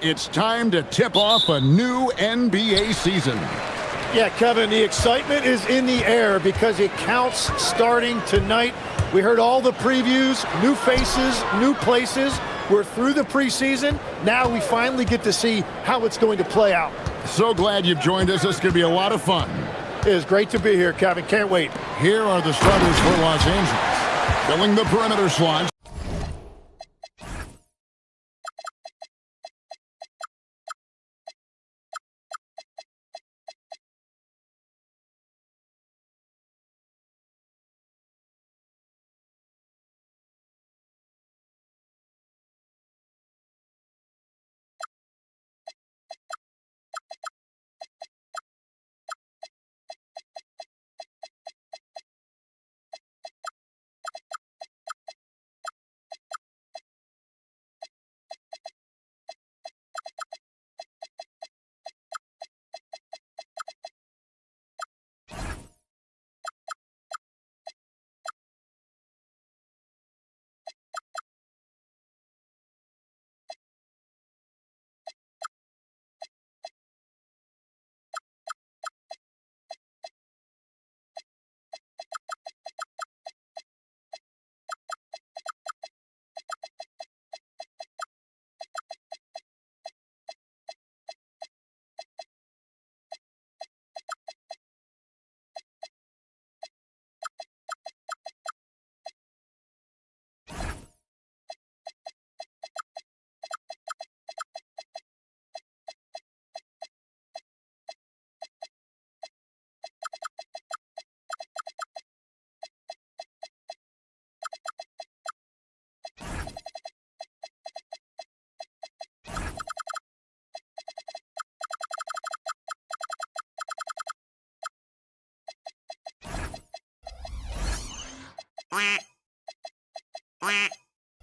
It's time to tip off a new NBA season. Yeah, Kevin, the excitement is in the air because it counts starting tonight. We heard all the previews, new faces, new places. We're through the preseason. Now we finally get to see how it's going to play out. So glad you've joined us. This could be a lot of fun. It is great to be here, Kevin. Can't wait. Here are the starters for Los Angeles. Filling the perimeter slots.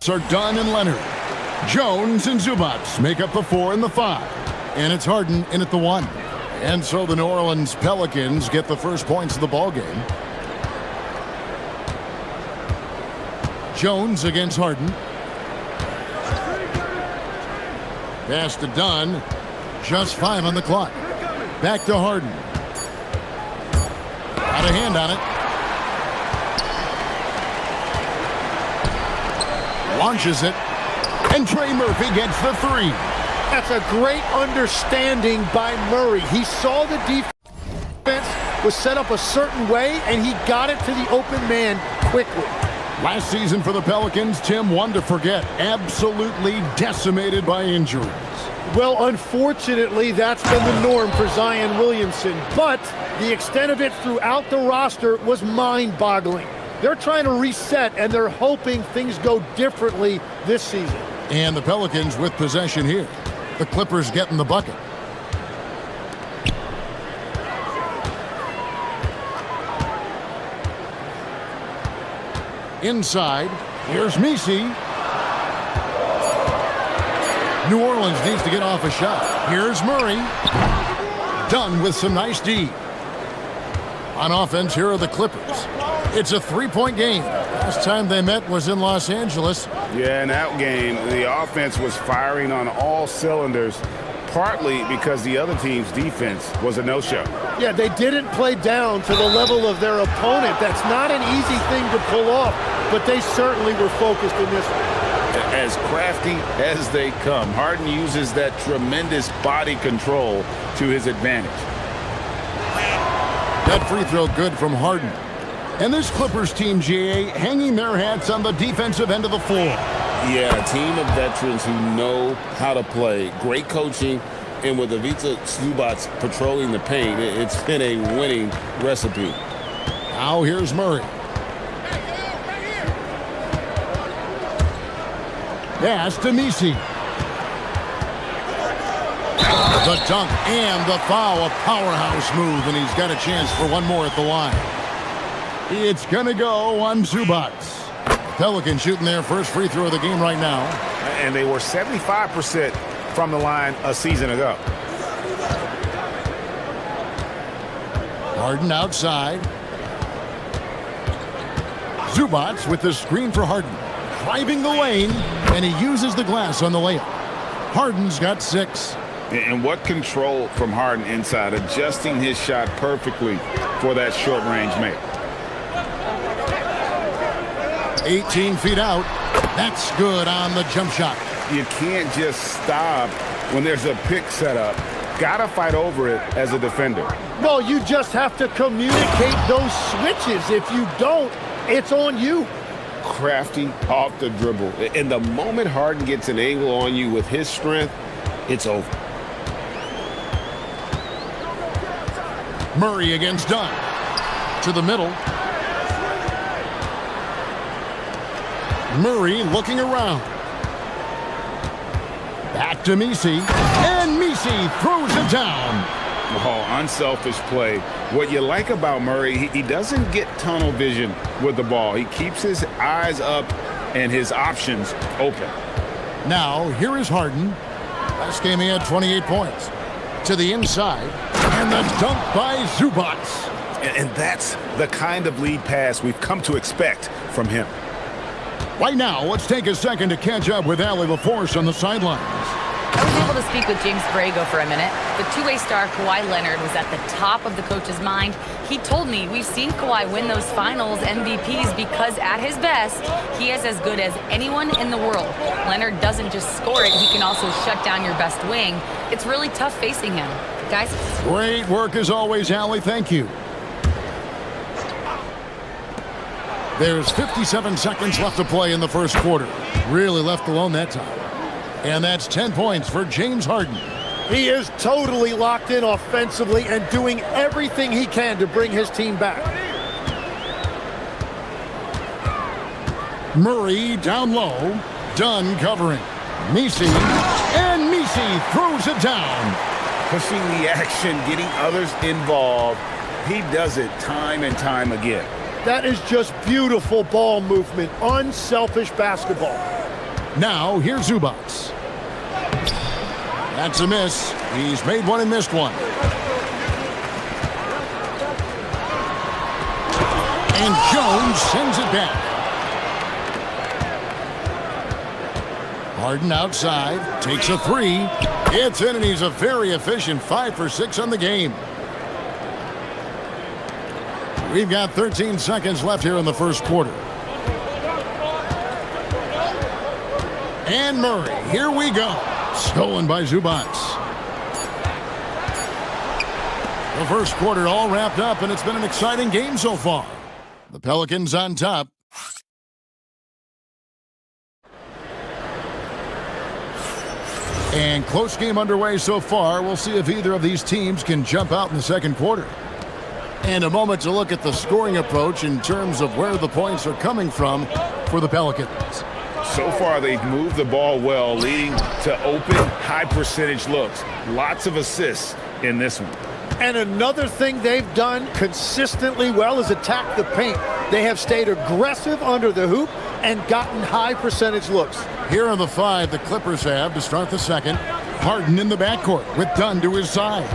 Are Dunn and Leonard. Jones and Zubats make up the 4 and the 5. And it's Harden in at the 1. And so the New Orleans Pelicans get the first points of the ballgame. Jones against Harden. Pass to Dunn. Just 5 on the clock. Back to Harden. Got a hand on it. Launches it, and Trey Murphy gets the 3. That's a great understanding by Murray. He saw the defense was set up a certain way, and he got it to the open man quickly. Last season for the Pelicans, Tim, one to forget. Absolutely decimated by injuries. Well, unfortunately, that's been the norm for Zion Williamson, but the extent of it throughout the roster was mind-boggling. They're trying to reset, and they're hoping things go differently this season. And the Pelicans with possession here. The Clippers getting the bucket. Inside, here's Misi. New Orleans needs to get off a shot. Here's Murray. Done with some nice D. On offense, here are the Clippers. It's a 3-point game. Last time they met was in Los Angeles. Yeah, in that game, the offense was firing on all cylinders, partly because the other team's defense was a no-show. Yeah, they didn't play down to the level of their opponent. That's not an easy thing to pull off, but they certainly were focused in this one. As crafty as they come, Harden uses that tremendous body control to his advantage. That free throw good from Harden. And this Clippers team, GA, hanging their hats on the defensive end of the floor. Yeah, a team of veterans who know how to play. Great coaching, and with Ivica Zubats patrolling the paint, it's been a winning recipe. Now here's Murray. Pass to Misi. The dunk and the foul, a powerhouse move, and he's got a chance for one more at the line. It's going to go on Zubats. Pelicans shooting their first free throw of the game right now. And they were 75% from the line a season ago. Harden outside. Zubats with the screen for Harden. Driving the lane, and he uses the glass on the layup. Harden's got 6. And what control from Harden inside, adjusting his shot perfectly for that short-range make. 18 feet out. That's good on the jump shot. You can't just stop when there's a pick set up. Gotta fight over it as a defender. Well, you just have to communicate those switches. If you don't, it's on you. Crafty off the dribble. And the moment Harden gets an angle on you with his strength, it's over. Murray against Dunn. To the middle. Murray looking around. Back to Misi. And Misi throws it down. Oh, unselfish play. What you like about Murray, he doesn't get tunnel vision with the ball. He keeps his eyes up and his options open. Now, here is Harden. Last game he had 28 points. To the inside. And the dunk by Zubac. And that's the kind of lead pass we've come to expect from him. Right now, let's take a second to catch up with Allie LaForce on the sidelines. I was able to speak with James Borrego for a minute. The two-way star Kawhi Leonard was at the top of the coach's mind. He told me we've seen Kawhi win those finals MVPs because at his best, he is as good as anyone in the world. Leonard doesn't just score it, he can also shut down your best wing. It's really tough facing him. Guys? Great work as always, Allie. Thank you. There's 57 seconds left to play in the first quarter. Really left alone that time. And that's 10 points for James Harden. He is totally locked in offensively and doing everything he can to bring his team back. Murray down low. Dunn covering. Misi. And Misi throws it down. Pushing the action, getting others involved. He does it time and time again. That is just beautiful ball movement, unselfish basketball. Now, here's Zubac. That's a miss. He's made one and missed one. And Jones sends it back. Harden outside, takes a three. It's in, and he's a very efficient 5 for 6 on the game. We've got 13 seconds left here in the first quarter. And Murray, here we go. Stolen by Zubac. The first quarter all wrapped up, and it's been an exciting game so far. The Pelicans on top. And close game underway so far. We'll see if either of these teams can jump out in the second quarter. And a moment to look at the scoring approach in terms of where the points are coming from for the Pelicans. So far, they've moved the ball well, leading to open, high-percentage looks. Lots of assists in this one. And another thing they've done consistently well is attack the paint. They have stayed aggressive under the hoop and gotten high-percentage looks. Here are the 5 the Clippers have to start the second. Harden in the backcourt with Dunn to his side.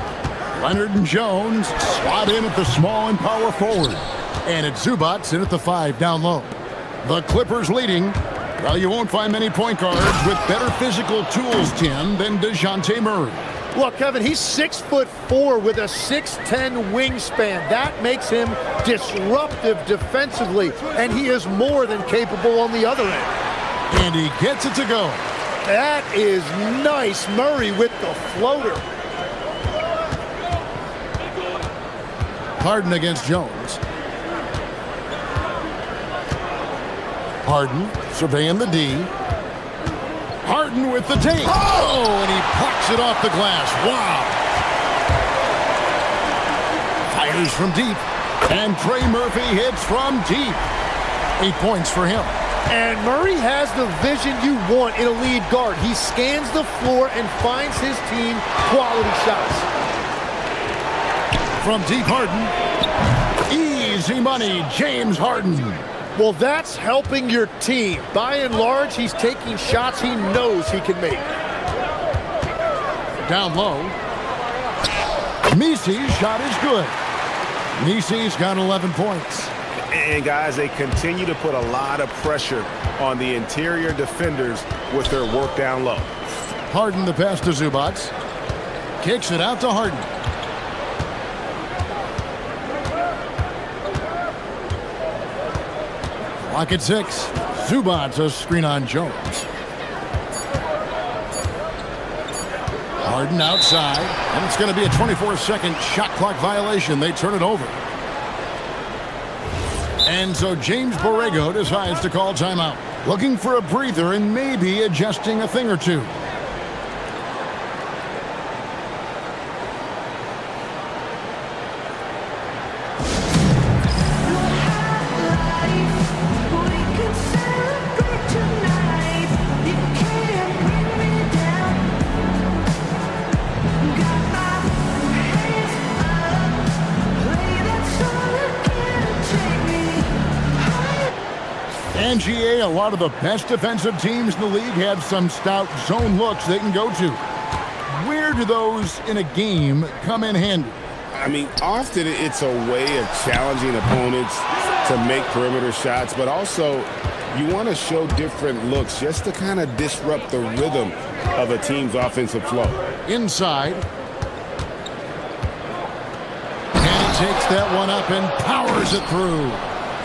Leonard and Jones slot in at the small and power forward. And it's Zubac in at the 5 down low. The Clippers leading. Well, you won't find many point guards with better physical tools, Tim, than DeJounte Murray. Look, Kevin, he's 6'4" with a 6'10" wingspan. That makes him disruptive defensively, and he is more than capable on the other end. And he gets it to go. That is nice. Murray with the floater. Harden against Jones. Harden surveying the D. Harden with the take. Oh, and he plucks it off the glass. Wow. Fires from deep. And Trey Murphy hits from deep. 8 points for him. And Murray has the vision you want in a lead guard. He scans the floor and finds his team quality shots. From deep, Harden. Easy money, James Harden. Well, that's helping your team. By and large, he's taking shots he knows he can make. Down low. Misi's shot is good. Misi's got 11 points. And guys, they continue to put a lot of pressure on the interior defenders with their work down low. Harden the pass to Zubac. Kicks it out to Harden. Clock at 6. Zubac a screen on Jones. Harden outside, and it's going to be a 24-second shot clock violation. They turn it over. And so James Borrego decides to call timeout, looking for a breather and maybe adjusting a thing or two. NGA, a lot of the best defensive teams in the league have some stout zone looks they can go to. Where do those in a game come in handy? I mean, often it's a way of challenging opponents to make perimeter shots, but also you want to show different looks just to kind of disrupt the rhythm of a team's offensive flow. Inside. And he takes that one up and powers it through.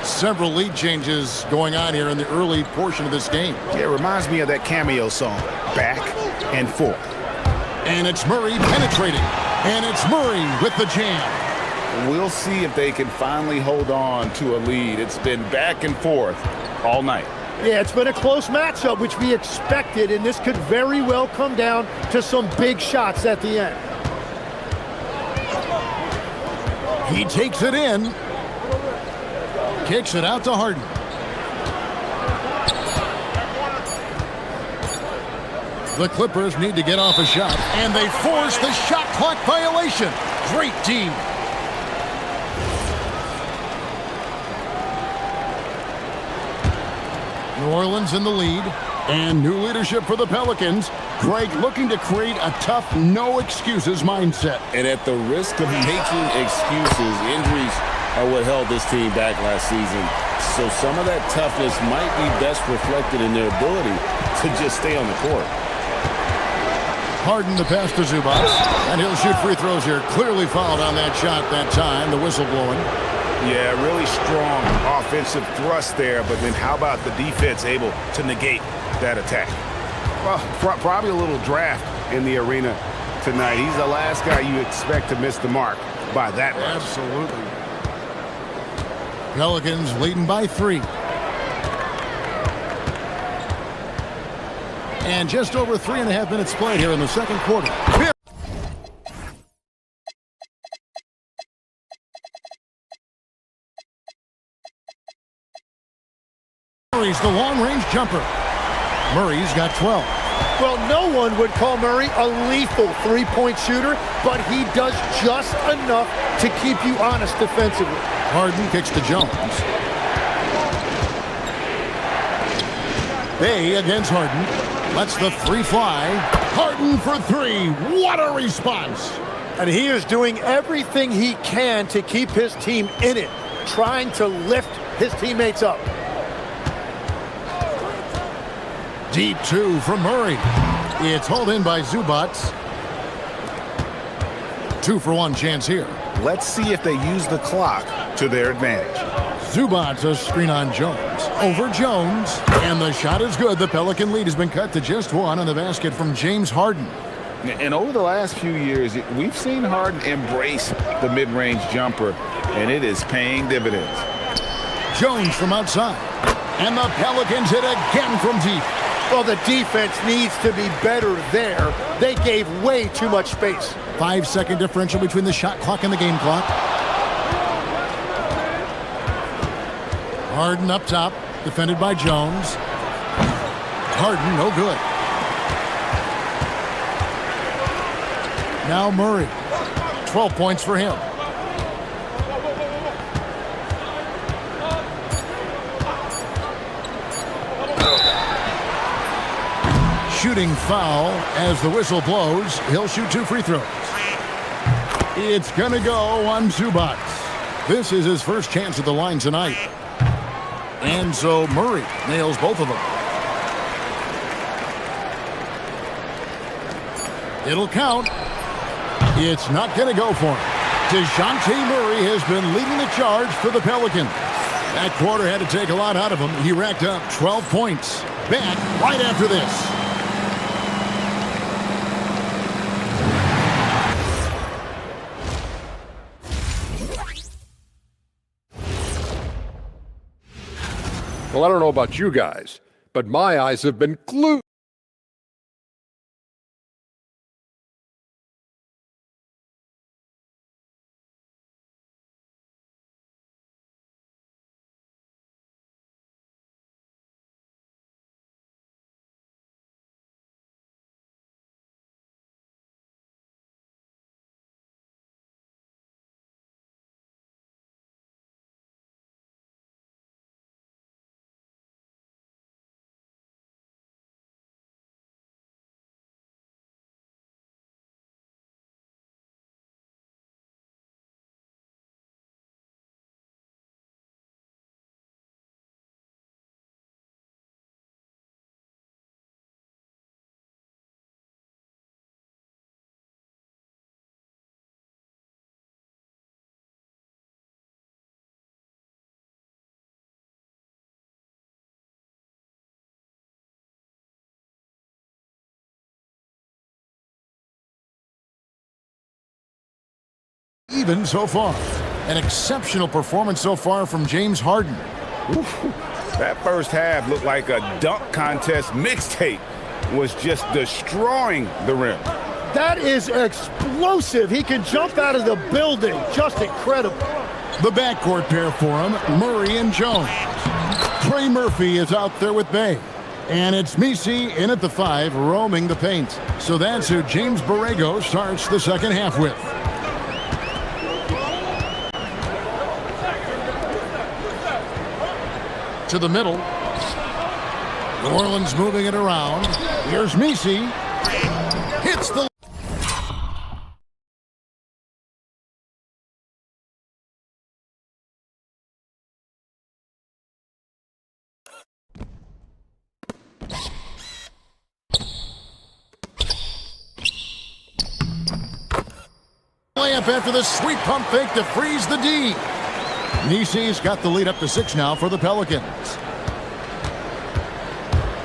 Several lead changes going on here in the early portion of this game. Yeah, it reminds me of that cameo song, Back and Forth. And it's Murray penetrating. And it's Murray with the jam. We'll see if they can finally hold on to a lead. It's been back and forth all night. Yeah, it's been a close matchup, which we expected, and this could very well come down to some big shots at the end. He takes it in. Kicks it out to Harden. The Clippers need to get off a shot, and they force the shot clock violation. Great team. New Orleans in the lead, and new leadership for the Pelicans. Greg looking to create a tough, no-excuses mindset. And at the risk of making excuses, injuries are what held this team back last season. So some of that toughness might be best reflected in their ability to just stay on the court. Harden the pass to Zubac, and he'll shoot free throws here. Clearly fouled on that shot that time, the whistle blowing. Yeah, really strong offensive thrust there, but then how about the defense able to negate that attack? Well, probably a little draft in the arena tonight. He's the last guy you expect to miss the mark by that much. Absolutely. Pelicans leading by 3. And just over 3.5 minutes played here in the second quarter. Murray's the long-range jumper. Murray's got 12. Well, no one would call Murray a lethal three-point shooter, but he does just enough to keep you honest defensively. Harden kicks to Jones. Bay against Harden. Lets the 3 fly. Harden for 3. What a response. And he is doing everything he can to keep his team in it, trying to lift his teammates up. Deep 2 from Murray. It's hauled in by Zubac. 2-for-1 chance here. Let's see if they use the clock to their advantage. Zubac a screen on Jones. Over Jones. And the shot is good. The Pelican lead has been cut to just 1 on the basket from James Harden. And over the last few years, we've seen Harden embrace the mid-range jumper, and it is paying dividends. Jones from outside. And the Pelicans hit again from deep. Well, the defense needs to be better there. They gave way too much space. 5-second differential between the shot clock and the game clock. Harden up top, defended by Jones. Harden, no good. Now Murray. 12 points for him. Shooting foul as the whistle blows. He'll shoot 2 free throws. It's going to go on Zubac. This is his first chance at the line tonight. And so Murray nails both of them. It'll count. It's not going to go for him. DeJounte Murray has been leading the charge for the Pelicans. That quarter had to take a lot out of him. He racked up 12 points. Back right after this. Well, I don't know about you guys, but my eyes have been glued. Even so far. An exceptional performance so far from James Harden. That first half looked like a dunk contest mixtape. Was just destroying the rim. That is explosive. He can jump out of the building. Just incredible. The backcourt pair for him, Murray and Jones. Trey Murphy is out there with Bay. And it's Misi in at the 5, roaming the paint. So that's who James Borrego starts the second half with. To the middle. New Orleans moving it around. Here's Misi. Hits the... Layup after the sweet pump fake to freeze the D. Misi's got the lead up to 6 now for the Pelicans.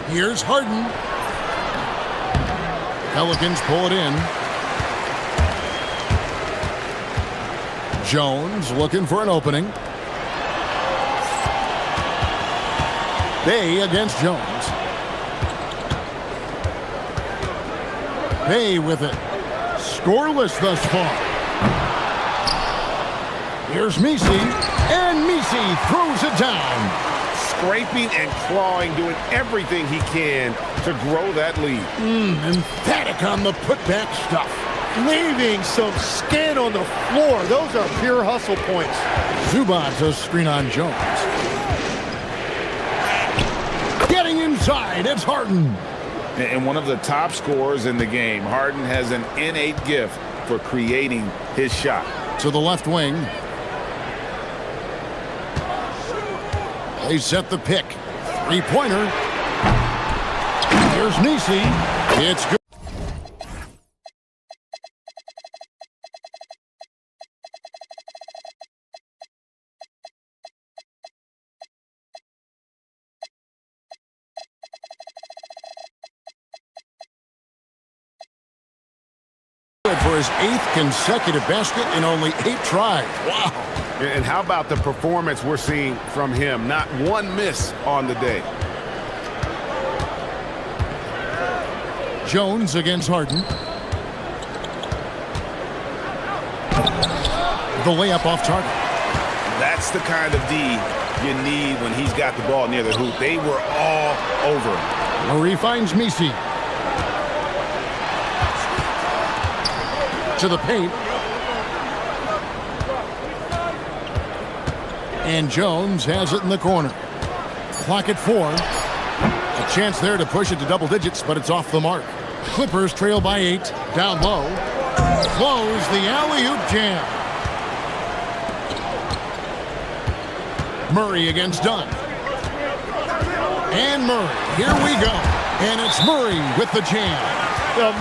Here's Harden. Pelicans pull it in. Jones looking for an opening. Bay against Jones. Bay with it. Scoreless thus far. Here's Misi, and Misi throws it down. Scraping and clawing, doing everything he can to grow that lead. Emphatic on the putback stuff. Leaving some skin on the floor. Those are pure hustle points. Zubac's a screen on Jones. Getting inside, it's Harden. And one of the top scorers in the game, Harden has an innate gift for creating his shot. To the left wing. They set the pick. Three-pointer. Here's Misi. It's good. For his 8th consecutive basket in only 8 tries. Wow. And how about the performance we're seeing from him? Not one miss on the day. Jones against Harden. The layup off target. That's the kind of D you need when he's got the ball near the hoop. They were all over him. Murray finds Misi. To the paint. And Jones has it in the corner. Clock at 4. A chance there to push it to double digits, but it's off the mark. Clippers trail by 8. Down low. Close the alley-oop jam. Murray against Dunn. And Murray. Here we go. And it's Murray with the jam.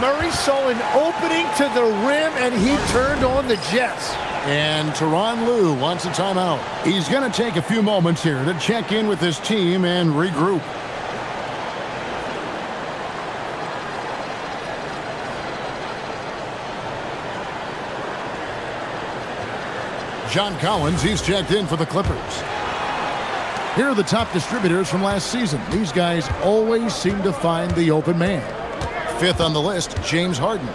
Murray saw an opening to the rim, and he turned on the Jets. And Tyronn Lue wants a timeout. He's going to take a few moments here to check in with his team and regroup. John Collins, he's checked in for the Clippers. Here are the top distributors from last season. These guys always seem to find the open man. Fifth on the list, James Harden.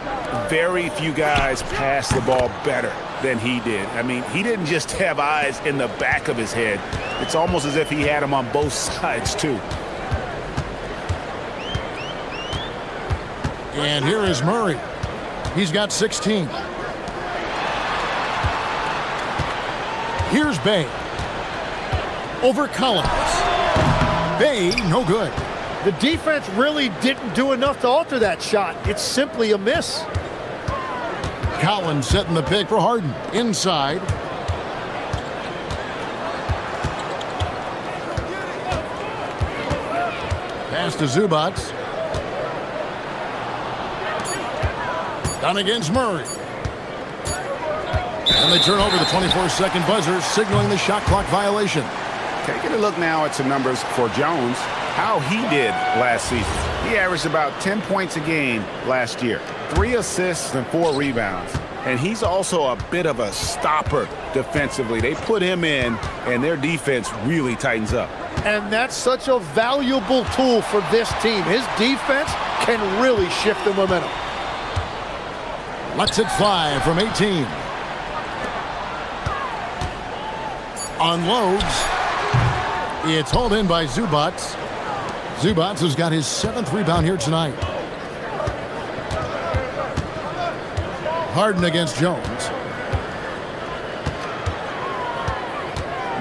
Very few guys pass the ball better than he did. I mean, he didn't just have eyes in the back of his head. It's almost as if he had them on both sides, too. And here is Murray. He's got 16. Here's Bay. Over Collins. Bay, no good. The defense really didn't do enough to alter that shot. It's simply a miss. Collins setting the pick for Harden. Inside. Pass to Zubac. Down against Murray. And they turn over the 24-second buzzer, signaling the shot clock violation. Taking a look now at some numbers for Jones, how he did last season. He averaged about 10 points a game last year, 3 assists and 4 rebounds. And he's also a bit of a stopper defensively. They put him in, and their defense really tightens up. And that's such a valuable tool for this team. His defense can really shift the momentum. Lets it fly from 18. Unloads. It's hauled in by Zubac. Zubac has got his 7th rebound here tonight. Harden against Jones.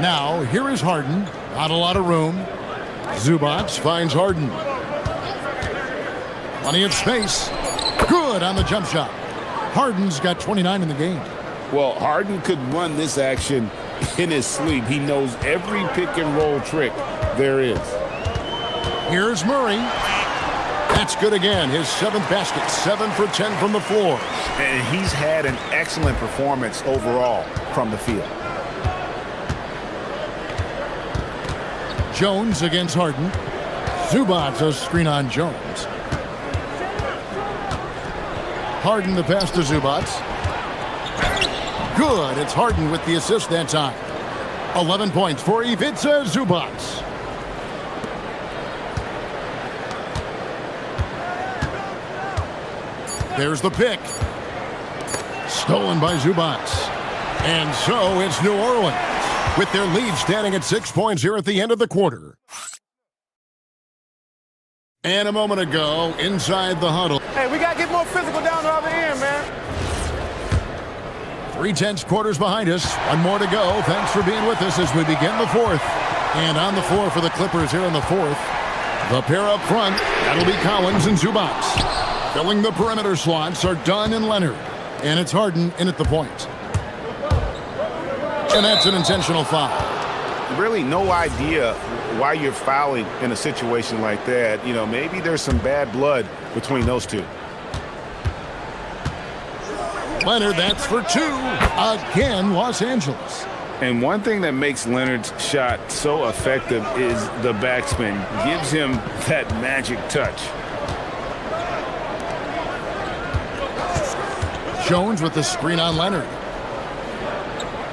Now, here is Harden. Not a lot of room. Zubac finds Harden. Plenty of space. Good on the jump shot. Harden's got 29 in the game. Well, Harden could run this action in his sleep. He knows every pick and roll trick there is. Here's Murray. That's good again. His 7th basket. 7 for 10 from the floor. And he's had an excellent performance overall from the field. Jones against Harden. Zubac a screen on Jones. Harden the pass to Zubac. Good. It's Harden with the assist that time. 11 points for Ivica Zubac. There's the pick. Stolen by Zubac. And so it's New Orleans with their lead standing at 6 points here at the end of the quarter. And a moment ago, inside the huddle. Hey, we got to get more physical down the other end, man. 3 tense quarters behind us. One more to go. Thanks for being with us as we begin the 4th. And on the floor for the Clippers here in the 4th. The pair up front, that'll be Collins and Zubac. Filling the perimeter slots are Dunn and Leonard. And it's Harden in at the point. And that's an intentional foul. Really no idea why you're fouling in a situation like that. You know, maybe there's some bad blood between those two. Leonard, that's for 2. Again, Los Angeles. And one thing that makes Leonard's shot so effective is the backspin. Gives him that magic touch. Jones with the screen on Leonard.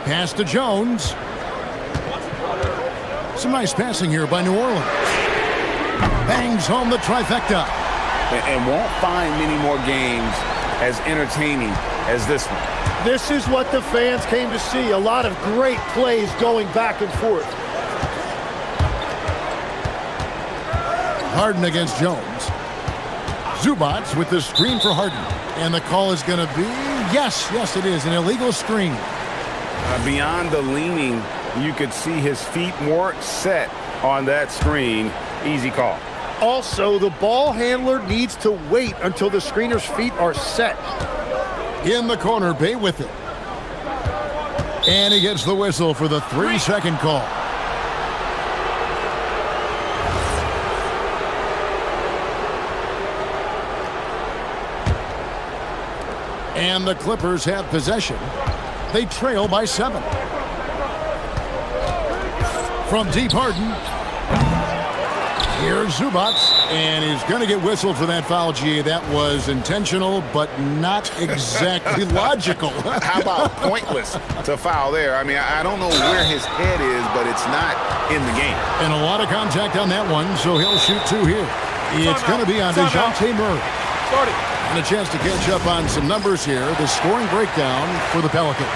Pass to Jones. Some nice passing here by New Orleans. Bangs home the trifecta. And won't find many more games as entertaining as this one. This is what the fans came to see. A lot of great plays going back and forth. Harden against Jones. Zubac with the screen for Harden. And the call is going to be, yes, it is, an illegal screen. Beyond the leaning, you could see his feet more set on that screen. Easy call. Also, the ball handler needs to wait until the screener's feet are set. In the corner, Bay with it. And he gets the whistle for the 3-second call. And the Clippers have possession. They trail by 7. From deep, Harden. Here's Zubac, and he's going to get whistled for that foul, G. That was intentional, but not exactly logical. How about pointless to foul there? I mean, I don't know where his head is, but it's not in the game. And a lot of contact on that one, so he'll shoot 2 here. It's going to be on DeJounte Murray. And a chance to catch up on some numbers here. The scoring breakdown for the Pelicans.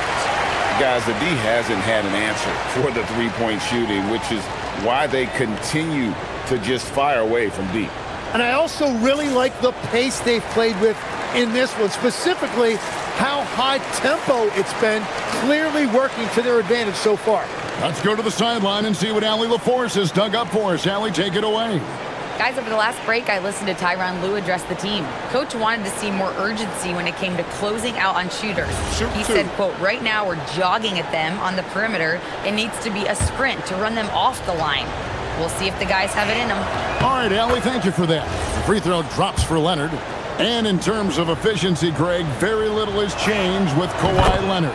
Guys, the D hasn't had an answer for the three-point shooting, which is why they continue to just fire away from deep. And I also really like the pace they've played with in this one, specifically how high tempo it's been, clearly working to their advantage so far. Let's go to the sideline and see what Allie LaForce has dug up for us. Allie, take it away. Guys, over the last break, I listened to Tyronn Lue address the team. Coach wanted to see more urgency when it came to closing out on shooters. He said, quote, right now we're jogging at them on the perimeter. It needs to be a sprint to run them off the line. We'll see if the guys have it in them. All right, Allie, thank you for that. The free throw drops for Leonard. And in terms of efficiency, Greg, very little has changed with Kawhi Leonard.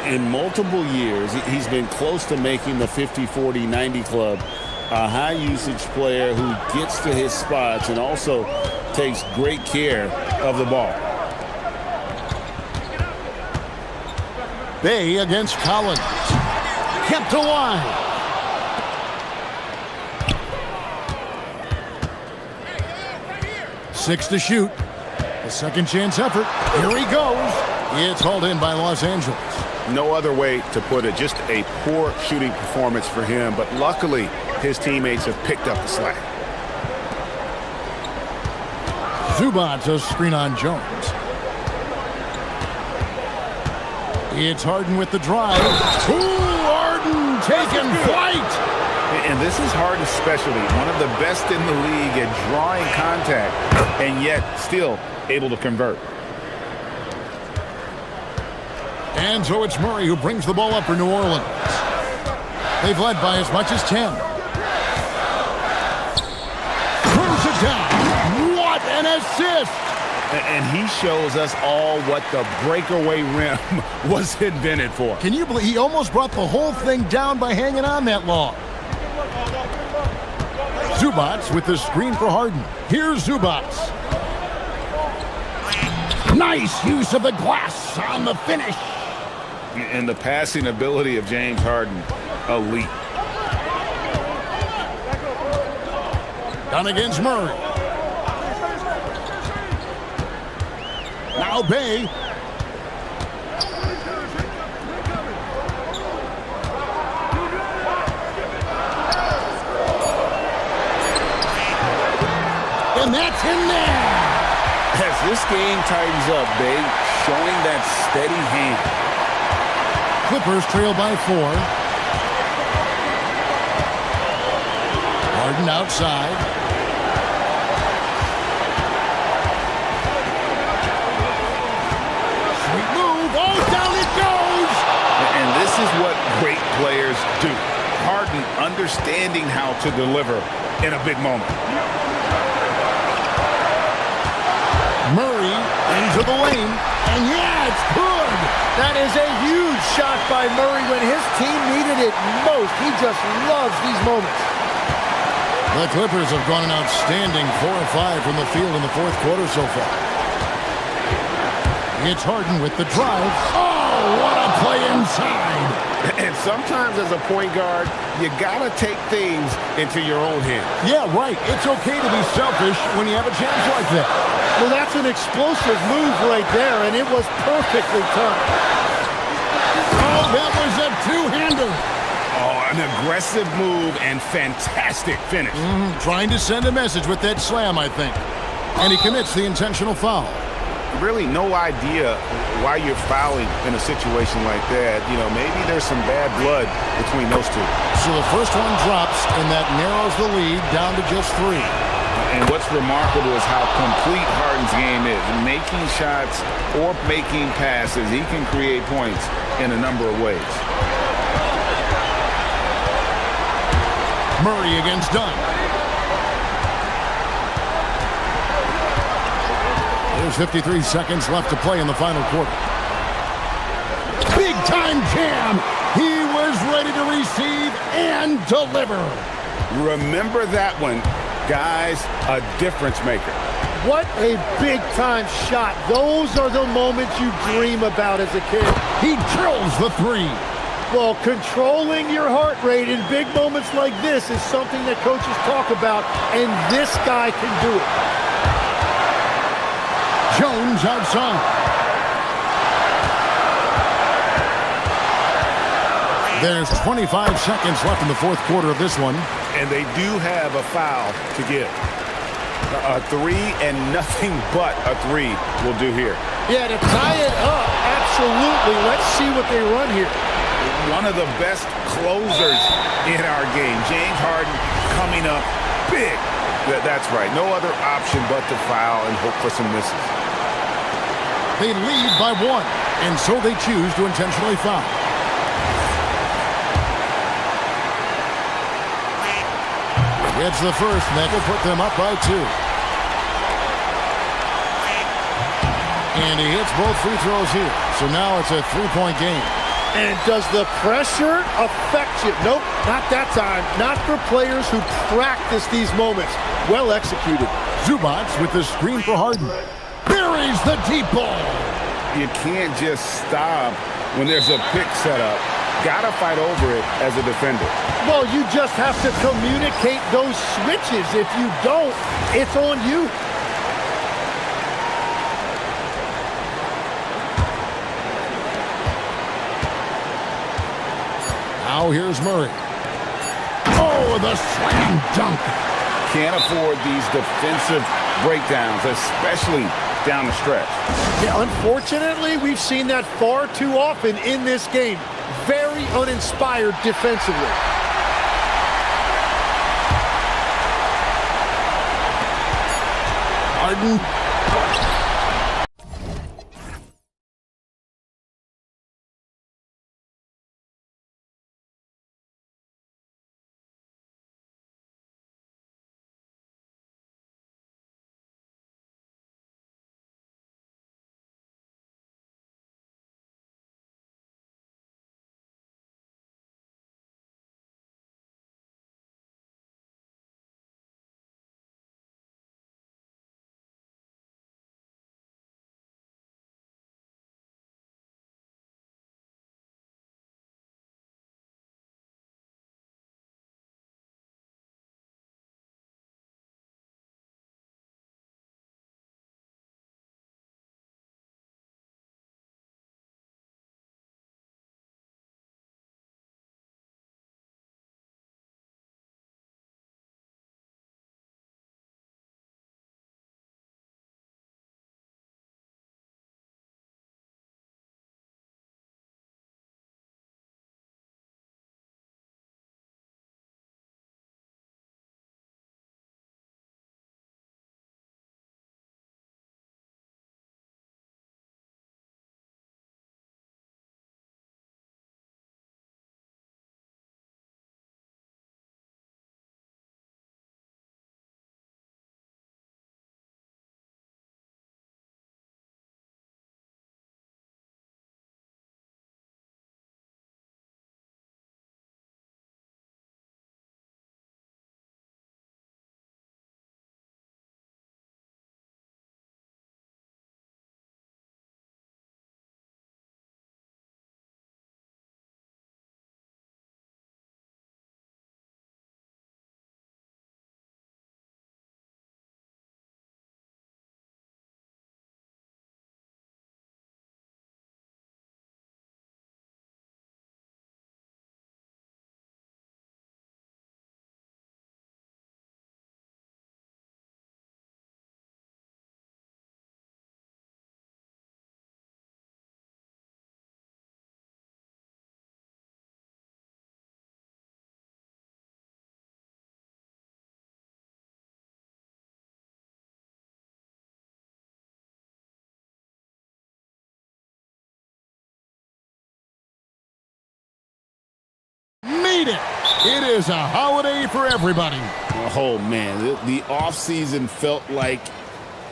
In multiple years, he's been close to making the 50-40-90 club. A high-usage player who gets to his spots and also takes great care of the ball. Bay against Collins. Kept to line. Six to shoot. A second chance effort. Here he goes. It's hauled in by Los Angeles. No other way to put it. Just a poor shooting performance for him. But luckily, his teammates have picked up the slack. Zubac a screen on Jones. It's Harden with the drive. Ooh, Harden taking flight. And this is Harden's specialty. One of the best in the league at drawing contact, and yet still able to convert. And so it's Murray who brings the ball up for New Orleans. They've led by as much as 10. Throws it down. What an assist! And he shows us all what the breakaway rim was invented for. Can you believe he almost brought the whole thing down by hanging on that long? Zubac with the screen for Harden. Here's Zubac. Nice use of the glass on the finish. And the passing ability of James Harden, elite. Done against Murray. Now Bay. And that's in there. As this game tightens up, Bay, showing that steady hand. Clippers trail by 4. Harden outside. Sweet move. Oh, down it goes. And this is what great players do. Harden understanding how to deliver in a big moment. Murray into the lane, and yeah, it's good. That is a huge shot by Murray when his team needed it most. He just loves these moments. The Clippers have gone an outstanding 4 of 5 from the field in the fourth quarter so far. It's Harden with the drive. Oh, what a play inside. And sometimes as a point guard, you gotta take things into your own hands. Yeah, right. It's okay to be selfish when you have a chance like that. Well, that's an explosive move right there, and it was perfectly timed. Oh, that was a two-hander. Oh, an aggressive move and fantastic finish. Trying to send a message with that slam, I think. And he commits the intentional foul. Really no idea why you're fouling in a situation like that. You know, maybe there's some bad blood between those two. So the first one drops, and that narrows the lead down to just 3. And what's remarkable is how complete Harden's game is. Making shots or making passes, he can create points in a number of ways. Murray against Dunn. There's 53 seconds left to play in the final quarter. Big time jam. He was ready to receive and deliver. Remember that one, guys, a difference maker. What a big-time shot. Those are the moments you dream about as a kid. He drills the three. Well, controlling your heart rate in big moments like this is something that coaches talk about, and this guy can do it. Jones outside. There's 25 seconds left in the fourth quarter of this one. And they do have a foul to give. A three and nothing but a three will do here. Yeah, to tie it up, absolutely. Let's see what they run here. One of the best closers in our game. James Harden coming up big. That's right. No other option but to foul and hope for some misses. They lead by one, and so they choose to intentionally foul. It's the first, and that will put them up by two. And he hits both free throws here. So now it's a three-point game. And does the pressure affect you? Nope, not that time. Not for players who practice these moments. Well executed. Zubac with the screen for Harden. Buries the deep ball. You can't just stop when there's a pick set up. Gotta fight over it as a defender. Well, you just have to communicate those switches. If you don't, it's on you. Now here's Murray. Oh, the slam dunk. Can't afford these defensive breakdowns, especially down the stretch. Yeah, unfortunately, we've seen that far too often in this game. Very uninspired defensively. Harden. Made it. It is a holiday for everybody. Oh, man, the offseason felt like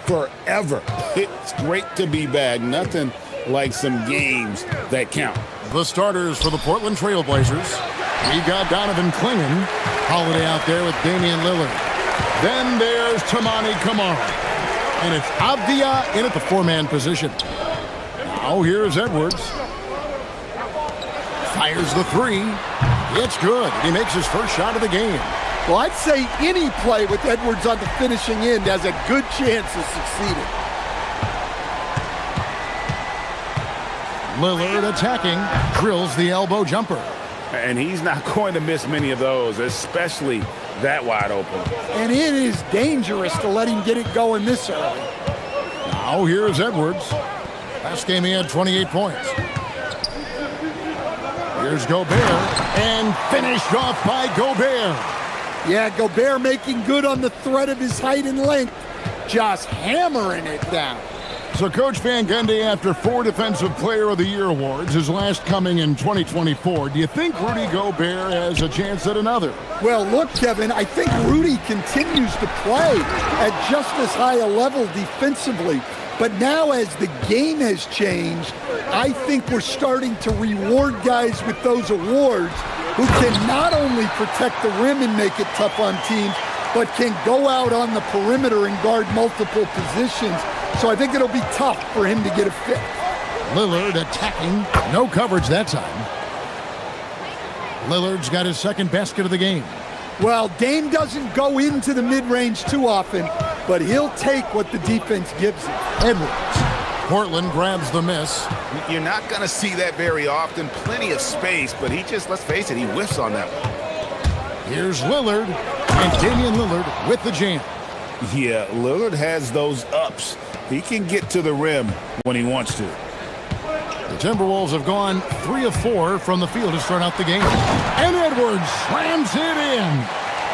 forever. It's great to be back. Nothing like some games that count. The starters for the Portland Trail Blazers. We've got Donovan Clingan, Holiday out there with Damian Lillard. Then there's Tamani Kamara. And it's Avdia in at the four-man position. Now here's Edwards. Fires the three. It's good. He makes his first shot of the game. Well, I'd say any play with Edwards on the finishing end has a good chance of succeeding. Lillard attacking, drills the elbow jumper. And he's not going to miss many of those, especially that wide open. And it is dangerous to let him get it going this early. Now here's Edwards. Last game he had 28 points. Here's Gobert, and finished off by Gobert. Yeah, Gobert making good on the threat of his height and length, just hammering it down. So Coach Van Gundy, after 4 Defensive Player of the Year awards, his last coming in 2024, do you think Rudy Gobert has a chance at another? Well, look, Kevin, I think Rudy continues to play at just as high a level defensively. But now as the game has changed, I think we're starting to reward guys with those awards who can not only protect the rim and make it tough on teams, but can go out on the perimeter and guard multiple positions. So I think it'll be tough for him to get a fifth. Lillard attacking. No coverage that time. Lillard's got his second basket of the game. Well, Dame doesn't go into the mid-range too often, but he'll take what the defense gives him. Edwards. Portland grabs the miss. You're not going to see that very often. Plenty of space, but he just, let's face it, he whiffs on that one. Here's Lillard, and Damian Lillard with the jam. Yeah, Lillard has those ups. He can get to the rim when he wants to. The Timberwolves have gone 3 of 4 from the field to start out the game. And Edwards slams it in.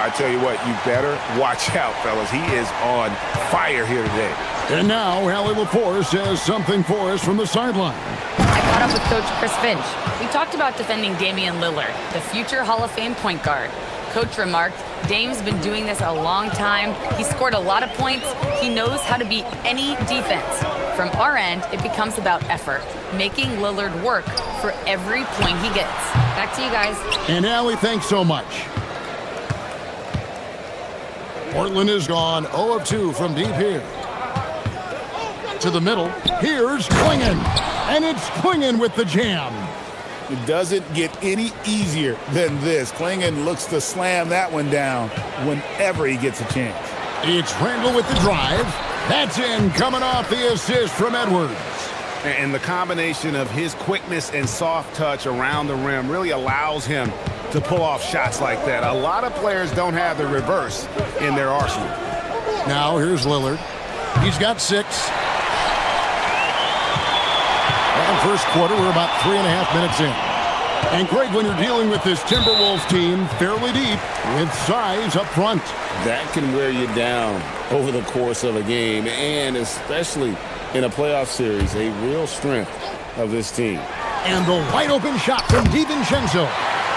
I tell you what, you better watch out, fellas. He is on fire here today. And now, Hallie LaForce has something for us from the sideline. I caught up with Coach Chris Finch. We talked about defending Damian Lillard, the future Hall of Fame point guard. Coach remarked, Dame's been doing this a long time. He scored a lot of points. He knows how to beat any defense. From our end, it becomes about effort, making Lillard work for every point he gets. Back to you guys. And Allie, thanks so much. Portland is gone 0 of 2 from deep here. To the middle, here's Clingan. And it's Clingan with the jam. It doesn't get any easier than this. Clingan looks to slam that one down whenever he gets a chance. It's Randall with the drive. That's in, coming off the assist from Edwards. And the combination of his quickness and soft touch around the rim really allows him to pull off shots like that. A lot of players don't have the reverse in their arsenal. Now here's Lillard. He's got 6. And first quarter, we're about 3.5 minutes in. And Greg, when you're dealing with this Timberwolves team fairly deep with size up front, That can wear you down over the course of a game, and especially in a playoff series, a real strength of this team. and the wide open shot from DiVincenzo.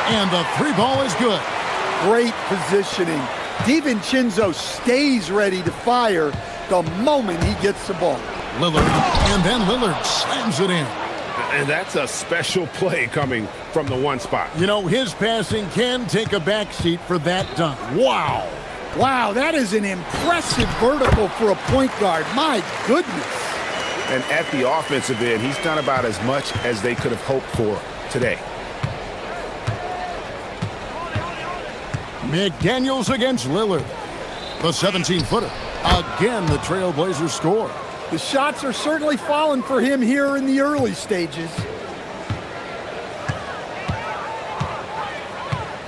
And the 3 ball is good. Great positioning. DiVincenzo stays ready to fire the moment he gets the ball. Lillard, and then Lillard slams it in. And that's a special play coming from the one spot. You know, his passing can take a backseat for that dunk. Wow. Wow, that is an impressive vertical for a point guard. My goodness. And at the offensive end, he's done about as much as they could have hoped for today. McDaniels against Lillard. The 17-footer. Again, the Trailblazers score. The shots are certainly falling for him here in the early stages.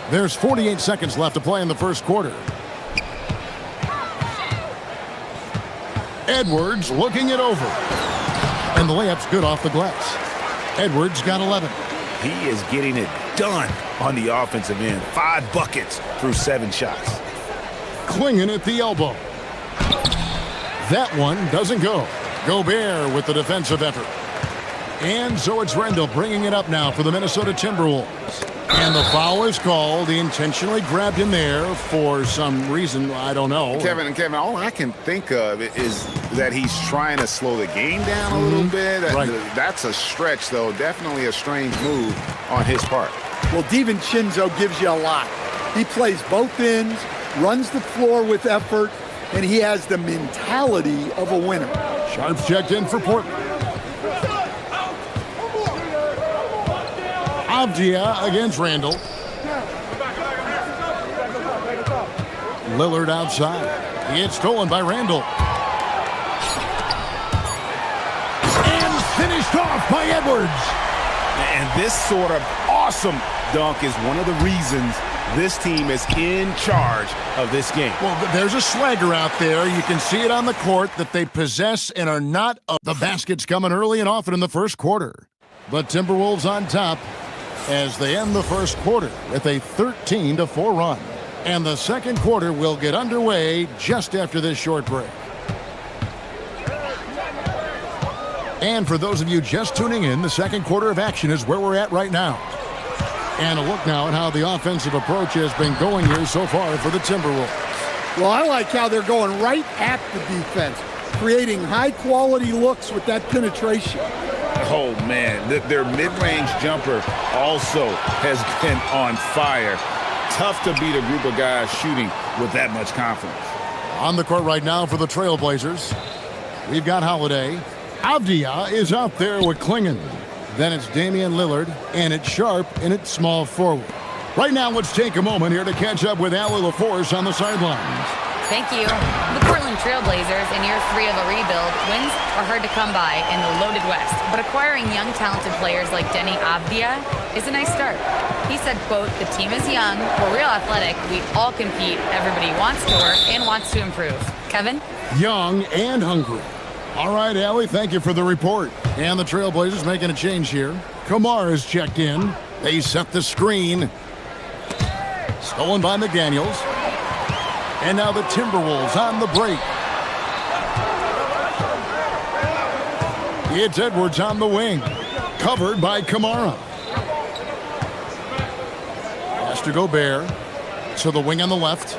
There's 48 seconds left to play in the first quarter. Edwards looking it over. And the layup's good off the glass. Edwards got 11. He is getting it done on the offensive end. 5 buckets through 7 shots. Clingan at the elbow. That one doesn't go. Gobert with the defensive effort. And so it's Randall bringing it up now for the Minnesota Timberwolves. And the foul is called. He intentionally grabbed him there for some reason. I don't know. Kevin, all I can think of is that he's trying to slow the game down a little bit. Right. That's a stretch, though. Definitely a strange move on his part. Well, DiVincenzo gives you a lot. He plays both ends, runs the floor with effort, and he has the mentality of a winner. Sharps checked in for Portland. Avdia against Randall. Lillard outside. It's stolen by Randall. And finished off by Edwards. And this sort of awesome dunk is one of the reasons this team is in charge of this game. Well, there's a swagger out there. You can see it on the court that they possess and are not. The basket's coming early and often in the first quarter. The Timberwolves on top as they end the first quarter with a 13-4 run. And the second quarter will get underway just after this short break. And for those of you just tuning in, the second quarter of action is where we're at right now. And a look now at how the offensive approach has been going here so far for the Timberwolves. Well, I like how they're going right at the defense, creating high-quality looks with that penetration. Oh, man, their mid-range jumper also has been on fire. Tough to beat a group of guys shooting with that much confidence. On the court right now for the Trailblazers, we've got Holiday. Avdia is out there with Klingon. Then it's Damian Lillard, and it's Sharp, and it's small forward. Right now, let's take a moment here to catch up with Allie LaForce on the sidelines. Thank you. The Portland Trailblazers, in year 3 of a rebuild, wins are hard to come by in the loaded West. But acquiring young, talented players like Denny Avdia is a nice start. He said, quote, "The team is young, we're real athletic, we all compete, everybody wants to work and wants to improve." Kevin? Young and hungry. All right, Allie, thank you for the report. And the Trailblazers making a change here. Kamar is checked in. They set the screen. Stolen by McDaniels. And now the Timberwolves on the break. It's Edwards on the wing. Covered by Kamara. Has to go Bear. To the wing on the left.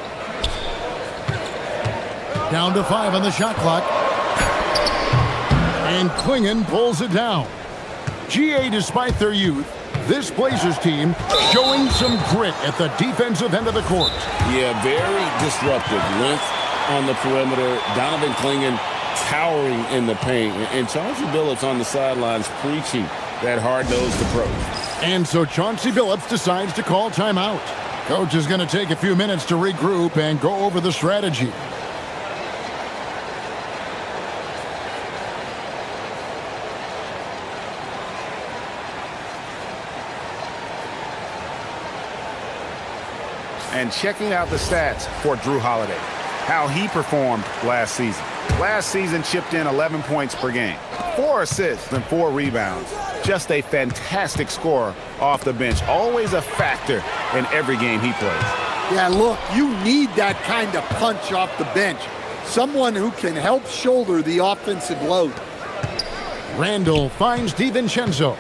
Down to 5 on the shot clock. And Klingon pulls it down. GA, despite their youth, this Blazers team showing some grit at the defensive end of the court. Yeah, very disruptive. Length on the perimeter. Donovan Klingon towering in the paint. And Chauncey Billups on the sidelines preaching that hard-nosed approach. And so Chauncey Billups decides to call timeout. Coach is going to take a few minutes to regroup and go over the strategy. And checking out the stats for Drew Holiday, how he performed last season. Last season chipped in 11 points per game, 4 assists and 4 rebounds. Just a fantastic scorer off the bench. Always a factor in every game he plays. Yeah, look, you need that kind of punch off the bench. Someone who can help shoulder the offensive load. Randall finds DiVincenzo.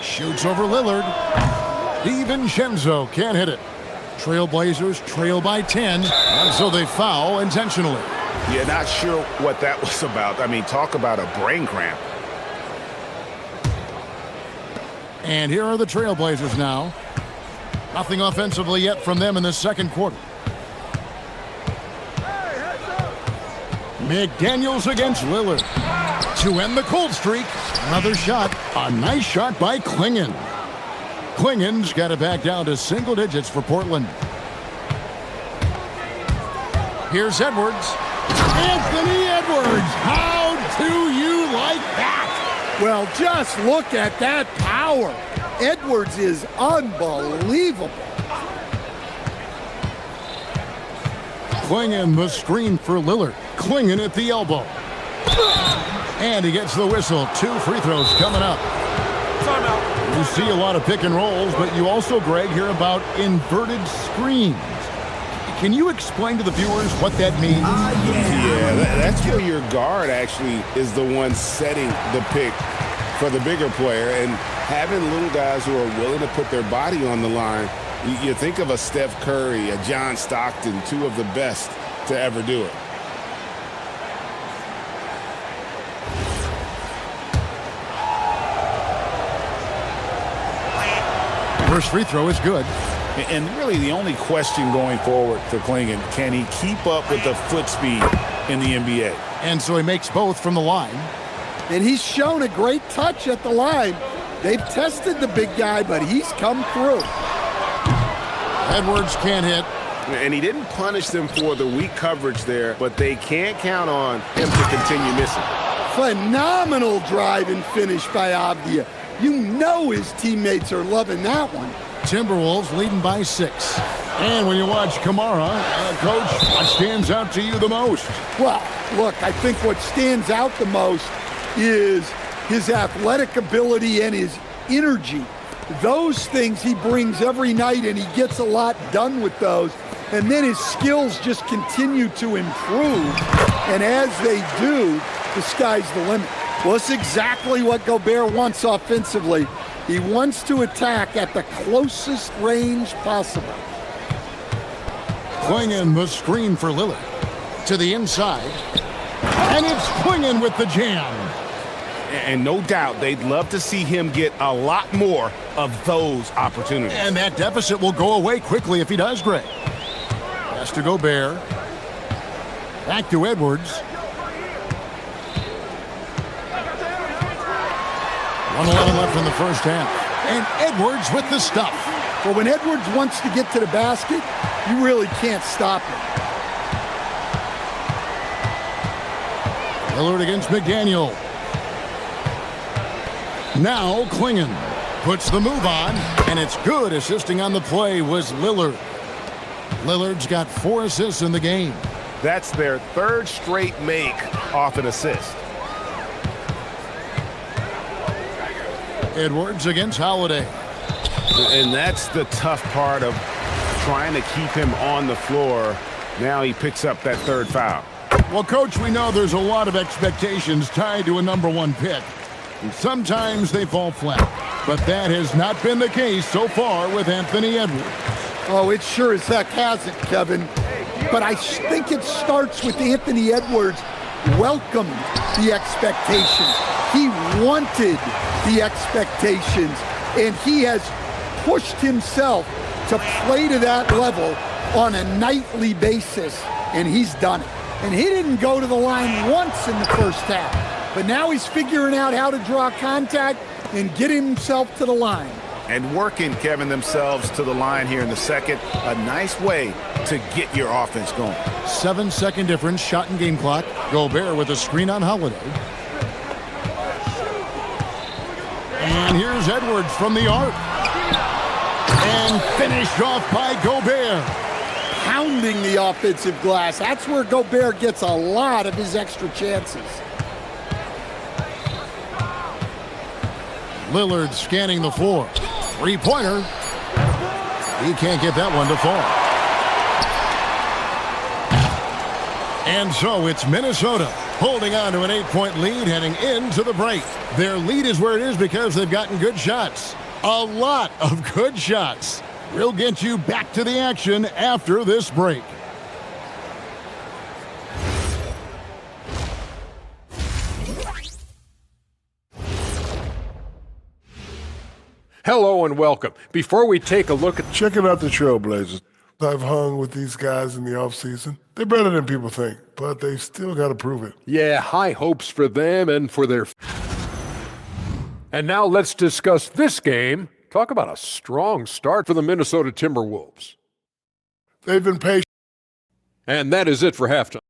Shoots over Lillard. DiVincenzo can't hit it. Trailblazers trail by 10, and so they foul intentionally. Yeah, not sure what that was about. I mean, talk about a brain cramp. And here are the Trailblazers now. Nothing offensively yet from them in the second quarter. McDaniels against Lillard. To end the cold streak, another shot. A nice shot by Klingon. Klingon's got it back down to single digits for Portland. Here's Edwards. Anthony Edwards. How do you like that? Well, just look at that power. Edwards is unbelievable. Klingon the screen for Lillard. Klingon at the elbow. And he gets the whistle. 2 free throws coming up. Timeout. You see a lot of pick and rolls, but you also, Greg, hear about inverted screens. Can you explain to the viewers what that means? Yeah, that's where your guard actually is the one setting the pick for the bigger player, and having little guys who are willing to put their body on the line. You think of a Steph Curry, a John Stockton, two of the best to ever do it. First free throw is good. And really the only question going forward for Klingon, can he keep up with the foot speed in the NBA? And so he makes both from the line. And he's shown a great touch at the line. They've tested the big guy, but he's come through. Edwards can't hit. And he didn't punish them for the weak coverage there, but they can't count on him to continue missing. Phenomenal drive and finish by Avdia. You know his teammates are loving that one. Timberwolves leading by 6. And when you watch Kamara, Coach, what stands out to you the most? Well, look, I think what stands out the most is his athletic ability and his energy. Those things he brings every night, and he gets a lot done with those. And then his skills just continue to improve. And as they do, the sky's the limit. Well, it's exactly what Gobert wants offensively. He wants to attack at the closest range possible. Klingon the screen for Lillard. To the inside. And it's Klingon with the jam. And no doubt they'd love to see him get a lot more of those opportunities. And that deficit will go away quickly if he does great. Pass to Gobert. Back to Edwards. 1:11 left in the first half. And Edwards with the stuff. Well, when Edwards wants to get to the basket, you really can't stop him. Lillard against McDaniel. Now Klingon puts the move on, and it's good. Assisting on the play was Lillard. Lillard's got 4 assists in the game. That's their third straight make off an assist. Edwards against Holiday. And that's the tough part of trying to keep him on the floor. Now he picks up that third foul. Well, Coach, we know there's a lot of expectations tied to a #1 pick. And sometimes they fall flat. But that has not been the case so far with Anthony Edwards. Oh, it sure as heck hasn't, Kevin. But I think it starts with Anthony Edwards welcomed the expectations. He wanted the expectations, and he has pushed himself to play to that level on a nightly basis, and he's done it. And he didn't go to the line once in the first half, but now he's figuring out how to draw contact and get himself to the line. And working, Kevin, themselves to the line here in the second. A nice way to get your offense going. 7-second difference, shot and game clock. Gobert with a screen on Holiday. And here's Edwards from the arc. And finished off by Gobert. Pounding the offensive glass. That's where Gobert gets a lot of his extra chances. Lillard scanning the floor. Three-pointer. He can't get that one to fall. And so it's Minnesota holding on to an 8-point lead heading into the break. Their lead is where it is because they've gotten good shots. A lot of good shots. We'll get you back to the action after this break. Hello and welcome. Before we take a look at... Checking out the Trailblazers. I've hung with these guys in the offseason. They're better than people think, but they still got to prove it. Yeah, high hopes for them and for their... And now let's discuss this game. Talk about a strong start for the Minnesota Timberwolves. They've been patient. And that is it for halftime.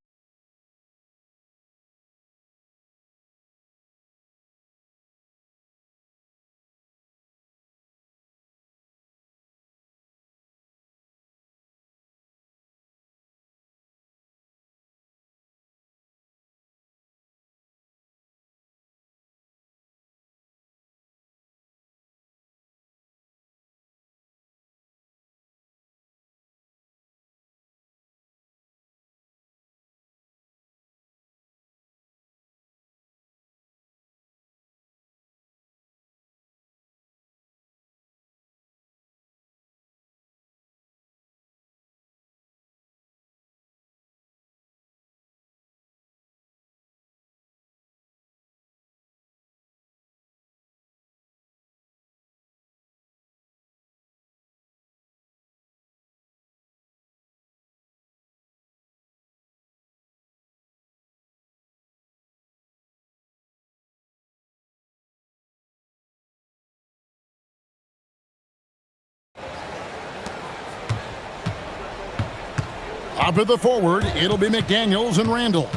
Up at the forward, it'll be McDaniels and Randall.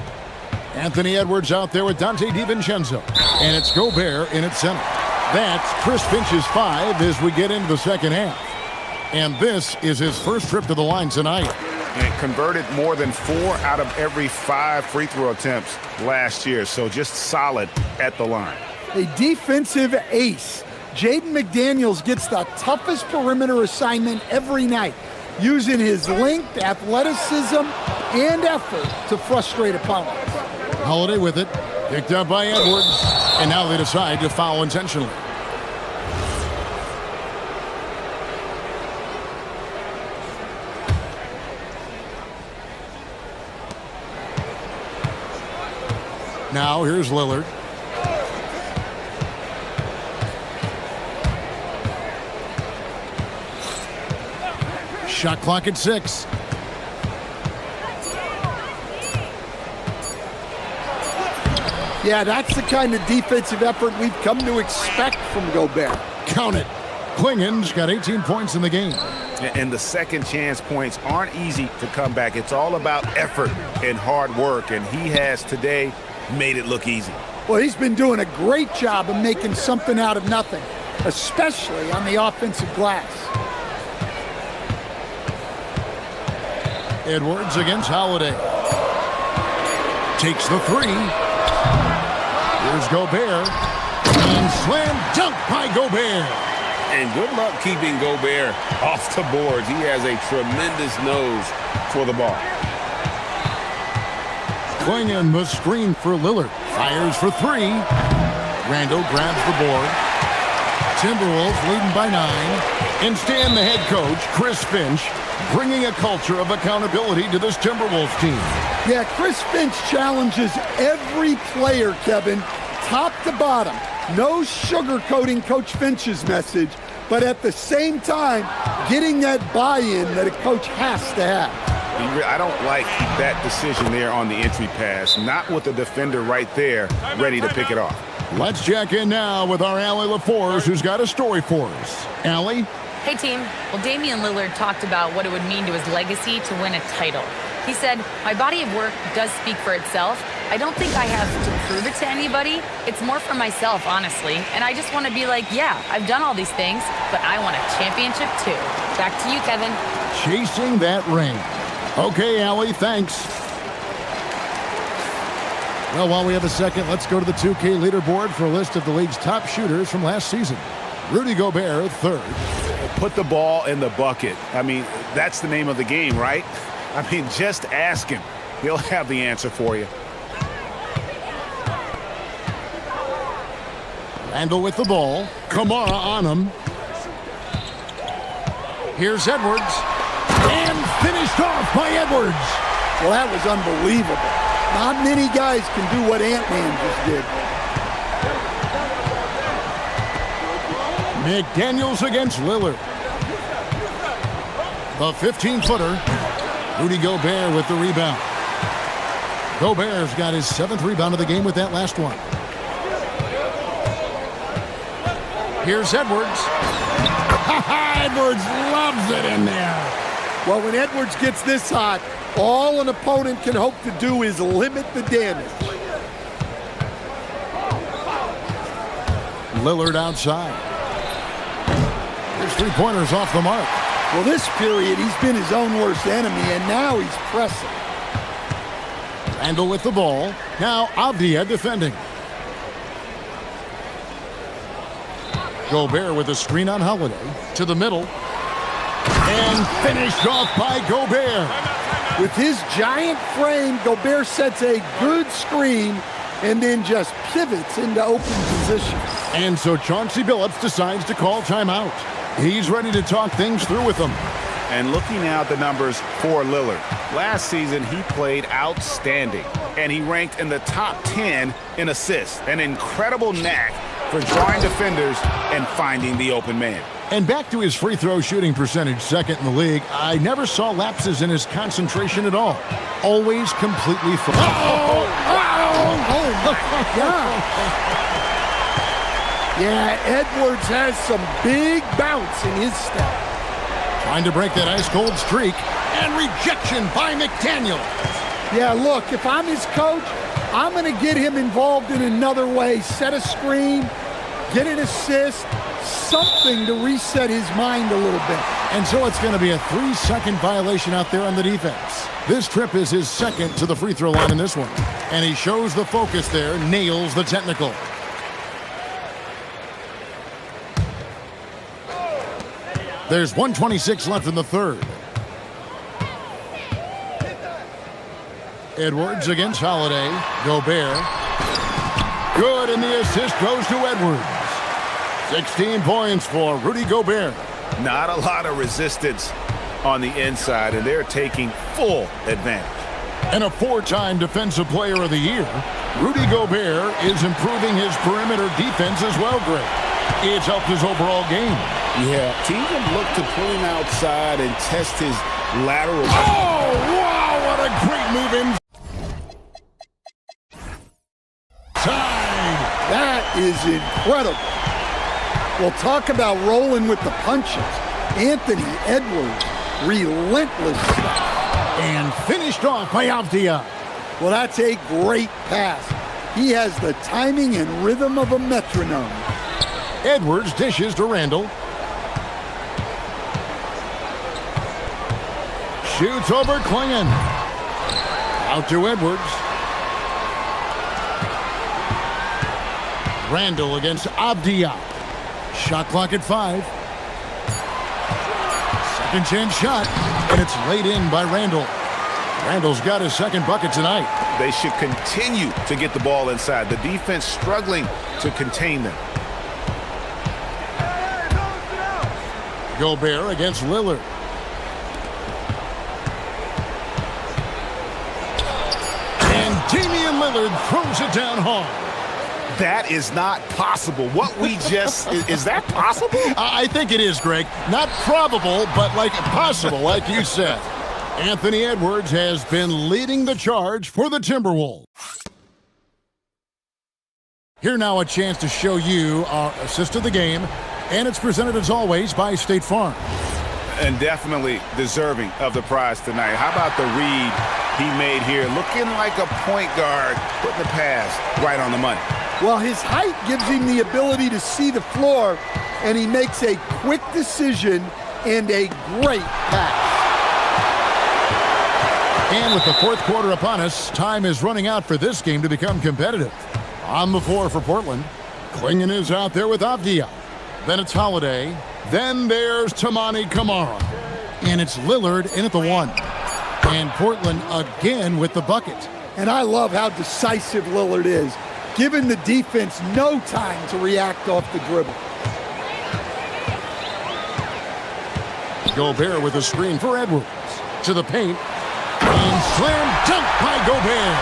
Anthony Edwards out there with Dante DiVincenzo. And it's Gobert in at center. That's Chris Finch's 5 as we get into the second half. And this is his first trip to the line tonight. And converted more than 4 out of every 5 free throw attempts last year. So just solid at the line. A defensive ace. Jaden McDaniels gets the toughest perimeter assignment every night, using his length, athleticism, and effort to frustrate opponents. Holiday with it. Picked up by Edwards. And now they decide to foul intentionally. Now here's Lillard. Shot clock at 6. Yeah, that's the kind of defensive effort we've come to expect from Gobert. Count it. Klingen's got 18 points in the game. And the second chance points aren't easy to come back. It's all about effort and hard work. And he has today made it look easy. Well, he's been doing a great job of making something out of nothing, especially on the offensive glass. Edwards against Holiday. Takes the 3. Here's Gobert. And slam dunk by Gobert. And good luck keeping Gobert off the boards. He has a tremendous nose for the ball. Klingen the screen for Lillard. Fires for 3. Randall grabs the board. Timberwolves leading by 9. And Stan, the head coach, Chris Finch, bringing a culture of accountability to this Timberwolves team. Yeah, Chris Finch challenges every player, Kevin, top to bottom. No sugarcoating Coach Finch's message, but at the same time, getting that buy-in that a coach has to have. I don't like that decision there on the entry pass. Not with the defender right there, ready to pick it off. Let's check in now with our Allie LaForce, who's got a story for us. Allie? Hey, team. Well, Damian Lillard talked about what it would mean to his legacy to win a title. He said, my body of work does speak for itself. I don't think I have to prove it to anybody. It's more for myself, honestly. And I just want to be like, yeah, I've done all these things, but I want a championship too. Back to you, Kevin. Chasing that ring. Okay, Allie, thanks. Well, while we have a second, let's go to the 2K leaderboard for a list of the league's top shooters from last season. Rudy Gobert, 3rd. Put the ball in the bucket. I mean, that's the name of the game, right? I mean, just ask him. He'll have the answer for you. Randall with the ball. Kamara on him. Here's Edwards. And finished off by Edwards. Well, that was unbelievable. Not many guys can do what Ant-Man just did. McDaniels against Lillard. The 15-footer. Rudy Gobert with the rebound. Gobert's got his 7th rebound of the game with that last one. Here's Edwards. Edwards loves it in there. Well, when Edwards gets this hot, all an opponent can hope to do is limit the damage. Lillard outside. His 3-pointers off the mark. Well, this period, he's been his own worst enemy, and now he's pressing. Randall with the ball. Now Avdia defending. Gobert with a screen on Holiday. To the middle. And finished off by Gobert. With his giant frame, Gobert sets a good screen and then just pivots into open position. And so Chauncey Billups decides to call timeout. He's ready to talk things through with them. And looking now at the numbers for Lillard. Last season, he played outstanding. And he ranked in the top 10 in assists. An incredible knack for drawing defenders and finding the open man. And back to his free throw shooting percentage, 2nd in the league. I never saw lapses in his concentration at all. Always completely full. Oh my God. Yeah, Edwards has some big bounce in his step. Trying to break that ice-cold streak. And rejection by McDaniel. Yeah, look, if I'm his coach, I'm going to get him involved in another way. Set a screen, get an assist, something to reset his mind a little bit. And so it's going to be a 3-second violation out there on the defense. This trip is his second to the free throw line in this one. And he shows the focus there, nails the technical. There's 1:26 left in the third. Edwards against Holiday. Gobert. Good, and the assist goes to Edwards. 16 points for Rudy Gobert. Not a lot of resistance on the inside, and they're taking full advantage. And a 4-time Defensive Player of the Year, Rudy Gobert is improving his perimeter defense as well, Greg. It's helped his overall game. Yeah, teams have looked to pull him outside and test his lateral. Oh, wow, what a great move in. Tied. That is incredible. Well, talk about rolling with the punches. Anthony Edwards, relentless stuff. And finished off by Avdia. Well, that's a great pass. He has the timing and rhythm of a metronome. Edwards dishes to Randall. Shoots over Klingon. Out to Edwards. Randall against Avdia. Shot clock at 5. Second chance shot, and it's laid in by Randall. Randall's got his second bucket tonight. They should continue to get the ball inside. The defense struggling to contain them. Gobert against Lillard. And Damian Lillard throws it down hard. That is not possible. What we just, is that possible? I think it is, Greg. Not probable, but like possible, like you said. Anthony Edwards has been leading the charge for the Timberwolves. Here now a chance to show you our assist of the game, and it's presented as always by State Farm. And definitely deserving of the prize tonight. How about the read he made here? Looking like a point guard, putting the pass right on the money. Well, his height gives him the ability to see the floor, and he makes a quick decision and a great pass. And with the fourth quarter upon us, time is running out for this game to become competitive. On the floor for Portland, Klingon is out there with Avdia. Then it's Holiday. Then there's Tamani Kamara. And it's Lillard in at the 1. And Portland again with the bucket. And I love how decisive Lillard is, giving the defense no time to react off the dribble. Gobert with a screen for Edwards. To the paint. And slam dunk by Gobert.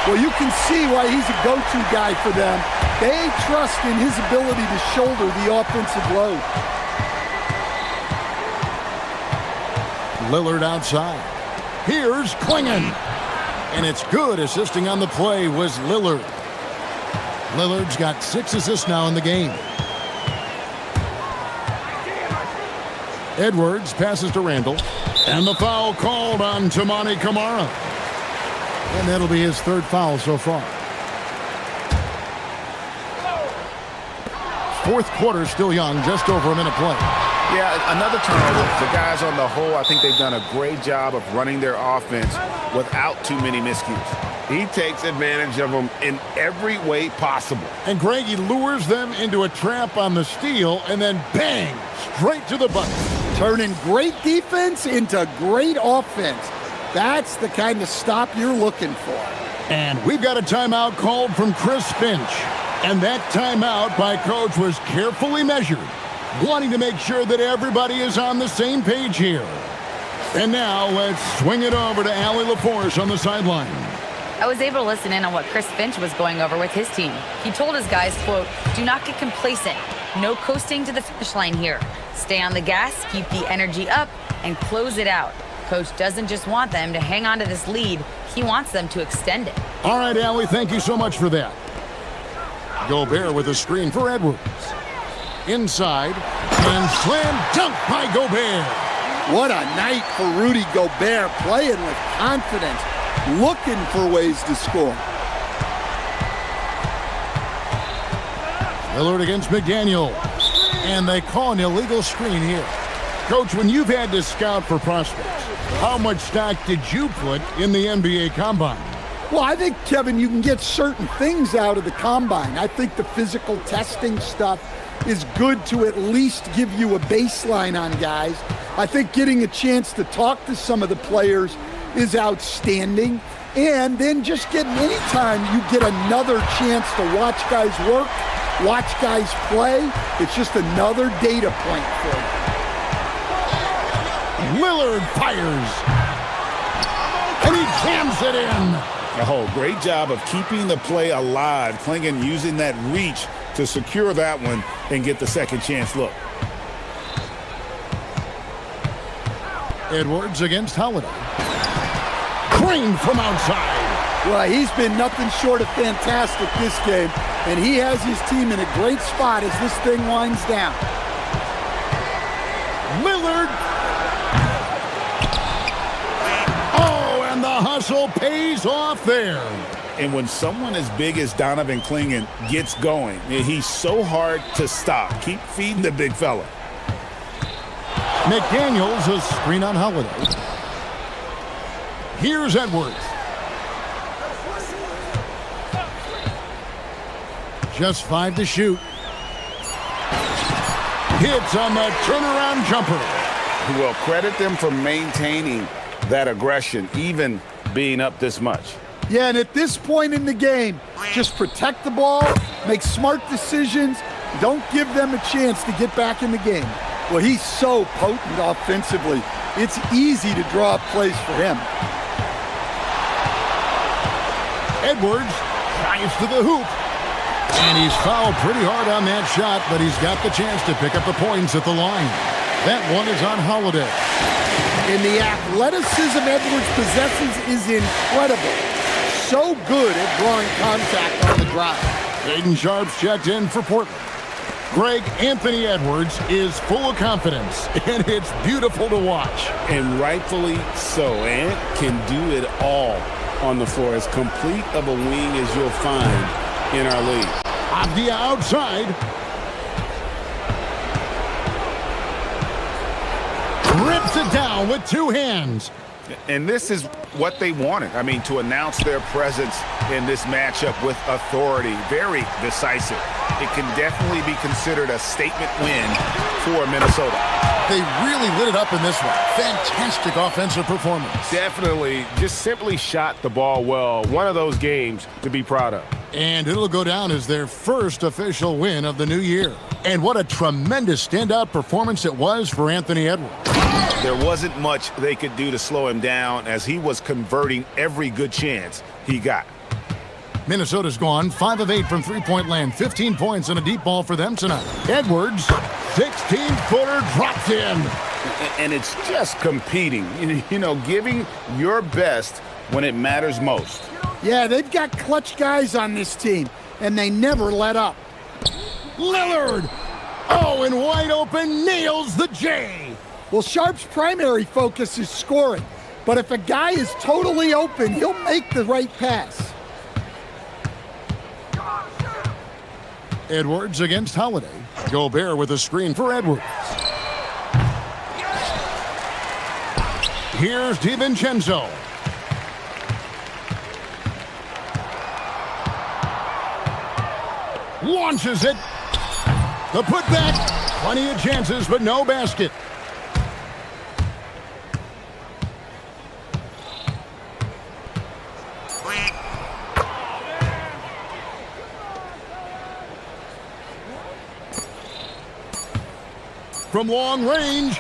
Well, you can see why he's a go-to guy for them. They trust in his ability to shoulder the offensive load. Lillard outside. Here's Klingon. And it's good. Assisting on the play was Lillard. Lillard's got 6 assists now in the game. Edwards passes to Randall. And the foul called on Tamani Kamara. And that'll be his 3rd foul so far. Fourth quarter still young, just over a minute play. Yeah, another turnover. The guys on the whole, I think they've done a great job of running their offense without too many miscues. He takes advantage of them in every way possible. And Greg, he lures them into a trap on the steal, and then bang, straight to the bucket. Turning great defense into great offense. That's the kind of stop you're looking for. And we've got a timeout called from Chris Finch. And that timeout by Coach was carefully measured, wanting to make sure that everybody is on the same page here. And now let's swing it over to Allie LaForce on the sideline. I was able to listen in on what Chris Finch was going over with his team. He told his guys, quote, "Do not get complacent. No coasting to the finish line here. Stay on the gas, keep the energy up, and close it out." Coach doesn't just want them to hang on to this lead. He wants them to extend it. All right, Allie, thank you so much for that. Gobert with a screen for Edwards. Inside, and slam dunk by Gobert. What a night for Rudy Gobert, playing with confidence, looking for ways to score. Lillard against McDaniel. And they call an illegal screen here. Coach, when you've had to scout for prospects, how much stock did you put in the NBA Combine? Well, I think, Kevin, you can get certain things out of the Combine. I think the physical testing stuff is good to at least give you a baseline on guys. I think getting a chance to talk to some of the players is outstanding. And then just getting anytime you get another chance to watch guys work, watch guys play, it's just another data point for you. Lillard fires. And he jams it in. Oh, great job of keeping the play alive. Klingon using that reach to secure that one and get the second chance look. Edwards against Holiday. Crane from outside. Well, he's been nothing short of fantastic this game, and he has his team in a great spot as this thing winds down. Lillard. Oh, and the hustle pays off there. And when someone as big as Donovan Klingon gets going, he's so hard to stop. Keep feeding the big fella. McDaniels a screen on Holiday. Here's Edwards. Just 5 to shoot. Hits on the turnaround jumper. Well, credit them for maintaining that aggression, even being up this much. Yeah, and at this point in the game, just protect the ball, make smart decisions, don't give them a chance to get back in the game. Well, he's so potent offensively. It's easy to draw up plays for him. Edwards drives to the hoop. And he's fouled pretty hard on that shot, but he's got the chance to pick up the points at the line. That one is on Holiday. And the athleticism Edwards possesses is incredible. So good at drawing contact on the drive. Aiden Sharp's checked in for Portland. Greg, Anthony Edwards is full of confidence, and it's beautiful to watch. And rightfully so. Ant can do it all on the floor. As complete of a wing as you'll find in our league. Avdia outside. Rips it down with 2 hands. And this is what they wanted. I mean, to announce their presence in this matchup with authority. Very decisive. It can definitely be considered a statement win for Minnesota. They really lit it up in this one. Fantastic offensive performance. Definitely just simply shot the ball well. One of those games to be proud of. And it'll go down as their first official win of the new year. And what a tremendous standout performance it was for Anthony Edwards. There wasn't much they could do to slow him down as he was converting every good chance he got. Minnesota's gone 5 of 8 from three-point land. 15 points and a deep ball for them tonight. Edwards, 16-footer dropped in. And it's just competing, you know, giving your best when it matters most. Yeah, they've got clutch guys on this team, and they never let up. Lillard! Oh, and wide open, nails the J. Well, Sharp's primary focus is scoring, but if a guy is totally open, he'll make the right pass. Edwards against Holiday. Gobert with a screen for Edwards. Here's DiVincenzo. Launches it. The putback. Plenty of chances, but no basket. From long range,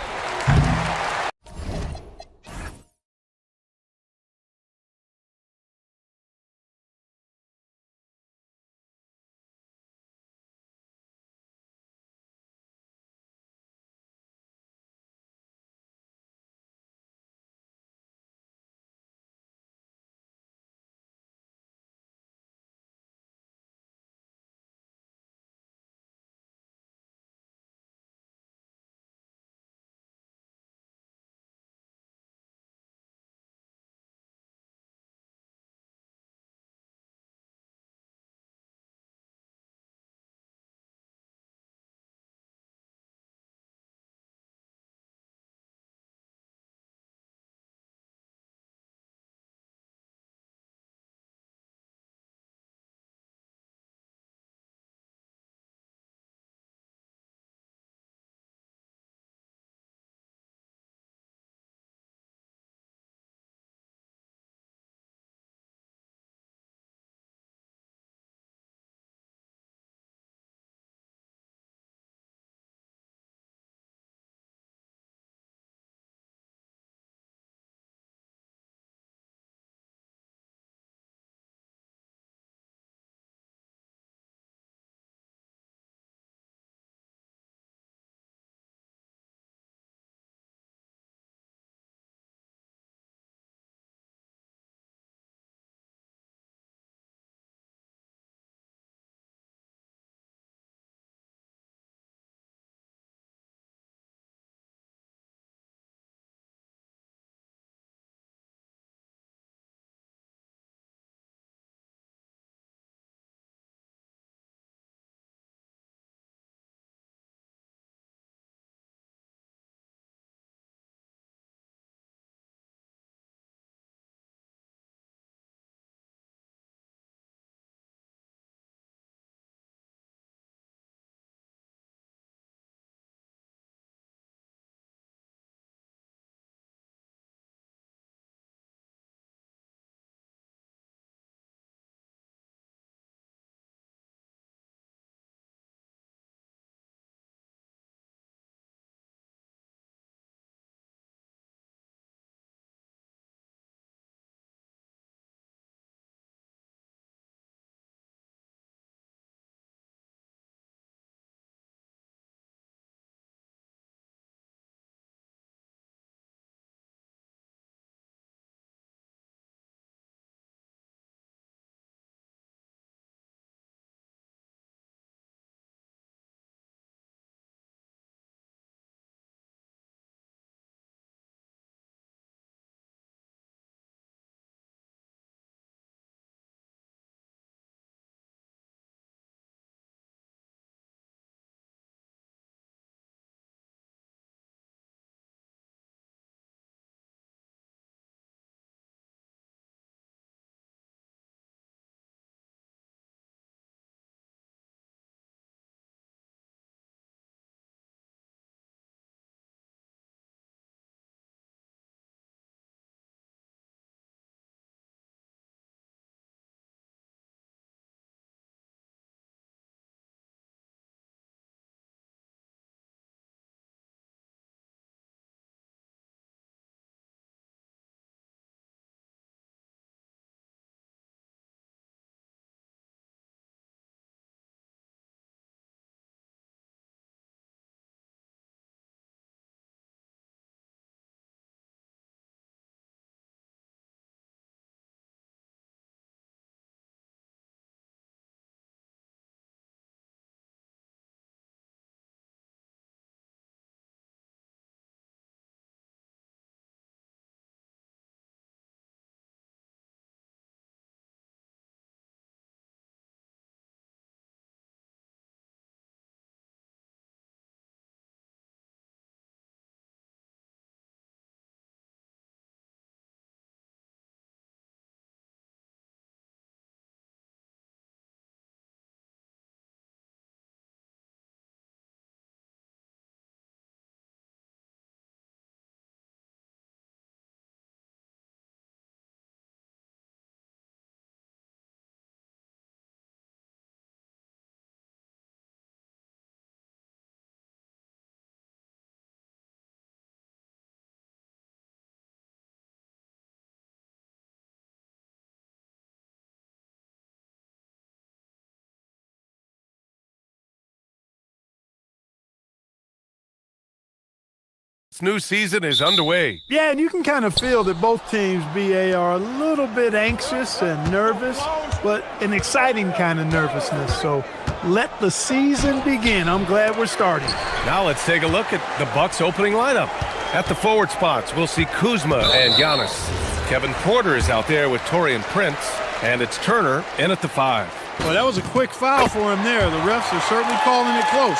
This new season is underway. Yeah, and you can kind of feel that both teams, BA, are a little bit anxious and nervous, but an exciting kind of nervousness. So let the season begin. I'm glad we're starting. Now let's take a look at the Bucks' opening lineup. At the forward spots, we'll see Kuzma and Giannis. Kevin Porter is out there with Taurean Prince, and it's Turner in at the 5. Well, that was a quick foul for him there. The refs are certainly calling it close.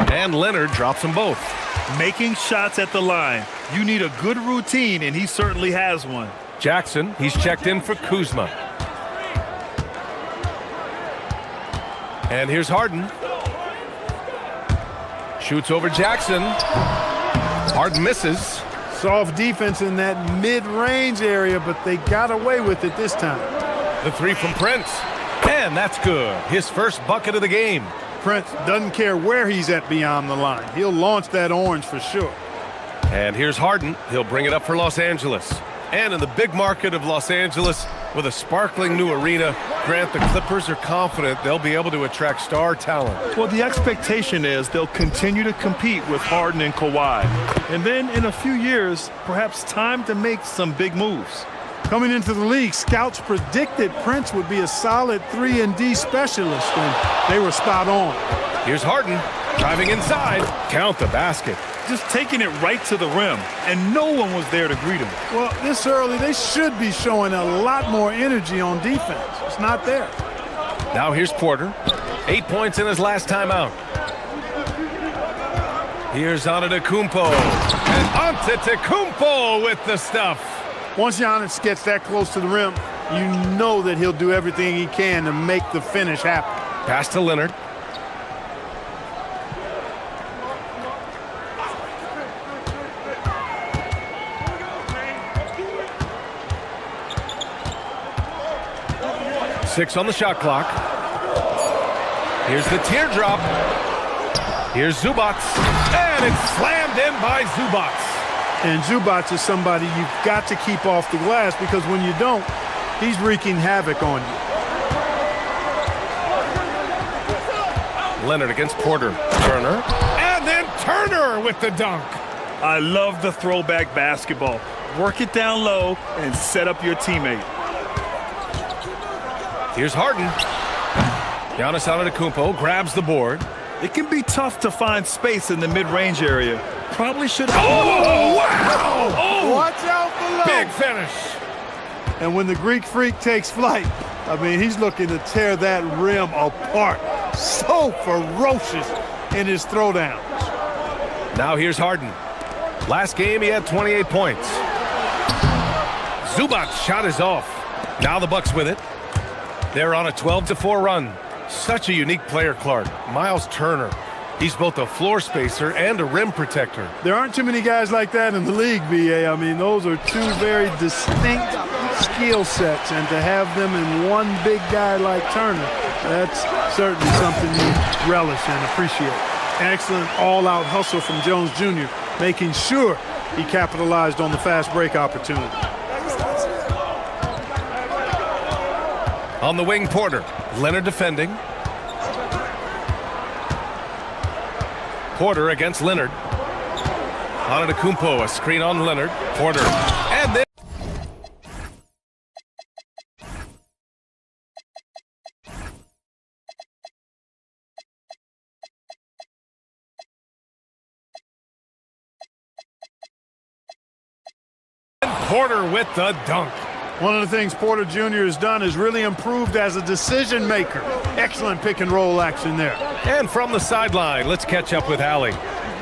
And Leonard drops them both. Making shots at the line. You need a good routine, and he certainly has one. Jackson, he's checked in for Kuzma. And here's Harden. Shoots over Jackson. Harden misses. Soft defense in that mid-range area, but they got away with it this time. The 3 from Prince. And that's good. His first bucket of the game. Prince doesn't care where he's at beyond the line. He'll launch that orange for sure. And here's Harden. He'll bring it up for Los Angeles. And in the big market of Los Angeles, with a sparkling new arena, Grant, the Clippers are confident they'll be able to attract star talent. Well, the expectation is they'll continue to compete with Harden and Kawhi. And then in a few years, perhaps time to make some big moves. Coming into the league, scouts predicted Prince would be a solid 3-and-D specialist, and they were spot on. Here's Harden, driving inside. Count the basket. Just taking it right to the rim, and no one was there to greet him. Well, this early, they should be showing a lot more energy on defense. It's not there. Now here's Porter. 8 points in his last time out. Here's Antetokounmpo. And Antetokounmpo with the stuff. Once Giannis gets that close to the rim, you know that he'll do everything he can to make the finish happen. Pass to Leonard. Six on the shot clock. Here's the teardrop. Here's Zubac. And it's slammed in by Zubac. And Zubac is somebody you've got to keep off the glass, because when you don't, he's wreaking havoc on you. Leonard against Porter. Turner. And then Turner with the dunk. I love the throwback basketball. Work it down low and set up your teammate. Here's Harden. Giannis Antetokounmpo grabs the board. It can be tough to find space in the mid-range area. Probably should. Oh, wow! Oh, watch out below. Big finish. And when the Greek Freak takes flight, I mean, he's looking to tear that rim apart. So ferocious in his throwdowns. Now here's Harden. Last game, he had 28 points. Zubac's shot is off. Now the Bucks with it. They're on a 12-4 run. Such a unique player, Clark. Miles Turner. He's both a floor spacer and a rim protector. There aren't too many guys like that in the league, BA. I mean, those are two very distinct skill sets, and to have them in one big guy like Turner, that's certainly something you relish and appreciate. Excellent all-out hustle from Jones Jr., making sure he capitalized on the fast break opportunity. On the wing, Porter. Leonard defending. Porter against Leonard. Antetokounmpo, a screen on Leonard. Porter. And then Porter with the dunk. One of the things Porter Jr. has done is really improved as a decision maker. Excellent pick and roll action there. And from the sideline, let's catch up with Allie.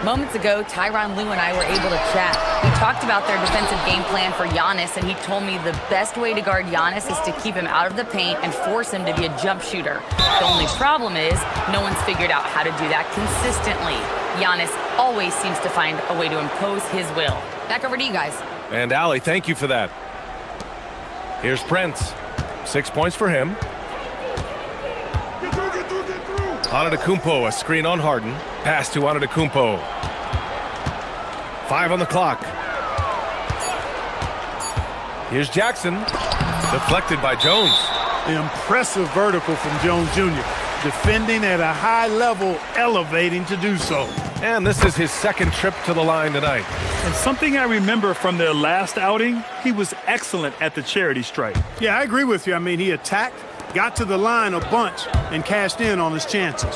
Moments ago, Tyronn Lue and I were able to chat. We talked about their defensive game plan for Giannis, and he told me the best way to guard Giannis is to keep him out of the paint and force him to be a jump shooter. The only problem is no one's figured out how to do that consistently. Giannis always seems to find a way to impose his will. Back over to you guys. And Allie, thank you for that. Here's Prince. 6 points for him. Antetokounmpo, a screen on Harden. Pass to Antetokounmpo. 5 on the clock. Here's Jackson. Deflected by Jones. Impressive vertical from Jones Jr. defending at a high level, elevating to do so. And this is his second trip to the line tonight. And something I remember from their last outing, he was excellent at the charity stripe. Yeah, I agree with you. I mean, he attacked, got to the line a bunch, and cashed in on his chances.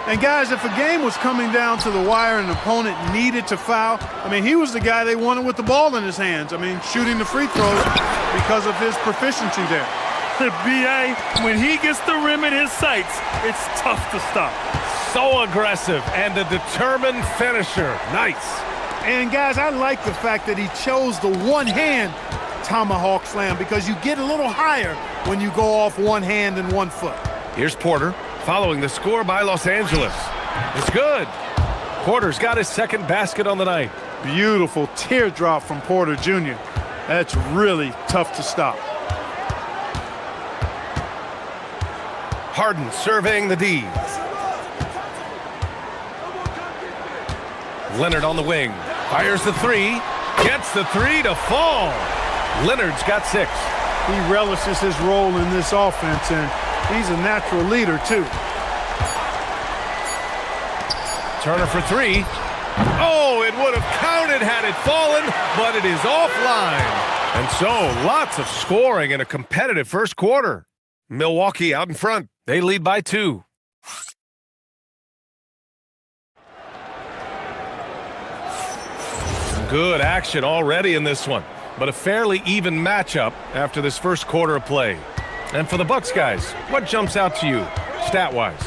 And guys, if a game was coming down to the wire and an opponent needed to foul, I mean, he was the guy they wanted with the ball in his hands. I mean, shooting the free throws because of his proficiency there. B.A., when he gets the rim in his sights, it's tough to stop. So aggressive and a determined finisher. Nice. And guys, I like the fact that he chose the one-hand tomahawk slam because you get a little higher when you go off one hand and 1 foot. Here's Porter following the score by Los Angeles. It's good. Porter's got his second basket on the night. Beautiful teardrop from Porter Jr. That's really tough to stop. Harden surveying the D. Leonard on the wing. Fires the three. Gets the three to fall. Leonard's got 6. He relishes his role in this offense, and he's a natural leader, too. Turner for 3. Oh, it would have counted had it fallen, but it is offline. And so, lots of scoring in a competitive first quarter. Milwaukee out in front. They lead by 2. Good action already in this one, but a fairly even matchup after this first quarter of play. And for the Bucks guys, what jumps out to you, stat-wise?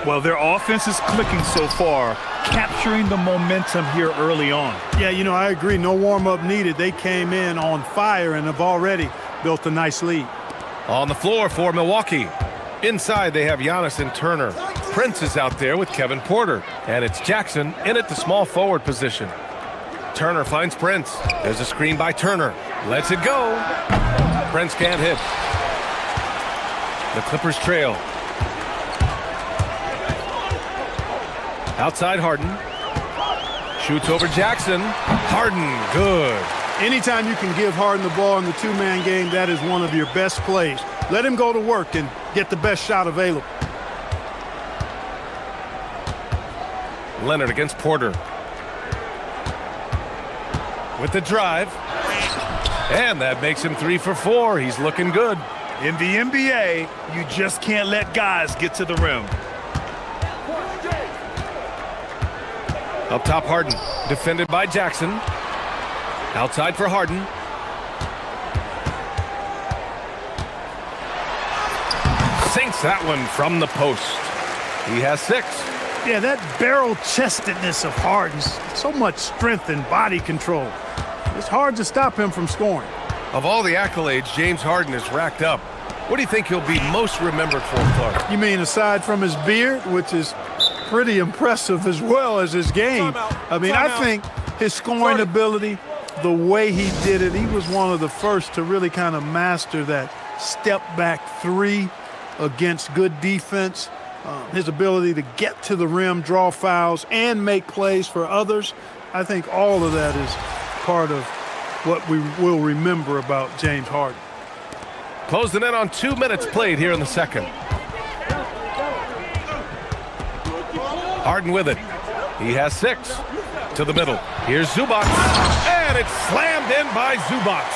Well, their offense is clicking so far, capturing the momentum here early on. Yeah, you know, I agree. No warm-up needed. They came in on fire and have already built a nice lead. On the floor for Milwaukee. Inside, they have Giannis and Turner. Prince is out there with Kevin Porter. And it's Jackson in at the small forward position. Turner finds Prince. There's a screen by Turner. Lets it go. Prince can't hit. The Clippers trail. Outside Harden. Shoots over Jackson. Harden, good. Anytime you can give Harden the ball in the two-man game, that is one of your best plays. Let him go to work and get the best shot available. Leonard against Porter. With the drive. And that makes him 3 for 4. He's looking good. In the NBA, you just can't let guys get to the rim. Up top, Harden. Defended by Jackson. Outside for Harden. Sinks that one from the post. He has 6. Yeah, that barrel-chestedness of Harden's, so much strength and body control. It's hard to stop him from scoring. Of all the accolades James Harden has racked up, what do you think he'll be most remembered for, Clark? You mean aside from his beard, which is pretty impressive as well as his game? I mean, I think his scoring ability, the way he did it, he was one of the first to really kind of master that step-back 3 against good defense. His ability to get to the rim, draw fouls, and make plays for others. I think all of that is part of what we will remember about James Harden. Closing in on 2 minutes played here in the second. Harden with it. He has 6. To the middle. Here's Zubac. And it's slammed in by Zubac.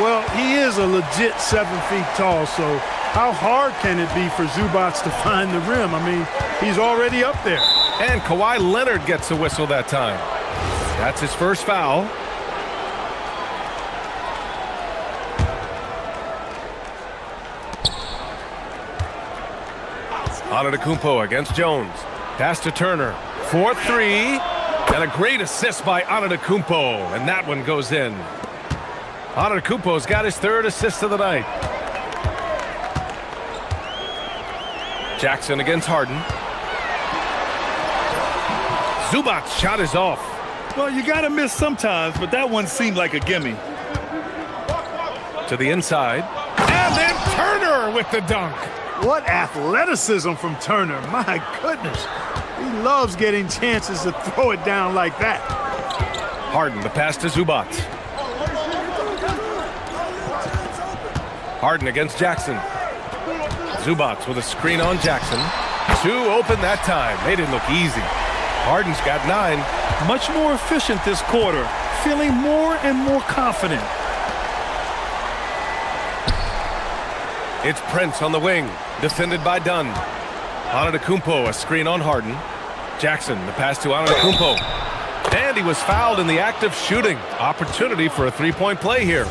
Well, he is a legit 7 feet tall, so how hard can it be for Zubac to find the rim? I mean, he's already up there. And Kawhi Leonard gets a whistle that time. That's his first foul. Antetokounmpo against Jones. Pass to Turner. 4-3. And a great assist by Antetokounmpo. And that one goes in. Antetokounmpo's got his 3rd assist of the night. Jackson against Harden. Zubac's shot is off. Well, you got to miss sometimes, but that one seemed like a gimme. To the inside. And then Turner with the dunk. What athleticism from Turner. My goodness. He loves getting chances to throw it down like that. Harden, the pass to Zubac. Harden against Jackson. Zubac with a screen on Jackson. Two open that time. They didn't look easy. Harden's got 9. Much more efficient this quarter, feeling more and more confident. It's Prince on the wing, defended by Dunn. Antetokounmpo, a screen on Harden. Jackson, the pass to Antetokounmpo. And he was fouled in the act of shooting. Opportunity for a three-point play here.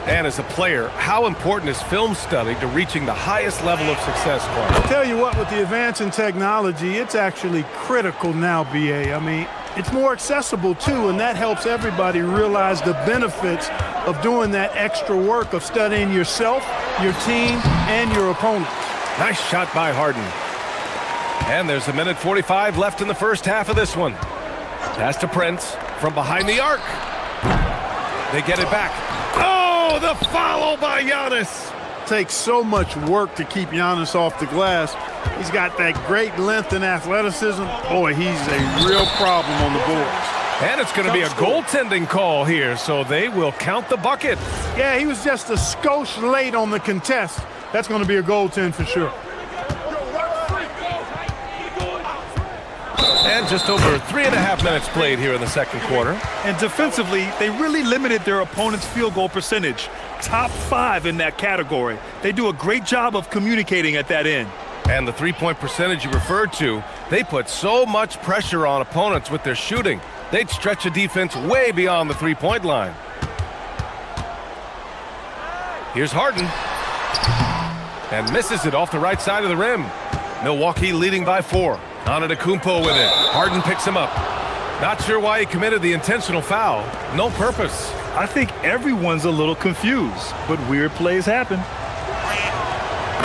And as a player, how important is film study to reaching the highest level of success, Clark? I'll tell you what, with the advance in technology, it's actually critical now, BA. I mean, it's more accessible too, and that helps everybody realize the benefits of doing that extra work of studying yourself, your team, and your opponent. Nice shot by Harden. And there's a minute 45 left in the first half of this one. Pass to Prince from behind the arc. They get it back. Oh, the follow by Giannis. Takes so much work to keep Giannis off the glass. He's got that great length and athleticism. Boy, he's a real problem on the boards. And it's going to be a goaltending call here, so they will count the bucket. Yeah, he was just a skosh late on the contest. That's going to be a goaltend for sure. And just over 3.5 minutes played here in the second quarter. And defensively, they really limited their opponent's field goal percentage. Top 5 in that category. They do a great job of communicating at that end. And the three-point percentage you referred to, they put so much pressure on opponents with their shooting. They'd stretch a defense way beyond the three-point line. Here's Harden. And misses it off the right side of the rim. Milwaukee leading by 4. Antetokounmpo with it. Harden picks him up. Not sure why he committed the intentional foul. No purpose. I think everyone's a little confused, but weird plays happen.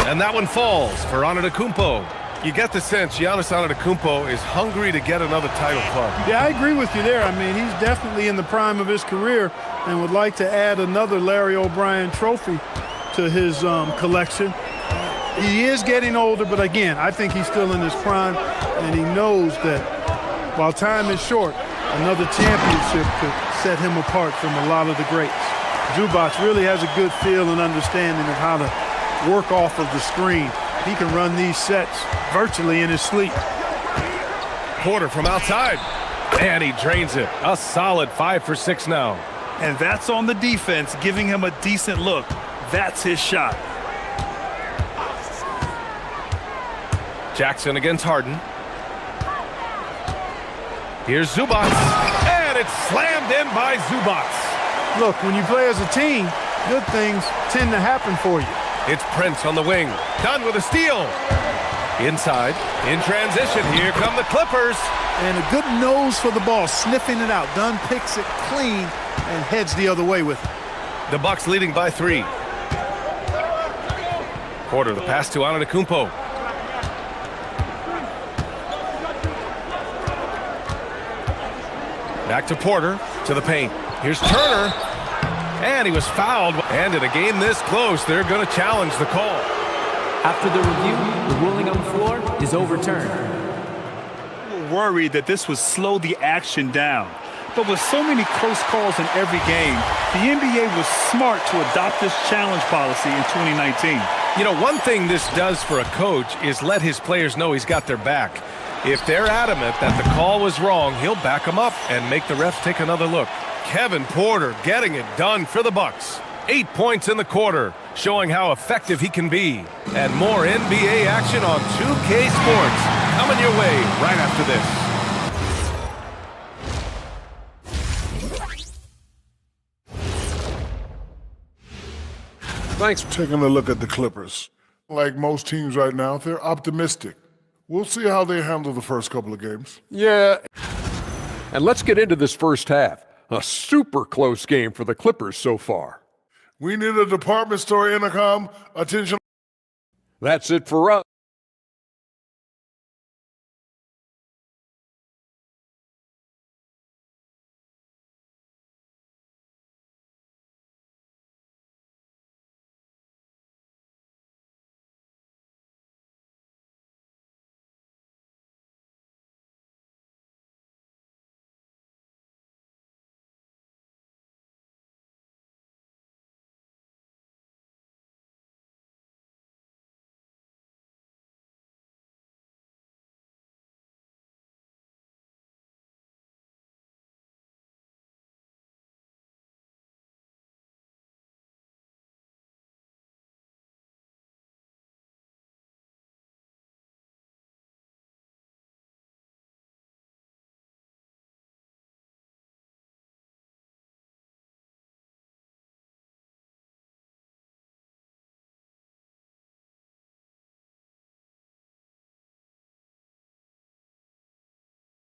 And that one falls for Antetokounmpo. You get the sense Giannis Antetokounmpo is hungry to get another title club. Yeah, I agree with you there. I mean, he's definitely in the prime of his career and would like to add another Larry O'Brien trophy to his collection. He is getting older, but again, I think he's still in his prime, and he knows that while time is short, another championship could set him apart from a lot of the greats. Zubac really has a good feel and understanding of how to work off of the screen. He can run these sets virtually in his sleep. Porter from outside, and he drains it. A solid 5 for 6 now. And that's on the defense, giving him a decent look. That's his shot. Jackson against Harden. Here's Zubac, and it's slammed in by Zubac. Look, when you play as a team, good things tend to happen for you. It's Prince on the wing, done with a steal. Inside, in transition, here come the Clippers. And a good nose for the ball, sniffing it out. Dunn picks it clean and heads the other way with it. The Bucks leading by 3. Porter, the pass to Antetokounmpo. Back to Porter, to the paint. Here's Turner, and he was fouled. And in a game this close, they're going to challenge the call. After the review, the ruling on the floor is overturned. Worried that this would slow the action down. But with so many close calls in every game, the NBA was smart to adopt this challenge policy in 2019. You know, one thing this does for a coach is let his players know he's got their back. If they're adamant that the call was wrong, he'll back them up and make the refs take another look. Kevin Porter getting it done for the Bucks. 8 points in the quarter, showing how effective he can be. And more NBA action on 2K Sports coming your way right after this. Thanks. Taking a look at the Clippers. Like most teams right now, they're optimistic. We'll see how they handle the first couple of games. Yeah. And let's get into this first half. A super close game for the Clippers so far. We need a department store intercom. Attention. That's it for us.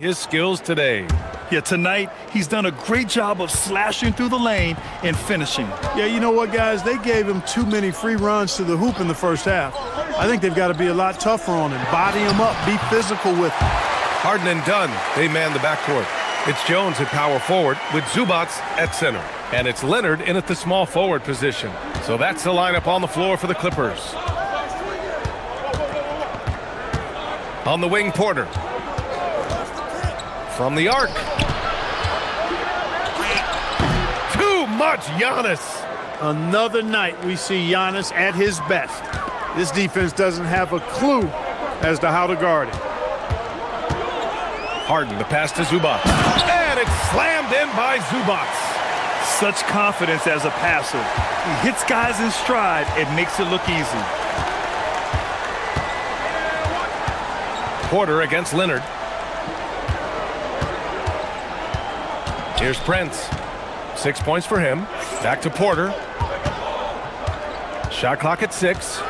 his skills today. Yeah, tonight, he's done a great job of slashing through the lane and finishing. Yeah, you know what, guys? They gave him too many free runs to the hoop in the first half. I think they've got to be a lot tougher on him. Body him up, be physical with him. Harden and Dunn, they man the backcourt. It's Jones at power forward with Zubats at center. And it's Leonard in at the small forward position. So that's the lineup on the floor for the Clippers. On the wing, Porter. From the arc. Too much Giannis. Another night we see Giannis at his best. This defense doesn't have a clue as to how to guard it. Harden, the pass to Zubats. And it's slammed in by Zubats. Such confidence as a passer. He hits guys in stride and makes it look easy. Porter against Leonard. Here's Prince. 6 points for him. Back to Porter. Shot clock at 6.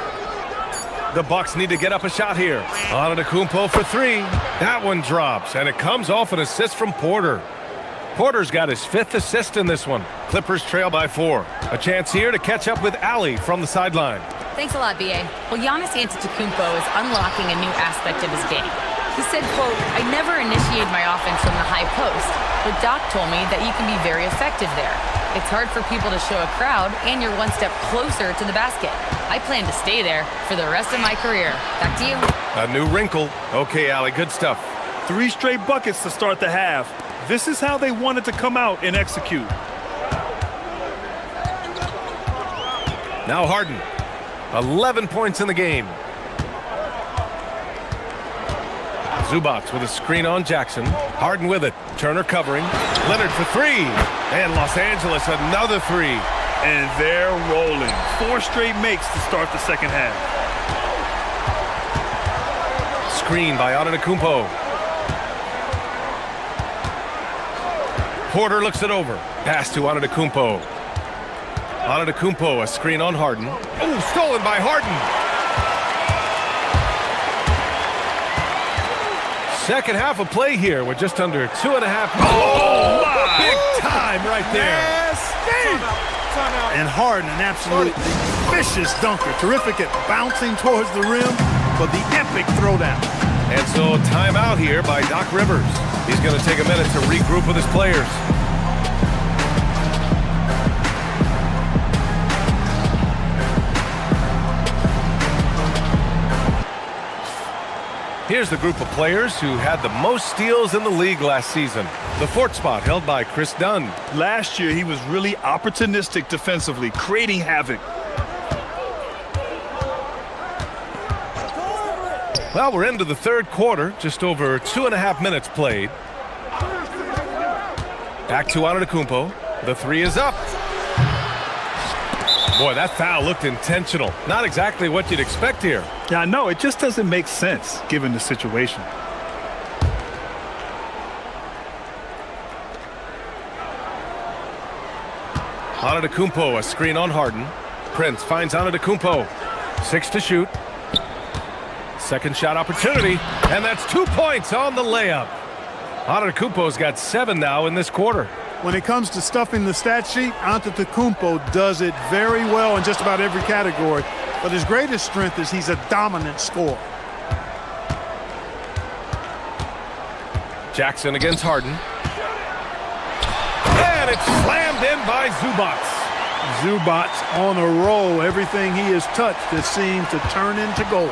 The Bucks need to get up a shot here. Antetokounmpo for 3. That one drops, and it comes off an assist from Porter. Porter's got his 5th assist in this one. Clippers trail by 4. A chance here to catch up with Ali from the sideline. Thanks a lot, B.A. Well, Giannis Antetokounmpo is unlocking a new aspect of his game. He said, quote, "I never initiate my offense from the high post, but Doc told me that you can be very effective there. It's hard for people to show a crowd, and you're one step closer to the basket. I plan to stay there for the rest of my career." Back to you. A new wrinkle. Okay, Ali, good stuff. 3 straight buckets to start the half. This is how they wanted to come out and execute. Now Harden. 11 points in the game. Zubats with a screen on Jackson. Harden with it. Turner covering. Leonard for 3. And Los Angeles another 3. And they're rolling. 4 straight makes to start the second half. Screen by Antetokounmpo. Porter looks it over. Pass to Antetokounmpo. Antetokounmpo, a screen on Harden. Oh, stolen by Harden. Second half of play here with just under 2.5. Oh, my! Big time right there. And Harden, an absolutely vicious dunker. Terrific at bouncing towards the rim, but the epic throwdown. And so timeout here by Doc Rivers. He's going to take a minute to regroup with his players. Here's the group of players who had the most steals in the league last season. The 4th spot held by Chris Dunn. Last year, he was really opportunistic defensively, creating havoc. Well, we're into the 3rd quarter, just over 2.5 minutes played. Back to Antetokounmpo. The 3 is up. Boy, that foul looked intentional. Not exactly what you'd expect here. Yeah, I know. It just doesn't make sense, given the situation. Antetokounmpo, a screen on Harden. Prince finds Antetokounmpo. 6 to shoot. Second shot opportunity, and that's 2 points on the layup. Antetokounmpo's got 7 now in this quarter. When it comes to stuffing the stat sheet, Antetokounmpo does it very well in just about every category. But his greatest strength is he's a dominant scorer. Jackson against Harden. And it's slammed in by Zubats. Zubats on a roll. Everything he has touched has seemed to turn into gold.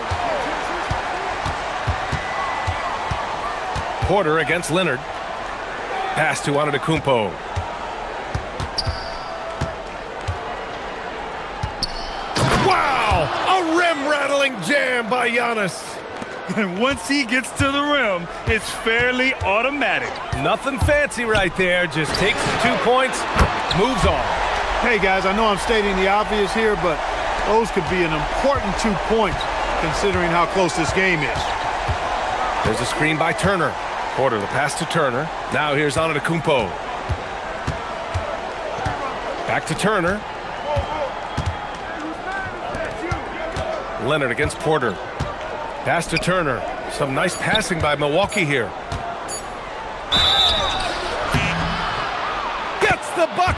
Porter against Leonard. Pass to Antetokounmpo. Wow! A rim-rattling jam by Giannis. And once he gets to the rim, it's fairly automatic. Nothing fancy right there. Just takes the 2 points, moves on. Hey, guys, I know I'm stating the obvious here, but those could be an important 2 points considering how close this game is. There's a screen by Turner. Porter, the pass to Turner. Now here's Antetokounmpo. Back to Turner. Leonard against Porter. Pass to Turner. Some nice passing by Milwaukee here.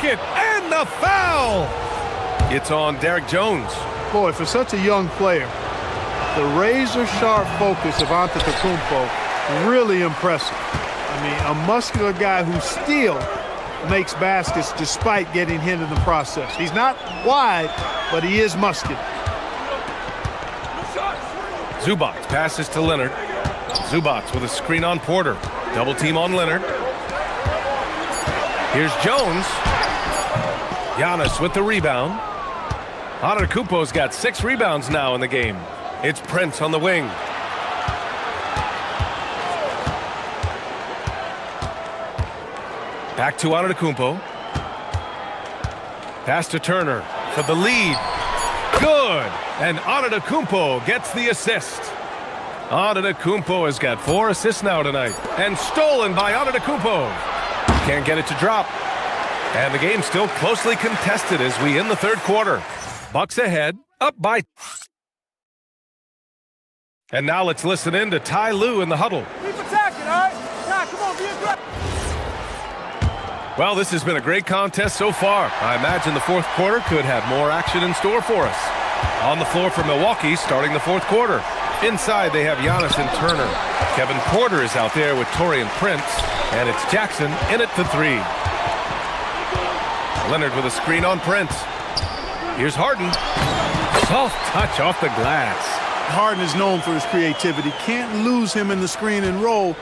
bucket and the foul. It's on Derek Jones. Boy, for such a young player, the razor-sharp focus of Antetokounmpo, really impressive. I mean, a muscular guy who still makes baskets despite getting hit in the process. He's not wide, but he is muscular. Zubac passes to Leonard. Zubac with a screen on Porter. Double team on Leonard. Here's Jones. Giannis with the rebound. Antetokounmpo's got 6 rebounds now in the game. It's Prince on the wing. Back to Antetokounmpo. Pass to Turner for the lead. Good! And Antetokounmpo gets the assist. Antetokounmpo has got 4 assists now tonight. And stolen by Antetokounmpo. Can't get it to drop. And the game's still closely contested as we end the third quarter. Bucks ahead, up by... And now let's listen in to Ty Lue in the huddle. Keep attacking, all right? Ty, come on, be aggressive. Well, this has been a great contest so far. I imagine the fourth quarter could have more action in store for us. On the floor for Milwaukee, starting the fourth quarter. Inside, they have Giannis and Turner. Kevin Porter is out there with Taurean Prince, and it's Jackson in at the 3. Leonard with a screen on Prince. Here's Harden. Soft touch off the glass. Harden is known for his creativity. Can't lose him in the screen and roll,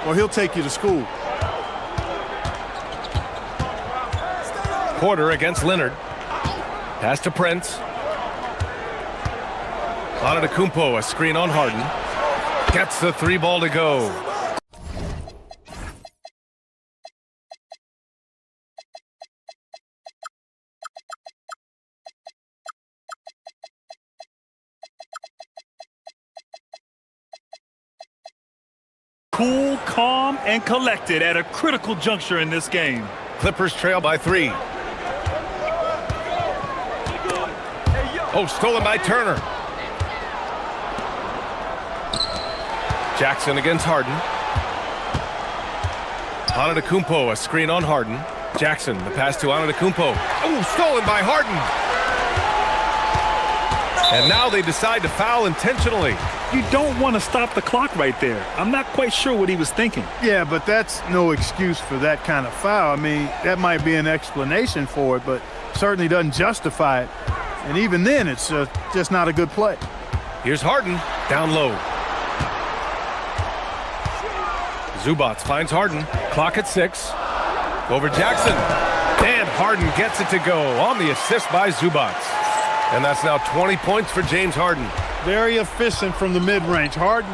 or he'll take you to school. Porter against Leonard. Pass to Prince. Antetokounmpo, a screen on Harden. Gets the 3 ball to go. Cool, calm, and collected at a critical juncture in this game. Clippers trail by 3. Oh, stolen by Turner. Jackson against Harden. Antetokounmpo, a screen on Harden. Jackson, the pass to Antetokounmpo. Oh, stolen by Harden. And now they decide to foul intentionally. You don't want to stop the clock right there. I'm not quite sure what he was thinking. Yeah, but that's no excuse for that kind of foul. I mean, that might be an explanation for it, but certainly doesn't justify it. And even then, it's just not a good play. Here's Harden, down low. Zubac finds Harden. Clock at 6. Over Jackson. And Harden gets it to go on the assist by Zubac. And that's now 20 points for James Harden. Very efficient from the mid-range. Harden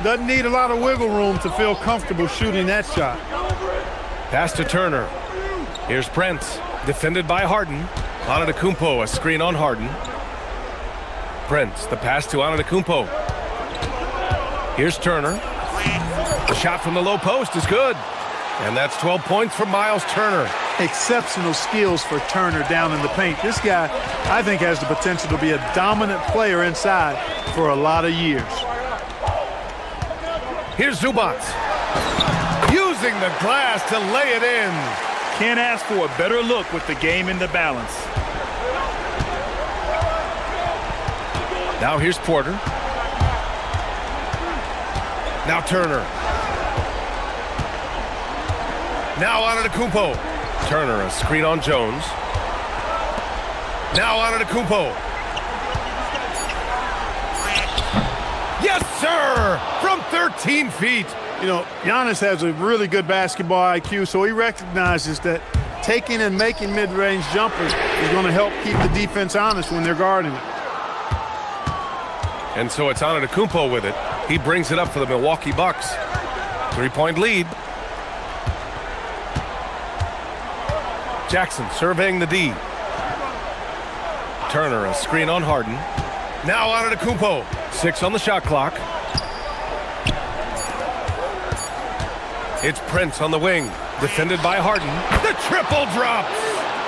doesn't need a lot of wiggle room to feel comfortable shooting that shot. Pass to Turner. Here's Prince, defended by Harden. Antetokounmpo, a screen on Harden. Prince, the pass to Antetokounmpo. Here's Turner. The shot from the low post is good. And that's 12 points for Miles Turner. Exceptional skills for Turner down in the paint. This guy, I think, has the potential to be a dominant player inside for a lot of years. Here's Zubac. Using the glass to lay it in. Can't ask for a better look with the game in the balance. Now here's Porter. Now Turner. Now Antetokounmpo. Turner, a screen on Jones. Now Antetokounmpo. Yes, sir! From 13 feet. You know, Giannis has a really good basketball IQ, so he recognizes that taking and making mid-range jumpers is going to help keep the defense honest when they're guarding it. And so it's Antetokounmpo with it. He brings it up for the Milwaukee Bucks. 3-point lead. Jackson surveying the D. Turner, a screen on Harden. Now Antetokounmpo. 6 on the shot clock. It's Prince on the wing, defended by Harden. The triple drops.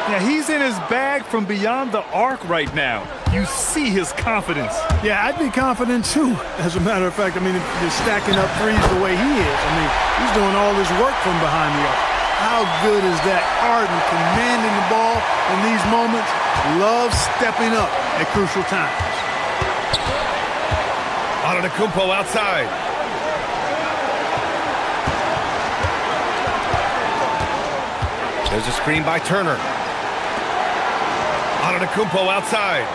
Yeah, he's in his bag from beyond the arc right now. You see his confidence. Yeah, I'd be confident too. As a matter of fact, I mean, if you're stacking up threes the way he is, I mean, he's doing all this work from behind the arc. How good is that? Harden commanding the ball in these moments. Love stepping up at crucial times. Antetokounmpo outside. There's a screen by Turner. Antetokounmpo outside.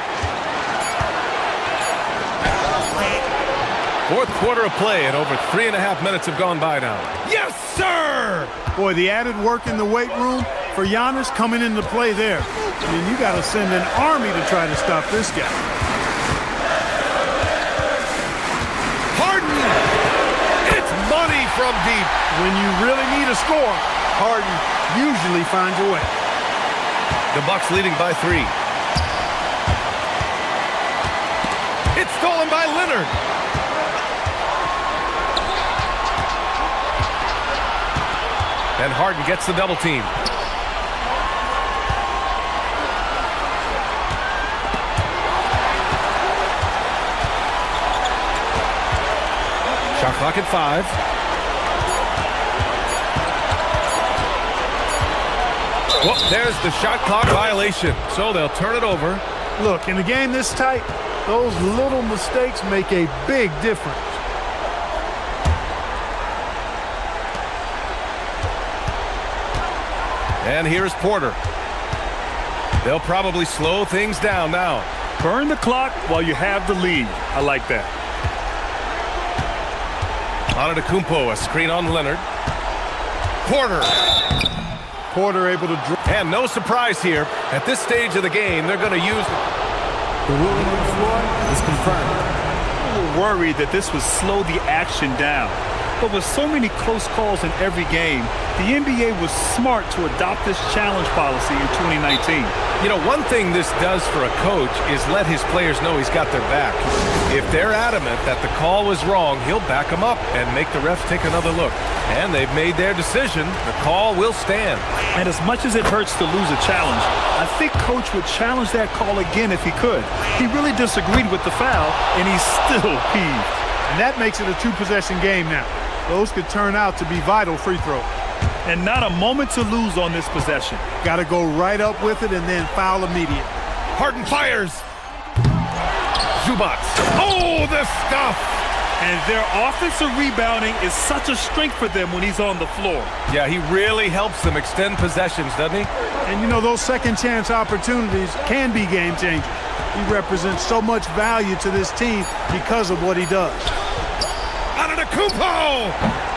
Fourth quarter of play, and over 3.5 minutes have gone by now. Yes, sir! Boy, the added work in the weight room for Giannis coming into play there. I mean, you got to send an army to try to stop this guy. Harden! It's money from deep. When you really need a score, Harden usually finds a way. The Bucks leading by 3. It's stolen by Leonard. And Harden gets the double team. Shot clock at 5. Well, there's the shot clock violation, so they'll turn it over. Look, in a game this tight, those little mistakes make a big difference. And here's Porter. They'll probably slow things down now. Burn the clock while you have the lead. I like that. Antetokounmpo, a screen on Leonard. Porter able to draw. And no surprise here. At this stage of the game, they're going to use... The ruling on the floor is confirmed. We were worried that this would slow the action down. But with so many close calls in every game, the NBA was smart to adopt this challenge policy in 2019. You know, one thing this does for a coach is let his players know he's got their back. If they're adamant that the call was wrong, he'll back them up and make the refs take another look. And they've made their decision. The call will stand. And as much as it hurts to lose a challenge, I think Coach would challenge that call again if he could. He really disagreed with the foul, and he's still peeved. And that makes it a two-possession game now. Those could turn out to be vital free throws. And not a moment to lose on this possession. Got to go right up with it and then foul immediate. Harden fires. Zubac. Oh, the stuff. And their offensive rebounding is such a strength for them when he's on the floor. Yeah, he really helps them extend possessions, doesn't he? And you know, those second chance opportunities can be game changers. He represents so much value to this team because of what he does. Antetokounmpo!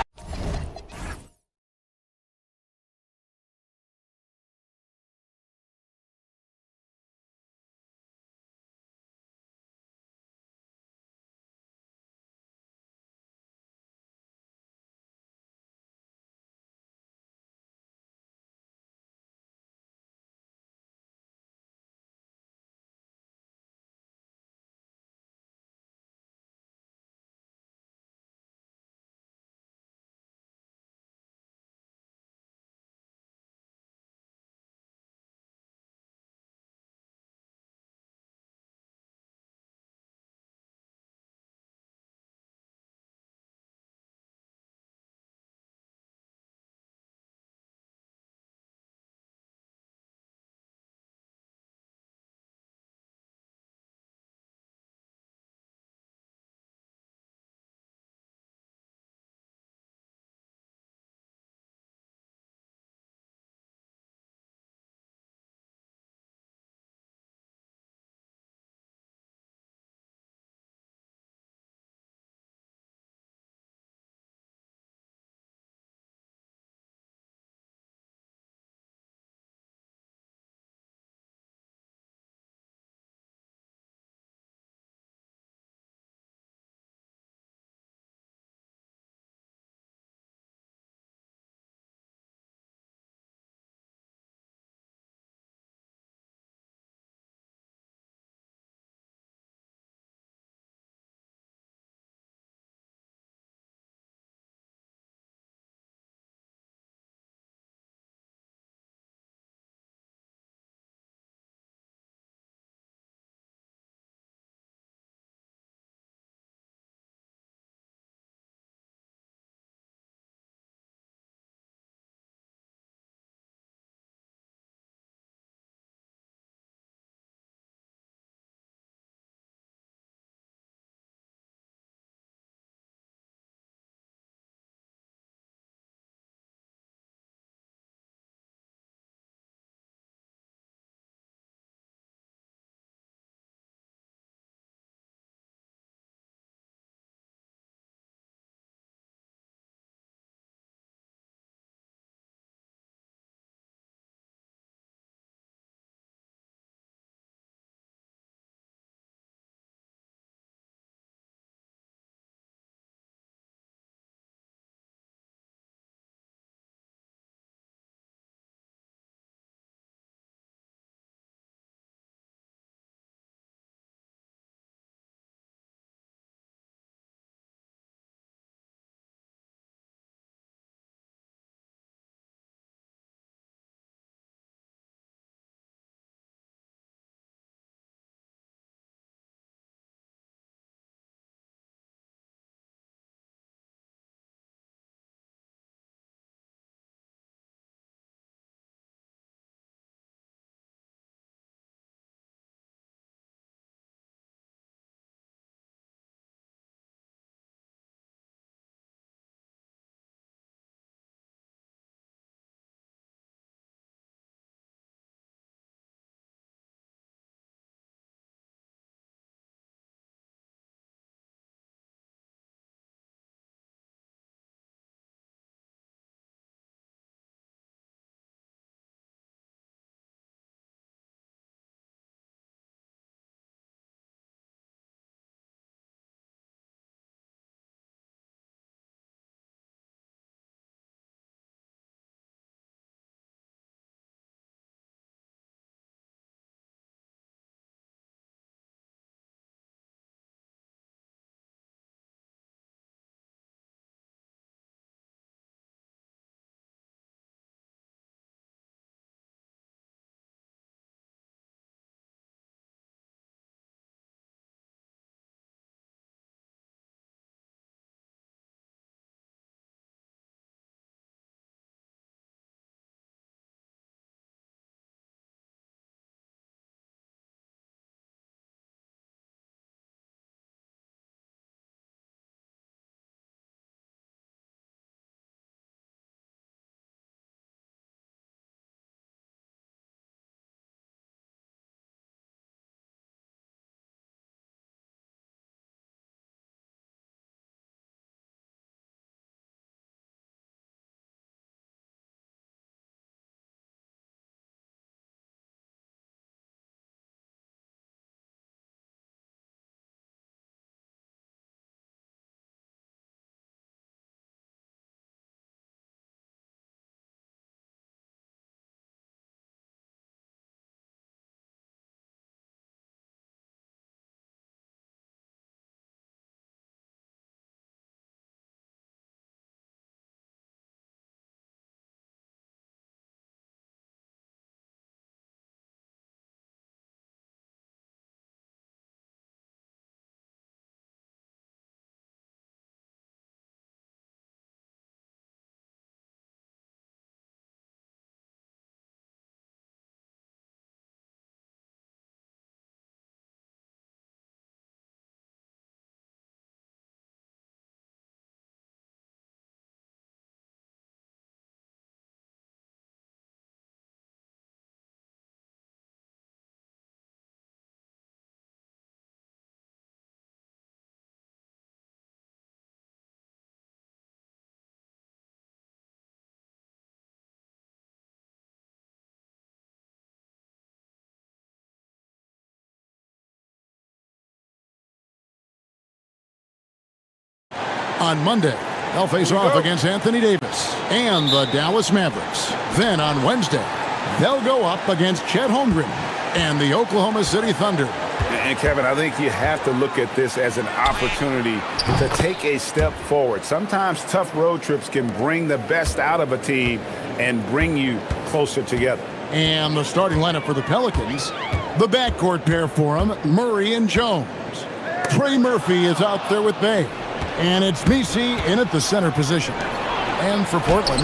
On Monday, they'll face off against Anthony Davis and the Dallas Mavericks. Then on Wednesday, they'll go up against Chet Holmgren and the Oklahoma City Thunder. And Kevin, I think you have to look at this as an opportunity to take a step forward. Sometimes tough road trips can bring the best out of a team and bring you closer together. And the starting lineup for the Pelicans, the backcourt pair for them, Murray and Jones. Trey Murphy is out there with Bay. And it's Misi in at the center position. And for Portland,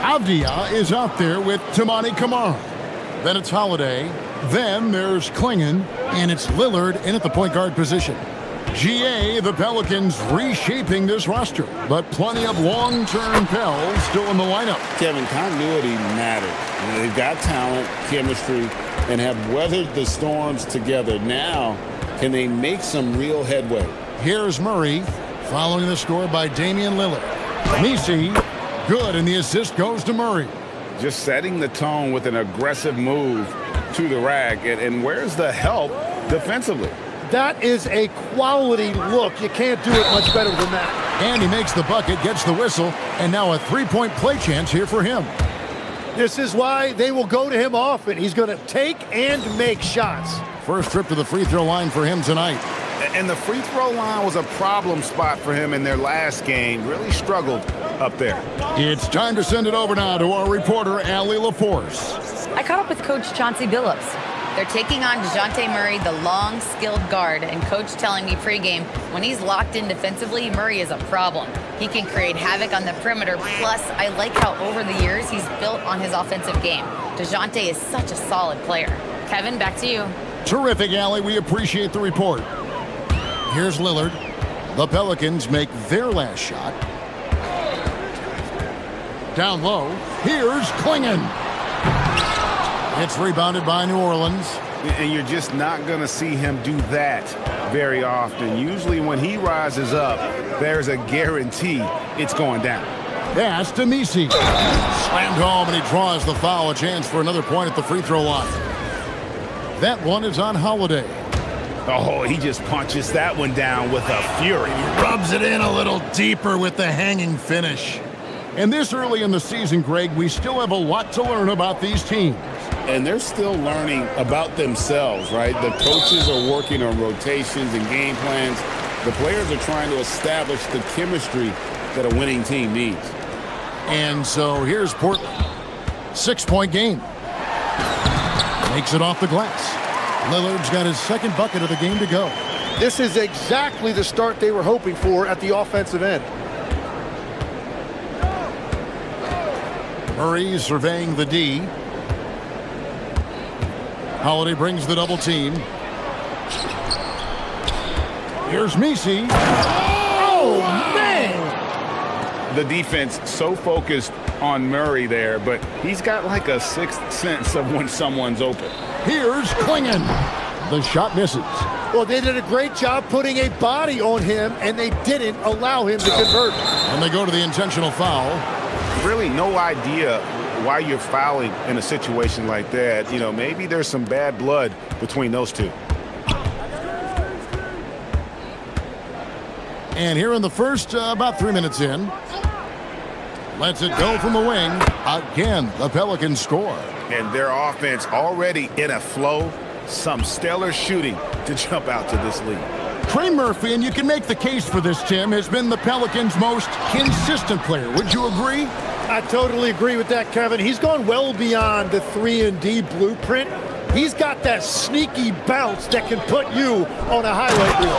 Avdia is out there with Tamani Kamara. Then it's Holiday. Then there's Klingon. And it's Lillard in at the point guard position. GA, the Pelicans reshaping this roster, but plenty of long-term Pels still in the lineup. Kevin, continuity matters. They've got talent, chemistry, and have weathered the storms together. Now, can they make some real headway? Here's Murray, following the score by Damian Lillard. Misi, good, and the assist goes to Murray. Just setting the tone with an aggressive move to the rack. And where's the help defensively? That is a quality look. You can't do it much better than that. And he makes the bucket, gets the whistle, and now a three-point play chance here for him. This is why they will go to him often. He's going to take and make shots. First trip to the free throw line for him tonight. And the free throw line was a problem spot for him in their last game. Really struggled up there. It's time to send it over now to our reporter, Allie LaForce. I caught up with Coach Chauncey Billups. They're taking on DeJounte Murray, the long, skilled guard, and Coach telling me pregame, when he's locked in defensively, Murray is a problem. He can create havoc on the perimeter, plus I like how over the years he's built on his offensive game. DeJounte is such a solid player. Kevin, back to you. Terrific, Allie. We appreciate the report. Here's Lillard. The Pelicans make their last shot. Down low, here's Klingon. It's rebounded by New Orleans. And you're just not going to see him do that very often. Usually when he rises up, there's a guarantee it's going down. Pass to Misi. Slammed home, and he draws the foul. A chance for another point at the free throw line. That one is on Holiday. Oh, he just punches that one down with a fury. He rubs it in a little deeper with the hanging finish. And this early in the season, Greg, we still have a lot to learn about these teams. And they're still learning about themselves, right? The coaches are working on rotations and game plans. The players are trying to establish the chemistry that a winning team needs. And so here's Portland. 6-point game. Makes it off the glass. Lillard's got his second bucket of the game to go. This is exactly the start they were hoping for at the offensive end. Murray surveying the D. Holiday brings the double team. Here's Misi. Oh, man! The defense so focused on Murray there, but he's got like a sixth sense of when someone's open. Here's Klingon. The shot misses. Well, they did a great job putting a body on him, and they didn't allow him to convert. And they go to the intentional foul. Really no idea why you're fouling in a situation like that. You know, maybe there's some bad blood between those two. And here in the first, about 3 minutes in, lets it go from the wing. Again, the Pelicans score. And their offense already in a flow. Some stellar shooting to jump out to this lead. Trey Murphy, and you can make the case for this, Tim, has been the Pelicans' most consistent player. Would you agree? I totally agree with that, Kevin. He's gone well beyond the 3-and-D blueprint. He's got that sneaky bounce that can put you on a highlight reel.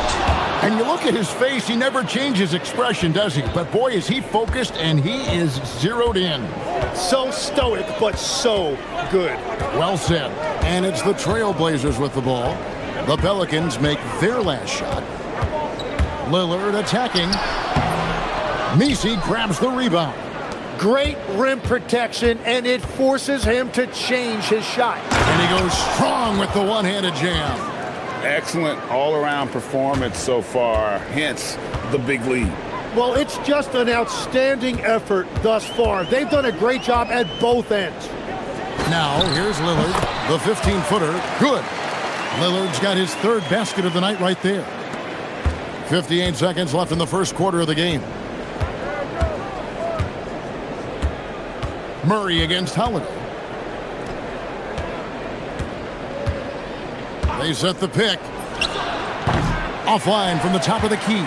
And you look at his face, he never changes expression, does he? But boy, is he focused, and he is zeroed in. So stoic, but so good. Well said. And it's the Trailblazers with the ball. The Pelicans make their last shot. Lillard attacking. Misi grabs the rebound. Great rim protection, and it forces him to change his shot. And he goes strong with the one-handed jam. Excellent all-around performance so far, hence the big lead. Well, it's just an outstanding effort thus far. They've done a great job at both ends. Now, here's Lillard, the 15-footer. Good. Lillard's got his third basket of the night right there. 58 seconds left in the first quarter of the game. Murray against Holiday. They set the pick. Offline from the top of the key.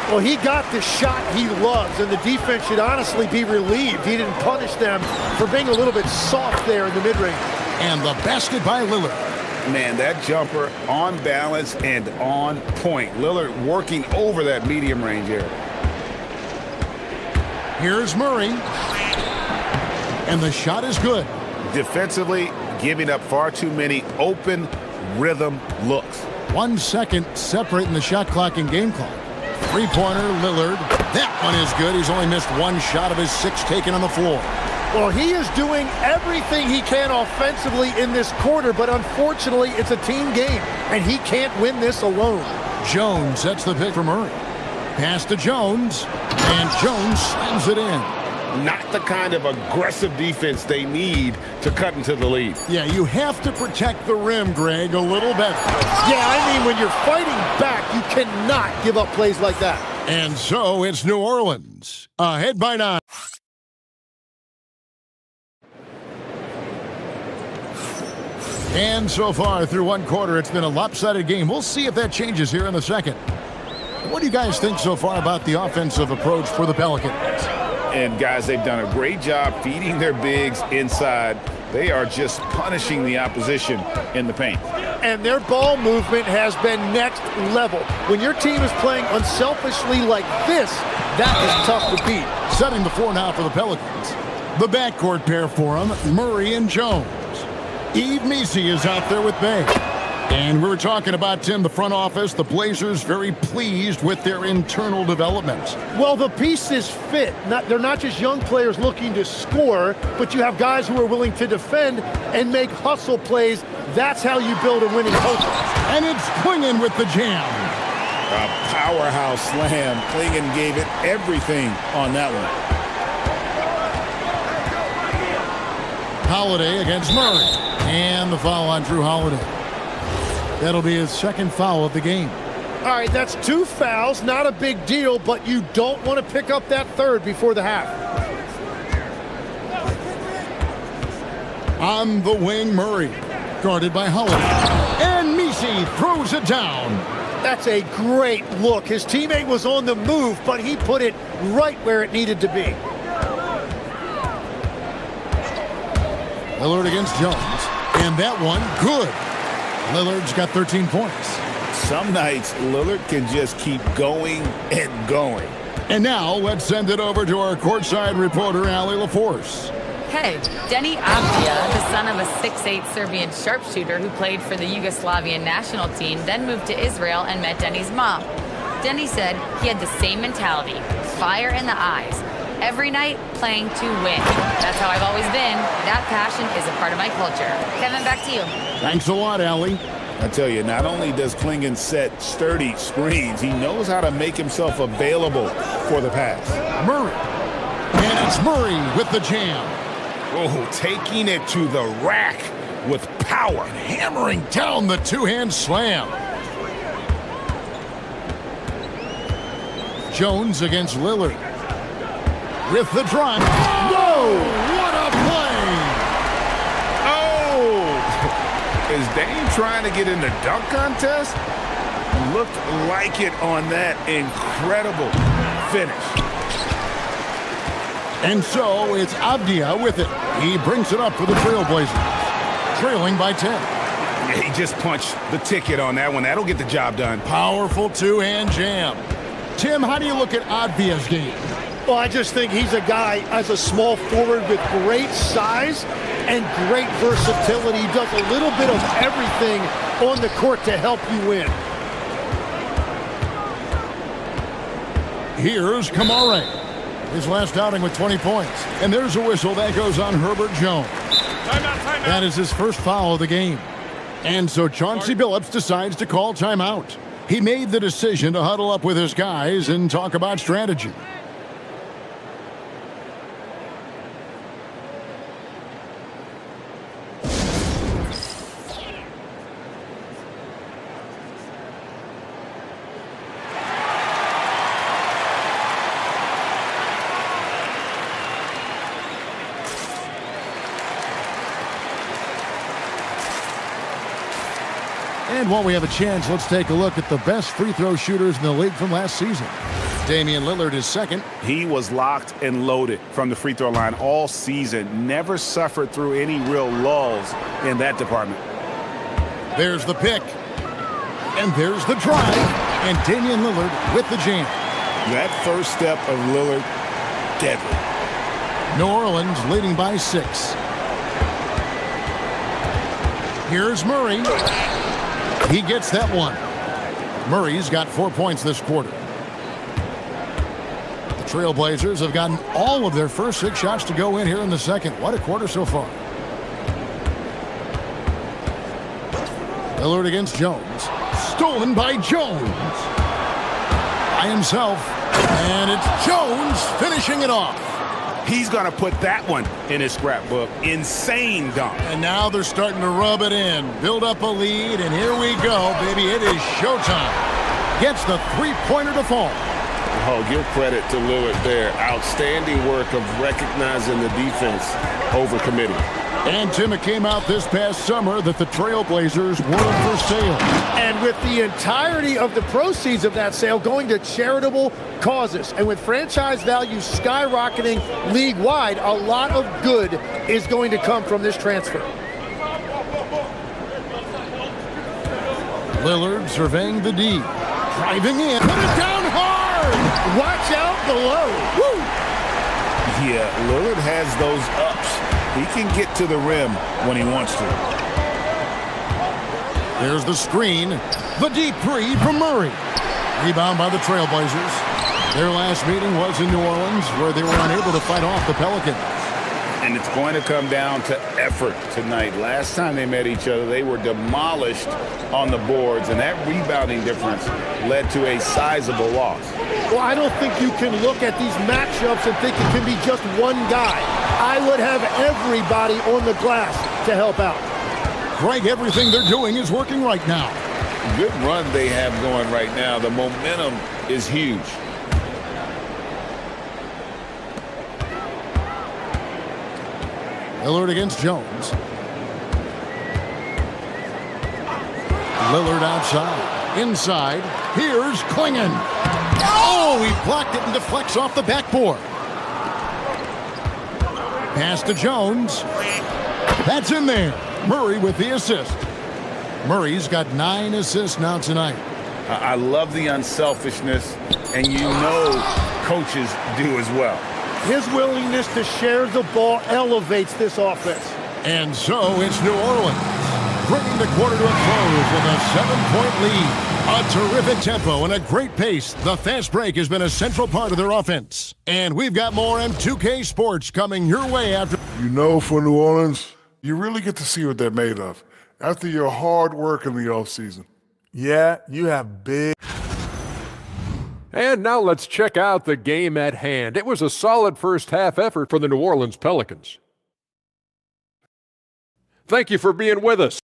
Well, he got the shot he loves, and the defense should honestly be relieved. He didn't punish them for being a little bit soft there in the mid-range. And the basket by Lillard. Man, that jumper on balance and on point. Lillard working over that medium range area. Here's Murray. And the shot is good. Defensively, giving up far too many open rhythm looks. 1 second separating the shot clock and game clock. Three-pointer, Lillard. That one is good. He's only missed one shot of his 6 taken on the floor. Well, he is doing everything he can offensively in this quarter, but unfortunately, it's a team game, and he can't win this alone. Jones sets the pick for Murray. Pass to Jones, and Jones slams it in. Not the kind of aggressive defense they need to cut into the lead. Yeah, you have to protect the rim, Greg, a little better. Yeah, I mean, when you're fighting back, you cannot give up plays like that. And so it's New Orleans, ahead by 9. And so far through one quarter, it's been a lopsided game. We'll see if that changes here in the second. What do you guys think so far about the offensive approach for the Pelicans? And guys, they've done a great job feeding their bigs inside. They are just punishing the opposition in the paint. And their ball movement has been next level. When your team is playing unselfishly like this, that is tough to beat. Setting the floor now for the Pelicans. The backcourt pair for them, Murray and Jones. Eve Messi is out there with Bay. And we were talking about, Tim, the front office, the Blazers very pleased with their internal development. Well, the pieces fit. They're not just young players looking to score, but you have guys who are willing to defend and make hustle plays. That's how you build a winning culture. And it's Klingon with the jam. A powerhouse slam. Klingon gave it everything on that one. Holiday against Murray. And the foul on Drew Holiday. That'll be his second foul of the game. All right, that's 2 fouls, not a big deal, but you don't want to pick up that third before the half. On the wing, Murray, guarded by Holiday. And Messi throws it down. That's a great look. His teammate was on the move, but he put it right where it needed to be. Lillard against Jones. And that one, good. Lillard's got 13 points. Some nights, Lillard can just keep going and going. And now, let's send it over to our courtside reporter, Allie LaForce. Hey, Denny Avdia, the son of a 6'8" Serbian sharpshooter who played for the Yugoslavian national team, then moved to Israel and met Denny's mom. Denny said he had the same mentality, fire in the eyes. Every night, playing to win. That's how I've always been. That passion is a part of my culture. Kevin, back to you. Thanks a lot, Allie. I tell you, not only does Klingon set sturdy screens, he knows how to make himself available for the pass. Murray. And it's Murray with the jam. Oh, taking it to the rack with power. Hammering down the two-hand slam. Jones against Lillard. With the drive. No! What a play! Oh! Is Dame trying to get in the dunk contest? Looked like it on that incredible finish. And so it's Avdia with it. He brings it up for the Trailblazers. Trailing by 10. Yeah, he just punched the ticket on that one. That'll get the job done. Powerful two-hand jam. Tim, how do you look at Avdia's game? Well, I just think he's a guy as a small forward with great size and great versatility. He does a little bit of everything on the court to help you win. Here's Kamare. His last outing with 20 points. And there's a whistle that goes on Herbert Jones. Timeout. That is his first foul of the game. And so Chauncey Billups decides to call timeout. He made the decision to huddle up with his guys and talk about strategy. And while we have a chance, let's take a look at the best free throw shooters in the league from last season. Damian Lillard is second. He was locked and loaded from the free throw line all season. Never suffered through any real lulls in that department. There's the pick. And there's the drive. And Damian Lillard with the jam. That first step of Lillard, deadly. New Orleans leading by 6. Here's Murray. He gets that one. Murray's got 4 points this quarter. The Trailblazers have gotten all of their first 6 shots to go in here in the second. What a quarter so far. Lillard against Jones. Stolen by Jones. By himself. And it's Jones finishing it off. He's going to put that one in his scrapbook. Insane dunk. And now they're starting to rub it in. Build up a lead, and here we go, baby. It is showtime. Gets the three-pointer to fall. Oh, give credit to Lillard there. Outstanding work of recognizing the defense over committing. And Tim, it came out this past summer that the Trailblazers were for sale. And with the entirety of the proceeds of that sale going to charitable causes, and with franchise value skyrocketing league-wide, a lot of good is going to come from this transfer. Lillard surveying the D. Driving in. Put it down hard! Watch out below. Woo! Yeah, Lillard has those ups. He can get to the rim when he wants to. There's the screen. The deep three from Murray. Rebound by the Trailblazers. Their last meeting was in New Orleans, where they were unable to fight off the Pelicans. And it's going to come down to effort tonight. Last time they met each other, they were demolished on the boards, and that rebounding difference led to a sizable loss. Well, I don't think you can look at these matchups and think it can be just one guy. I would have everybody on the glass to help out. Greg, everything they're doing is working right now. Good run they have going right now. The momentum is huge. Lillard against Jones. Lillard outside. Inside. Here's Klingon. Oh, he blocked it and deflects off the backboard. Pass to Jones. That's in there. Murray with the assist. Murray's got 9 assists now tonight. I love the unselfishness, and you know coaches do as well. His willingness to share the ball elevates this offense. And so it's New Orleans, bringing the quarter to a close with a 7-point lead. A terrific tempo and a great pace. The fast break has been a central part of their offense. And we've got more M2K Sports coming your way after. You know, for New Orleans, you really get to see what they're made of after your hard work in the offseason. Yeah, you have big. And now let's check out the game at hand. It was a solid first half effort for the New Orleans Pelicans. Thank you for being with us.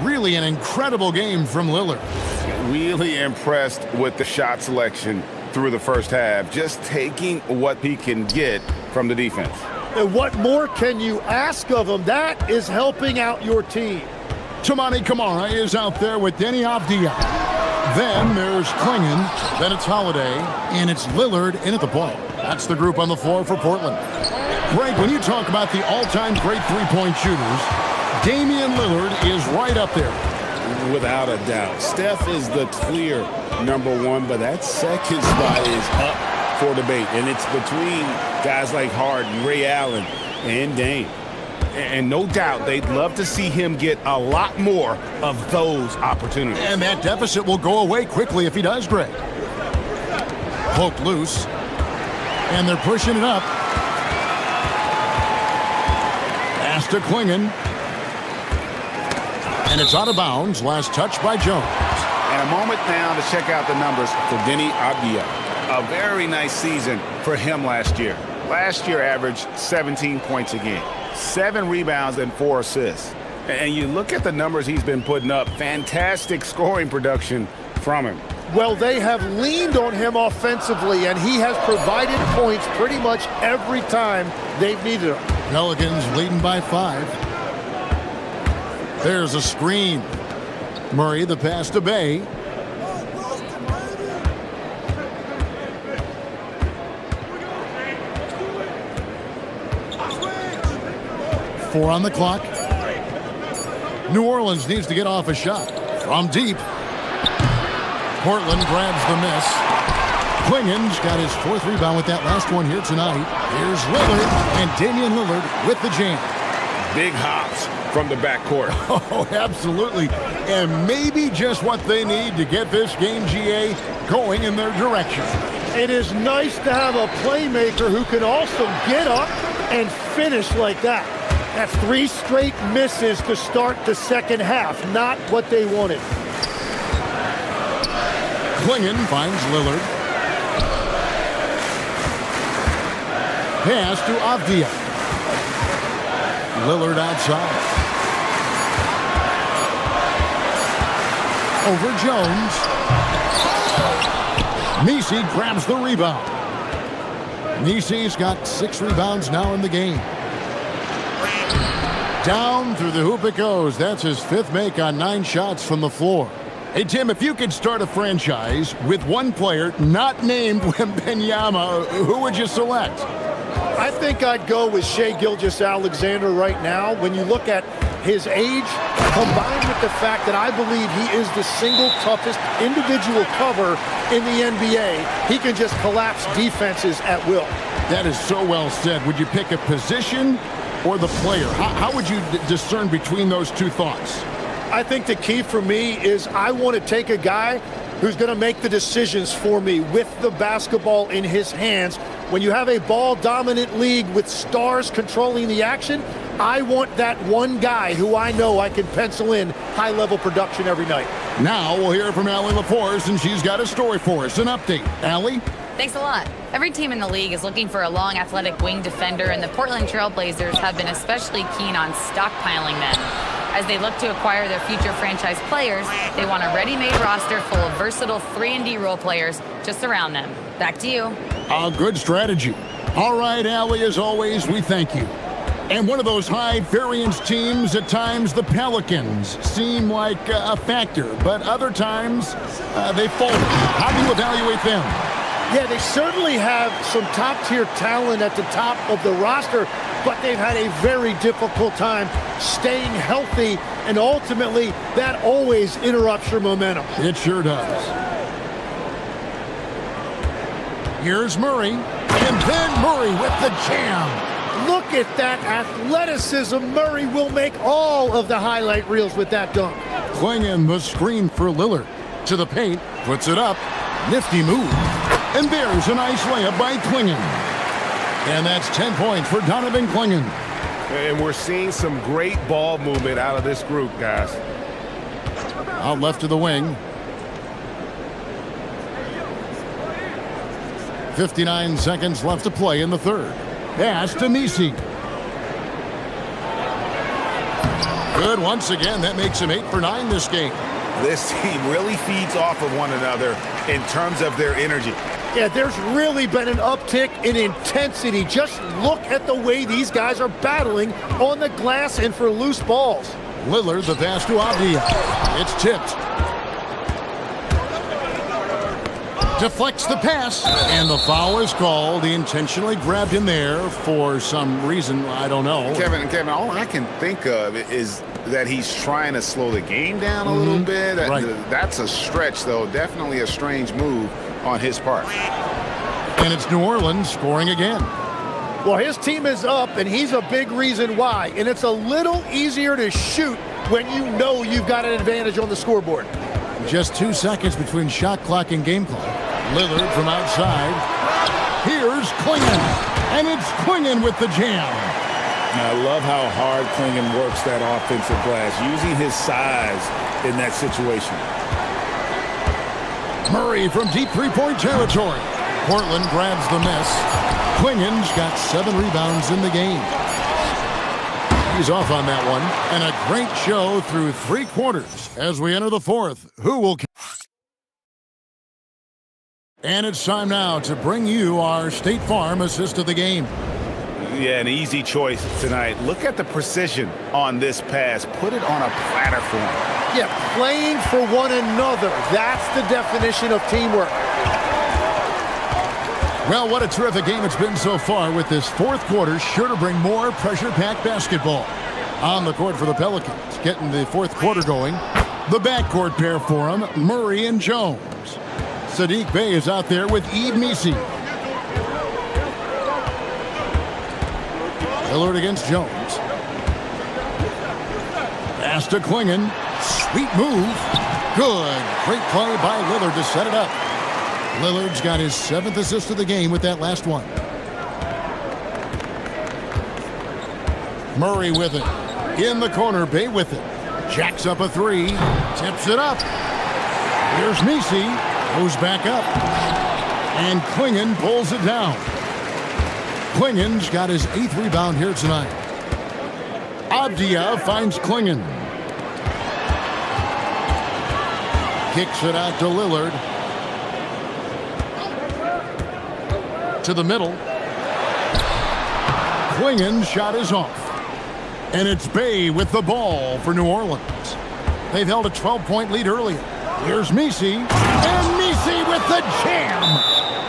Really an incredible game from Lillard. Really impressed with the shot selection through the first half, just taking what he can get from the defense. And what more can you ask of him? That is helping out your team. Tamani Kamara is out there with Denny Avdia. Then there's Klingon, then it's Holiday, and it's Lillard in at the point. That's the group on the floor for Portland. Greg, when you talk about the all-time great three-point shooters, Damian Lillard is right up there. Without a doubt. Steph is the clear #1, but that second spot is up for debate. And it's between guys like Harden, Ray Allen, and Dame. And no doubt they'd love to see him get a lot more of those opportunities. And that deficit will go away quickly if he does, Greg. Poked loose. And they're pushing it up. Pass to Klingon. And it's out of bounds. Last touch by Jones. And a moment now to check out the numbers for Denny Abdia. A very nice season for him last year. Last year averaged 17 points a game, 7 rebounds and 4 assists. And you look at the numbers he's been putting up, fantastic scoring production from him. Well, they have leaned on him offensively, and he has provided points pretty much every time they've needed him. Pelicans leading by 5. There's a screen. Murray, the pass to Bay. Four on the clock. New Orleans needs to get off a shot. From deep. Portland grabs the miss. Klingon's got his 4th rebound with that last one here tonight. Here's Lillard, and Damian Lillard with the jam. Big hops from the backcourt. Oh, absolutely. And maybe just what they need to get this game, GA, going in their direction. It is nice to have a playmaker who can also get up and finish like that. That's 3 straight misses to start the second half. Not what they wanted. Klingon finds Lillard. Pass to Avdia. Lillard outside. Over Jones. Nisi grabs the rebound. Nisi's got 6 rebounds now in the game. Down through the hoop it goes. That's his 5th make on 9 shots from the floor. Hey, Tim, if you could start a franchise with one player not named Wembanyama, who would you select? I think I'd go with Shai Gilgeous-Alexander right now. When you look at his age, combined with the fact that I believe he is the single toughest individual cover in the NBA, he can just collapse defenses at will. That is so well said. Would you pick a position or the player? How would you discern between those two thoughts? I think the key for me is I want to take a guy who's going to make the decisions for me with the basketball in his hands. When you have a ball-dominant league with stars controlling the action, I want that one guy who I know I can pencil in high-level production every night. Now we'll hear from Allie LaForce, and she's got a story for us. An update. Allie? Thanks a lot. Every team in the league is looking for a long, athletic wing defender, and the Portland Trail Blazers have been especially keen on stockpiling them. As they look to acquire their future franchise players, they want a ready-made roster full of versatile 3-and-D role players to surround them. Back to you. A good strategy. All right, Allie, as always, we thank you. And one of those high-variance teams, at times the Pelicans seem like a factor, but other times they fold. How do you evaluate them? Yeah, they certainly have some top-tier talent at the top of the roster, but they've had a very difficult time staying healthy, and ultimately, that always interrupts your momentum. It sure does. Here's Murray, and then Murray with the jam. Look at that athleticism. Murray will make all of the highlight reels with that dunk. Klingon the screen for Lillard. To the paint, puts it up. Nifty move. And there's a nice layup by Klingon. And that's 10 points for Donovan Klingon. And we're seeing some great ball movement out of this group, guys. Out left to the wing. 59 seconds left to play in the third. Pass to Nisi. Good once again. That makes him 8 for 9 this game. This team really feeds off of one another in terms of their energy. Yeah, there's really been an uptick in intensity. Just look at the way these guys are battling on the glass and for loose balls. Lillard, the pass to Avdia. It's tipped. Deflects the pass, and the foul is called. He intentionally grabbed him there for some reason, I don't know. Kevin, all I can think of is that he's trying to slow the game down a little bit. Right. That's a stretch, though. Definitely a strange move on his part. And it's New Orleans scoring again. Well, his team is up, and he's a big reason why. And it's a little easier to shoot when you know you've got an advantage on the scoreboard. Just 2 seconds between shot clock and game clock. Lillard from outside. Here's Klingon. And it's Klingon with the jam. I love how hard Klingon works that offensive glass, using his size in that situation. Murray from deep three-point territory. Portland grabs the miss. Klingon's got 7 rebounds in the game. He's off on that one. And a great show through 3 quarters as we enter the 4th. Who will... And it's time now to bring you our State Farm assist of the game. Yeah, an easy choice tonight. Look at the precision on this pass. Put it on a platter for him. Yeah, playing for one another. That's the definition of teamwork. Well, what a terrific game it's been so far, with this 4th quarter sure to bring more pressure-packed basketball. On the court for the Pelicans, getting the 4th quarter going. The backcourt pair for them, Murray and Jones. Sadiq Bey is out there with Misi. Lillard against Jones. Pass to Klingon. Sweet move. Good. Great play by Lillard to set it up. Lillard's got his 7th assist of the game with that last one. Murray with it. In the corner, Bey with it. Jacks up a 3. Tips it up. Here's Misi. Goes back up. And Klingon pulls it down. Klingon's got his 8th rebound here tonight. Abdia finds Klingon. Kicks it out to Lillard. To the middle. Klingon's shot is off. And it's Bey with the ball for New Orleans. They've held a 12-point lead earlier. Here's Misi. And Misi with the jam.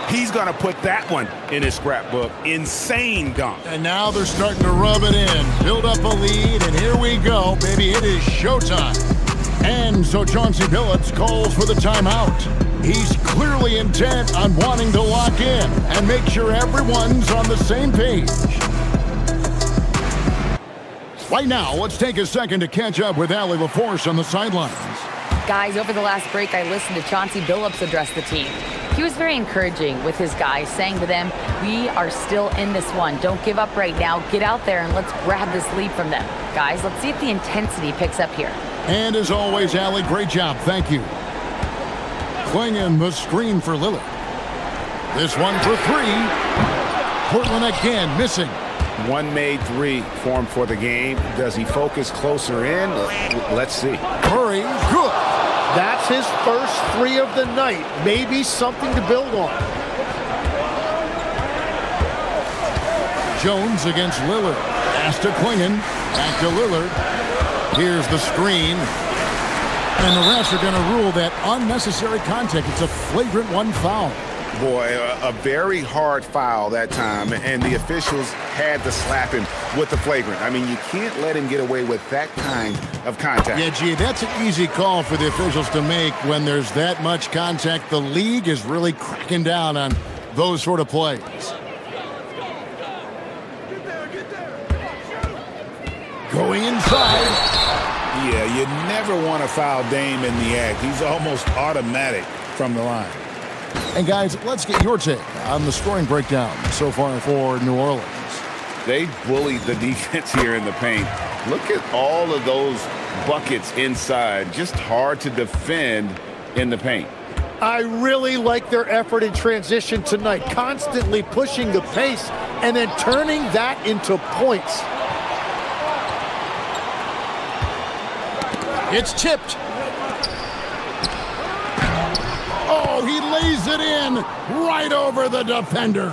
He's going to put that one in his scrapbook. Insane dunk. And now they're starting to rub it in. Build up a lead, and here we go, baby. It is showtime. And so Chauncey Billups calls for the timeout. He's clearly intent on wanting to lock in and make sure everyone's on the same page. Right now, let's take a second to catch up with Allie LaForce on the sidelines. Guys, over the last break, I listened to Chauncey Billups address the team. He was very encouraging with his guys, saying to them, we are still in this one. Don't give up right now. Get out there and let's grab this lead from them. Guys, let's see if the intensity picks up here. And as always, Allie, great job. Thank you. Klingon the screen for Lillard. This one for 3. Portland again missing. One made 3 formed for the game. Does he focus closer in? Let's see. Murray, good. That's his first 3 of the night. Maybe something to build on. Jones against Lillard. Pass to Klingon. Back to Lillard. Here's the screen. And the refs are going to rule that unnecessary contact. It's a flagrant 1 foul. Boy, a very hard foul that time, and the officials had to slap him with the flagrant. I mean, you can't let him get away with that kind of contact. Yeah, gee, that's an easy call for the officials to make when there's that much contact. The league is really cracking down on those sort of plays. Going inside. Yeah, you never want to foul Dame in the act. He's almost automatic from the line. And guys, let's get your take on the scoring breakdown so far for New Orleans. They bullied the defense here in the paint. Look at all of those buckets inside. Just hard to defend in the paint. I really like their effort in transition tonight, constantly pushing the pace and then turning that into points. It's tipped. Oh, he lays it in right over the defender.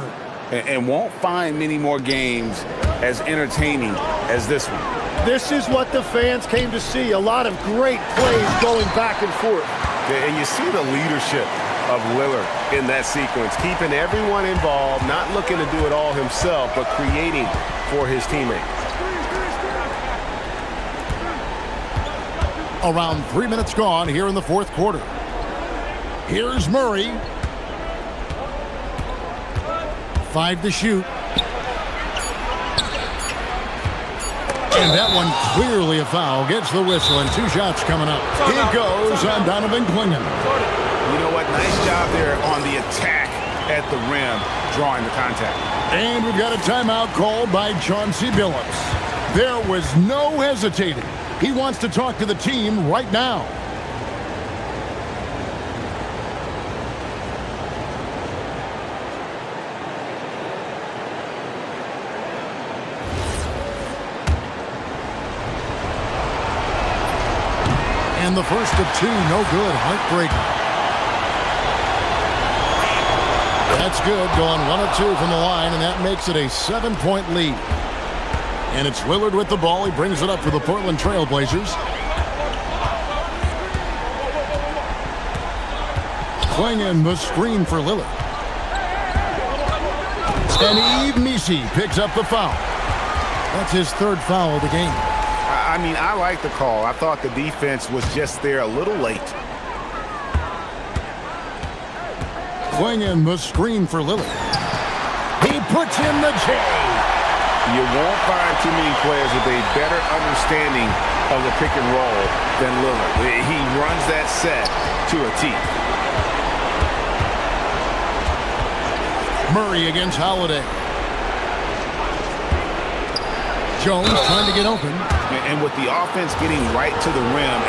And won't find many more games as entertaining as this one. This is what the fans came to see. A lot of great plays going back and forth. And you see the leadership of Lillard in that sequence, keeping everyone involved, not looking to do it all himself, but creating for his teammates. Around 3 minutes gone here in the fourth quarter. Here's Murray. 5 to shoot. And that one clearly a foul. Gets the whistle and 2 shots coming up. Here goes on Donovan Klingen. You know what? Nice job there on the attack at the rim, drawing the contact. And we've got a timeout called by Chauncey Billups. There was no hesitating. He wants to talk to the team right now. And the first of 2, no good. Heartbreaker. That's good, going 1 of 2 from the line, and that makes it a 7-point lead. And it's Lillard with the ball. He brings it up for the Portland Trail Blazers. Klingen the screen for Lillard. And Yves Missi picks up the foul. That's his 3rd foul of the game. I mean, I like the call. I thought the defense was just there a little late. Klingen the screen for Lillard. He puts in the J. You won't find too many players with a better understanding of the pick and roll than Lillard. He runs that set to a T. Murray against Holiday. Jones trying to get open. And with the offense getting right to the rim.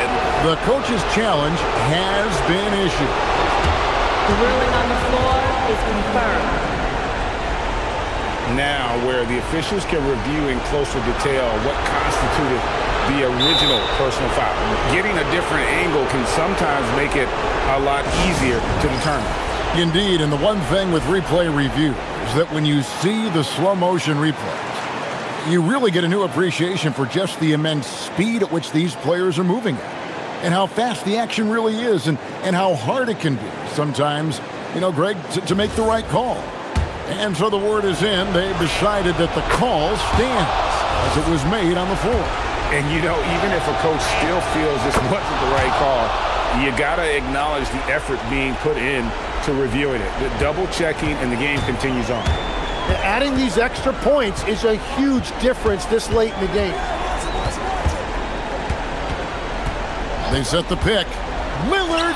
The coach's challenge has been issued. The ruling on the floor is confirmed. Now, where the officials can review in closer detail what constituted the original personal foul. Getting a different angle can sometimes make it a lot easier to determine. Indeed, and the one thing with replay review is that when you see the slow motion replays, you really get a new appreciation for just the immense speed at which these players are moving at, and how fast the action really is, and how hard it can be sometimes, Greg, to make the right call. And so the word is in. They've decided that the call stands as it was made on the floor. And, even if a coach still feels this wasn't the right call, you got to acknowledge the effort being put in to reviewing it. The double-checking, and the game continues on. Adding these extra points is a huge difference this late in the game. They set the pick. Lillard.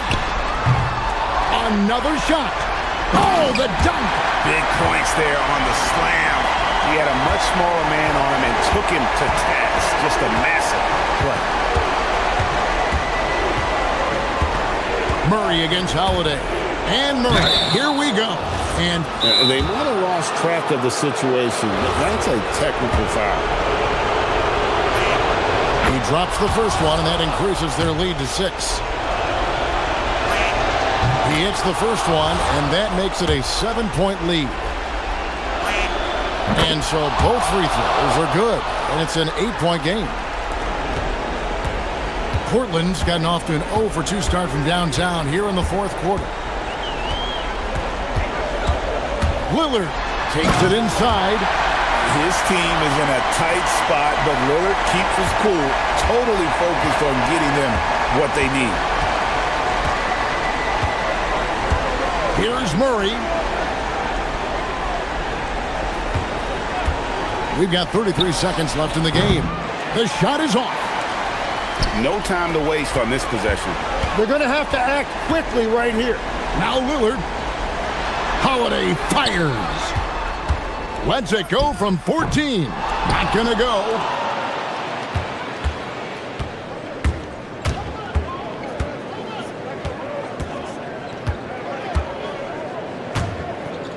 Another shot. Oh, the dunk. Big points there on the slam. He had a much smaller man on him and took him to task. Just a massive play. Murray against Holiday. And Murray. Here we go. And they might have lost track of the situation, but that's a technical foul. He drops the first one, and that increases their lead to 6. He hits the first one, and that makes it a 7-point lead. And so both free throws are good, and it's an 8-point game. Portland's gotten off to an 0 for 2 start from downtown here in the fourth quarter. Lillard takes it inside. His team is in a tight spot, but Lillard keeps his cool, totally focused on getting them what they need. Here's Murray. We've got 33 seconds left in the game. The shot is off. No time to waste on this possession. They're going to have to act quickly right here. Now Lillard. Holiday fires. Lets it go from 14. Not going to go.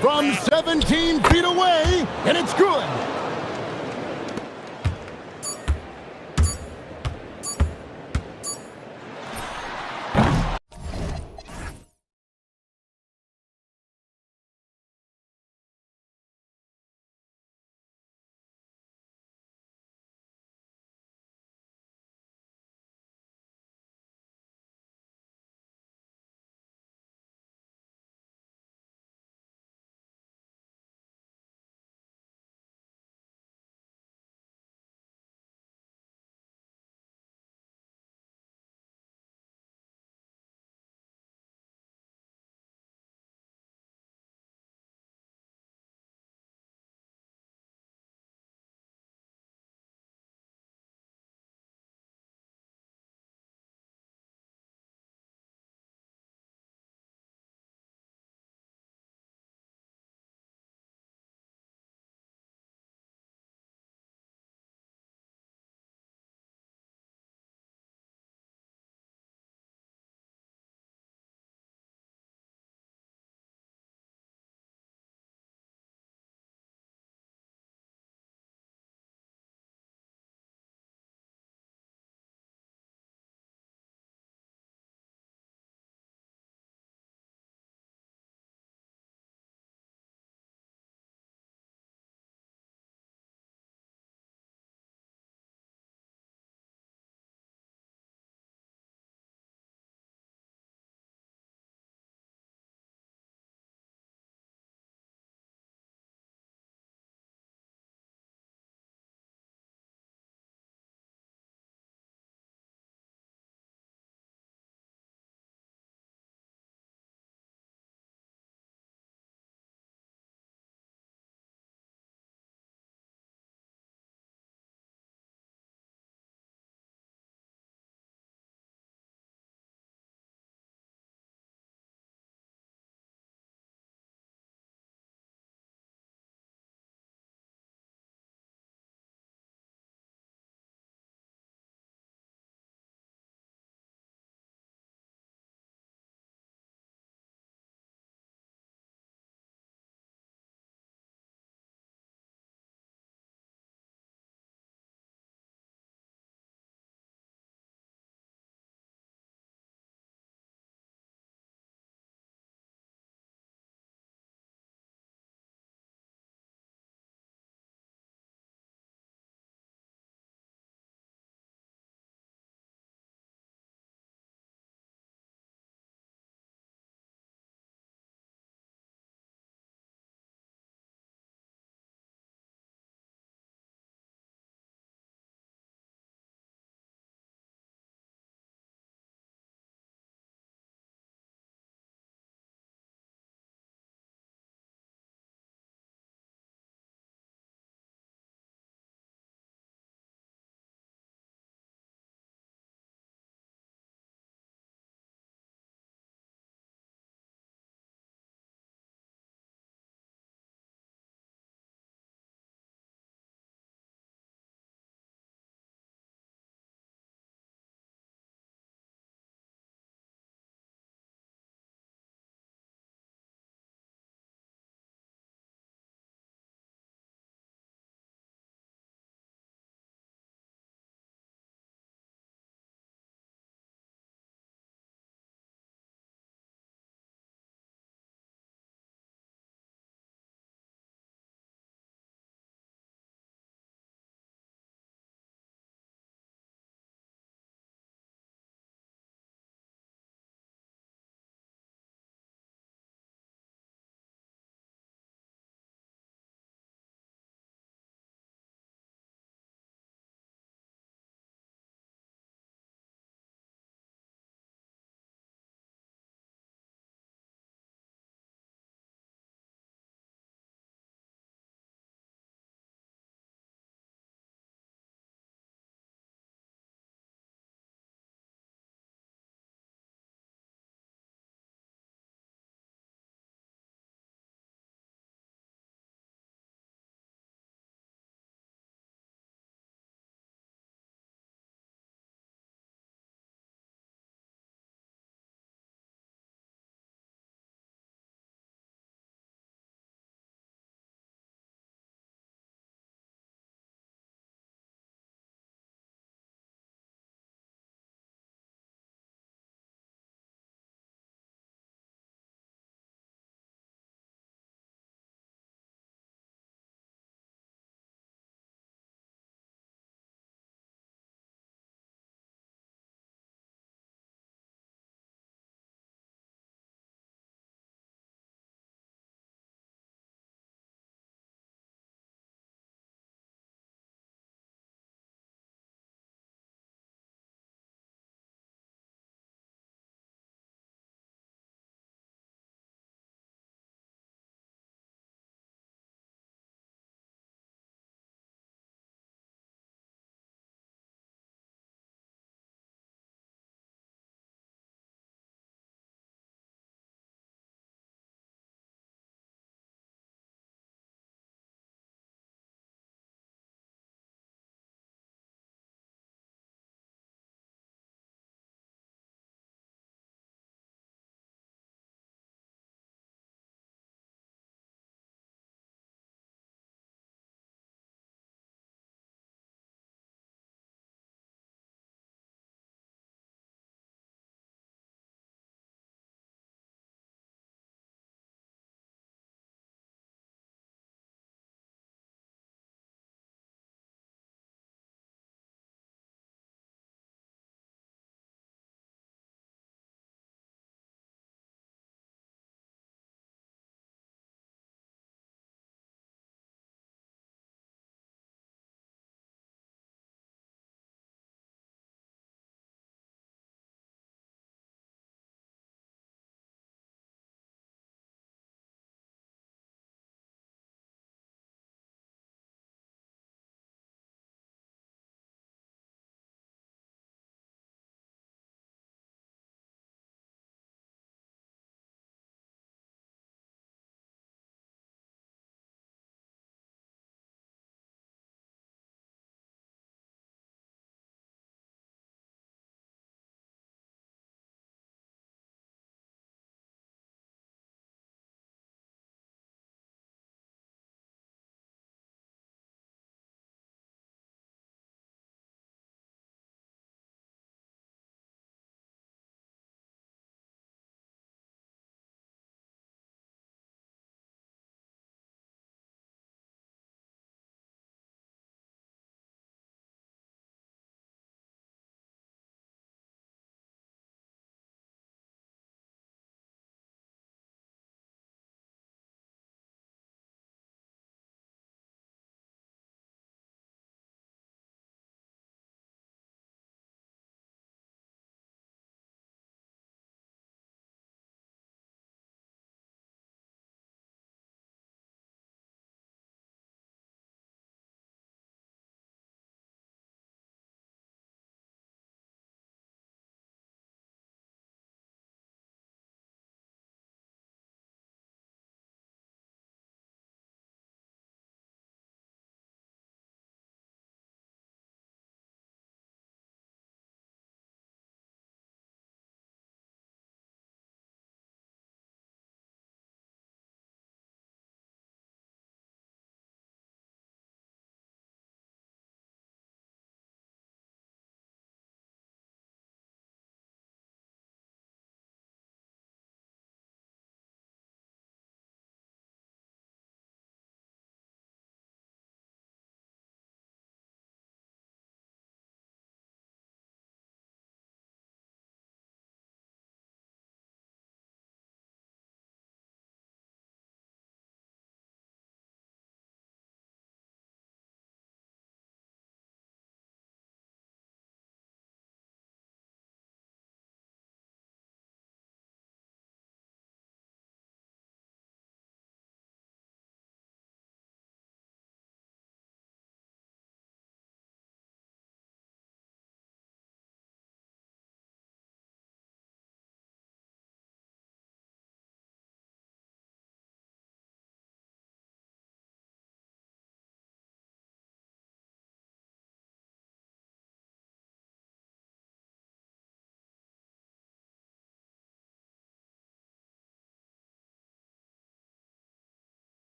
From 17 feet away, and it's good.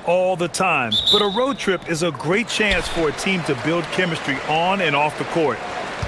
all the time, but a road trip is a great chance for a team to build chemistry on and off the court.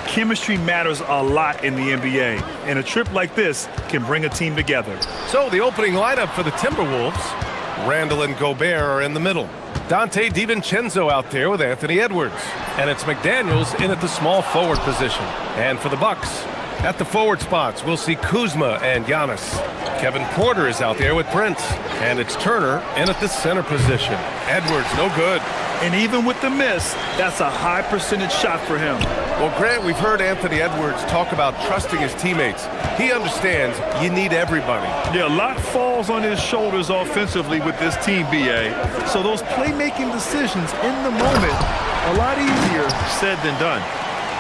Chemistry matters a lot in the NBA, and a trip like this can bring a team together. So the opening lineup for the Timberwolves, Randall and Gobert are in the middle. Dante DiVincenzo out there with Anthony Edwards. And it's McDaniels in at the small forward position. And for the Bucks, at the forward spots, we'll see Kuzma and Giannis. Kevin Porter is out there with Prince. And it's Turner in at the center position. Edwards, no good. And even with the miss, that's a high percentage shot for him. Well, Grant, we've heard Anthony Edwards talk about trusting his teammates. He understands you need everybody. Yeah, a lot falls on his shoulders offensively with this team, BA. So those playmaking decisions in the moment, a lot easier said than done.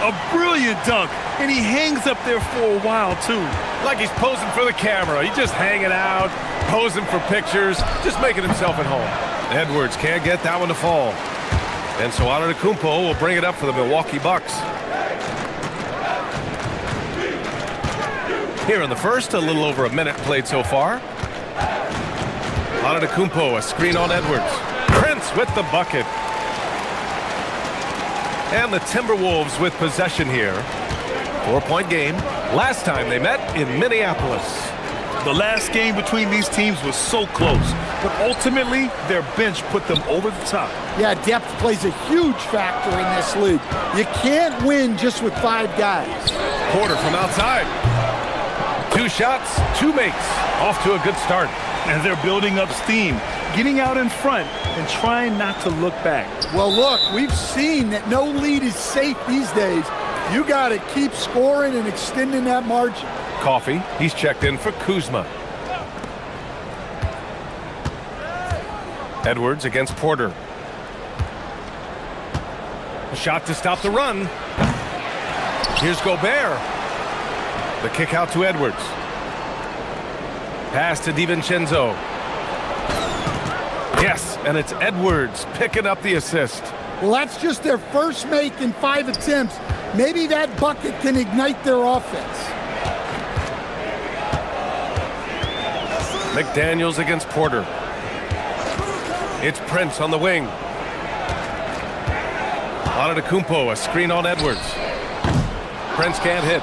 A brilliant dunk, and he hangs up there for a while, too. Like he's posing for the camera. He's just hanging out, posing for pictures, just making himself at home. Edwards can't get that one to fall. And so Antetokounmpo will bring it up for the Milwaukee Bucks. Here in the first, a little over a minute played so far. Antetokounmpo, a screen on Edwards. Prince with the bucket. And the Timberwolves with possession here. 4-point game. Last time they met in Minneapolis. The last game between these teams was so close, but ultimately their bench put them over the top. Yeah, depth plays a huge factor in this league. You can't win just with 5 guys. Porter from outside. 2 shots, 2 makes. Off to a good start. And they're building up steam, getting out in front and trying not to look back. Well, look, we've seen that no lead is safe these days. You got to keep scoring and extending that margin. Coffee, he's checked in for Kuzma. Edwards against Porter. A shot to stop the run. Here's Gobert. The kick out to Edwards. Pass to DiVincenzo. Yes, and it's Edwards picking up the assist. Well, that's just their first make in 5 attempts. Maybe that bucket can ignite their offense. McDaniels against Porter. It's Prince on the wing. Antetokounmpo, a screen on Edwards. Prince can't hit.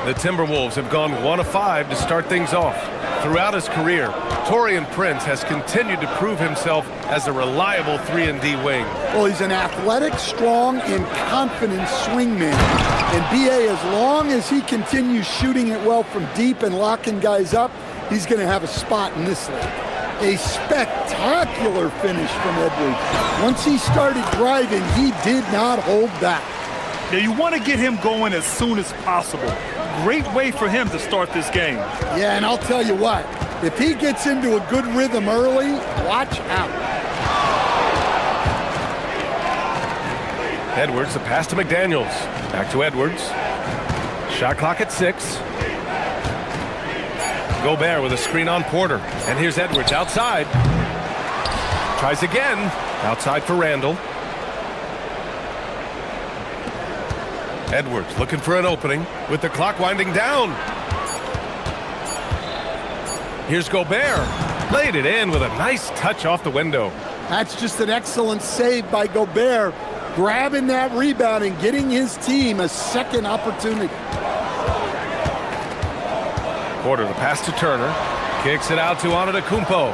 The Timberwolves have gone 1 of 5 to start things off. Throughout his career, Taurean Prince has continued to prove himself as a reliable 3-and-D wing. Well, he's an athletic, strong, and confident swingman. And BA, as long as he continues shooting it well from deep and locking guys up, he's going to have a spot in this league. A spectacular finish from Edwards. Once he started driving, he did not hold back. Now, you want to get him going as soon as possible. Great way for him to start this game. Yeah, and I'll tell you what, if he gets into a good rhythm early, watch out. Edwards, the pass to McDaniels. Back to Edwards. Shot clock at 6. Gobert with a screen on Porter. And here's Edwards outside. Tries again. Outside for Randall. Edwards looking for an opening with the clock winding down. Here's Gobert. Laid it in with a nice touch off the window. That's just an excellent save by Gobert, grabbing that rebound and getting his team a second opportunity. Porter, the pass to Turner. Kicks it out to Antetokounmpo.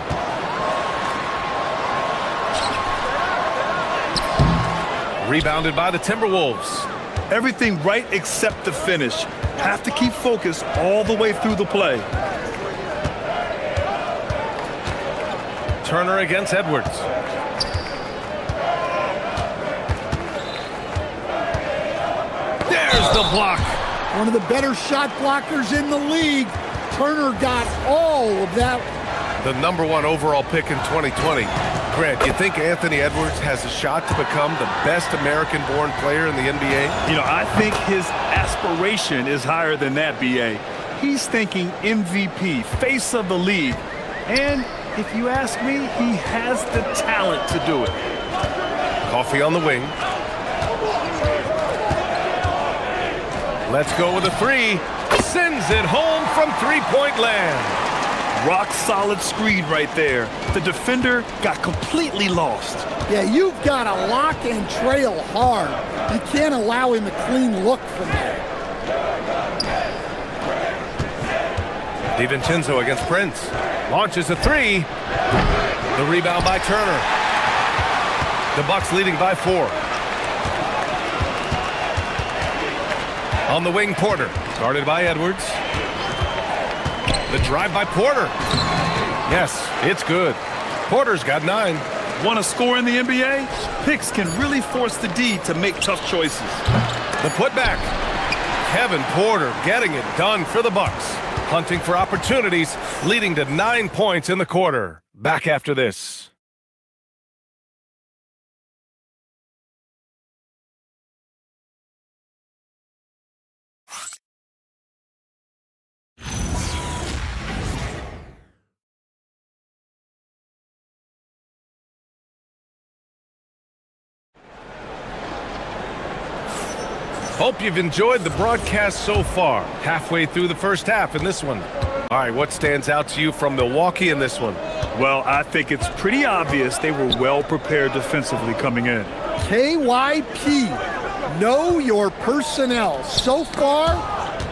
Rebounded by the Timberwolves. Everything right except the finish. Have to keep focused all the way through the play. Turner against Edwards. There's the block. One of the better shot blockers in the league. Turner got all of that. The #1 overall pick in 2020. Grant, you think Anthony Edwards has a shot to become the best American-born player in the NBA? You know, I think his aspiration is higher than that, BA. He's thinking MVP, face of the league. And if you ask me, he has the talent to do it. Coffee on the wing. Let's go with a 3. Sends it home from 3-point land. Rock solid screen right there. The defender got completely lost. Yeah, you've got to lock and trail hard. You can't allow him a clean look from there. DiVincenzo against Prince. Launches a three. The rebound by Turner. The Bucks leading by 4. On the wing, Porter. Guarded by Edwards. The drive by Porter. Yes, it's good. Porter's got 9. Want to score in the NBA? Picks can really force the D to make tough choices. The putback. Kevin Porter getting it done for the Bucks. Hunting for opportunities, leading to 9 points in the quarter. Back after this. Hope you've enjoyed the broadcast so far. Halfway through the first half in this one. All right, what stands out to you from Milwaukee in this one? Well, I think it's pretty obvious they were well prepared defensively coming in. KYP, know your personnel. So far,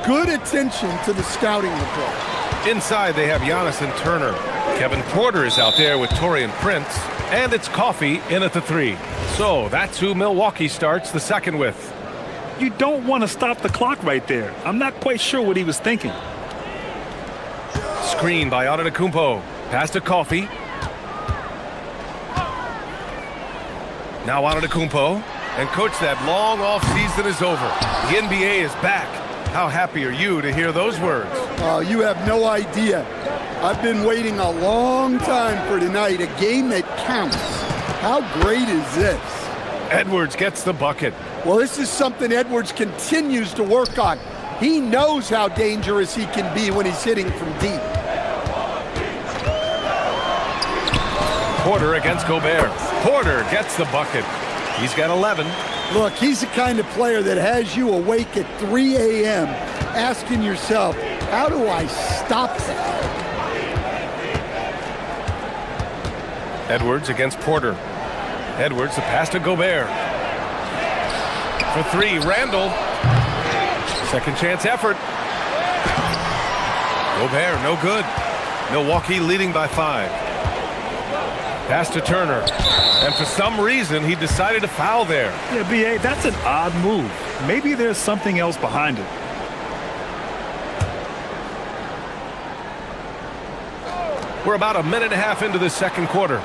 good attention to the scouting report. Inside, they have Giannis and Turner. Kevin Porter is out there with Taurean Prince. And it's Coffey in at the 3. So that's who Milwaukee starts the second with. You don't want to stop the clock right there. I'm not quite sure what he was thinking. Screen by Antetokounmpo. Pass to Coffey. Now Antetokounmpo. And coach, that long off season is over. The NBA is back. How happy are you to hear those words? You have no idea. I've been waiting a long time for tonight, a game that counts. How great is this? Edwards gets the bucket. Well, this is something Edwards continues to work on. He knows how dangerous he can be when he's hitting from deep. Porter against Gobert. Porter gets the bucket. He's got 11. Look, he's the kind of player that has you awake at 3 a.m. asking yourself, how do I stop that? Edwards against Porter. Edwards, the pass to Gobert. For 3, Randall. Second chance effort. Gobert, no good. Milwaukee leading by 5. Pass to Turner. And for some reason, he decided to foul there. Yeah, B.A., that's an odd move. Maybe there's something else behind it. We're about a minute and a half into the second quarter.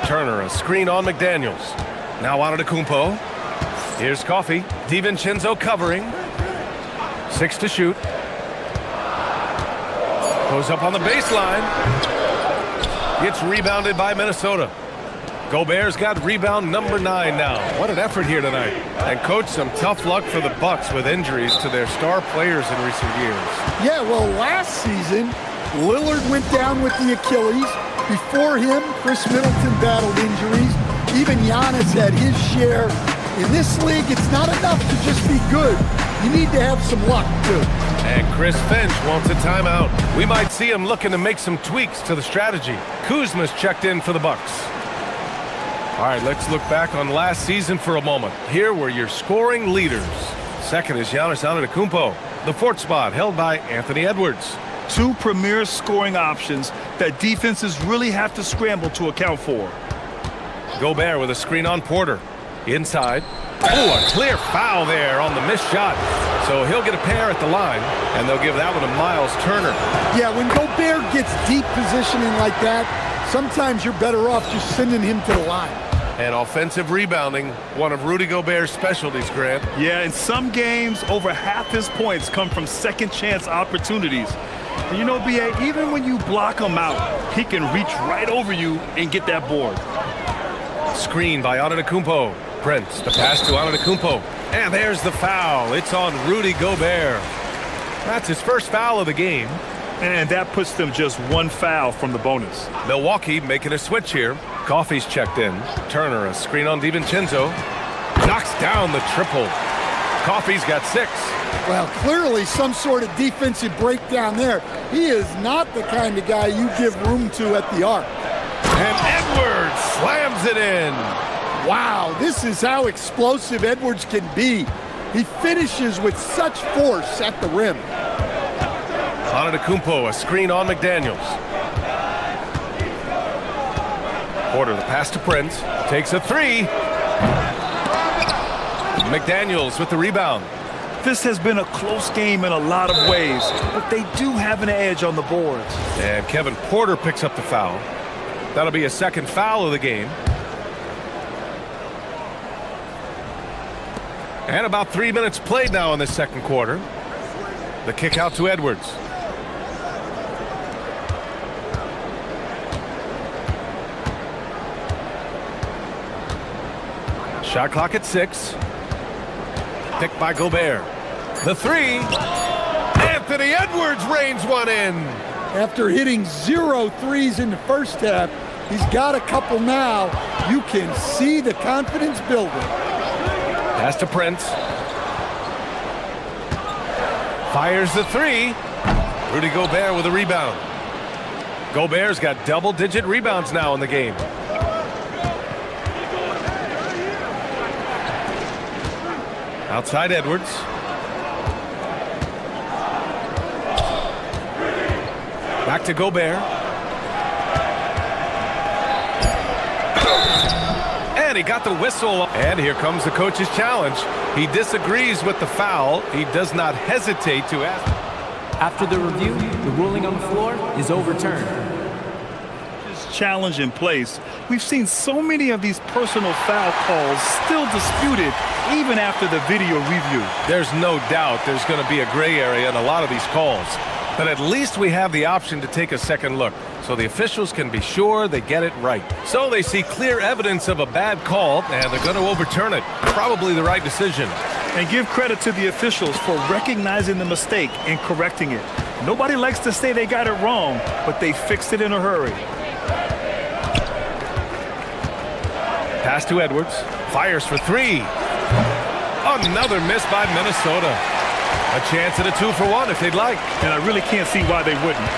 Turner, a screen on McDaniels. Now Antetokounmpo. Here's Coffey. DiVincenzo covering. 6 to shoot. Goes up on the baseline. It's rebounded by Minnesota. Gobert's got rebound number 9 now. What an effort here tonight. And coach, some tough luck for the Bucks with injuries to their star players in recent years. Yeah, well, last season, Lillard went down with the Achilles. Before him, Chris Middleton battled injuries. Even Giannis had his share. In this league, it's not enough to just be good. You need to have some luck, too. And Chris Finch wants a timeout. We might see him looking to make some tweaks to the strategy. Kuzma's checked in for the Bucks. All right, let's look back on last season for a moment. Here were your scoring leaders. Second is Giannis Antetokounmpo. The 4th spot held by Anthony Edwards. 2 premier scoring options that defenses really have to scramble to account for. Gobert with a screen on Porter. Inside. Oh, a clear foul there on the missed shot. So he'll get a pair at the line, and they'll give that one to Miles Turner. Yeah, when Gobert gets deep positioning like that, sometimes you're better off just sending him to the line. And offensive rebounding, one of Rudy Gobert's specialties, Grant. Yeah, in some games, over half his points come from second chance opportunities. And you know, B.A., even when you block him out, he can reach right over you and get that board. Screen by Antetokounmpo. Prince, the pass to Antetokounmpo. And there's the foul. It's on Rudy Gobert. That's his first foul of the game. And that puts them just 1 foul from the bonus. Milwaukee making a switch here. Coffey's checked in. Turner, a screen on DiVincenzo. Knocks down the triple. Coffey's got 6. Well, clearly some sort of defensive breakdown there. He is not the kind of guy you give room to at the arc. And Edwards slams it in. Wow, this is how explosive Edwards can be. He finishes with such force at the rim. Antetokounmpo, a screen on McDaniels. Porter, the pass to Prince. Takes a 3. McDaniels with the rebound. This has been a close game in a lot of ways, but they do have an edge on the boards. And Kevin Porter picks up the foul. That'll be a second foul of the game. And about 3 minutes played now in the second quarter. The kick out to Edwards. Shot clock at 6. Picked by Gobert. The 3. Anthony Edwards rains one in. After hitting 0 threes in the first half, he's got a couple now. You can see the confidence building. Pass to Prince. Fires the 3. Rudy Gobert with a rebound. Gobert's got double-digit rebounds now in the game. Outside Edwards. Back to Gobert. And he got the whistle. And here comes the coach's challenge. He disagrees with the foul. He does not hesitate to ask. After the review, the ruling on the floor is overturned. Challenge in place. We've seen so many of these personal foul calls still disputed even after the video review. There's no doubt there's going to be a gray area in a lot of these calls. But at least we have the option to take a second look, so the officials can be sure they get it right. So they see clear evidence of a bad call, and they're going to overturn it. Probably the right decision. And give credit to the officials for recognizing the mistake and correcting it. Nobody likes to say they got it wrong, but they fixed it in a hurry. Pass to Edwards. Fires for 3. Another miss by Minnesota. A chance at a 2-for-1 if they'd like. And I really can't see why they wouldn't.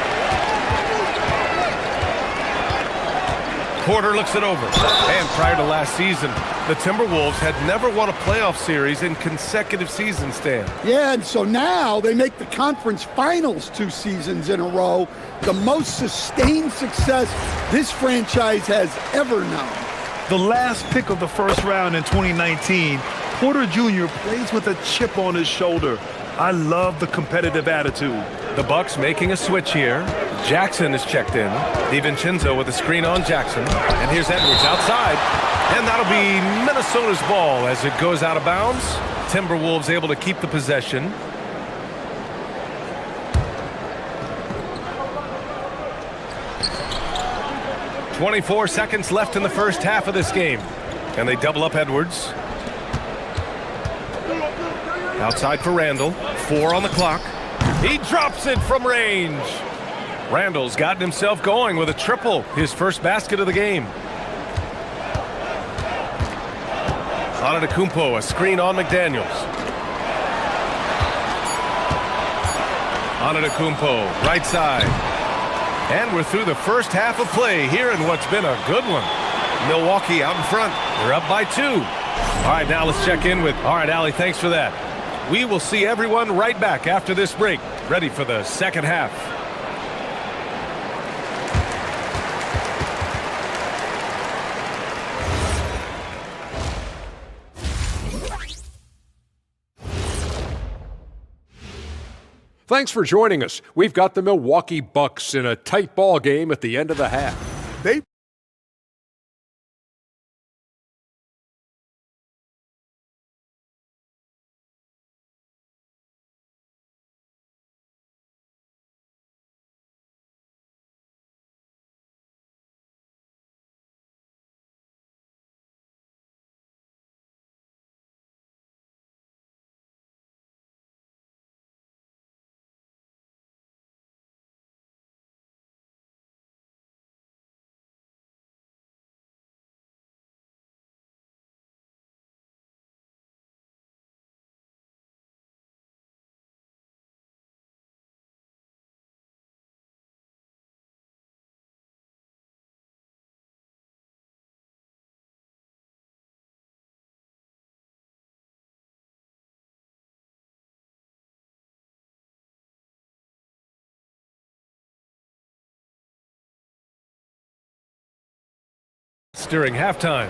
Porter looks it over. And prior to last season, the Timberwolves had never won a playoff series in consecutive seasons, Stan. Yeah, and so now they make the conference finals 2 seasons in a row. The most sustained success this franchise has ever known. The last pick of the first round in 2019, Porter Jr. plays with a chip on his shoulder. I love the competitive attitude. The Bucks making a switch here. Jackson is checked in. DiVincenzo with a screen on Jackson. And here's Edwards outside. And that'll be Minnesota's ball as it goes out of bounds. Timberwolves able to keep the possession. .24 seconds left in the first half of this game. And they double up Edwards. Outside for Randall. 4 on the clock. He drops it from range. Randall's gotten himself going with a triple. His first basket of the game. Antetokounmpo, a screen on McDaniels. Antetokounmpo, right side. And we're through the first half of play here in what's been a good one. Milwaukee out in front. They're up by 2. All right, now let's check in with... All right, Allie, thanks for that. We will see everyone right back after this break. Ready for the second half. Thanks for joining us. We've got the Milwaukee Bucks in a tight ball game at the end of the half. They During halftime.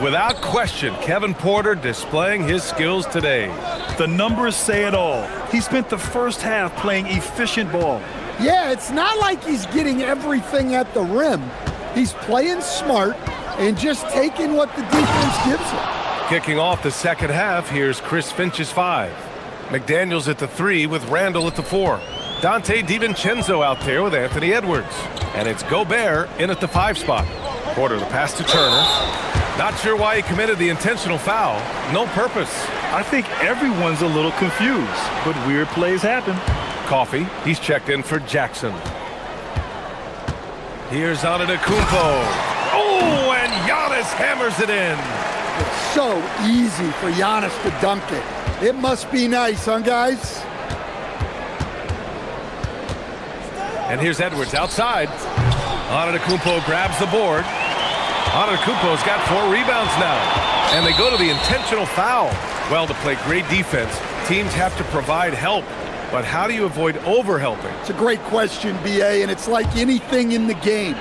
Without question, Kevin Porter displaying his skills today. The numbers say it all. He spent the first half playing efficient ball. Yeah, it's not like he's getting everything at the rim. He's playing smart and just taking what the defense gives him. Kicking off the second half, here's Chris Finch's 5. McDaniels at the 3 with Randall at the 4. Dante DiVincenzo out there with Anthony Edwards. And it's Gobert in at the 5 spot. Porter, the pass to Turner. Not sure why he committed the intentional foul. No purpose. I think everyone's a little confused, but weird plays happen. Coffee, he's checked in for Jackson. Here's Antetokounmpo. Oh, and Giannis hammers it in. It's so easy for Giannis to dunk it. It must be nice, huh, guys? And here's Edwards outside. Antetokounmpo grabs the board. Antetokounmpo's got 4 rebounds now. And they go to the intentional foul. Well, to play great defense, teams have to provide help. But how do you avoid overhelping? It's a great question, BA, and it's like anything in the game.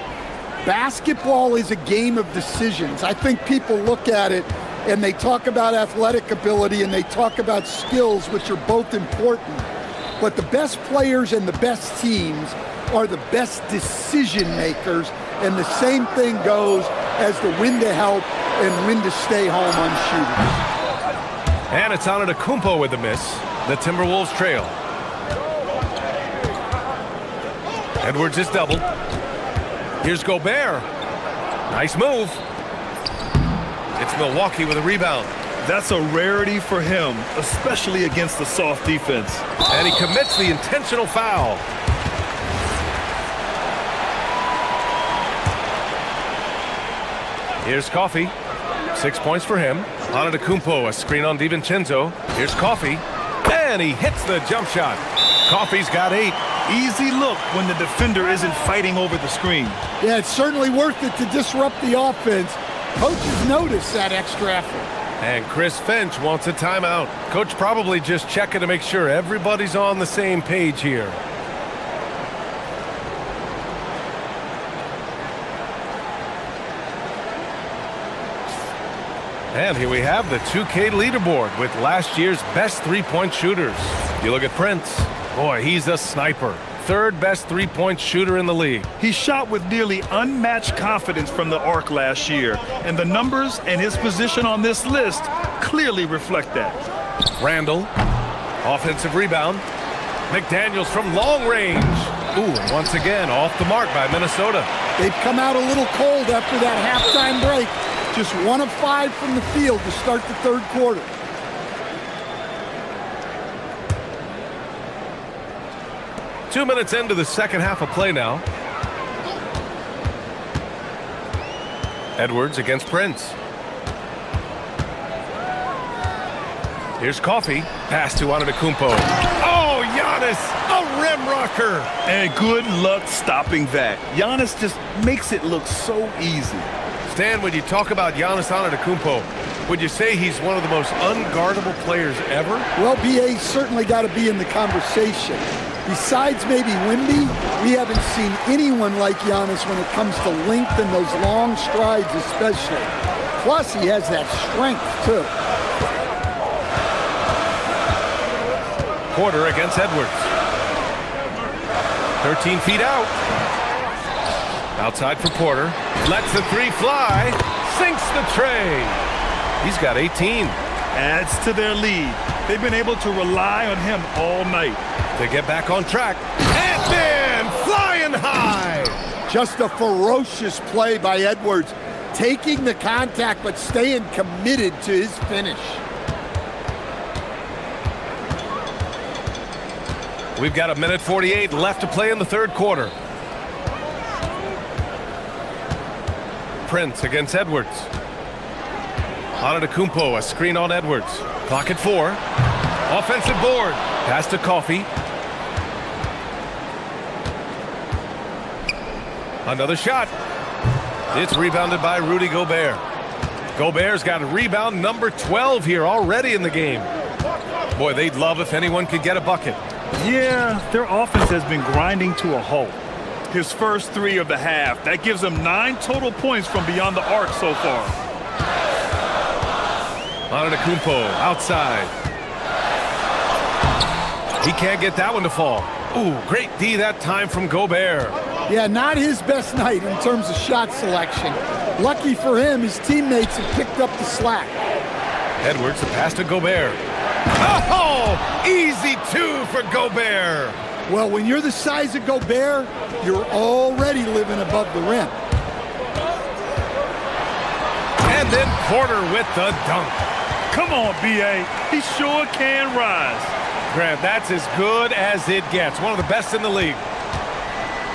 Basketball is a game of decisions. I think people look at it and they talk about athletic ability and they talk about skills, which are both important. But the best players and the best teams are the best decision makers, and the same thing goes as to when to help and when to stay home on shooting. And it's Antetokounmpo with the miss. The Timberwolves trail. Edwards is doubled. Here's Gobert. Nice move. It's Milwaukee with a rebound. That's a rarity for him, especially against the soft defense. And he commits the intentional foul. Here's Coffee. 6 points for him. Antetokounmpo, a screen on DiVincenzo. Here's Coffee. And he hits the jump shot. Coffee's got 8. Easy look when the defender isn't fighting over the screen. Yeah, it's certainly worth it to disrupt the offense. Coaches notice that extra effort. And Chris Finch wants a timeout. Coach probably just checking to make sure everybody's on the same page here. And here we have the 2K leaderboard with last year's best three-point shooters. You look at Prince. Boy, he's a sniper. 3rd best three-point shooter in the league. He shot with nearly unmatched confidence from the arc last year, and the numbers and his position on this list clearly reflect that. Randall, offensive rebound. McDaniels from long range. Ooh, and once again, off the mark by Minnesota. They've come out a little cold after that halftime break. Just 1 of 5 from the field to start the 3rd quarter. Two minutes into the second half of play now. Edwards against Prince. Here's Coffee. Pass to Antetokounmpo. Oh, Giannis, a rim rocker. And good luck stopping that. Giannis just makes it look so easy. Stan, when you talk about Giannis Antetokounmpo, would you say he's one of the most unguardable players ever? Well, BA's certainly got to be in the conversation. Besides maybe Wemby, we haven't seen anyone like Giannis when it comes to length and those long strides especially. Plus, he has that strength, too. Porter against Edwards. 13 feet out. Outside for Porter. Lets the 3 fly. Sinks the tray. He's got 18. Adds to their lead. They've been able to rely on him all night. They get back on track. And then flying high. Just a ferocious play by Edwards. Taking the contact, but staying committed to his finish. We've got 1:48 left to play in the 3rd quarter. Prince against Edwards. Antetokounmpo, a screen on Edwards. Clock at 4. Offensive board. Pass to Coffee. Another shot. It's rebounded by Rudy Gobert. Gobert's got a rebound number 12 here already in the game. Boy, they'd love if anyone could get a bucket. Yeah, their offense has been grinding to a halt. his first 3 of the half. That gives him 9 total points from beyond the arc so far. Antetokounmpo outside. He can't get that one to fall. Ooh, great D that time from Gobert. Yeah, not his best night in terms of shot selection. Lucky for him, his teammates have picked up the slack. Edwards, the pass to Gobert. Oh, easy 2 for Gobert. Well, when you're the size of Gobert, you're already living above the rim. And then Porter with the dunk. Come on, B.A. He sure can rise. Grant, that's as good as it gets. One of the best in the league.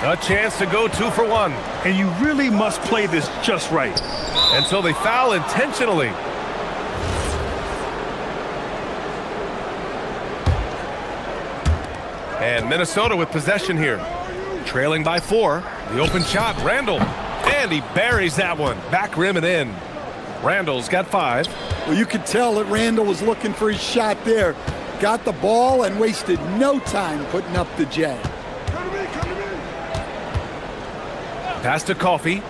A chance to go 2 for 1. And you really must play this just right. And so they foul intentionally. And Minnesota with possession here. Trailing by 4. The open shot, Randall. And he buries that one. Back rim and in. Randall's got 5. Well, you could tell that Randall was looking for his shot there. Got the ball and wasted no time putting up the J. Pass to Coffey.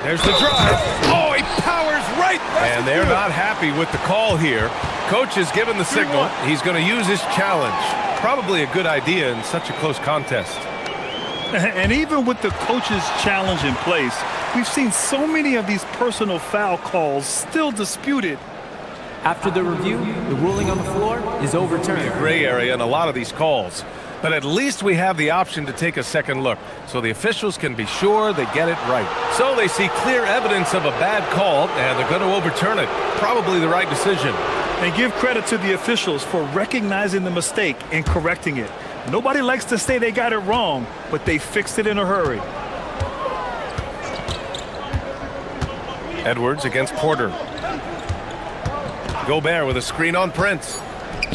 There's the drive. Oh, he powers right. And they're not happy with the call here. Coach has given the signal. He's going to use his challenge. Probably a good idea in such a close contest. And even with the coach's challenge in place, we've seen so many of these personal foul calls still disputed. After the review, the ruling on the floor is overturned. A gray area in a lot of these calls. But at least we have the option to take a second look, so the officials can be sure they get it right. So they see clear evidence of a bad call, and they're going to overturn it. Probably the right decision. And give credit to the officials for recognizing the mistake and correcting it. Nobody likes to say they got it wrong, but they fixed it in a hurry. Edwards against Porter. Gobert with a screen on Prince.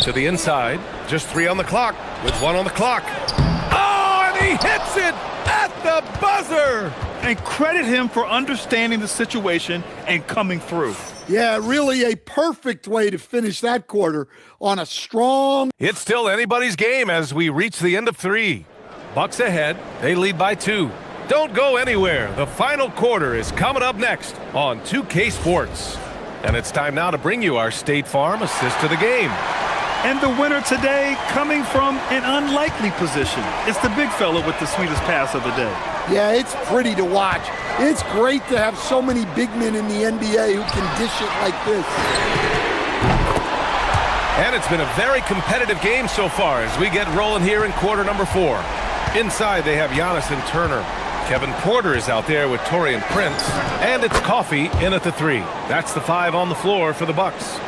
To the inside. Just 3 on the clock with 1 on the clock. Oh, and he hits it at the buzzer. And credit him for understanding the situation and coming through. Yeah, really a perfect way to finish that quarter on a strong... It's still anybody's game as we reach the end of 3. Bucks ahead. They lead by 2. Don't go anywhere. The final quarter is coming up next on 2K Sports. And it's time now to bring you our State Farm assist to the game. And the winner today coming from an unlikely position. It's the big fella with the sweetest pass of the day. Yeah, it's pretty to watch. It's great to have so many big men in the NBA who can dish it like this. And it's been a very competitive game so far as we get rolling here in quarter number 4. Inside they have Giannis and Turner. Kevin Porter is out there with Taurean Prince. And it's Coffey in at the 3. That's the 5 on the floor for the Bucks.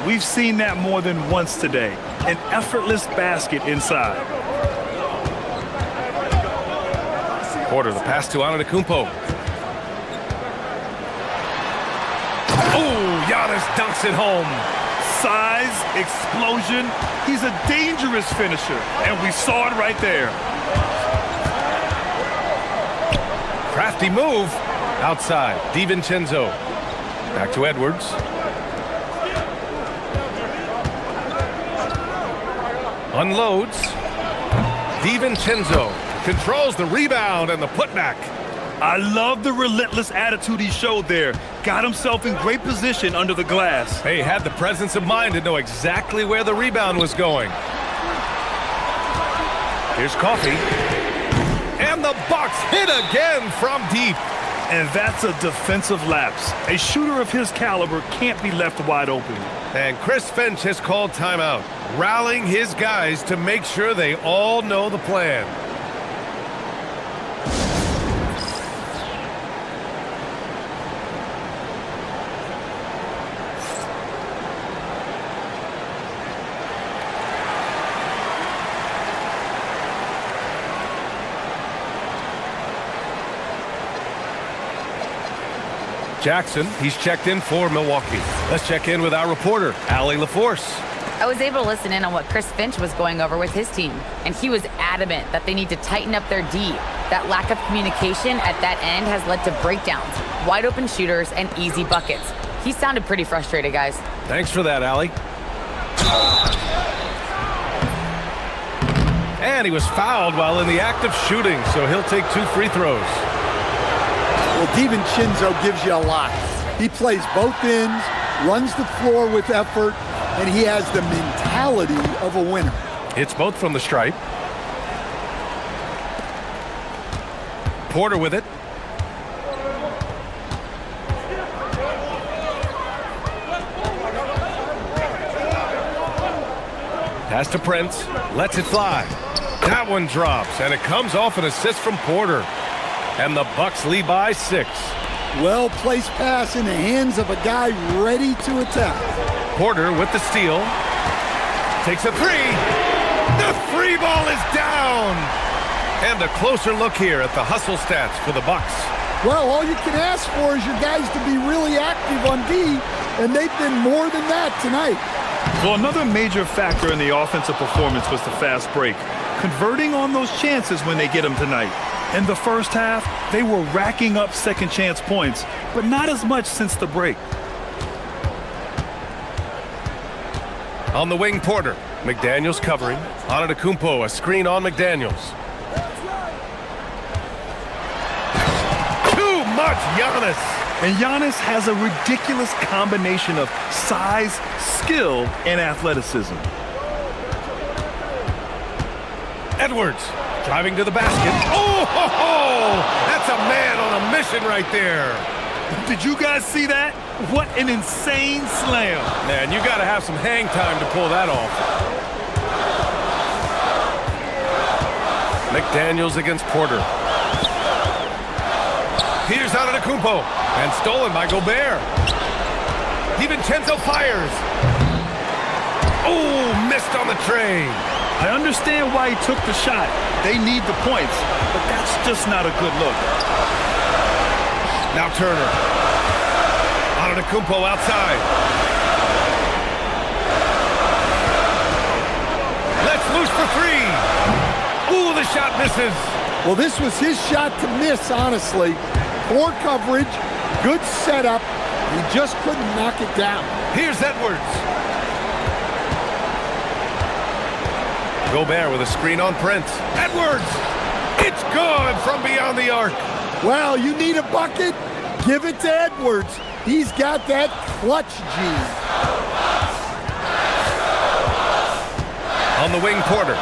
We've seen that more than once today. An effortless basket inside. Porter, the pass to Antetokounmpo. Oh, Giannis dunks it home. Size, explosion. He's a dangerous finisher, and we saw it right there. Crafty move. Outside, DiVincenzo. Back to Edwards. Unloads. DiVincenzo controls the rebound and the putback. I love the relentless attitude he showed there. Got himself in great position under the glass. He had the presence of mind to know exactly where the rebound was going. Here's Coffey. And the Bucks hit again from deep. And that's a defensive lapse. A shooter of his caliber can't be left wide open. And Chris Finch has called timeout, rallying his guys to make sure they all know the plan. Jackson, he's checked in for Milwaukee. Let's check in with our reporter, Allie LaForce. I was able to listen in on what Chris Finch was going over with his team, and he was adamant that they need to tighten up their D. That lack of communication at that end has led to breakdowns, wide open shooters, and easy buckets. He sounded pretty frustrated, guys. Thanks for that, Allie. And he was fouled while in the act of shooting, so he'll take 2 free throws. Well, DiVincenzo gives you a lot. He plays both ends, runs the floor with effort, and he has the mentality of a winner. Hits both from the stripe. Porter with it. Pass to Prince, lets it fly. That one drops, and it comes off an assist from Porter. And the Bucks lead by 6. Well-placed pass in the hands of a guy ready to attack. Porter with the steal. Takes a 3. The 3 ball is down. And a closer look here at the hustle stats for the Bucks. Well, all you can ask for is your guys to be really active on D, and they've been more than that tonight. Well, another major factor in the offensive performance was the fast break. Converting on those chances when they get them tonight. In the first half, they were racking up second chance points, but not as much since the break. On the wing, Porter. McDaniels covering. Antetokounmpo, a screen on McDaniels. Too much Giannis. And Giannis has a ridiculous combination of size, skill, and athleticism. Edwards driving to the basket. Oh, ho, ho! That's a man on a mission right there. Did you guys see that? What an insane slam. Man, you got to have some hang time to pull that off. McDaniels against Porter. Here's Antetokounmpo, and stolen by Gobert. DiVincenzo fires. Oh, missed on the tray. I understand why he took the shot. They need the points, but that's just not a good look. Now Turner. Antetokounmpo outside. Let's loose for 3. Ooh, the shot misses. Well, this was his shot to miss, honestly. Poor coverage, good setup. He just couldn't knock it down. Here's Edwards. Gobert with a screen on Prince. Edwards! It's good from beyond the arc. Well, you need a bucket? Give it to Edwards. He's got that clutch gene. On the wing, Porter.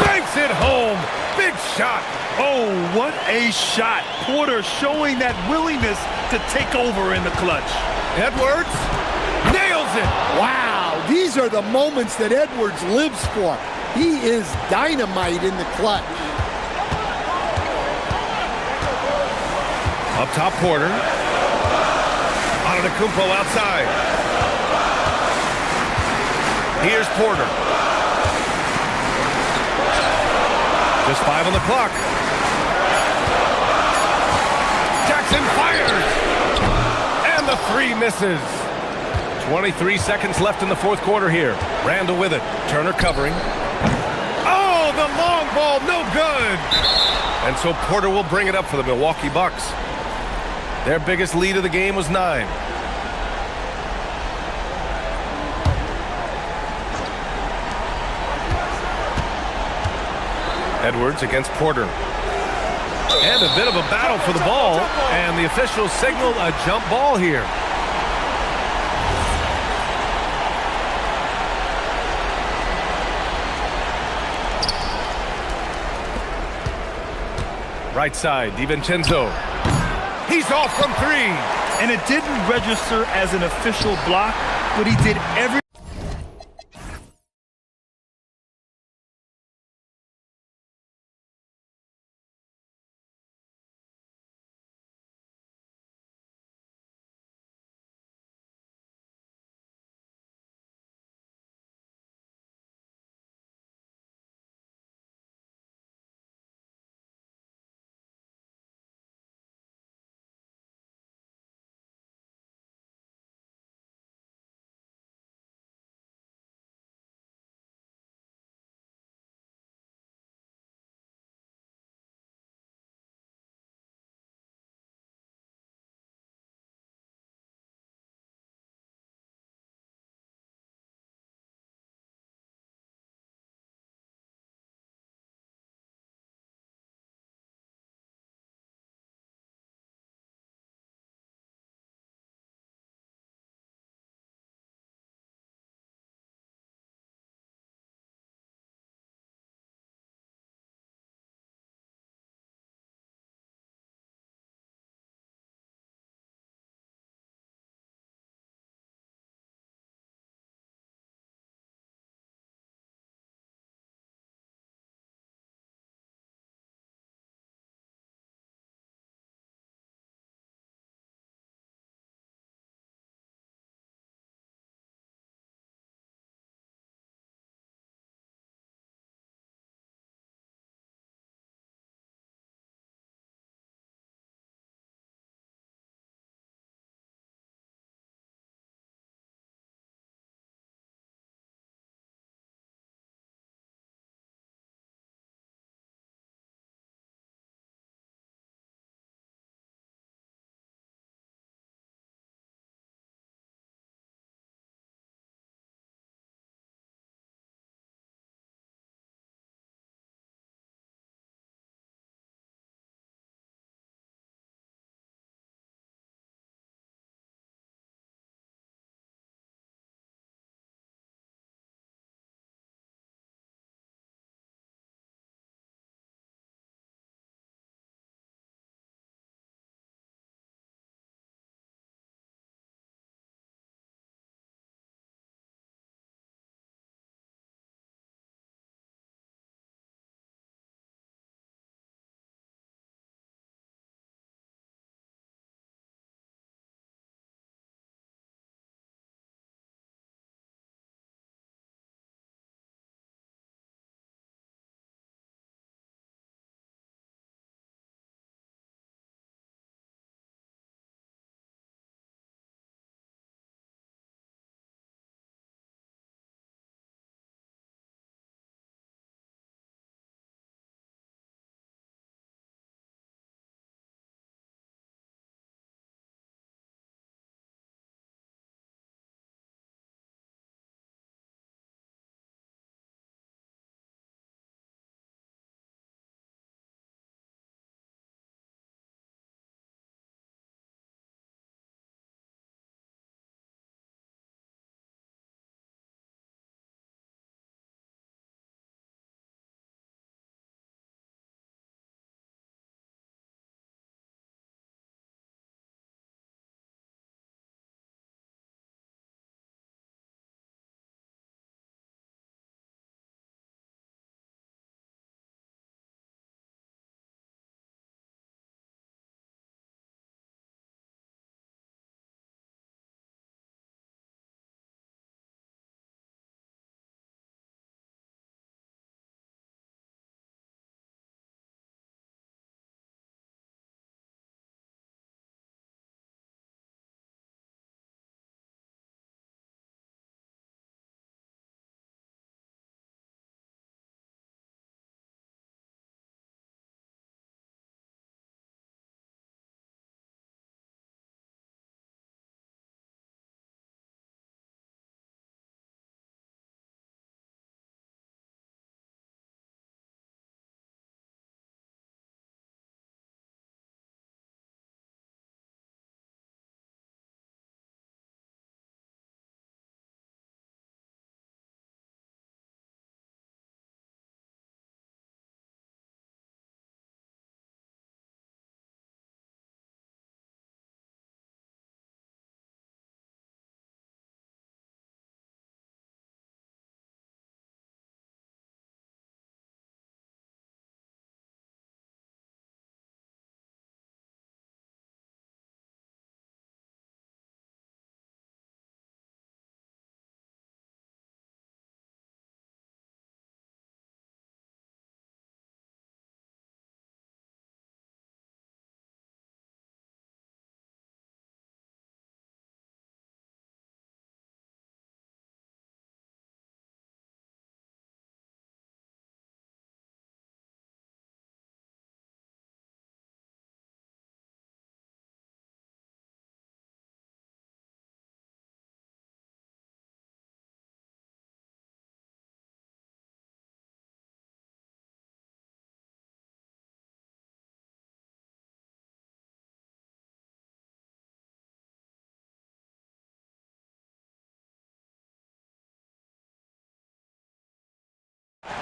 Banks it home. Big shot. Oh, what a shot. Porter showing that willingness to take over in the clutch. Edwards nails it. Wow, these are the moments that Edwards lives for. He is dynamite in the clutch. Up top, Porter. Antetokounmpo outside. Here's Porter. Just 5 on the clock. Jackson fires. And the 3 misses. 23 seconds left in the fourth quarter here. Randall with it. Turner covering. Oh, the long ball, no good. And so Porter will bring it up for the Milwaukee Bucks. Their biggest lead of the game was 9. Edwards against Porter. And a bit of a battle for the ball. And the officials signal a jump ball here. Right side, DiVincenzo. He's off from 3. And it didn't register as an official block, but he did every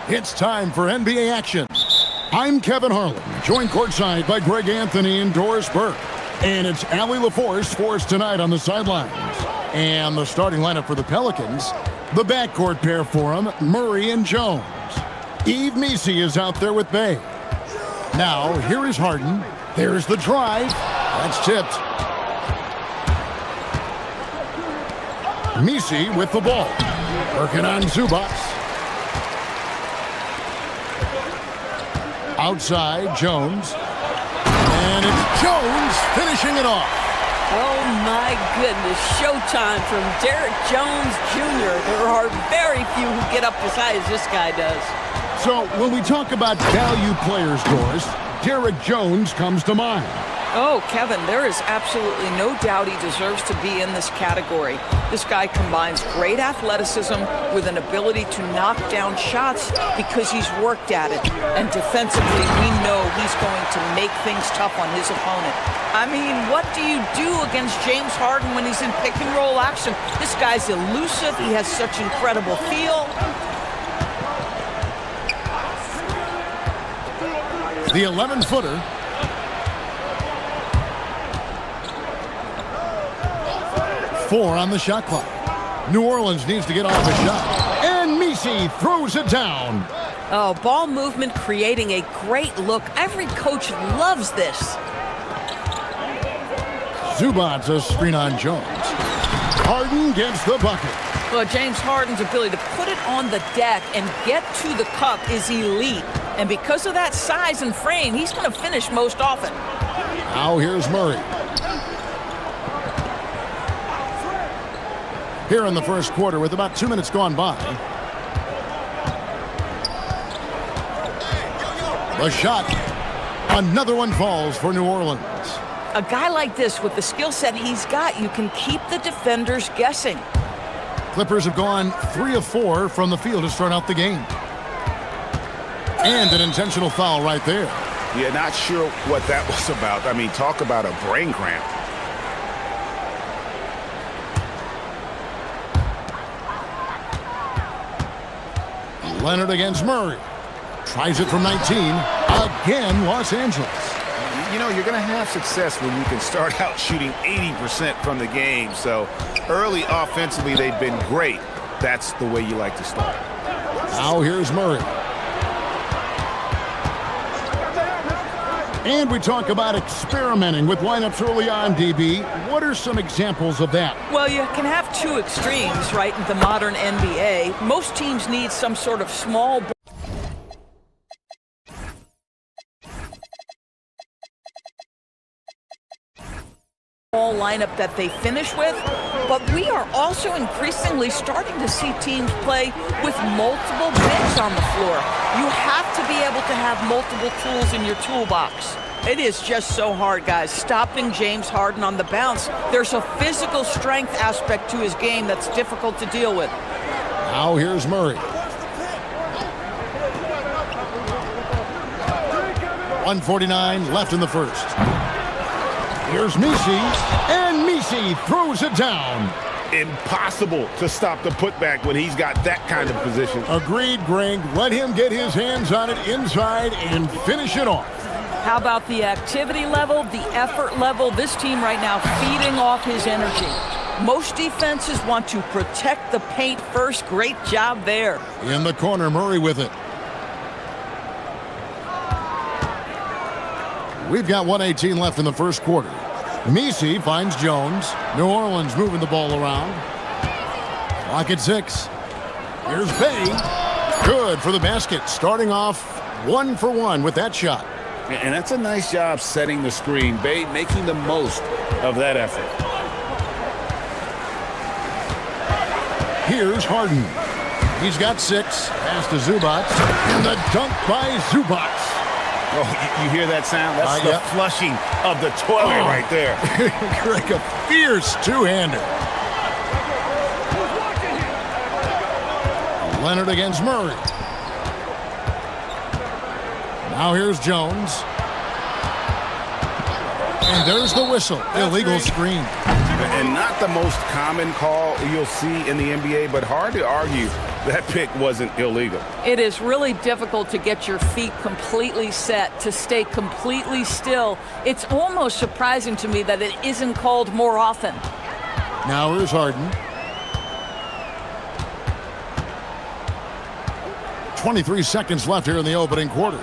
It's time for NBA action. I'm Kevin Harlan, joined courtside by Greg Anthony and Doris Burke. And it's Allie LaForce for us tonight on the sidelines. And the starting lineup for the Pelicans, the backcourt pair for them, Murray and Jones. Eve Messi is out there with Bay. Now, here is Harden. There's the drive. That's tipped. Messi with the ball. Working on Zubac. Outside, Jones. And it's Jones finishing it off. Oh, my goodness. Showtime from Derek Jones Jr. There are very few who get up as high as this guy does. So, when we talk about value players, Doris, Derek Jones comes to mind. Oh, Kevin, there is absolutely no doubt he deserves to be in this category. This guy combines great athleticism with an ability to knock down shots because he's worked at it. And defensively, we know he's going to make things tough on his opponent. I mean, what do you do against James Harden when he's in pick-and-roll action? This guy's elusive. He has such incredible feel. The 11-footer. Four on the shot clock. New Orleans needs to get off a shot. And Messi throws it down. Oh, ball movement creating a great look. Every coach loves this. Zubac a screen on Jones. Harden gets the bucket. Well, James Harden's ability to put it on the deck and get to the cup is elite. And because of that size and frame, he's going to finish most often. Now here's Murray. Here in the first quarter with about 2 minutes gone by. The shot. Another one falls for New Orleans. A guy like this with the skill set he's got, you can keep the defenders guessing. Clippers have gone 3 of 4 from the field to start out the game. And an intentional foul right there. Yeah, not sure what that was about. I mean, talk about a brain cramp. Leonard against Murray. Tries it from 19. Again, Los Angeles. You know, you're going to have success when you can start out shooting 80% from the game. So early offensively, they've been great. That's the way you like to start. Now here's Murray. And we talk about experimenting with lineups early on, DB. What are some examples of that? Well, you can have two extremes, right, in the modern NBA. Most teams need some sort of small ball lineup that they finish with, but we are also increasingly starting to see teams play with multiple bigs on the floor. You have to be able to have multiple tools in your toolbox. It is just so hard, guys, stopping James Harden on the bounce. There's a physical strength aspect to his game that's difficult to deal with. Now here's Murray. 1:49 left in the first. Here's Messi, and Messi throws it down. Impossible to stop the putback when he's got that kind of position. Agreed, Greg. Let him get his hands on it inside and finish it off. How about the activity level, the effort level? This team right now feeding off his energy. Most defenses want to protect the paint first. Great job there. In the corner, Murray with it. We've got 1:18 left in the first quarter. Messi finds Jones. New Orleans moving the ball around. Clock at 6. Here's Bay. Good for the basket. Starting off 1 for 1 with that shot. And that's a nice job setting the screen. Bay making the most of that effort. Here's Harden. He's got 6. Pass to Zubac. And the dunk by Zubac. Oh, you hear that sound? That's the flushing of the toilet right there. Like a fierce two-hander. Leonard against Murray. Now here's Jones. And there's the whistle. Illegal screen. And not the most common call you'll see in the NBA, but hard to argue that pick wasn't illegal. It is really difficult to get your feet completely set, to stay completely still. It's almost surprising to me that it isn't called more often. Now here's Harden. 23 seconds left here in the opening quarter.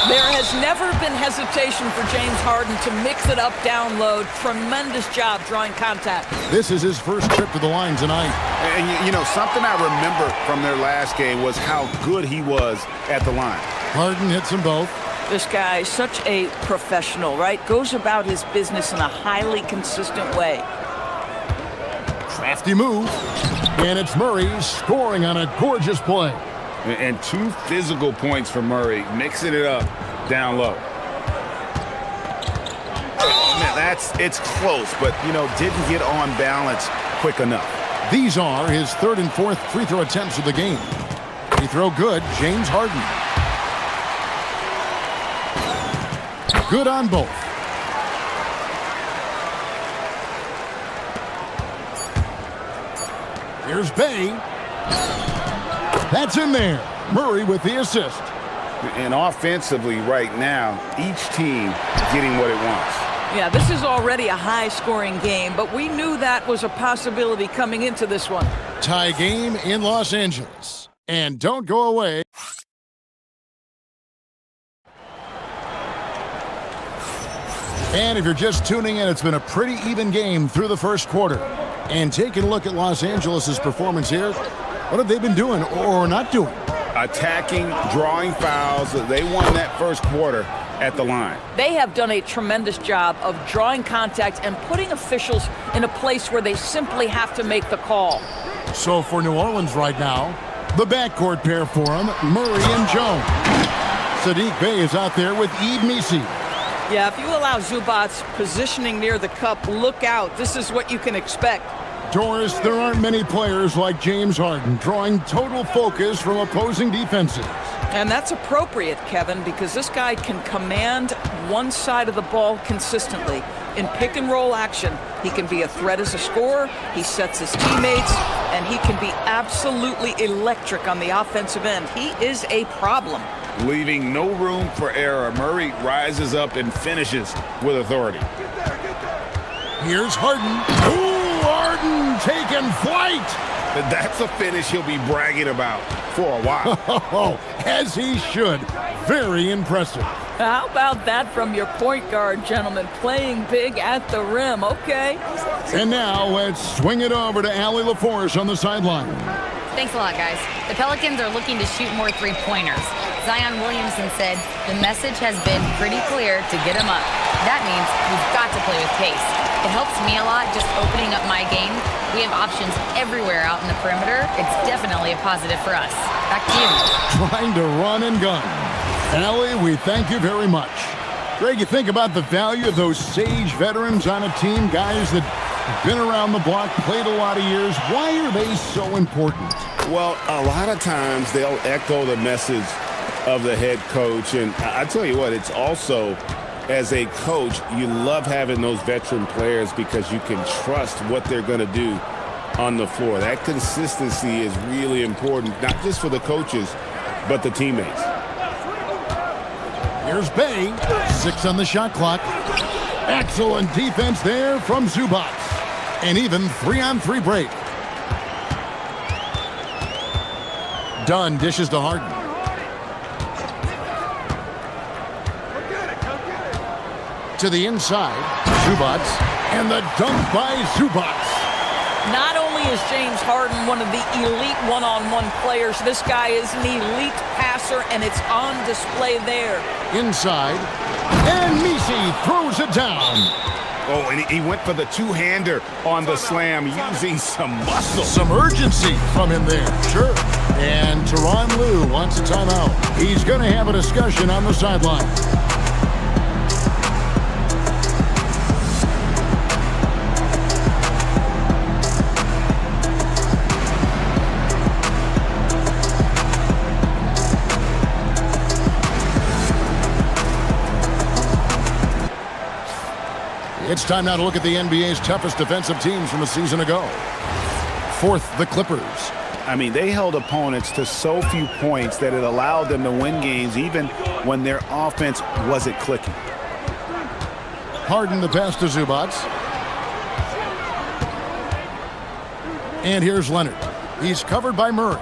There has never been hesitation for James Harden to mix it up down low. Tremendous job drawing contact. This is his first trip to the line tonight. And, you know, something I remember from their last game was how good he was at the line. Harden hits them both. This guy is such a professional, right? Goes about his business in a highly consistent way. Crafty move. And it's Murray scoring on a gorgeous play. And 2 physical points for Murray, mixing it up down low. Man, it's close, but, you know, didn't get on balance quick enough. These are his 3rd and 4th free throw attempts of the game. Free throw good, James Harden. Good on both. Here's Bay. That's in there. Murray with the assist. And offensively right now, each team getting what it wants. Yeah, this is already a high-scoring game, but we knew that was a possibility coming into this one. Tie game in Los Angeles. And don't go away. And if you're just tuning in, it's been a pretty even game through the first quarter. And taking a look at Los Angeles' performance here, what have they been doing or not doing? Attacking, drawing fouls. They won that first quarter at the line. They have done a tremendous job of drawing contact and putting officials in a place where they simply have to make the call. So for New Orleans right now, the backcourt pair for them, Murray and Jones. Saddiq Bey is out there with Misi. Yeah, if you allow Zubac's positioning near the cup, look out. This is what you can expect. Doris, there aren't many players like James Harden drawing total focus from opposing defenses. And that's appropriate, Kevin, because this guy can command one side of the ball consistently. In pick and roll action, he can be a threat as a scorer, he sets his teammates, and he can be absolutely electric on the offensive end. He is a problem. Leaving no room for error. Murray rises up and finishes with authority. Here's Harden. Ooh, Harden taking flight. That's a finish he'll be bragging about for a while. Oh, as he should. Very impressive. How about that from your point guard, gentlemen? Playing big at the rim, okay? And now let's swing it over to Allie LaForce on the sideline. Thanks a lot, guys. The Pelicans are looking to shoot more three-pointers. Zion Williamson said the message has been pretty clear to get him up. That means we've got to play with pace. It helps me a lot just opening up my game. We have options everywhere out in the perimeter. It's definitely a positive for us. Back to you. Trying to run and gun. Allie, we thank you very much. Greg, you think about the value of those sage veterans on a team, guys that have been around the block, played a lot of years. Why are they so important? Well, a lot of times they'll echo the message of the head coach. And I tell you what, it's also, as a coach, you love having those veteran players because you can trust what they're going to do on the floor. That consistency is really important, not just for the coaches, but the teammates. Here's Bay, 6 on the shot clock. Excellent defense there from Zubac. And even 3-on-3 break. Dunn dishes to Harden. To the inside, Zubac, and the dunk by Zubac. Not only is James Harden one of the elite one-on-one players, this guy is an elite passer, and it's on display there. Inside, and Misi throws it down. Oh, and he went for the two-hander on the slam, using some muscle. Some urgency from him there, sure. And Tyronn Lue wants a timeout. He's going to have a discussion on the sideline. It's It's time now to look at the NBA's toughest defensive teams from a season ago. Fourth, the Clippers. I mean, they held opponents to so few points that it allowed them to win games even when their offense wasn't clicking. Harden the pass to Zubac. And here's Leonard. He's covered by Murray.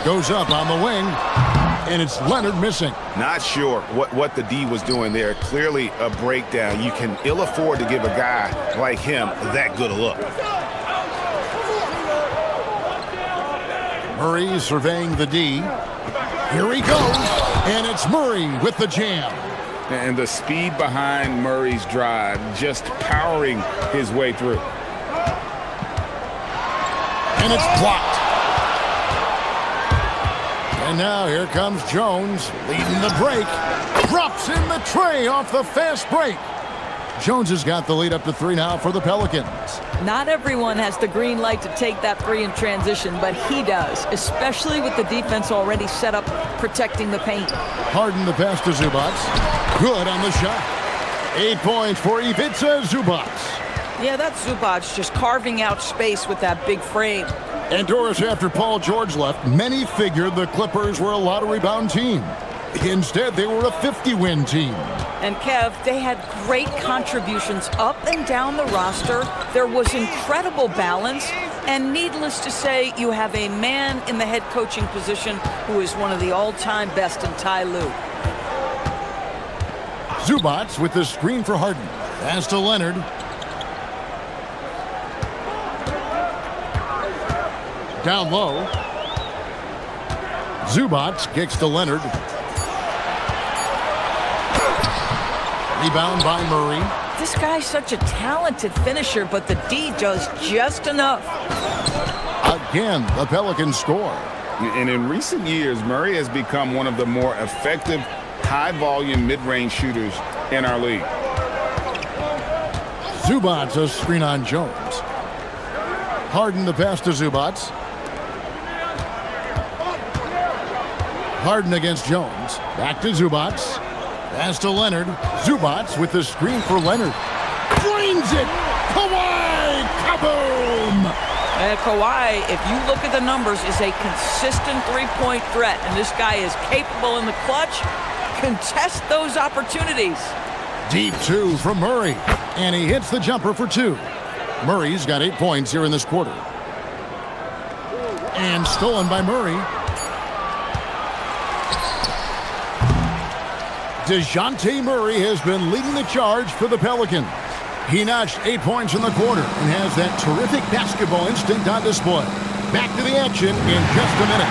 Goes up on the wing, and it's Leonard missing. Not sure what the D was doing there. Clearly a breakdown. You can ill afford to give a guy like him that good a look. Murray surveying the D. Here he goes, and it's Murray with the jam. And the speed behind Murray's drive, just powering his way through. And it's blocked. And now here comes Jones, leading the break. Drops in the tray off the fast break. Jones has got the lead up to 3 now for the Pelicans. Not everyone has the green light to take that 3 in transition, but he does, especially with the defense already set up protecting the paint. Harden the pass to Zubac. Good on the shot. 8 points for Ivica Zubac. Yeah, that's Zubac just carving out space with that big frame. And Doris, after Paul George left, many figured the Clippers were a lottery bound team. Instead, they were a 50-win team. And Kev, they had great contributions up and down the roster. There was incredible balance. And needless to say, you have a man in the head coaching position who is one of the all-time best in Ty Lue. Zubac with the screen for Harden. Pass to Leonard. Down low. Zubac kicks to Leonard. Rebound by Murray. This guy's such a talented finisher, but the D does just enough. Again, the Pelicans score. And in recent years, Murray has become one of the more effective, high-volume mid-range shooters in our league. Zubac a screen on Jones. Harden the pass to Zubac. Harden against Jones. Back to Zubac. Pass to Leonard. Zubac with the screen for Leonard. Drains it! Kawhi! Kaboom! And Kawhi, if you look at the numbers, is a consistent three-point threat. And this guy is capable in the clutch. Contest those opportunities. Deep 2 from Murray. And he hits the jumper for 2. Murray's got 8 points here in this quarter. And stolen by Murray. DeJounte Murray has been leading the charge for the Pelicans. He notched 8 points in the quarter and has that terrific basketball instinct on display. Back to the action in just a minute.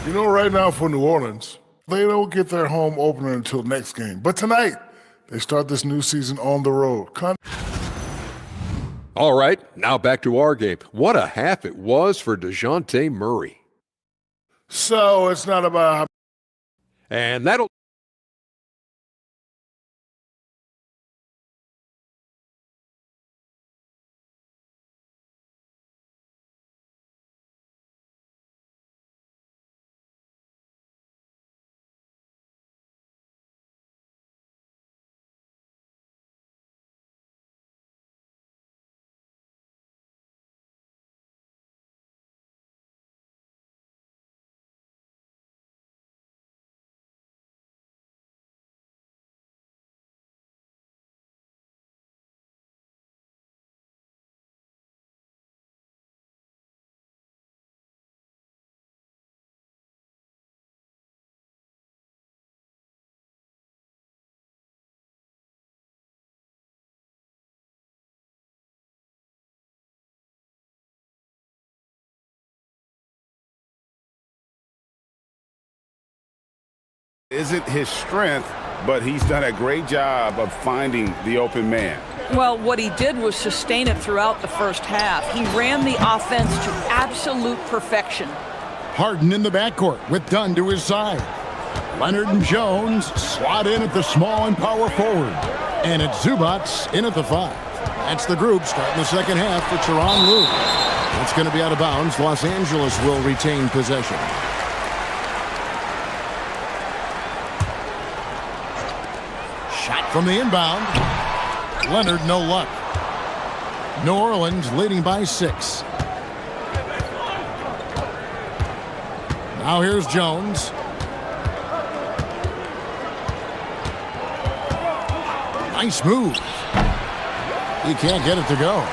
You know, right now for New Orleans, they don't get their home opener until next game. But tonight, they start this new season on the road. All right, now back to our game. What a half it was for DeJounte Murray. So it's not about how... And that'll... Isn't his strength, but he's done a great job of finding the open man. Well, what he did was sustain it throughout the first half. He ran the offense to absolute perfection. Harden in the backcourt with Dunn to his side. Leonard and Jones slot in at the small and power forward. And it's Zubac in at the 5. That's the group starting the second half for Tyronn Lue. It's going to be out of bounds. Los Angeles will retain possession. Shot from the inbound. Leonard, no luck. New Orleans leading by 6. Now here's Jones. Nice move. He can't get it to go.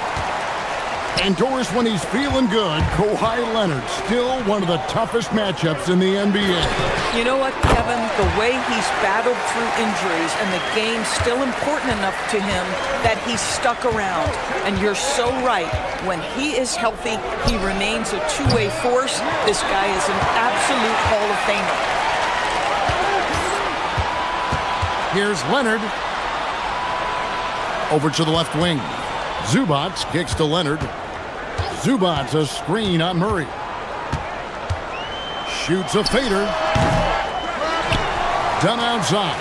And Doris, when he's feeling good, Kawhi Leonard, still one of the toughest matchups in the NBA. You know what, Kevin? The way he's battled through injuries and the game's still important enough to him that he's stuck around. And you're so right. When he is healthy, he remains a two-way force. This guy is an absolute Hall of Famer. Here's Leonard. Over to the left wing. Zubac kicks to Leonard. Zubac a screen on Murray. Shoots a fader. Done outside.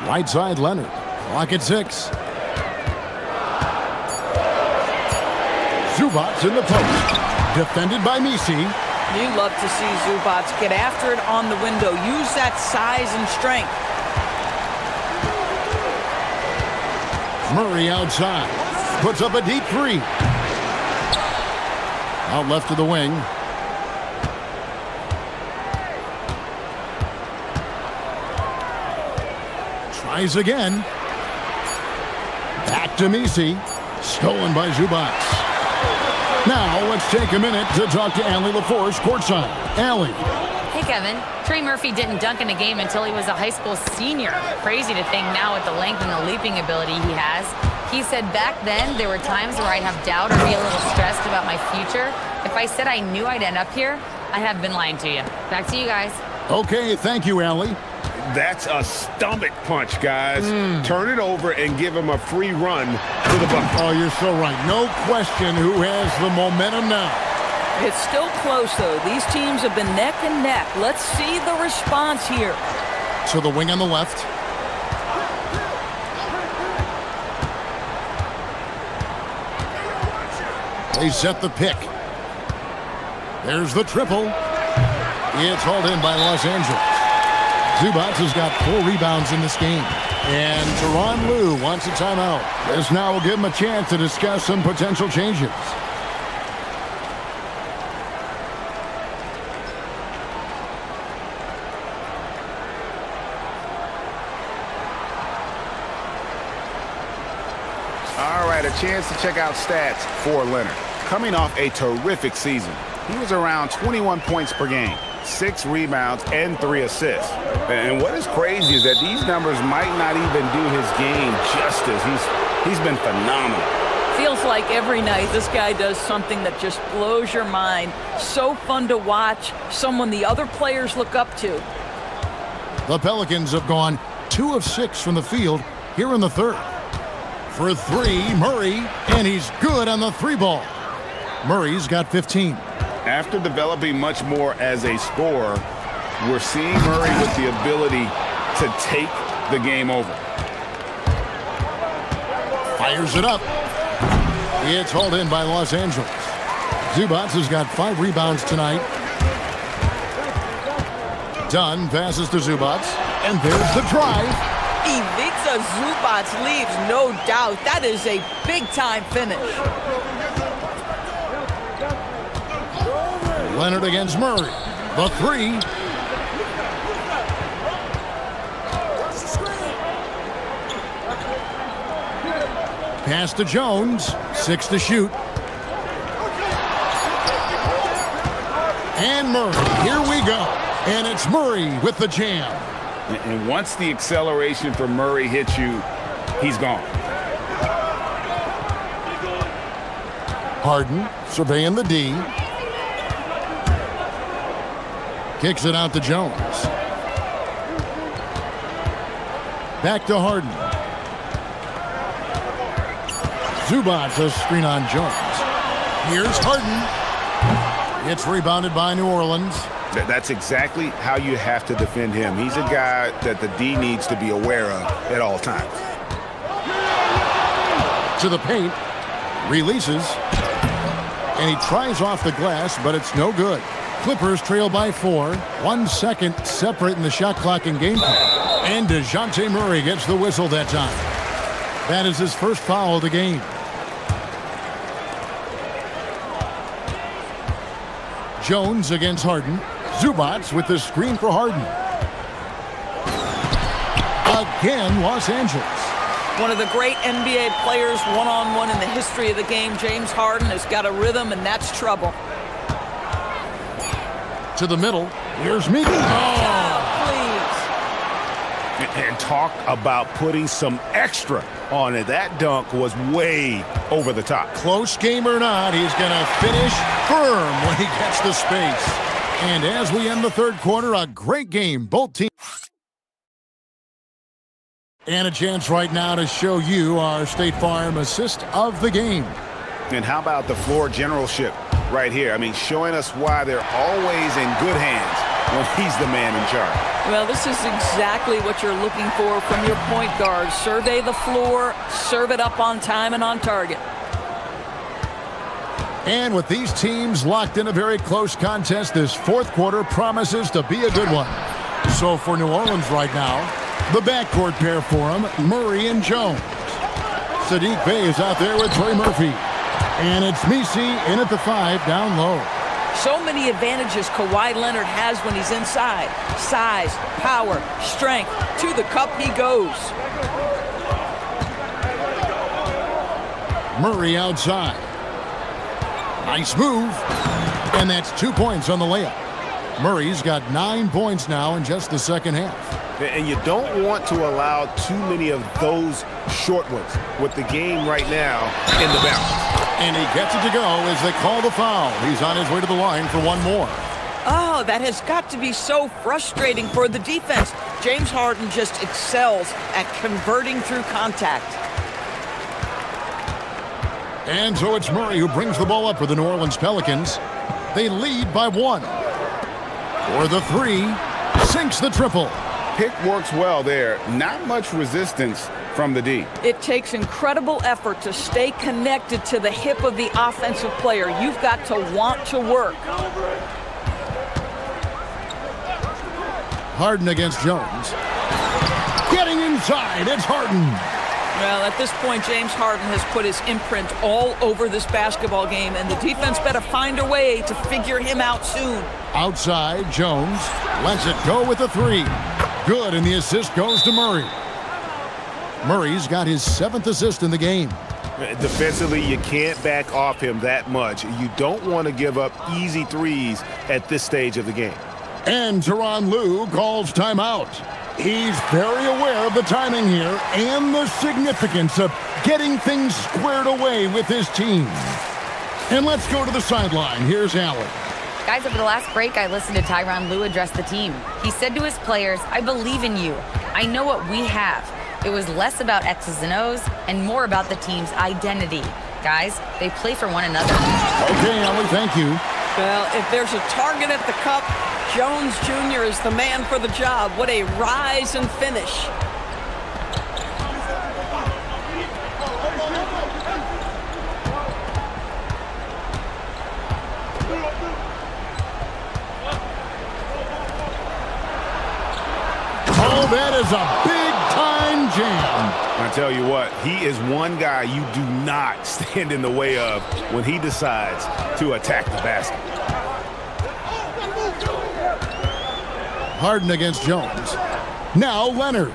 Right side Leonard. Clock at 6. Zubac in the post. Defended by Misi. You love to see Zubac get after it on the window. Use that size and strength. Murray outside. Puts up a deep 3. Out left to the wing. Tries again. Back to Misi. Stolen by Zubac. Now let's take a minute to talk to Allie LaForce courtside. Allie. Hey, Kevin. Trey Murphy didn't dunk in a game until he was a high school senior. Crazy to think now with the length and the leaping ability he has. He said back then there were times where I'd have doubt or be a little stressed about my future. If I said I knew I'd end up here, I have been lying to you. Back to you guys. Okay, thank you, Allie. That's a stomach punch, guys. Turn it over and give him a free run to the bucket. Oh, you're so right. No question who has the momentum now. It's still close, though. These teams have been neck and neck. Let's see the response here. To the wing on the left. They set the pick. There's the triple. It's hauled in by Los Angeles. Zubac has got 4 rebounds in this game. And Tyronn Lue wants a timeout. This now will give him a chance to discuss some potential changes. All right, a chance to check out stats for Leonard. Coming off a terrific season, he was around 21 points per game, 6 rebounds, and 3 assists. And what is crazy is that these numbers might not even do his game justice. He's been phenomenal. Feels like every night this guy does something that just blows your mind. So fun to watch, someone the other players look up to. The Pelicans have gone 2 of 6 from the field here in the third. For 3, Murray, and he's good on the 3-ball. Murray's got 15. After developing much more as a scorer, we're seeing Murray with the ability to take the game over. Fires it up. It's hauled in by Los Angeles. Zubac has got 5 rebounds tonight. Dunn passes to Zubac, and there's the drive. Ivica Zubac leaves, no doubt. That is a big-time finish. Leonard against Murray. The 3. Pass to Jones. 6 to shoot. And Murray. Here we go. And it's Murray with the jam. And once the acceleration for Murray hits you, he's gone. Harden surveying the D. Kicks it out to Jones. Back to Harden. Zubac a screen on Jones. Here's Harden. It's rebounded by New Orleans. That's exactly how you have to defend him. He's a guy that the D needs to be aware of at all times. To the paint. Releases. And he tries off the glass, but it's no good. Clippers trail by 4. 1 second separating the shot clock and game clock. And DeJounte Murray gets the whistle that time. That is his first foul of the game. Jones against Harden. Zubats with the screen for Harden. Again, Los Angeles. One of the great NBA players one-on-one in the history of the game, James Harden, has got a rhythm, and that's trouble. To the middle. Here's Meek. And talk about putting some extra on it. That dunk was way over the top. Close game or not, he's going to finish firm when he gets the space. And as we end the third quarter, a great game. Both teams. And a chance right now to show you our State Farm assist of the game. And how about the floor generalship right here? I mean, showing us why they're always in good hands when he's the man in charge. Well, this is exactly what you're looking for from your point guard. Survey the floor, serve it up on time and on target. And with these teams locked in a very close contest, this fourth quarter promises to be a good one. So for New Orleans right now, the backcourt pair for him, Murray and Jones. Sadiq Bey is out there with Trey Murphy. And it's Misi in at the 5 down low. So many advantages Kawhi Leonard has when he's inside. Size, power, strength. To the cup he goes. Murray outside. Nice move. And that's 2 points on the layup. Murray's got 9 points now in just the second half. And you don't want to allow too many of those short ones with the game right now in the balance. And he gets it to go as they call the foul. He's on his way to the line for one more. Oh, that has got to be so frustrating for the defense. James Harden just excels at converting through contact. And so it's Murray who brings the ball up for the New Orleans Pelicans. They lead by 1. For the 3, sinks the triple. Pick works well there. Not much resistance from the D. It takes incredible effort to stay connected to the hip of the offensive player. You've got to want to work. Harden against Jones. Getting inside, it's Harden. Well, at this point, James Harden has put his imprint all over this basketball game, and the defense better find a way to figure him out soon. Outside, Jones lets it go with the 3. Good, and the assist goes to Murray. Murray's got his 7th assist in the game. Defensively, you can't back off him that much. You don't want to give up easy threes at this stage of the game. And Tyronn Lue calls timeout. He's very aware of the timing here and the significance of getting things squared away with his team. And let's go to the sideline. Here's Allen. Guys, over the last break, I listened to Tyronn Lue address the team. He said to his players, "I believe in you. I know what we have." It was less about X's and O's and more about the team's identity. Guys, they play for one another. Okay, Allen, thank you. Well, if there's a target at the cup, Jones Jr. is the man for the job. What a rise and finish. Oh, that is a big-time jam. I tell you what, he is one guy you do not stand in the way of when he decides to attack the basket. Harden against Jones. Now Leonard.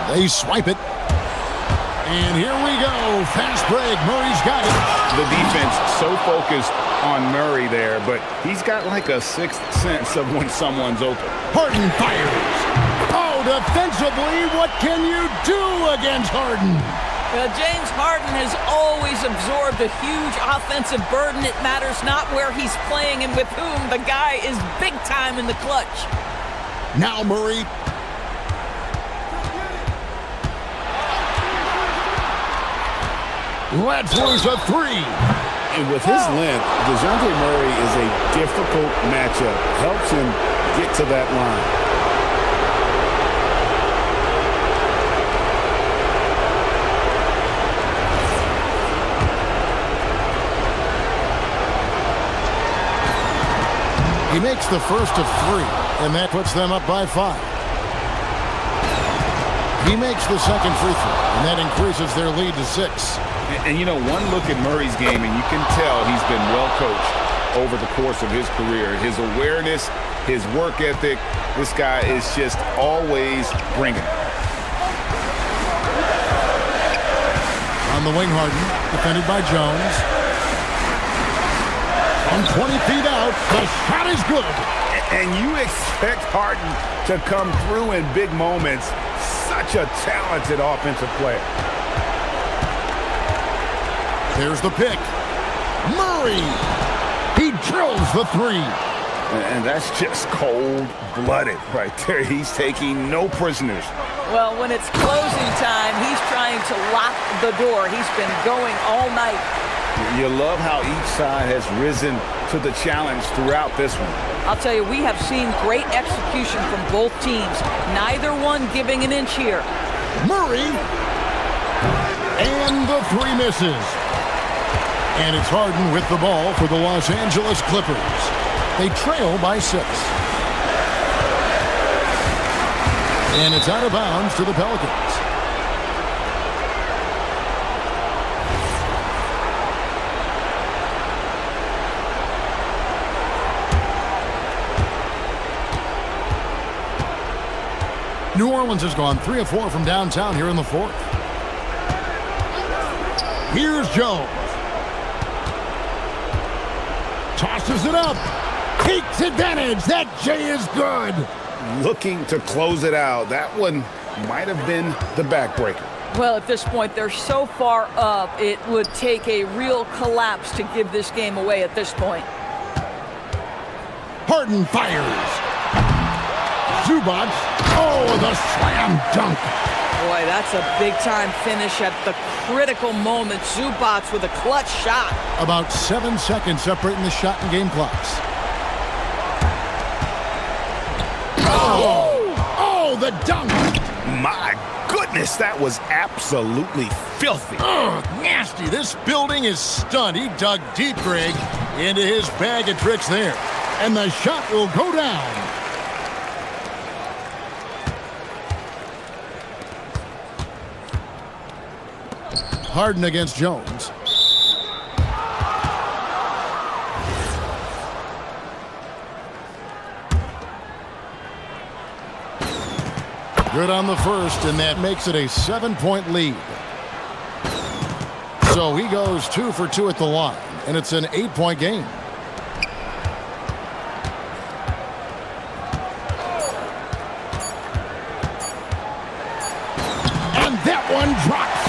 They swipe it. And here we go. Fast break. Murray's got it. The defense so focused on Murray there, but he's got like a sixth sense of when someone's open. Harden fires. Oh, defensively, what can you do against Harden? James Harden has always absorbed a huge offensive burden. It matters not where he's playing and with whom. The guy is big time in the clutch. Now Murray. Let's lose a 3. And with his length, DeJounte Murray is a difficult matchup. Helps him get to that line. He makes the first of 3, and that puts them up by 5. He makes the second free throw, and that increases their lead to 6. And you know, one look at Murray's game, and you can tell he's been well coached over the course of his career. His awareness, his work ethic, this guy is just always bringing it. On the wing, Harden, defended by Jones. From 20 feet out, the shot is good. And you expect Harden to come through in big moments. Such a talented offensive player. There's the pick. Murray! He drills the 3. And that's just cold-blooded right there. He's taking no prisoners. Well, when it's closing time, he's trying to lock the door. He's been going all night. You love how each side has risen to the challenge throughout this one. I'll tell you, we have seen great execution from both teams. Neither one giving an inch here. Murray! And the 3 misses. And it's Harden with the ball for the Los Angeles Clippers. They trail by 6. And it's out of bounds to the Pelicans. New Orleans has gone 3 of 4 from downtown here in the 4th. Here's Jones. Tosses it up. Takes advantage. That J is good. Looking to close it out. That one might have been the backbreaker. Well, at this point, they're so far up, it would take a real collapse to give this game away at this point. Harden fires. Zubac. Oh, the slam dunk. Boy, that's a big-time finish at the critical moment. Zubac with a clutch shot. About 7 seconds separating the shot and game clocks. Oh, the dunk. My goodness, that was absolutely filthy. Nasty. This building is stunned. He dug deep, Greg, into his bag of tricks there. And the shot will go down. Harden against Jones. Good on the first, and that makes it a 7-point lead. So he goes 2 for 2 at the line, and it's an 8-point game. And that one drops.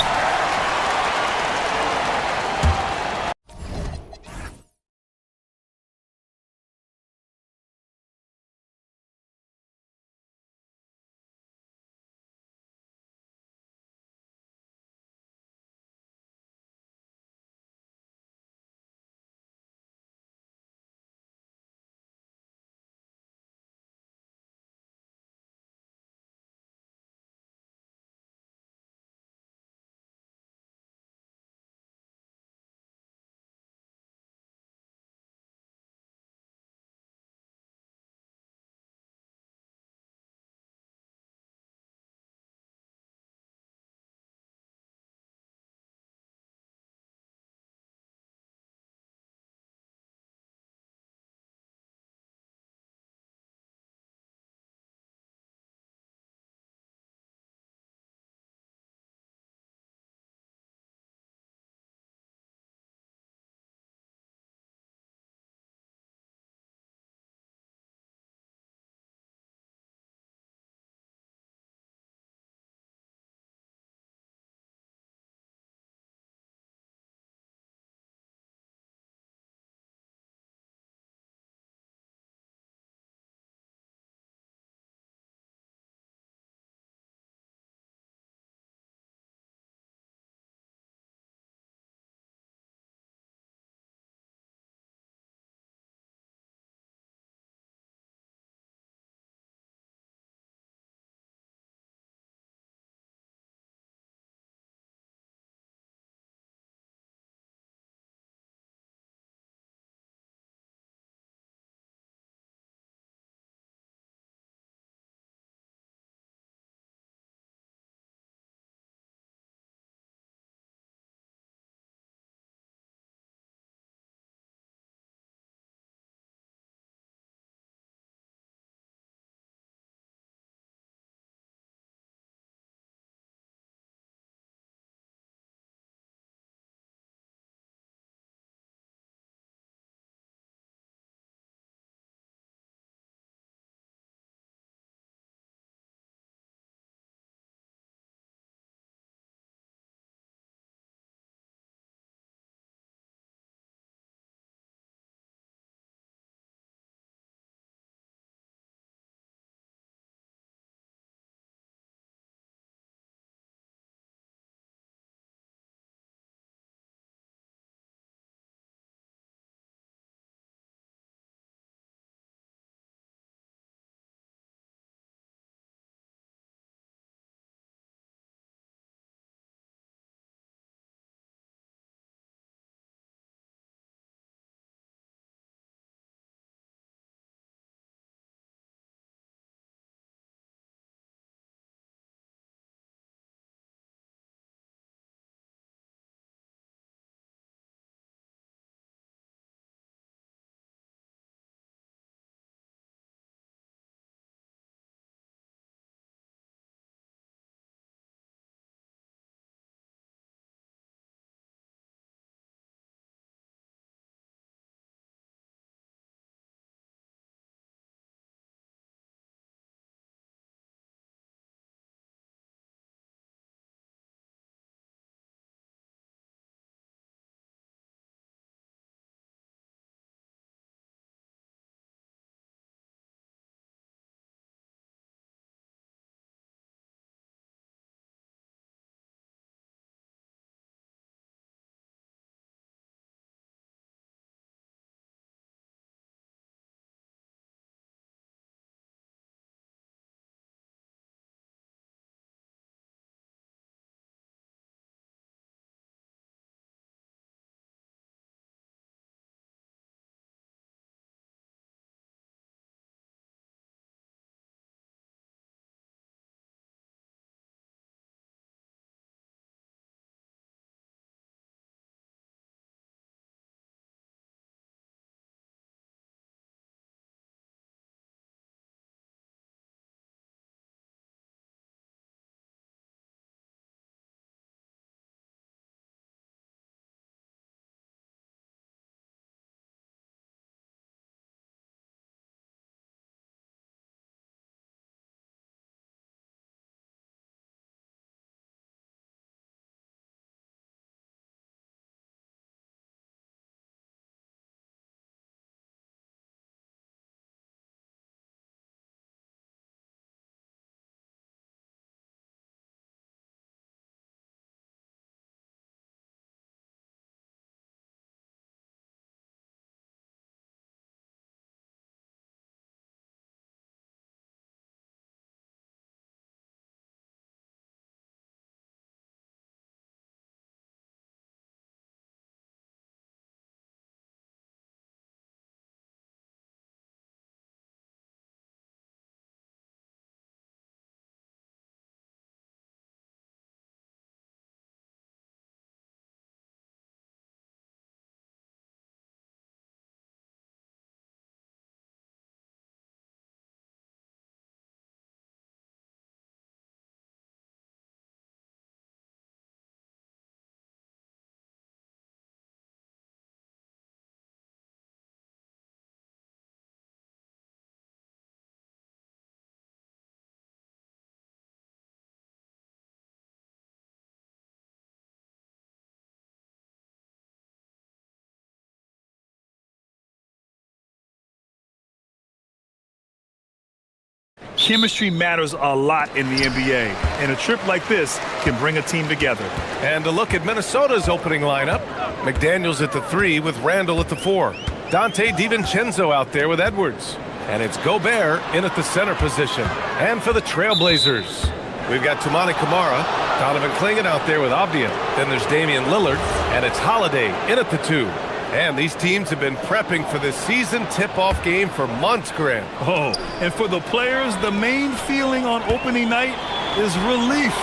Chemistry matters a lot in the NBA, and a trip like this can bring a team together. And a look at Minnesota's opening lineup. McDaniels at the 3 with Randall at the 4. Dante DiVincenzo out there with Edwards. And it's Gobert in at the center position. And for the Trailblazers, we've got Toumani Camara, Donovan Clingan out there with Avdia. Then there's Damian Lillard, and it's Holiday in at the 2. And these teams have been prepping for this season tip-off game for months, Grant. Oh, and for the players, the main feeling on opening night is relief.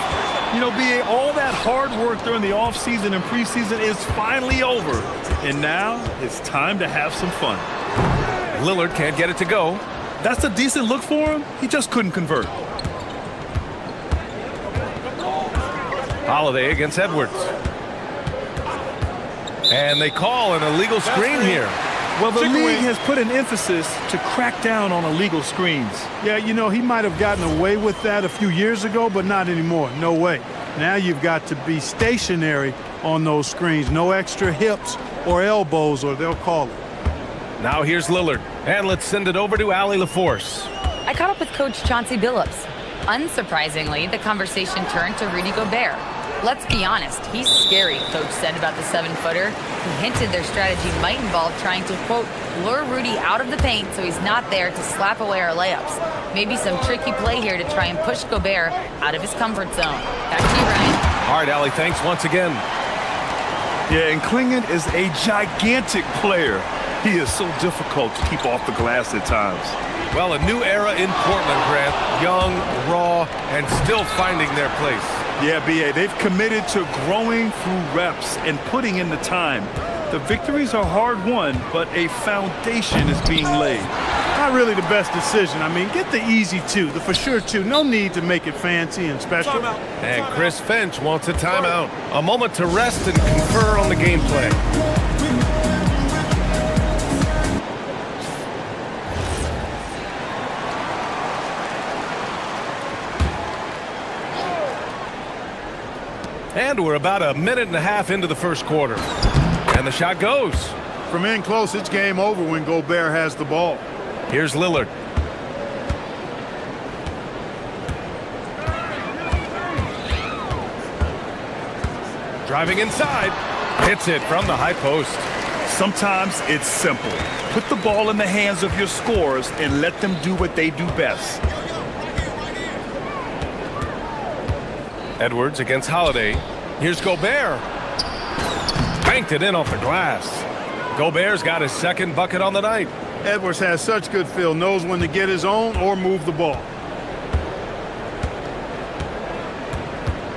You know, BA, all that hard work during the offseason and preseason is finally over. And now it's time to have some fun. Lillard can't get it to go. That's a decent look for him. He just couldn't convert. Holiday against Edwards. And they call an illegal screen here. Well, the league has put an emphasis to crack down on illegal screens. Yeah, you know, he might have gotten away with that a few years ago, but not anymore. No way. Now you've got to be stationary on those screens. No extra hips or elbows, or they'll call it. Now here's Lillard. And let's send it over to Allie LaForce. I caught up with Coach Chauncey Billups. Unsurprisingly, the conversation turned to Rudy Gobert. Let's be honest, he's scary, Coach said about the 7-footer. He hinted their strategy might involve trying to, quote, lure Rudy out of the paint so he's not there to slap away our layups. Maybe some tricky play here to try and push Gobert out of his comfort zone. Back to you, Ryan. All right, Allie, thanks once again. Yeah, and Clingan is a gigantic player. He is so difficult to keep off the glass at times. Well, a new era in Portland, Grant. Young, raw, and still finding their place. Yeah, BA, they've committed to growing through reps and putting in the time. The victories are hard-won, but a foundation is being laid. Not really the best decision. I mean, get the easy 2, the for sure 2. No need to make it fancy and special. And Chris Finch wants a timeout. A moment to rest and confer on the game plan. And we're about a minute and a half into the first quarter. And the shot goes. From in close, it's game over when Gobert has the ball. Here's Lillard. Driving inside. Hits it from the high post. Sometimes it's simple. Put the ball in the hands of your scorers and let them do what they do best. Edwards against Holiday. Here's Gobert. Banked it in off the glass. Gobert's got his second bucket on the night. Edwards has such good feel, knows when to get his own or move the ball.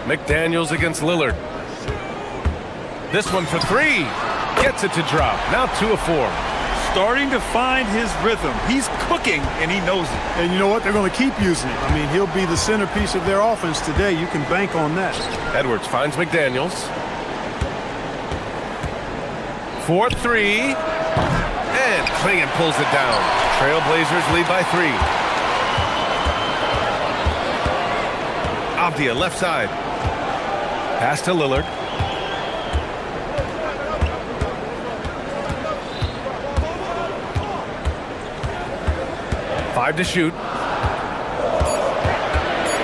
McDaniels against Lillard. This one for 3. Gets it to drop. Now 2 of 4. Starting to find his rhythm. He's cooking, and he knows it. And you know what? They're going to keep using it. I mean, he'll be the centerpiece of their offense today. You can bank on that. Edwards finds McDaniels. 4-3. And Clingan pulls it down. Trailblazers lead by 3. Avdia left side. Pass to Lillard. Five to shoot.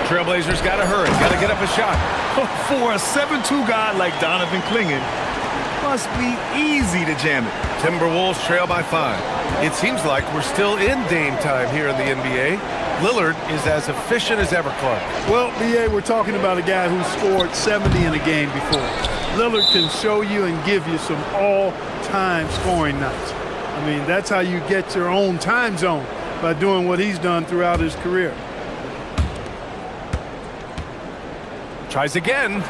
Trailblazers got to hurry. Got to get up a shot. For a 7-2 guy like Donovan Clingan, must be easy to jam it. Timberwolves trail by 5. It seems like we're still in Dame time here in the NBA. Lillard is as efficient as ever, Clark. Well, BA, we're talking about a guy who scored 70 in a game before. Lillard can show you and give you some all-time scoring nights. I mean, that's how you get your own time zone, by doing what he's done throughout his career. Tries again.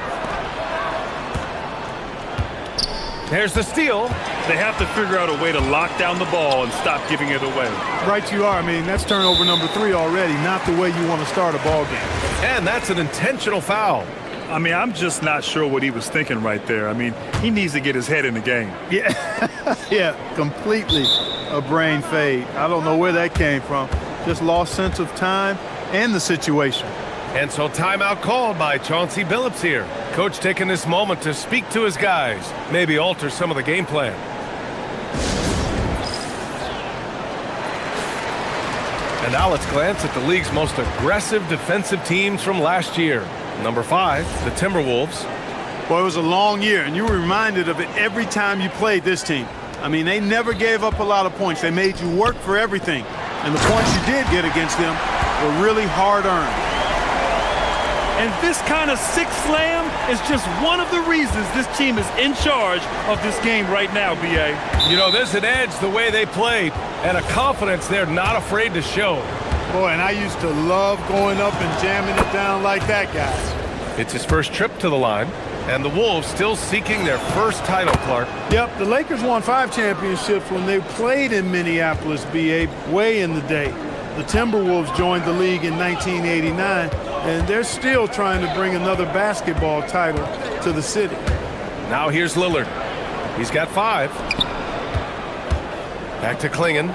There's the steal. They have to figure out a way to lock down the ball and stop giving it away. Right you are. I mean, that's turnover number 3 already, not the way you want to start a ball game. And that's an intentional foul. I mean, I'm just not sure what he was thinking right there. I mean, he needs to get his head in the game. Yeah, yeah, completely a brain fade. I don't know where that came from. Just lost sense of time and the situation. And so timeout called by Chauncey Billups here. Coach taking this moment to speak to his guys, maybe alter some of the game plan. And now let's glance at the league's most aggressive defensive teams from last year. Number 5, the Timberwolves. Well, it was a long year, and you were reminded of it every time you played this team. I mean, they never gave up a lot of points. They made you work for everything. And the points you did get against them were really hard-earned. And this kind of six slam is just one of the reasons this team is in charge of this game right now, B.A. You know, there's an edge the way they played and a confidence they're not afraid to show. Boy, and I used to love going up and jamming it down like that, guys. It's his first trip to the line, and the Wolves still seeking their first title, Clark. Yep, the Lakers won 5 championships when they played in Minneapolis, B.A., way in the day. The Timberwolves joined the league in 1989, and they're still trying to bring another basketball title to the city. Now here's Lillard. He's got 5. Back to Klingon.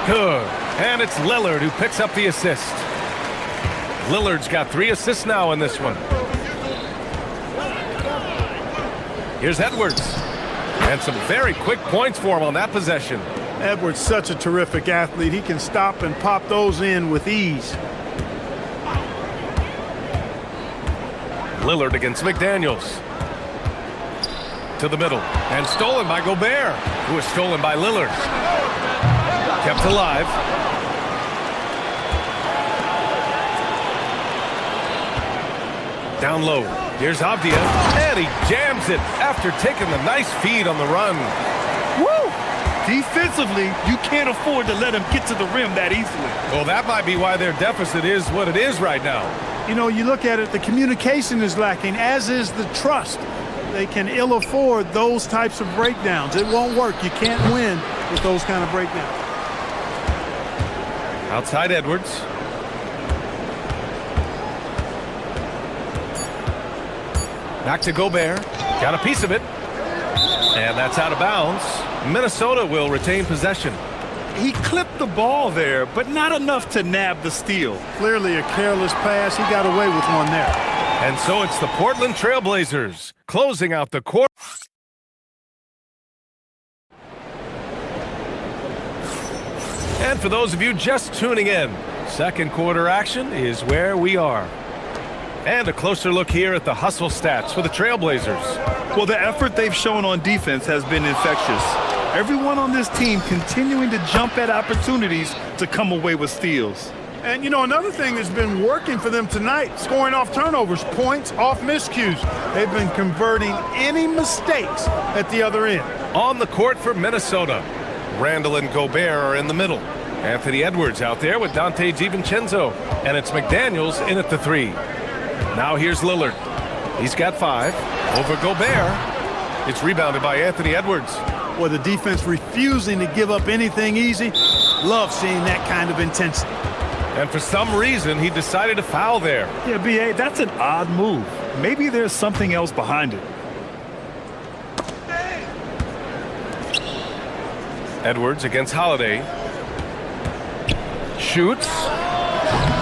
Good. And it's Lillard who picks up the assist. Lillard's got 3 assists now in this one. Here's Edwards. And some very quick points for him on that possession. Edwards, such a terrific athlete. He can stop and pop those in with ease. Lillard against McDaniels. To the middle. And stolen by Gobert, who was stolen by Lillard. Kept alive. Down low. Here's Avdia. And he jams it after taking the nice feed on the run. Woo! Defensively, you can't afford to let him get to the rim that easily. Well, that might be why their deficit is what it is right now. You know, you look at it, the communication is lacking, as is the trust. They can ill afford those types of breakdowns. It won't work. You can't win with those kind of breakdowns. Outside Edwards. Back to Gobert. Got a piece of it. And that's out of bounds. Minnesota will retain possession. He clipped the ball there, but not enough to nab the steal. Clearly a careless pass. He got away with one there. And so it's the Portland Trailblazers closing out the court. And for those of you just tuning in, second quarter action is where we are. And a closer look here at the hustle stats for the Trailblazers. Well, the effort they've shown on defense has been infectious. Everyone on this team continuing to jump at opportunities to come away with steals. And, you know, another thing that's been working for them tonight, scoring off turnovers, points off miscues. They've been converting any mistakes at the other end. On the court for Minnesota, Randall and Gobert are in the middle. Anthony Edwards out there with Dante DiVincenzo. And it's McDaniels in at the 3. Now here's Lillard. He's got 5. Over Gobert. It's rebounded by Anthony Edwards. Well, the defense refusing to give up anything easy. Love seeing that kind of intensity. And for some reason, he decided to foul there. Yeah, B.A., that's an odd move. Maybe there's something else behind it. Edwards against Holiday. Shoots.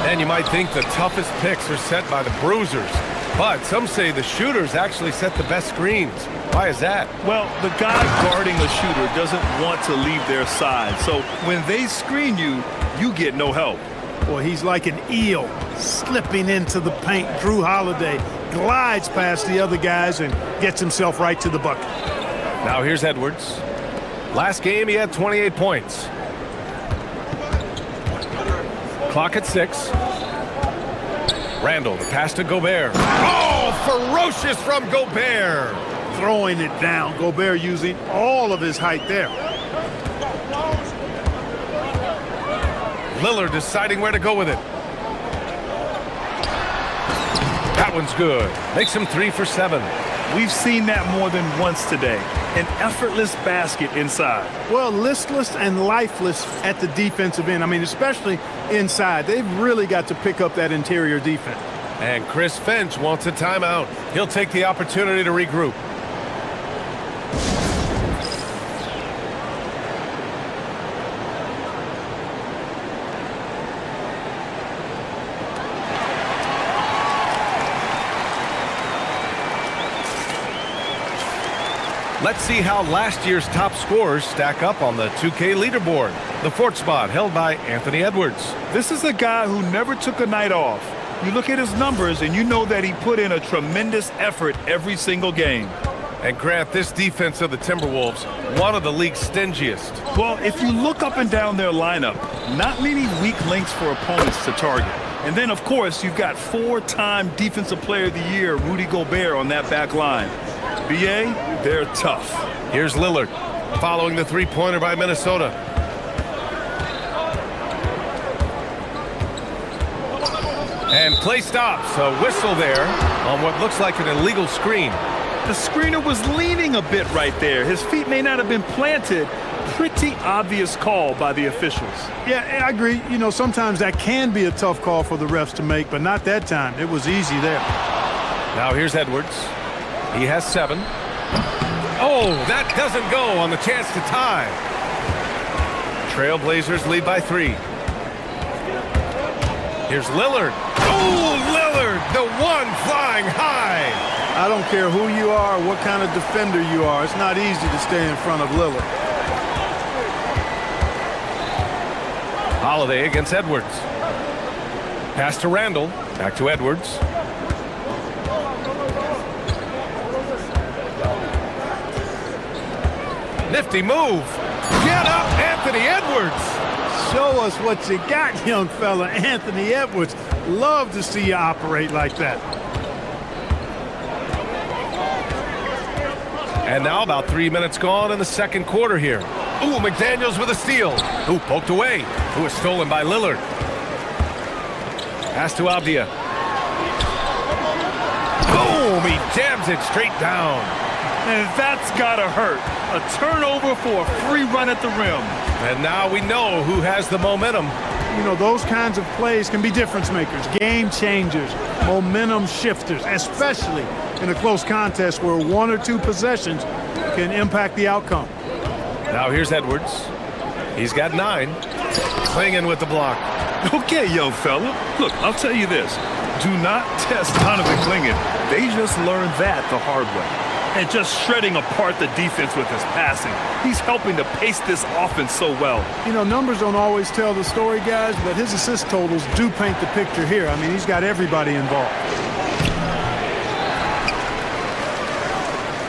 And you might think the toughest picks are set by the bruisers. But some say the shooters actually set the best screens. Why is that? Well, the guy guarding a shooter doesn't want to leave their side. So when they screen you, you get no help. Boy, he's like an eel slipping into the paint. Drew Holiday glides past the other guys and gets himself right to the bucket. Now here's Edwards. Last game, he had 28 points. Clock at 6. Randall, the pass to Gobert. Oh, ferocious from Gobert. Throwing it down. Gobert using all of his height there. Lillard deciding where to go with it. That one's good. Makes him 3 for 7. We've seen that more than once today. An effortless basket inside. Well, listless and lifeless at the defensive end. I mean, especially inside. They've really got to pick up that interior defense. And Chris Finch wants a timeout. He'll take the opportunity to regroup. Let's see how last year's top scorers stack up on the 2K leaderboard. The fourth spot held by Anthony Edwards. This is a guy who never took a night off. You look at his numbers and you know that he put in a tremendous effort every single game. And Grant, this defense of the Timberwolves, one of the league's stingiest. Well, if you look up and down their lineup, not many weak links for opponents to target. And then, of course, you've got four-time Defensive Player of the Year, Rudy Gobert, on that back line. BA, they're tough. Here's Lillard, following the three-pointer by Minnesota. And play stops, a whistle there on what looks like an illegal screen. The screener was leaning a bit right there. His feet may not have been planted. Pretty obvious call by the officials. Yeah, I agree. You know, sometimes that can be a tough call for the refs to make, but not that time. It was easy there. Now here's Edwards. He has 7. Oh, that doesn't go on the chance to tie. Trailblazers lead by 3. Here's Lillard. Oh, Lillard, the one flying high. I don't care who you are or what kind of defender you are. It's not easy to stay in front of Lillard. Holiday against Edwards. Pass to Randall. Back to Edwards. Nifty move. Get up, Anthony Edwards. Show us what you got, young fella. Anthony Edwards. Love to see you operate like that. And now about 3 minutes gone in the second quarter here. Ooh, McDaniels with a steal. Ooh, poked away. Ooh, is stolen by Lillard. Pass to Avdia. Boom, he jams it straight down. And that's gotta hurt. A turnover for a free run at the rim. And now we know who has the momentum. You know, those kinds of plays can be difference makers, game changers, momentum shifters, especially in a close contest where 1 or 2 possessions can impact the outcome. Now here's Edwards. He's got 9. Clinging with the block. Okay, young fella. Look, I'll tell you this. Do not test Donovan Clingan. They just learned that the hard way. And just shredding apart the defense with his passing. He's helping to pace this offense so well. You know, numbers don't always tell the story, guys, but his assist totals do paint the picture here. I mean, he's got everybody involved.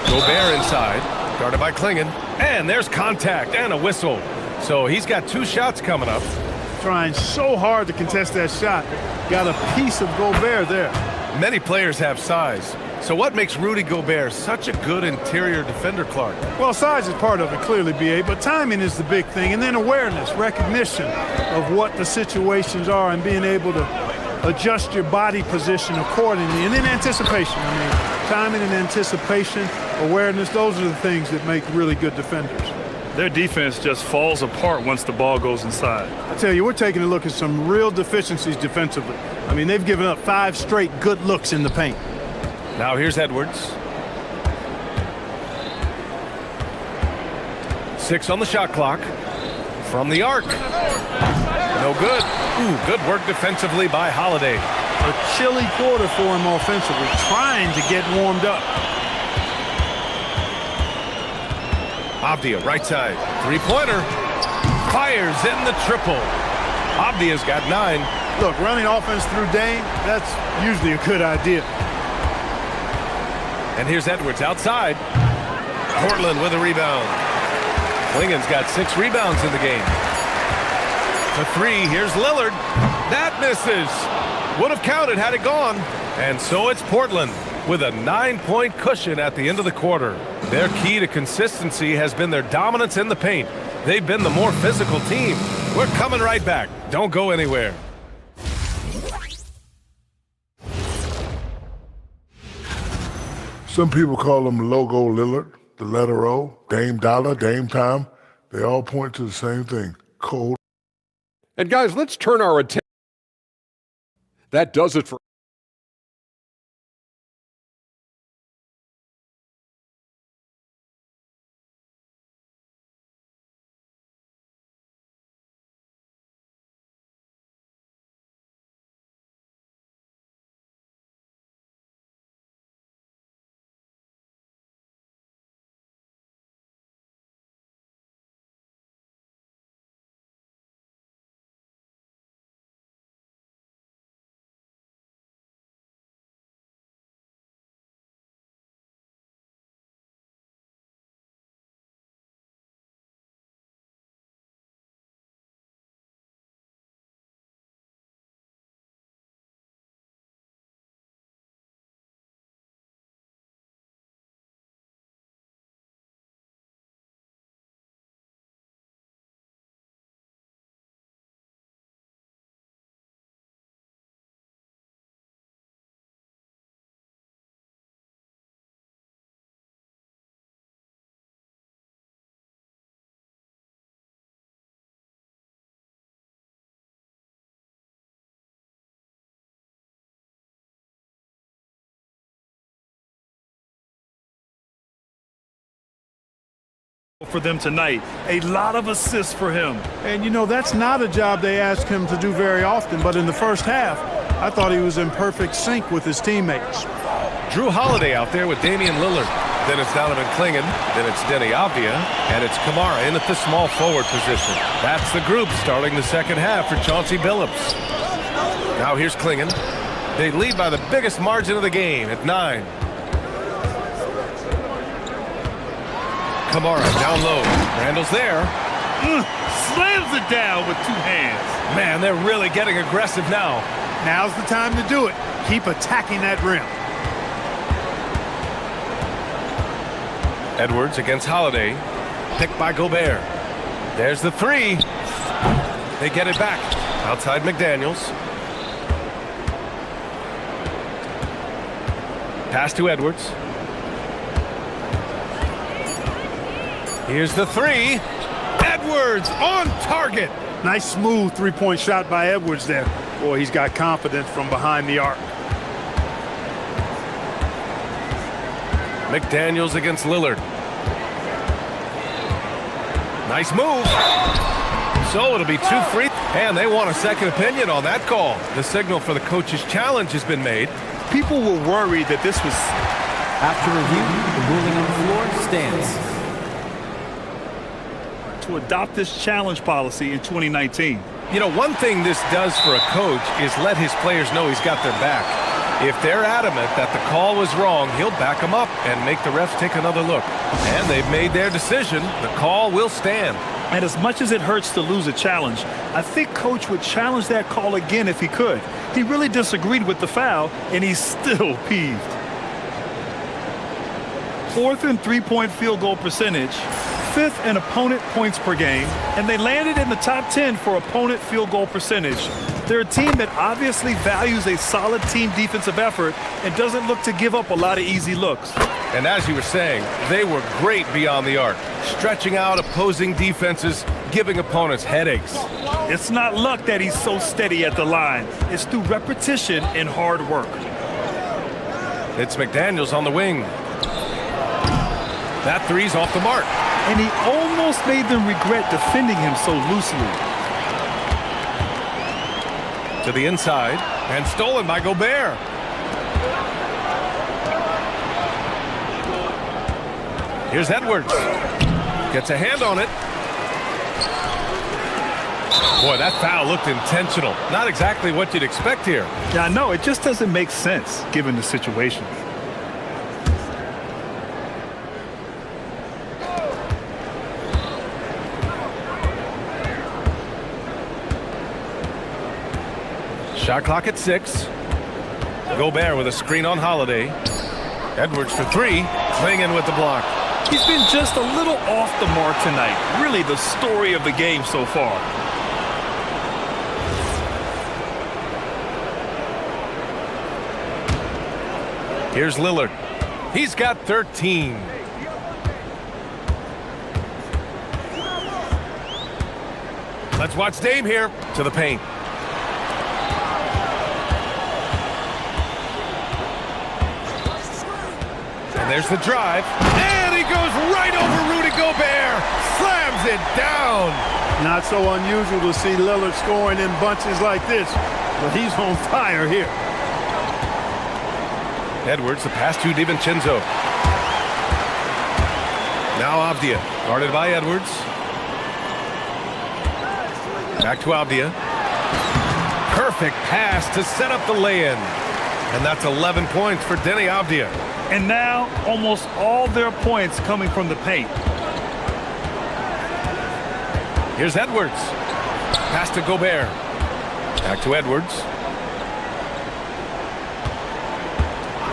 Gobert inside, guarded by Clingan. And there's contact and a whistle. So he's got 2 shots coming up. Trying so hard to contest that shot. Got a piece of Gobert there. Many players have size. So what makes Rudy Gobert such a good interior defender, Clark? Well, size is part of it, clearly, B.A., but timing is the big thing. And then awareness, recognition of what the situations are and being able to adjust your body position accordingly. And then anticipation. I mean, timing and anticipation, awareness, those are the things that make really good defenders. Their defense just falls apart once the ball goes inside. I tell you, we're taking a look at some real deficiencies defensively. I mean, they've given up 5 straight good looks in the paint. Now here's Edwards. 6 on the shot clock. From the arc. No good. Ooh, good work defensively by Holiday. A chilly quarter for him offensively, trying to get warmed up. Avdia, right side. 3-pointer. Fires in the triple. Avdia's got 9. Look, running offense through Dame, that's usually a good idea. And here's Edwards outside. Portland with a rebound. Clingan's got 6 rebounds in the game. To 3, here's Lillard. That misses. Would have counted had it gone. And so it's Portland with a 9-point cushion at the end of the quarter. Their key to consistency has been their dominance in the paint. They've been the more physical team. We're coming right back. Don't go anywhere. Some people call him Logo Lillard, the letter O, Dame Dollar, Dame Time. They all point to the same thing, cold. And guys, let's turn our attention. That does it for For them tonight, a lot of assists for him. And, you know, that's not a job they ask him to do very often, but in the first half, I thought he was in perfect sync with his teammates. Drew Holiday out there with Damian Lillard. Then it's Donovan Clingan. Then it's Denny Avdia. And it's Kamara in at the small forward position. That's the group starting the second half for Chauncey Billups. Now here's Clingan. They lead by the biggest margin of the game at 9. Kamara down low. Randall's there. Slams it down with 2 hands. Man, they're really getting aggressive now. Now's the time to do it. Keep attacking that rim. Edwards against Holiday. Picked by Gobert. There's the 3. They get it back. Outside McDaniels. Pass to Edwards. Here's the 3. Edwards on target. Nice smooth three-point shot by Edwards there. Boy, he's got confidence from behind the arc. McDaniels against Lillard. Nice move. So it'll be 2 free. And they want a second opinion on that call. The signal for the coach's challenge has been made. People were worried that this was... After review, the ruling on the floor stands. to adopt this challenge policy in 2019. You know, one thing this does for a coach is let his players know he's got their back. If they're adamant that the call was wrong, he'll back them up and make the refs take another look. And they've made their decision. The call will stand. And as much as it hurts to lose a challenge, I think Coach would challenge that call again if he could. He really disagreed with the foul, and he's still peeved. 4th and 3-point field goal percentage, 5th in opponent points per game, and they landed in the top 10 for opponent field goal percentage. They're a team that obviously values a solid team defensive effort and doesn't look to give up a lot of easy looks. And as you were saying, they were great beyond the arc, stretching out opposing defenses, giving opponents headaches. It's not luck that he's so steady at the line. It's through repetition and hard work. It's McDaniels on the wing. That three's off the mark. And he almost made them regret defending him so loosely. To the inside, and stolen by Gobert. Here's Edwards. Gets a hand on it. Boy, that foul looked intentional. Not exactly what you'd expect here. Yeah, I know. It just doesn't make sense given the situation. Shot clock at 6. Gobert with a screen on Holiday. Edwards for 3. Clingan with the block. He's been just a little off the mark tonight. Really the story of the game so far. Here's Lillard. He's got 13. Let's watch Dame here. To the paint. And there's the drive. And he goes right over Rudy Gobert. Slams it down. Not so unusual to see Lillard scoring in bunches like this, but he's on fire here. Edwards, the pass to DiVincenzo. Now Avdia, guarded by Edwards. Back to Avdia. Perfect pass to set up the lay-in. And that's 11 points for Denny Avdia. And now almost all their points coming from the paint. Here's Edwards. Pass to Gobert. Back to Edwards.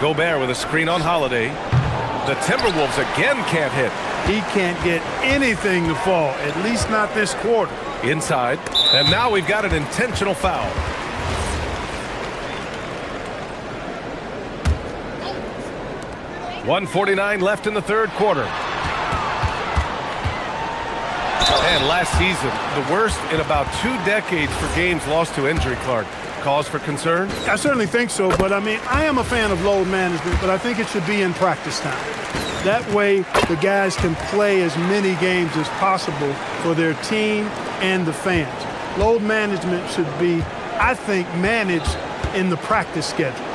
Gobert with a screen on Holiday. The Timberwolves again can't hit. He can't get anything to fall, at least not this quarter. Inside. And now we've got an intentional foul. .149 left in the third quarter. And last season, the worst in about 2 decades for games lost to injury, Clark. Cause for concern? I certainly think so, but I am a fan of load management, but I think it should be in practice time. That way, the guys can play as many games as possible for their team and the fans. Load management should be, I think, managed in the practice schedule.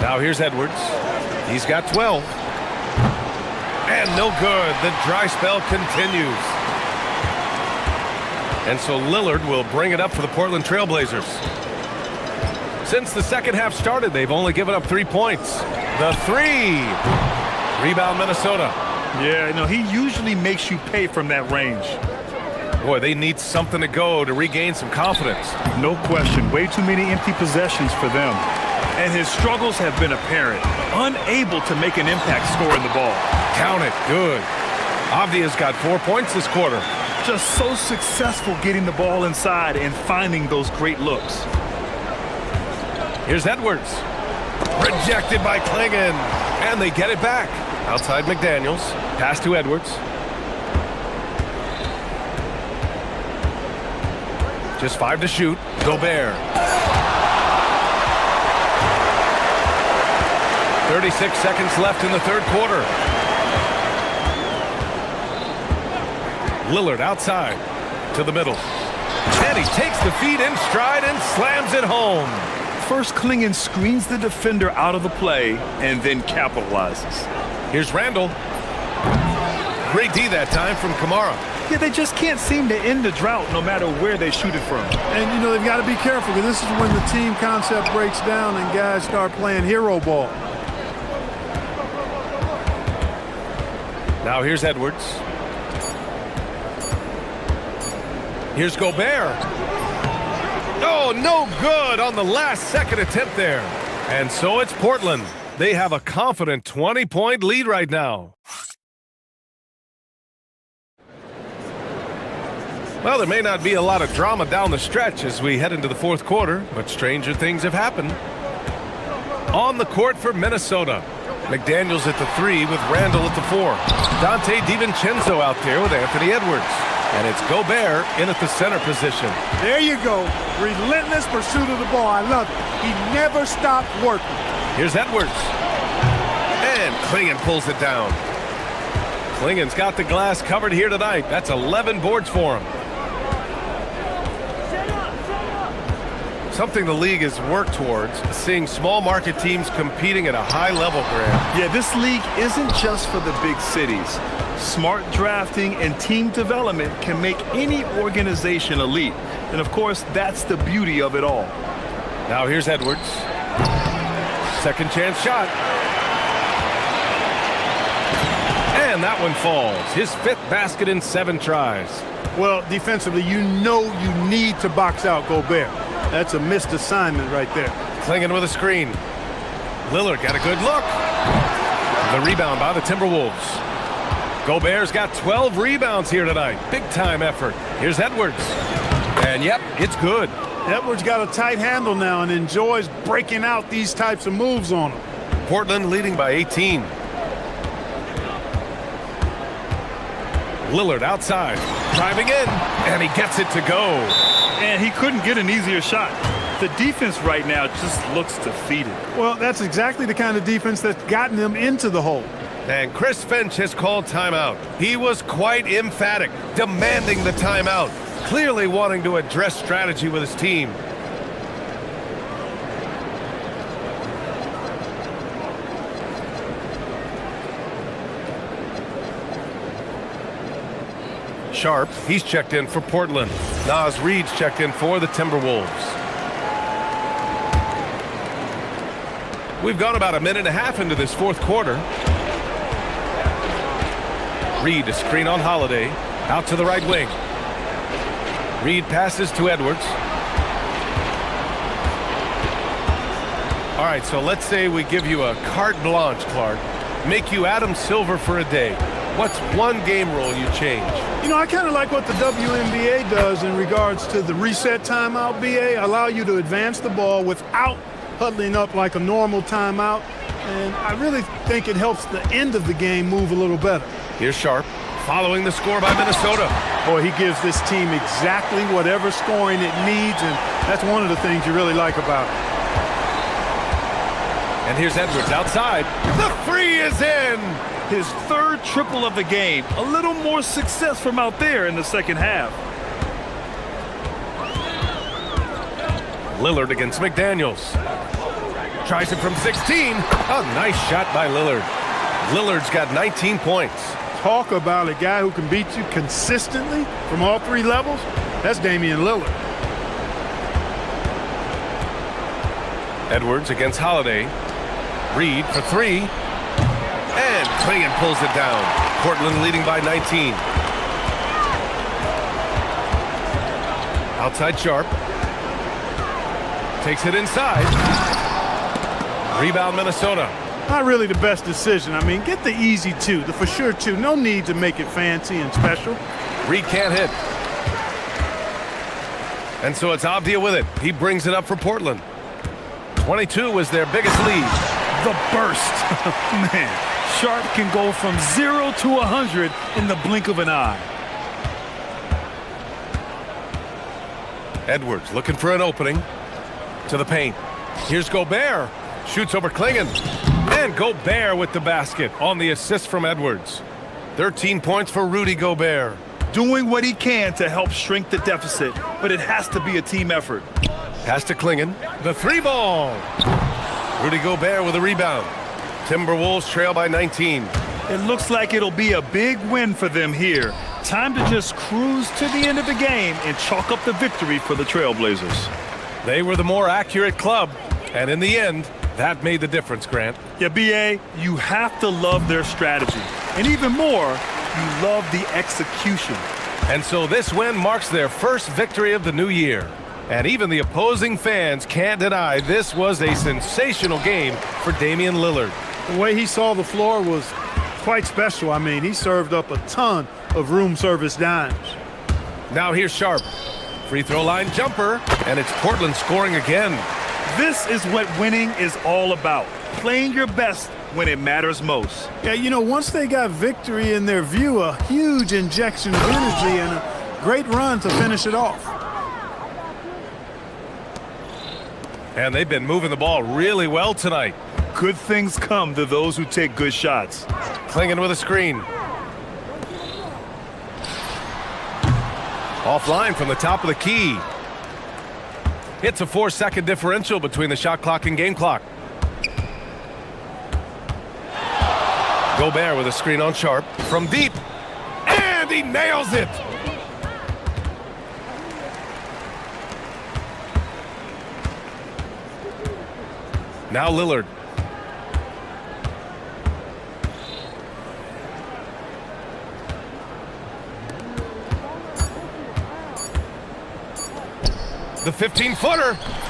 Now here's Edwards. He's got 12. And no good. The dry spell continues. And so Lillard will bring it up for the Portland Trailblazers. Since the second half started, they've only given up 3 points. The three. Rebound, Minnesota. Yeah, he usually makes you pay from that range. Boy, they need something to go to regain some confidence. No question. Way too many empty possessions for them. And his struggles have been apparent. Unable to make an impact scoring the ball. Count it. Good. Avdia's got 4 points this quarter. Just so successful getting the ball inside and finding those great looks. Here's Edwards. Rejected by Klingon. And they get it back. Outside McDaniels. Pass to Edwards. Just 5 to shoot. Gobert. 36 seconds left in the third quarter. Lillard outside to the middle. And he takes the feed in stride and slams it home. First, Klingon screens the defender out of the play and then capitalizes. Here's Randall. Great D that time from Kamara. Yeah, they just can't seem to end the drought no matter where they shoot it from. And, they've got to be careful because this is when the team concept breaks down and guys start playing hero ball. Now here's Edwards. Here's Gobert. Oh, no good on the last second attempt there. And so it's Portland. They have a confident 20-point lead right now. Well, there may not be a lot of drama down the stretch as we head into the fourth quarter, but stranger things have happened. On the court for Minnesota. McDaniels at the 3 with Randall at the 4. Dante DiVincenzo out there with Anthony Edwards. And it's Gobert in at the center position. There you go. Relentless pursuit of the ball. I love it. He never stopped working. Here's Edwards. And Klingon pulls it down. Klingon's got the glass covered here tonight. That's 11 boards for him. Something the league has worked towards, seeing small market teams competing at a high level, Graham. Yeah, this league isn't just for the big cities. Smart drafting and team development can make any organization elite. And of course, that's the beauty of it all. Now here's Edwards. Second chance shot. And that one falls. His 5th basket in 7 tries. Well, defensively, you need to box out Gobert. That's a missed assignment right there. Klingon with a screen. Lillard got a good look. The rebound by the Timberwolves. Gobert's got 12 rebounds here tonight. Big-time effort. Here's Edwards. And, yep, it's good. Edwards got a tight handle now and enjoys breaking out these types of moves on him. Portland leading by 18. Lillard outside. Driving in. And he gets it to go. And he couldn't get an easier shot. The defense right now just looks defeated. Well, that's exactly the kind of defense that's gotten them into the hole. And Chris Finch has called timeout. He was quite emphatic, demanding the timeout, clearly wanting to address strategy with his team. Sharp, he's checked in for Portland. Naz Reid's checked in for the Timberwolves. We've gone about a minute and a half into this fourth quarter. Reid, a screen on Holiday, out to the right wing. Reid passes to Edwards. All right, so let's say we give you a carte blanche, Clark. Make you Adam Silver for a day. What's one game rule you change? I kind of like what the WNBA does in regards to the reset timeout, BA. Allow you to advance the ball without huddling up like a normal timeout. And I really think it helps the end of the game move a little better. Here's Sharp. following the score by Minnesota. Boy, he gives this team exactly whatever scoring it needs, and that's one of the things you really like about it. And here's Edwards outside. The three is in. His third triple of the game. A little more success from out there in the second half. Lillard against McDaniels. Tries it from 16. A nice shot by Lillard. Lillard's got 19 points. Talk about a guy who can beat you consistently from all three levels. That's Damian Lillard. Edwards against Holiday. Reed for three. And Klingon pulls it down. Portland leading by 19. Outside Sharp. Takes it inside. Rebound Minnesota. Not really the best decision. I mean, get the easy two, the for sure two. No need to make it fancy and special. Reed can't hit. And so it's Avdia with it. He brings it up for Portland. 22 was their biggest lead. The burst. Man, Sharp can go from 0 to 100 in the blink of an eye. Edwards looking for an opening. To the paint. Here's Gobert. Shoots over Klingon. And Gobert with the basket on the assist from Edwards. 13 points for Rudy Gobert. Doing what he can to help shrink the deficit, but it has to be a team effort. Pass to Klingon. The three ball. Rudy Gobert with a rebound. Timberwolves trail by 19. It looks like it'll be a big win for them here. Time to just cruise to the end of the game and chalk up the victory for the Trailblazers. They were the more accurate club, and in the end, that made the difference, Grant. Yeah, B.A., you have to love their strategy. And even more, you love the execution. And so this win marks their first victory of the new year. And even the opposing fans can't deny this was a sensational game for Damian Lillard. The way he saw the floor was quite special. I mean, he served up a ton of room service dimes. Now here's Sharp. Free throw line jumper, and it's Portland scoring again. This is what winning is all about. Playing your best when it matters most. Yeah, you know, once they got victory in their view, a huge injection of energy and a great run to finish it off. And they've been moving the ball really well tonight. Good things come to those who take good shots. Klingon with a screen. Offline from the top of the key. It's a 4-second differential between the shot clock and game clock. Gobert with a screen on Sharp from deep. And he nails it! Now Lillard. The 15-footer.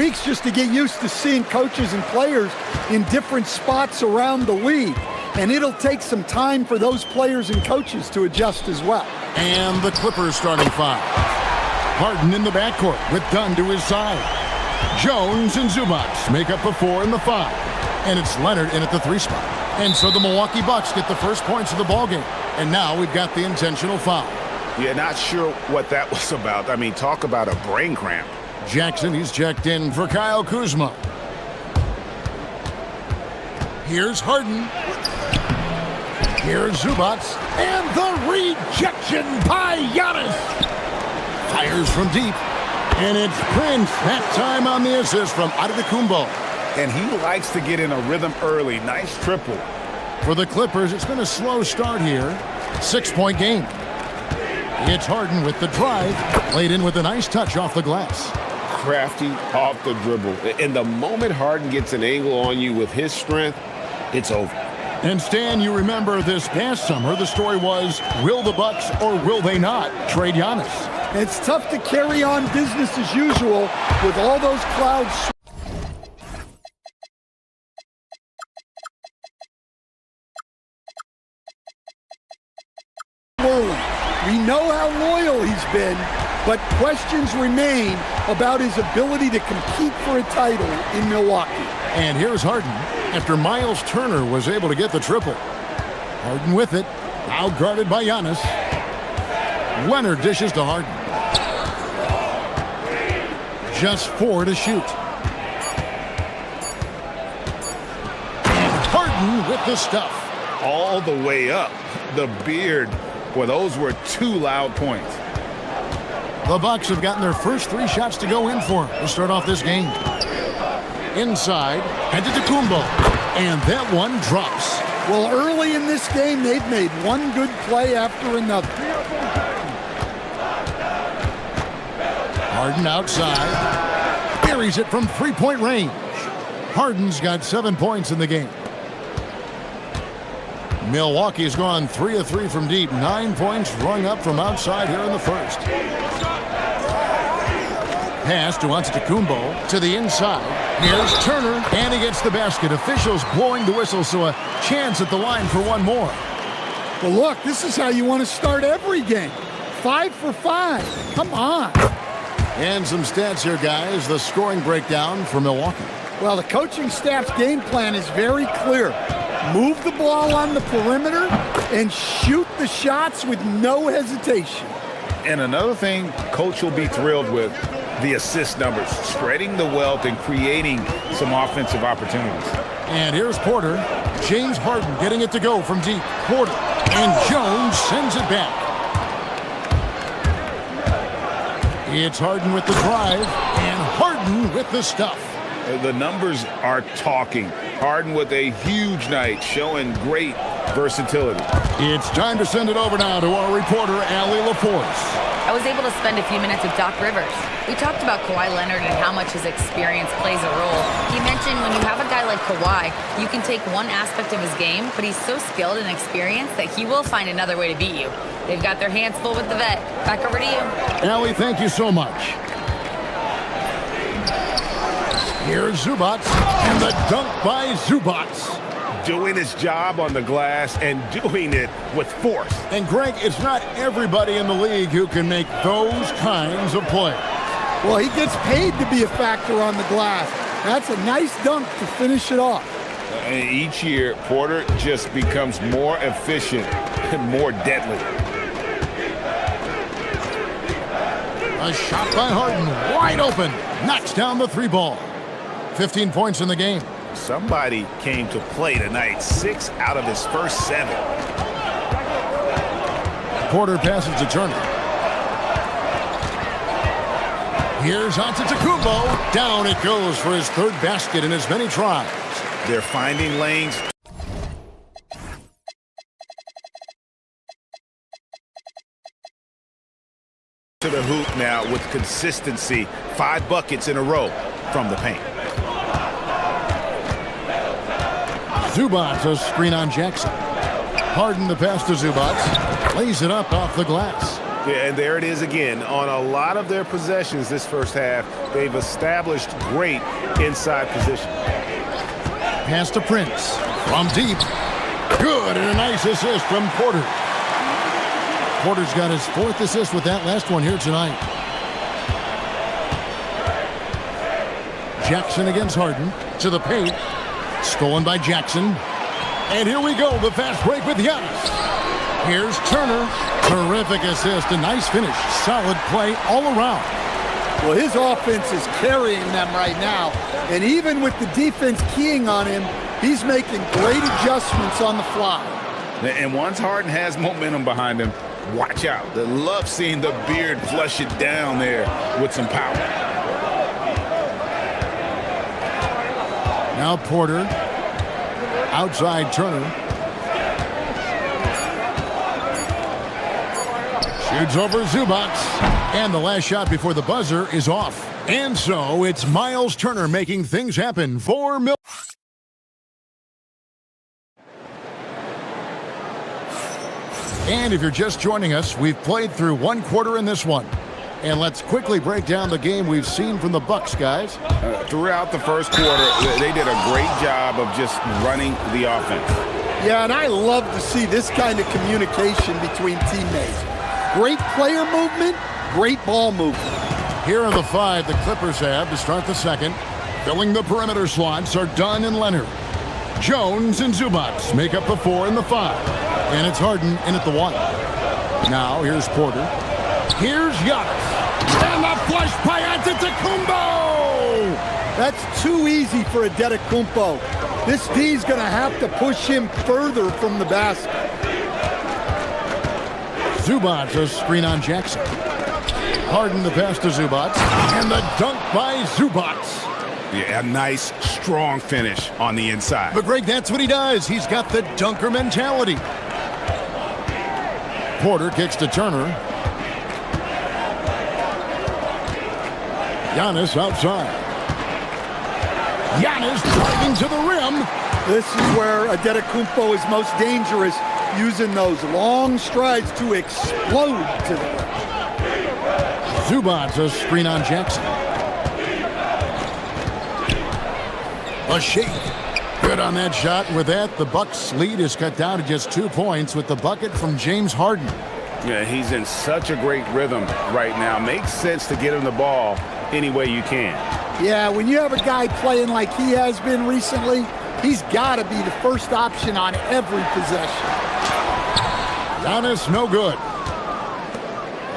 Weeks just to get used to seeing coaches and players in different spots around the league. And it'll take some time for those players and coaches to adjust as well. And the Clippers starting five. Harden in the backcourt with Dunn to his side. Jones and Zubats make up the 4 and the 5. And it's Leonard in at the 3 spot. And so the Milwaukee Bucks get the first points of the ballgame. And now we've got the intentional foul. Yeah, not sure what that was about. I mean, talk about a brain cramp. Jackson, he's checked in for Kyle Kuzma. Here's Harden. Here's Zubats. And the rejection by Giannis. Fires from deep. And it's Prince. That time on the assist from Antetokounmpo. And he likes to get in a rhythm early. Nice triple. For the Clippers, it's been a slow start here. 6-point game. It's Harden with the drive. Played in with a nice touch off the glass. Crafty off the dribble. And the moment Harden gets an angle on you with his strength, it's over. And Stan, you remember this past summer, the story was, will the Bucks or will they not trade Giannis? It's tough to carry on business as usual with all those clouds swirling. We know how loyal he's been, but questions remain about his ability to compete for a title in Milwaukee. And here's Harden after Miles Turner was able to get the triple. Harden with it, out-guarded by Giannis. Leonard dishes to Harden. Just 4 to shoot. And Harden with the stuff. All the way up. The beard. Boy, those were 2 loud points. The Bucks have gotten their first 3 shots to go in for to start off this game. Inside, Antetokounmpo, and that one drops. Well, early in this game, they've made one good play after another. Harden outside, buries it from 3-point range. Harden's got 7 points in the game. Milwaukee's gone 3 of 3 from deep. 9 points rung up from outside here in the first. Pass to Antetokounmpo to the inside. Here's Turner, and he gets the basket. Officials blowing the whistle, so a chance at the line for one more. Well, look, this is how you want to start every game. 5 for 5. Come on. And some stats here, guys. The scoring breakdown for Milwaukee. Well, the coaching staff's game plan is very clear. Move the ball on the perimeter and shoot the shots with no hesitation. And another thing coach will be thrilled with, the assist numbers, spreading the wealth and creating some offensive opportunities. And here's Porter. James Harden getting it to go from deep. Porter. And Jones sends it back. It's Harden with the drive. And Harden with the stuff. The numbers are talking. Harden with a huge night, showing great versatility. It's time to send it over now to our reporter, Allie LaForce. I was able to spend a few minutes with Doc Rivers. We talked about Kawhi Leonard and how much his experience plays a role. He mentioned when you have a guy like Kawhi, you can take one aspect of his game, but he's so skilled and experienced that he will find another way to beat you. They've got their hands full with the vet. Back over to you. Allie, thank you so much. Here's Zubats, and the dunk by Zubats. Doing his job on the glass and doing it with force. And Greg, it's not everybody in the league who can make those kinds of plays. Well, he gets paid to be a factor on the glass. That's a nice dunk to finish it off. And each year, Porter just becomes more efficient and more deadly. A shot by Harden, wide open, knocks down the 3 ball. 15 points in the game. Somebody came to play tonight. 6 out of his first 7. Porter passes to Turner. Here's Antetokounmpo. Down it goes for his 3rd basket in as many tries. They're finding lanes. To the hoop now with consistency. 5 buckets in a row from the paint. Zubats, a screen on Jackson. Harden the pass to Zubats. Lays it up off the glass. Yeah, and there it is again. On a lot of their possessions this first half, they've established great inside position. Pass to Prince. From deep. Good, and a nice assist from Porter. Porter's got his 4th assist with that last one here tonight. Jackson against Harden. To the paint. Stolen by Jackson. And here we go, the fast break with Giannis. Here's Turner. Terrific assist, a nice finish. Solid play all around. Well, his offense is carrying them right now. And even with the defense keying on him, he's making great adjustments on the fly. And once Harden has momentum behind him, watch out. I love seeing the beard flush it down there with some power. Now Porter. Outside Turner. Shoots over Zubac. And the last shot before the buzzer is off. And so it's Miles Turner making things happen for Milwaukee. And if you're just joining us, we've played through 1 quarter in this one. And let's quickly break down the game we've seen from the Bucks, guys. Throughout the first quarter, they did a great job of just running the offense. Yeah, and I love to see this kind of communication between teammates. Great player movement, great ball movement. Here are the 5 the Clippers have to start the second. Filling the perimeter slots are Dunn and Leonard. Jones and Zubac make up the 4 and the 5. And it's Harden in at the 1. Now here's Porter. Here's Giannis. And the flush by Antetokounmpo! That's too easy for Antetokounmpo. This D's going to have to push him further from the basket. Zubac, a screen on Jackson. Harden the pass to Zubac. And the dunk by Zubac. Yeah, a nice, strong finish on the inside. But Greg, that's what he does. He's got the dunker mentality. Porter kicks to Turner. Giannis outside. Giannis driving to the rim. This is where Antetokounmpo is most dangerous, using those long strides to explode to the rim. Zubac, a screen on Jackson. A shake. Good on that shot. And with that, the Bucks' lead is cut down to just 2 points with the bucket from James Harden. Yeah, he's in such a great rhythm right now. Makes sense to get him the ball any way you can. Yeah, when you have a guy playing like he has been recently, he's got to be the first option on every possession. Giannis, no good.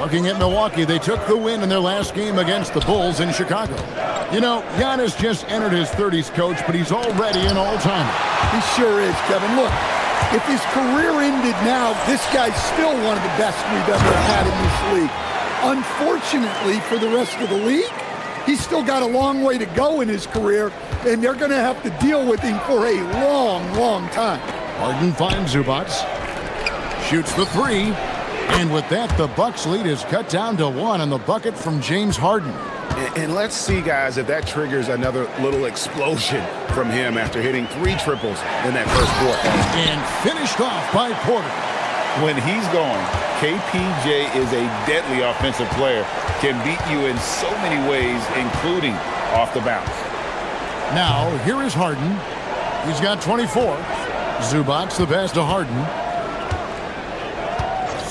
Looking at Milwaukee, they took the win in their last game against the Bulls in Chicago. You know, Giannis just entered his 30s, coach, but he's already an all-timer. He sure is, Kevin. Look, if his career ended now, this guy's still one of the best we've ever had in this league. Unfortunately for the rest of the league, he's still got a long way to go in his career, and they're going to have to deal with him for a long, long time. Harden finds Zubac. Shoots the 3. And with that, the Bucks' lead is cut down to 1 on the bucket from James Harden. And let's see, guys, if that triggers another little explosion from him after hitting 3 triples in that first quarter. And finished off by Porter. When he's going, KPJ is a deadly offensive player. Can beat you in so many ways, including off the bounce. Now, here is Harden. He's got 24. Zubac, the pass to Harden.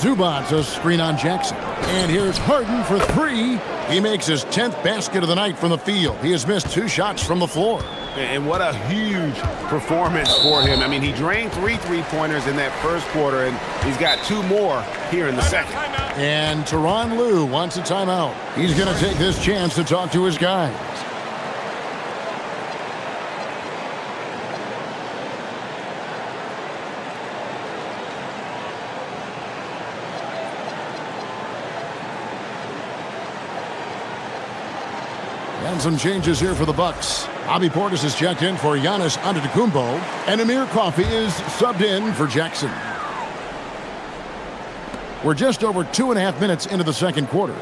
Zubac, a screen on Jackson. And here's Harden for 3. He makes his 10th basket of the night from the field. He has missed 2 shots from the floor. And what a huge performance for him. I mean, he drained 3 three-pointers in that first quarter, and he's got 2 more here in the second. And Tyronn Lue wants a timeout. He's going to take this chance to talk to his guys. And some changes here for the Bucks. Bobby Portis is checked in for Giannis Antetokounmpo, and Amir Coffey is subbed in for Jackson. We're just over 2.5 minutes into the second quarter.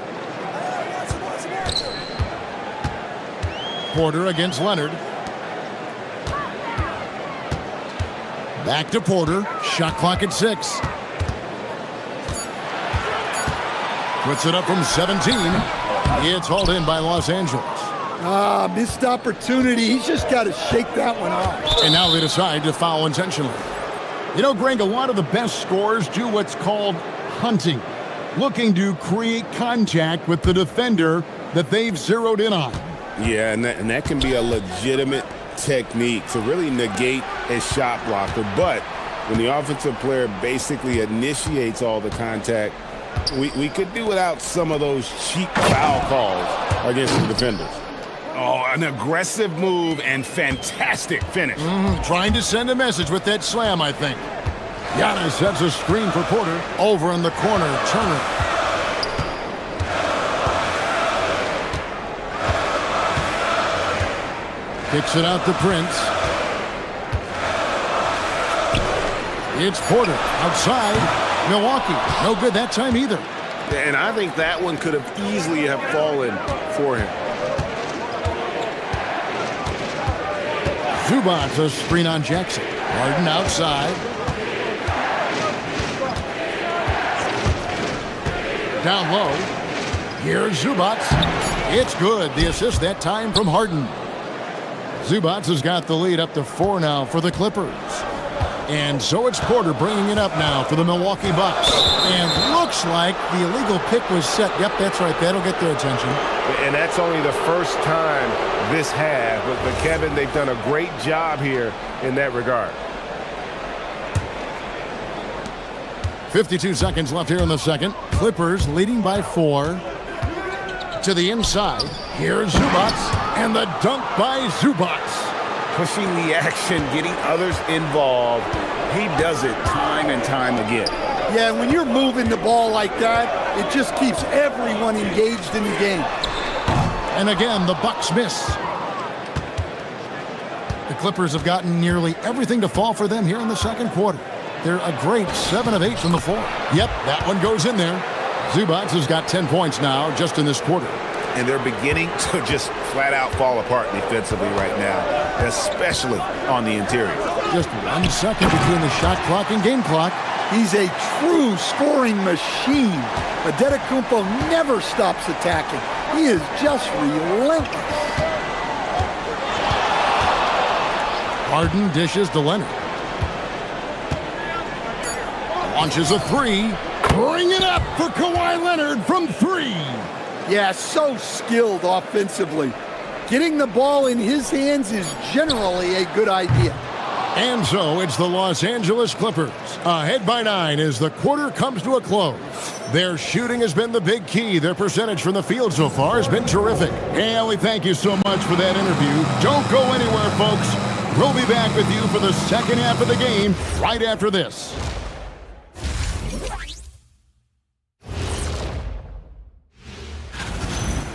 Porter against Leonard. Back to Porter. Shot clock at 6. Puts it up from 17. It's hauled in by Los Angeles. Missed opportunity. He's just got to shake that one off. And now they decide to foul intentionally. You know, Greg, a lot of the best scorers do what's called hunting, looking to create contact with the defender that they've zeroed in on. Yeah, and that can be a legitimate technique to really negate a shot blocker. But when the offensive player basically initiates all the contact, we could do without some of those cheap foul calls against the defenders. Oh, an aggressive move and fantastic finish. Trying to send a message with that slam, I think. Giannis sets a screen for Porter. Over in the corner, Turner. Kicks it out to Prince. It's Porter outside. Milwaukee, no good that time either. And I think that one could have easily have fallen for him. Zubac's a screen on Jackson. Harden outside. Down low. Here's Zubac. It's good. The assist that time from Harden. Zubac has got the lead up to 4 now for the Clippers. And so it's Porter bringing it up now for the Milwaukee Bucks. And looks like the illegal pick was set. Yep, that's right. That'll get their attention. And that's only the first time this half. But Kevin, they've done a great job here in that regard. 52 seconds left here in the second. Clippers leading by 4. To the inside. Here's Zubac. And the dunk by Zubac. Pushing the action, getting others involved. He does it time and time again. Yeah, when you're moving the ball like that, it just keeps everyone engaged in the game. And again, the Bucks miss. The Clippers have gotten nearly everything to fall for them here in the second quarter. They're a great 7 of 8 from the floor. Yep, that one goes in there. Zubac has got 10 points now just in this quarter. And they're beginning to just flat out fall apart defensively right now, especially on the interior. Just 1 second between the shot clock and game clock. He's a true scoring machine. Adetokounmpo never stops attacking. He is just relentless. Harden dishes to Leonard. Launches a 3. Bring it up for Kawhi Leonard from 3. Yeah, so skilled offensively. Getting the ball in his hands is generally a good idea. And so it's the Los Angeles Clippers, ahead by 9 as the quarter comes to a close. Their shooting has been the big key. Their percentage from the field so far has been terrific. And we thank you so much for that interview. Don't go anywhere, folks. We'll be back with you for the second half of the game right after this.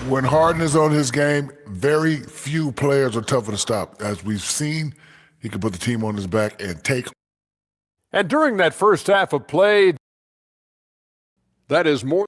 When Harden is on his game, very few players are tougher to stop. As we've seen, he can put the team on his back and take. And during that first half of play, that is more.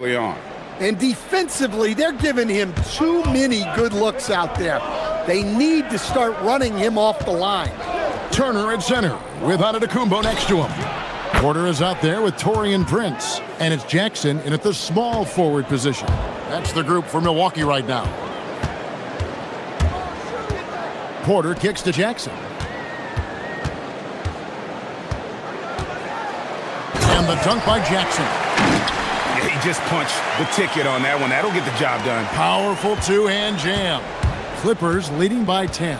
On. And defensively, they're giving him too many good looks out there. They need to start running him off the line. Turner at center with Antetokounmpo next to him. Porter is out there with Taurean Prince. And it's Jackson in at the small forward position. That's the group for Milwaukee right now. Porter kicks to Jackson. And the dunk by Jackson. Yeah, he just punched the ticket on that one. That'll get the job done. Powerful two-hand jam. Clippers leading by 10.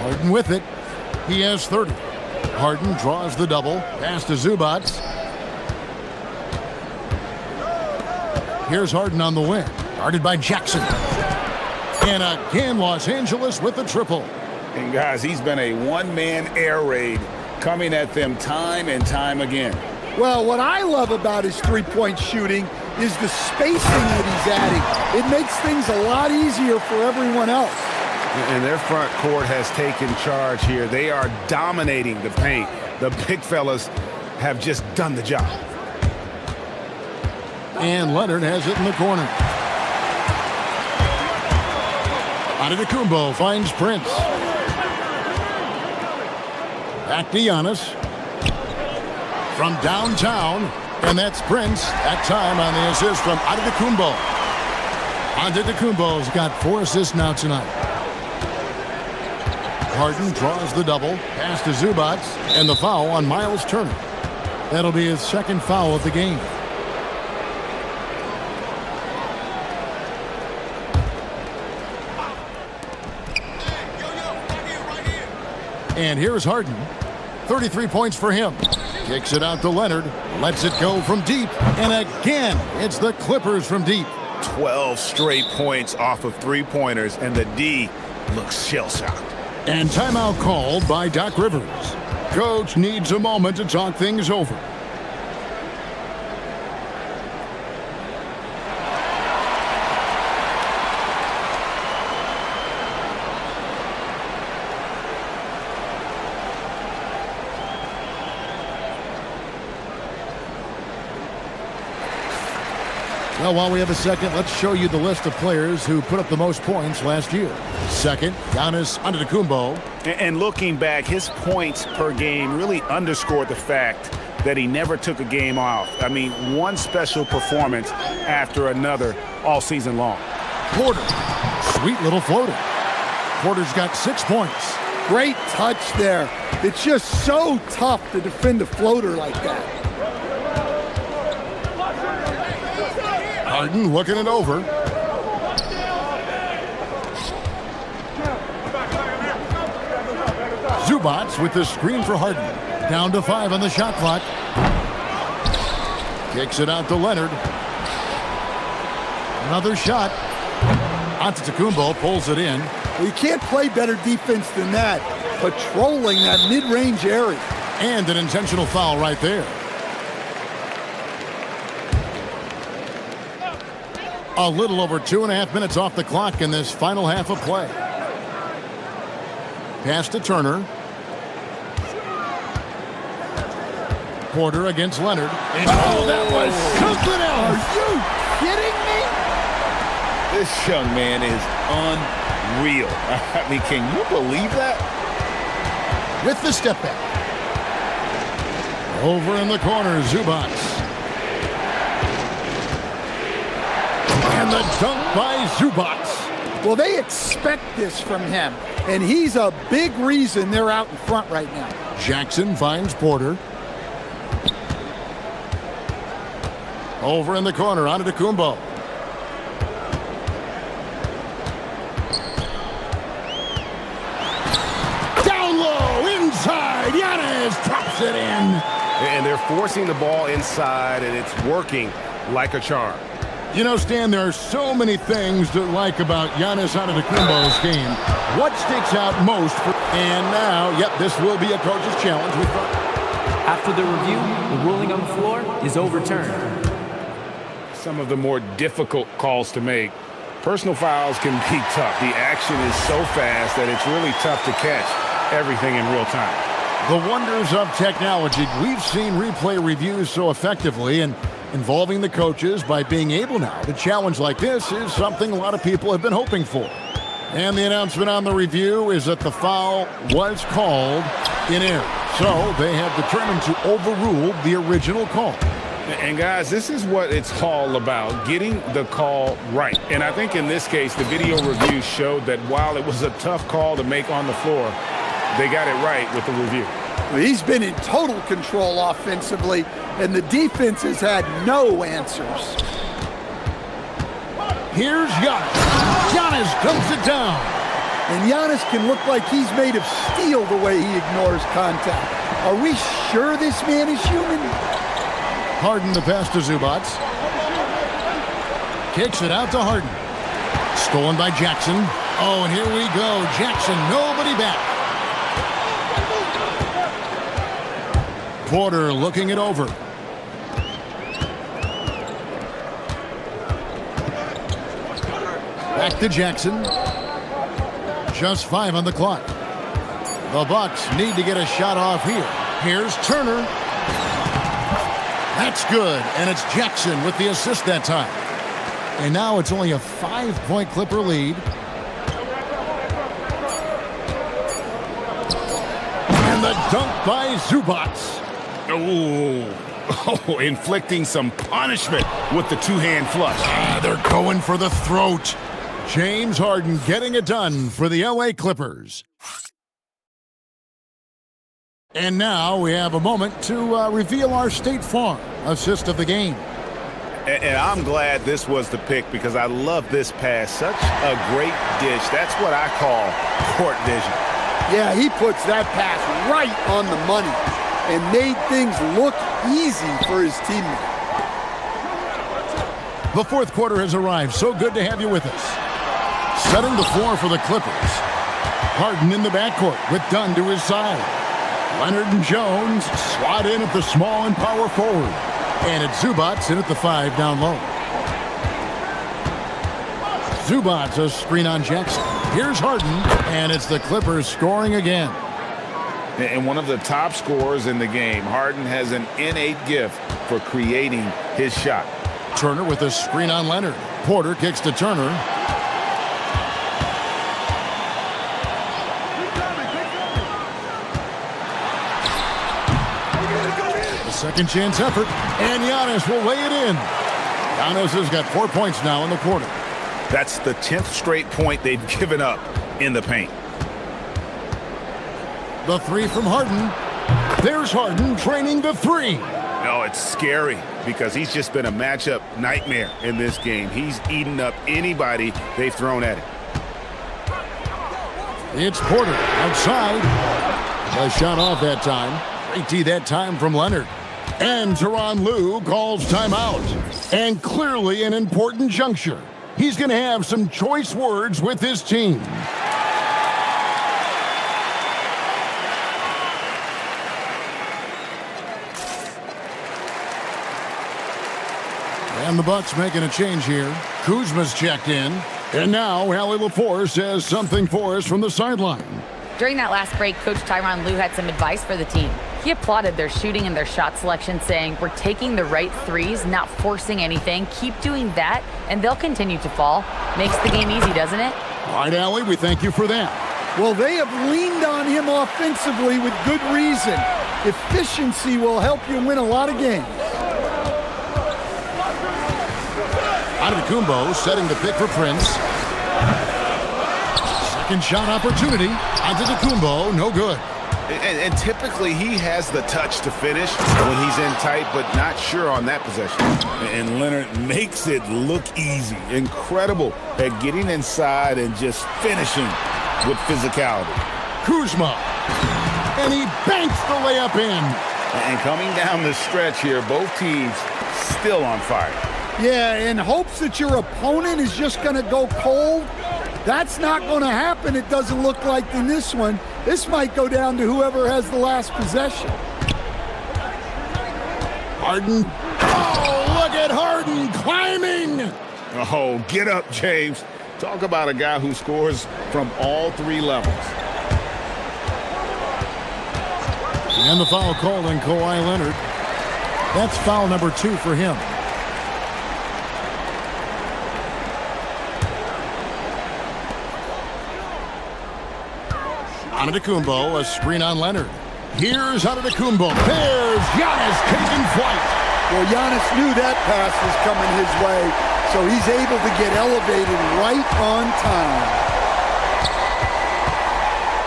Harden with it. He has 30. Harden draws the double. Pass to Zubac. Here's Harden on the wing. Guarded by Jackson. And again, Los Angeles with the triple. And guys, he's been a one-man air raid coming at them time and time again. Well, what I love about his three-point shooting is the spacing that he's adding. It makes things a lot easier for everyone else. And their front court has taken charge here. They are dominating the paint. The big fellas have just done the job. And Leonard has it in the corner. Antetokounmpo finds Prince. Back to Giannis. From downtown. And that's Prince. That time on the assist from Antetokounmpo. Antetokounmpo's got 4 assists now tonight. Harden draws the double. Pass to Zubac. And the foul on Miles Turner. That'll be his second foul of the game. And here's Harden. 33 points for him. Kicks it out to Leonard. Lets it go from deep. And again, it's the Clippers from deep. 12 straight points off of three-pointers, and the D looks shell-shocked. And timeout called by Doc Rivers. Coach needs a moment to talk things over. Well, while we have a second, let's show you the list of players who put up the most points last year. Second, Giannis Antetokounmpo. And looking back, his points per game really underscored the fact that he never took a game off. I mean, one special performance after another all season long. Porter, sweet little floater. Porter's got 6 points. Great touch there. It's just so tough to defend a floater like that. Harden looking it over. Zubac with the screen for Harden. Down to 5 on the shot clock. Kicks it out to Leonard. Another shot. Antetokounmpo pulls it in. Well, you can't play better defense than that. Patrolling that mid-range area. And an intentional foul right there. A little over 2.5 minutes off the clock in this final half of play. Pass to Turner. Porter against Leonard. And that was something else. Are you kidding me? This young man is unreal. I mean, can you believe that? With the step back. Over in the corner, Zubac. And the dunk by Zubac. Well, they expect this from him, and he's a big reason they're out in front right now. Jackson finds Porter. Over in the corner, Antetokounmpo. Down low, inside, Giannis taps it in. And they're forcing the ball inside, and it's working like a charm. You know, Stan, there are so many things to like about Giannis Antetokounmpo's game. What sticks out most? And now, yep, this will be a coach's challenge. After the review, the ruling on the floor is overturned. Some of the more difficult calls to make. Personal fouls can be tough. The action is so fast that it's really tough to catch everything in real time. The wonders of technology. We've seen replay reviews so effectively, and involving the coaches by being able now to challenge like this is something a lot of people have been hoping for. And the announcement on the review is that the foul was called in error. So they have determined to overrule the original call. And guys, this is what it's all about, getting the call right. And I think in this case, the video review showed that while it was a tough call to make on the floor, They got it right with the review. He's been in total control offensively, and the defense has had no answers. Here's Giannis. Giannis comes it down. And Giannis can look like he's made of steel the way he ignores contact. Are we sure this man is human? Harden the pass to Zubac. Kicks it out to Harden. Stolen by Jackson. Oh, and here we go. Jackson, nobody back. Porter looking it over. Back to Jackson. Just 5 on the clock. The Bucks need to get a shot off here. Here's Turner. That's good, and it's Jackson with the assist that time. And now it's only a 5-point Clipper lead. And the dunk by Zubac. Oh, inflicting some punishment with the two-hand flush. They're going for the throat. James Harden getting it done for the LA Clippers. And now we have a moment to reveal our State Farm assist of the game. And I'm glad this was the pick because I love this pass. Such a great dish. That's what I call court vision. Yeah, he puts that pass right on the money and made things look easy for his teammate. The fourth quarter has arrived. So good to have you with us. Setting the floor for the Clippers. Harden in the backcourt with Dunn to his side. Leonard and Jones slot in at the small and power forward. And it's Zubac in at the 5 down low. Zubac a screen on Jackson. Here's Harden, and it's the Clippers scoring again. And one of the top scorers in the game, Harden has an innate gift for creating his shot. Turner with a screen on Leonard. Porter kicks to Turner. Second chance effort, and Giannis will lay it in. Giannis has got 4 points now in the quarter. That's the 10th straight point they've given up in the paint. The 3 from Harden. There's Harden training the 3. No, it's scary because he's just been a matchup nightmare in this game. He's eaten up anybody they've thrown at him. It's Porter outside. A shot off that time. Great D that time from Leonard. And Tyronn Lue calls timeout. And clearly an important juncture. He's going to have some choice words with his team. And the Bucks making a change here. Kuzma's checked in. And now Allie LaForce has something for us from the sideline. During that last break, Coach Tyronn Lue had some advice for the team. He applauded their shooting and their shot selection, saying, "We're taking the right threes, not forcing anything. Keep doing that, and they'll continue to fall." Makes the game easy, doesn't it? All right, Allie, we thank you for that. Well, they have leaned on him offensively with good reason. Efficiency will help you win a lot of games. Antetokounmpo setting the pick for Prince. Second shot opportunity. Antetokounmpo, no good. And typically he has the touch to finish when he's in tight, but not sure on that possession. And Leonard makes it look easy. Incredible at getting inside and just finishing with physicality. Kuzma. And he banks the layup in. And coming down the stretch here, both teams still on fire. Yeah, in hopes that your opponent is just going to go cold. That's not going to happen, it doesn't look like, in this one. This might go down to whoever has the last possession. Harden. Oh, look at Harden climbing. Oh, get up, James. Talk about a guy who scores from all 3 levels. And the foul called on Kawhi Leonard. That's foul number 2 for him. Antetokounmpo, a screen on Leonard. Here's Antetokounmpo. There's Giannis taking flight. Well, Giannis knew that pass was coming his way, so he's able to get elevated right on time.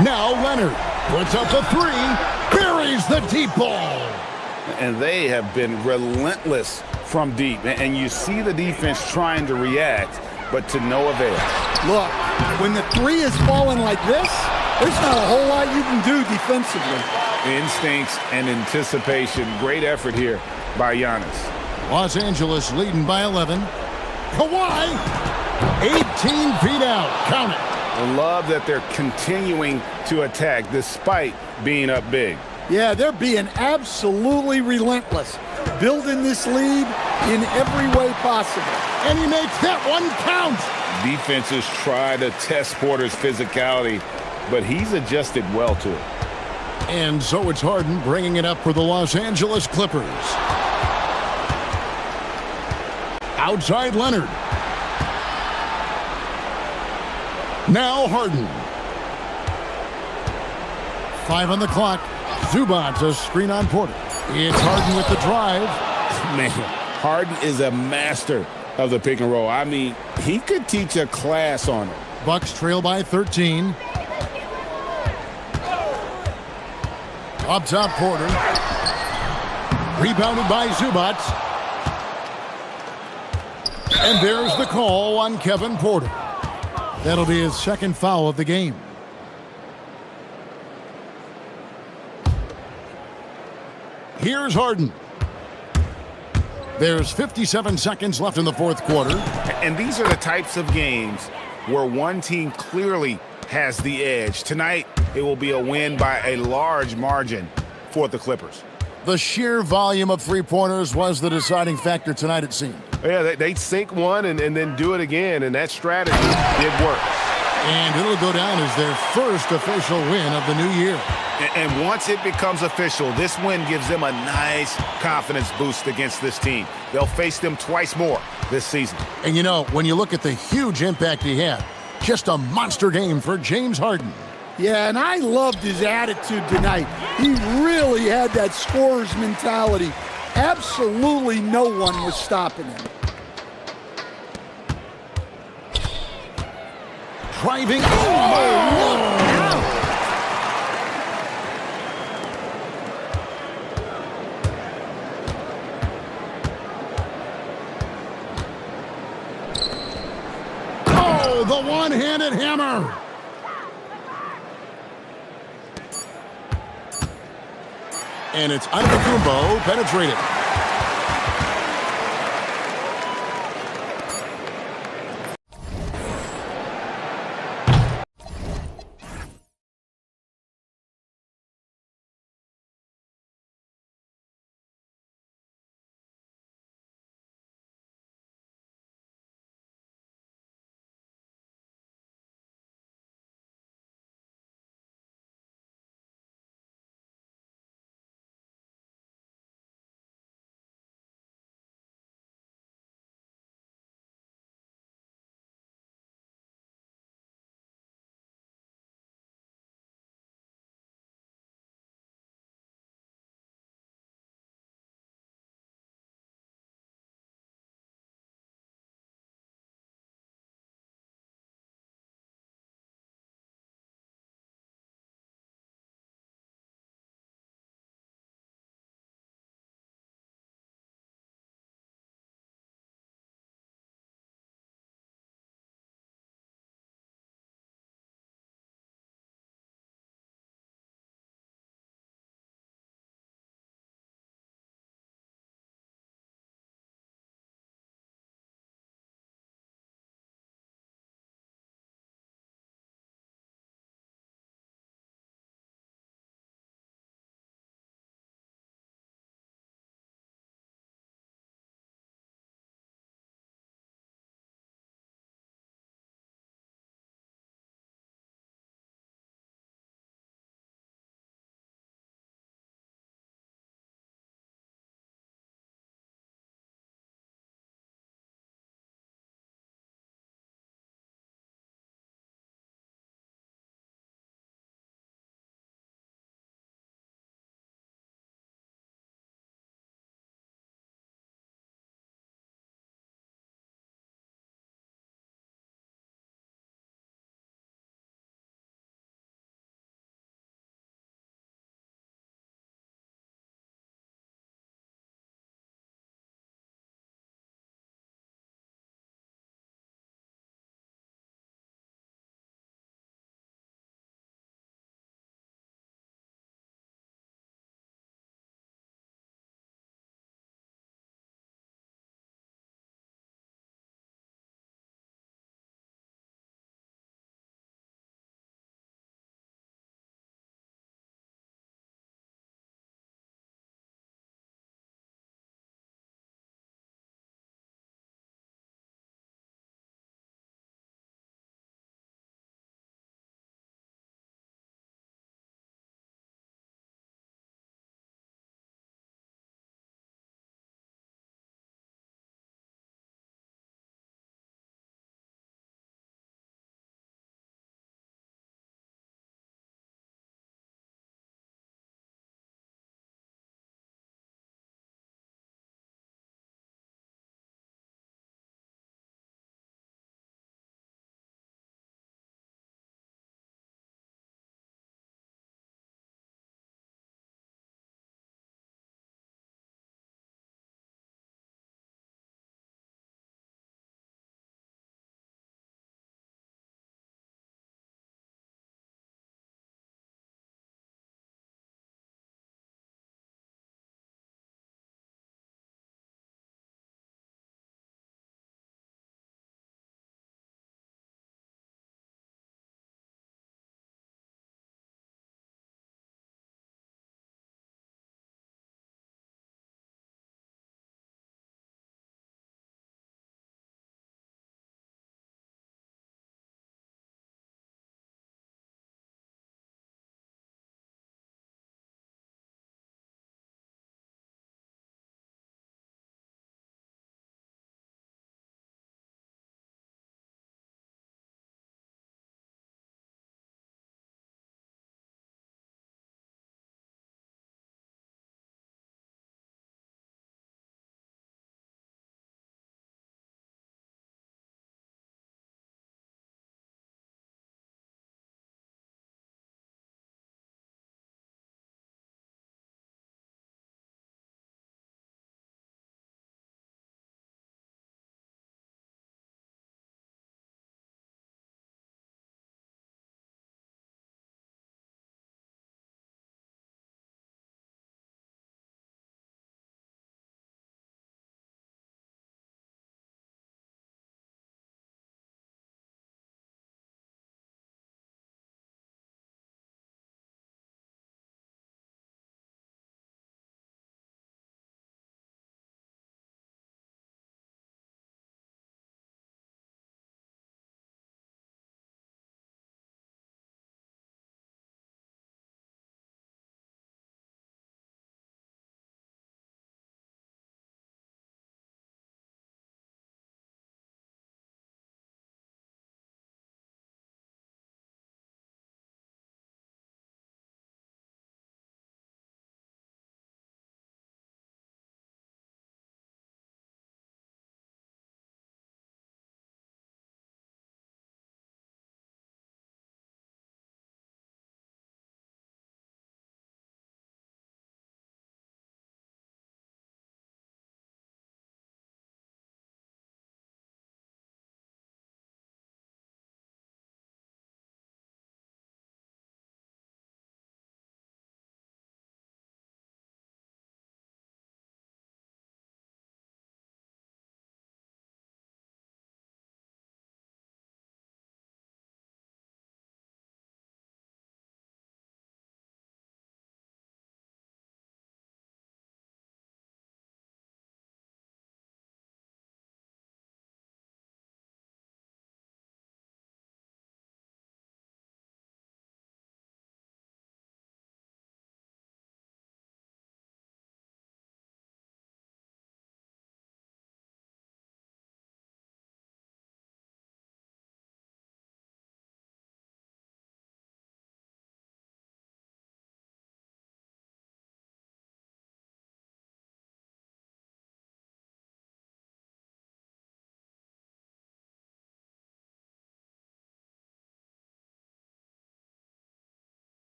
Now Leonard. Puts up the three. Buries the deep ball. And they have been relentless from deep. And you see the defense trying to react, but to no avail. Look, when the three is falling like this, there's not a whole lot you can do defensively. Instincts and anticipation. Great effort here by Giannis. Los Angeles leading by 11. Kawhi, 18 feet out. Count it. I love that they're continuing to attack despite being up big. Yeah, they're being absolutely relentless, building this lead in every way possible. And he makes that one count. Defenses try to test Porter's physicality, but he's adjusted well to it. And so it's Harden bringing it up for the Los Angeles Clippers. Outside Leonard. Now Harden. 5 on the clock. Zubac's a screen on Porter. It's Harden with the drive. Man, Harden is a master of the pick and roll. I mean, he could teach a class on it. Bucks trail by 13. Up top, Porter. Rebounded by Zubac. And there's the call on Kevin Porter. That'll be his second foul of the game. Here's Harden. There's 57 seconds left in the fourth quarter. And these are the types of games where one team clearly has the edge. Tonight, it will be a win by a large margin for the Clippers. The sheer volume of three-pointers was the deciding factor tonight, it seemed. Yeah, they sink one and then do it again, and that strategy did work. And it'll go down as their first official win of the new year. And once it becomes official, this win gives them a nice confidence boost against this team. They'll face them twice more this season. And you know, when you look at the huge impact he had, just a monster game for James Harden. Yeah, and I loved his attitude tonight. He really had that scorer's mentality. Absolutely no one was stopping him. Driving. Oh, oh, the one-handed hammer. And it's Antetokounmpo penetrated.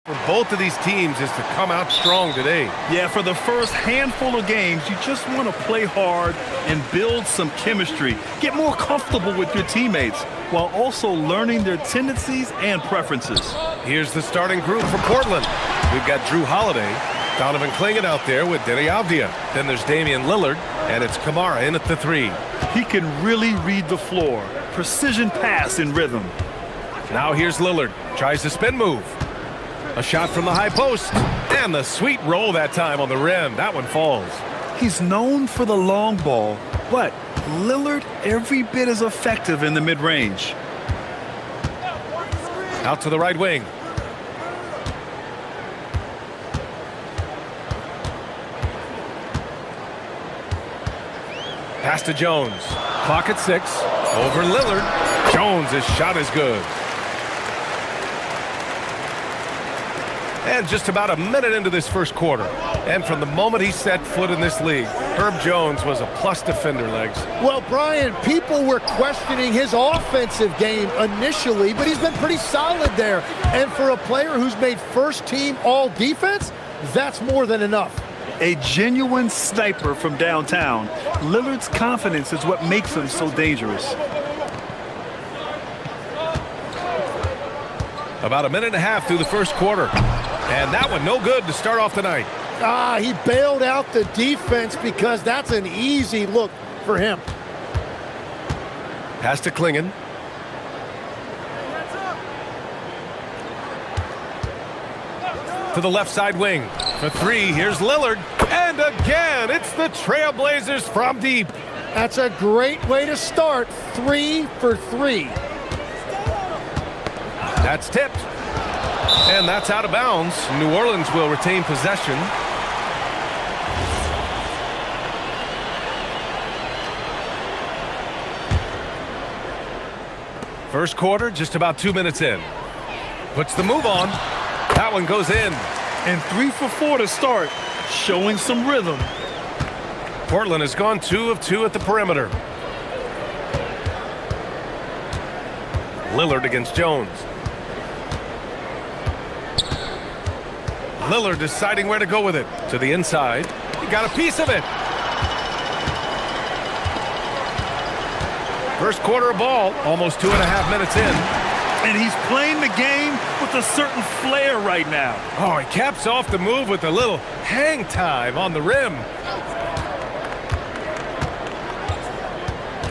For both of these teams is to come out strong today. Yeah, for the first handful of games, you just want to play hard and build some chemistry. Get more comfortable with your teammates while also learning their tendencies and preferences. Here's the starting group for Portland. We've got Drew Holiday, Donovan Clingan out there with Denny Avdia. Then there's Damian Lillard, and it's Kamara in at the 3. He can really read the floor. Precision pass in rhythm. Now here's Lillard. Tries the spin move. A shot from the high post. And the sweet roll that time on the rim. That one falls. He's known for the long ball, but Lillard every bit as effective in the mid-range. Out to the right wing. Pass to Jones. Clock at 6. Over Lillard. Jones' shot is good. And just about a minute into this first quarter. And from the moment he set foot in this league, Herb Jones was a plus defender, Legs. Well, Brian, people were questioning his offensive game initially, but he's been pretty solid there. And for a player who's made first-team all-defense, that's more than enough. A genuine sniper from downtown. Lillard's confidence is what makes him so dangerous. About a minute and a half through the first quarter. And that one no good to start off the night. He bailed out the defense because that's an easy look for him. Pass to Clingan. To the left side wing. For 3, here's Lillard. And again, it's the Trailblazers from deep. That's a great way to start. 3 for 3. That's tipped. And that's out of bounds. New Orleans will retain possession. First quarter, just about 2 minutes in. Puts the move on. That one goes in. And 3 for 4 to start, showing some rhythm. Portland has gone 2 of 2 at the perimeter. Lillard against Jones. Lillard deciding where to go with it. To the inside. He got a piece of it. First quarter of ball, almost 2.5 minutes in. And he's playing the game with a certain flair right now. Oh, he caps off the move with a little hang time on the rim.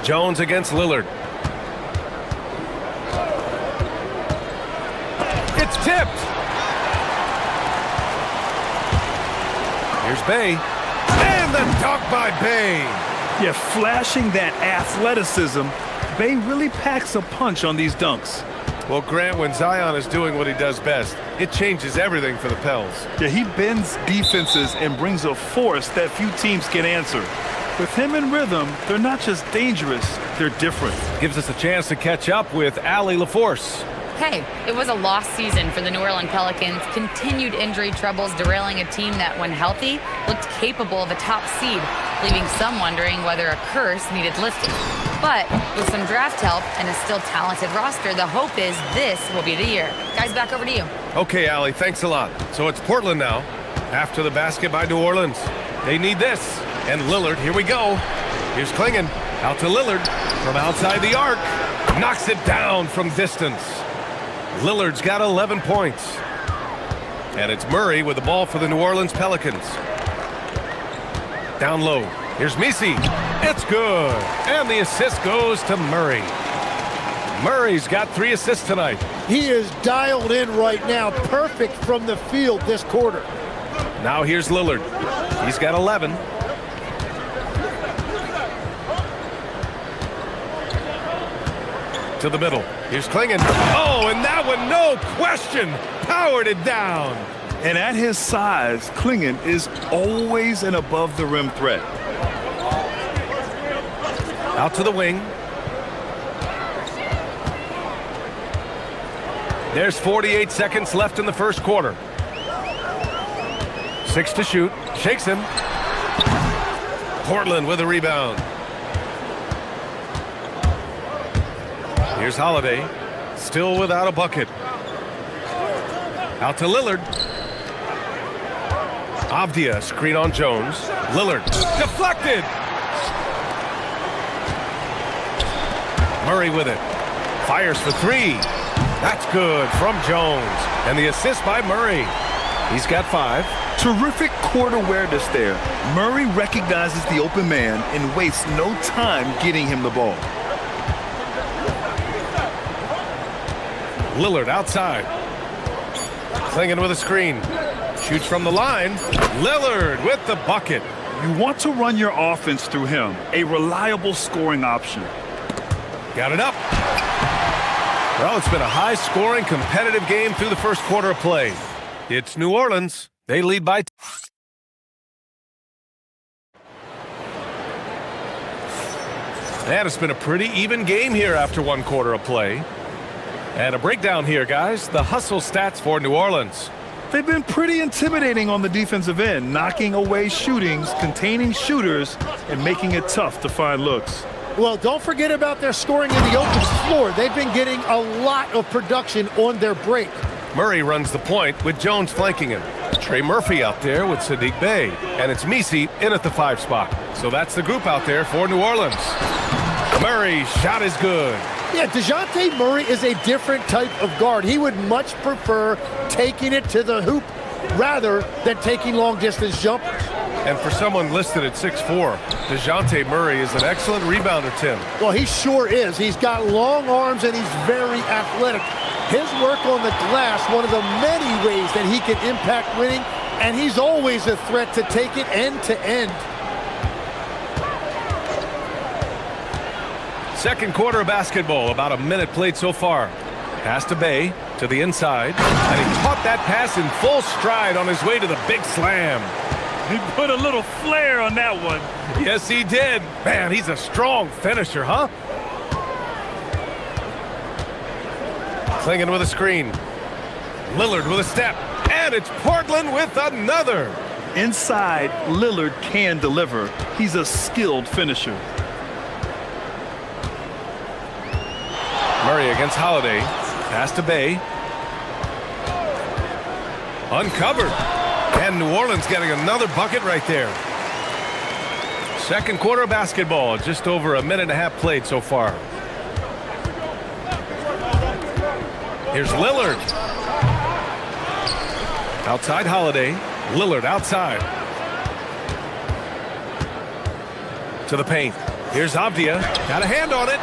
Jones against Lillard. It's tipped. Here's Bay. And the dunk by Bay. Yeah, flashing that athleticism. Bay really packs a punch on these dunks. Well, Grant, when Zion is doing what he does best, it changes everything for the Pels. Yeah, he bends defenses and brings a force that few teams can answer. With him in rhythm, they're not just dangerous, they're different. Gives us a chance to catch up with Allie LaForce. Hey, it was a lost season for the New Orleans Pelicans. Continued injury troubles derailing a team that, when healthy, looked capable of a top seed, leaving some wondering whether a curse needed lifting. But with some draft help and a still talented roster, the hope is this will be the year. Guys, back over to you. Okay, Allie, thanks a lot. So it's Portland now. After the basket by New Orleans. They need this. And Lillard, here we go. Here's Clingan. Out to Lillard. From outside the arc. Knocks it down from distance. Lillard's got 11 points. And it's Murray with the ball for the New Orleans Pelicans. Down low. Here's Misi. It's good. And the assist goes to Murray. Murray's got 3 assists tonight. He is dialed in right now. Perfect from the field this quarter. Now here's Lillard. He's got 11. To the middle. Here's Clingan. Oh, and that one, no question, powered it down. And at his size, Clingan is always an above-the-rim threat. Out to the wing. There's 48 seconds left in the first quarter. 6 to shoot. Shakes him. Portland with a rebound. Here's Holiday. Still without a bucket. Out to Lillard. Avdia, screen on Jones. Lillard, deflected. Murray with it. Fires for three. That's good from Jones. And the assist by Murray. He's got 5. Terrific court awareness there. Murray recognizes the open man and wastes no time getting him the ball. Lillard outside. Clinging with a screen. Shoots from the line. Lillard with the bucket. You want to run your offense through him, a reliable scoring option. Got it up. Well, it's been a high-scoring, competitive game through the first quarter of play. It's New Orleans. They lead by... And it's been a pretty even game here after one quarter of play. And a breakdown here, guys. The hustle stats for New Orleans. They've been pretty intimidating on the defensive end, knocking away shootings, containing shooters, and making it tough to find looks. Well, don't forget about their scoring in the open floor. They've been getting a lot of production on their break. Murray runs the point with Jones flanking him. Trey Murphy out there with Sadiq Bey. And it's Misi in at the 5 spot. So that's the group out there for New Orleans. Murray's shot is good. Yeah, DeJounte Murray is a different type of guard. He would much prefer taking it to the hoop rather than taking long-distance jumpers. And for someone listed at 6'4", DeJounte Murray is an excellent rebounder, Tim. Well, he sure is. He's got long arms and he's very athletic. His work on the glass, one of the many ways that he can impact winning, and he's always a threat to take it end to end. Second quarter of basketball, about a minute played so far. Pass to Bey, to the inside, and he caught that pass in full stride on his way to the big slam. He put a little flair on that one. Yes, he did. Man, he's a strong finisher, huh? Clinging with a screen. Lillard with a step, and it's Portland with another. Inside, Lillard can deliver. He's a skilled finisher. Murray against Holiday. Pass to Bey. Uncovered. And New Orleans getting another bucket right there. Second quarter of basketball. Just over a minute and a half played so far. Here's Lillard. Outside Holiday. Lillard outside. To the paint. Here's Avdia. Got a hand on it.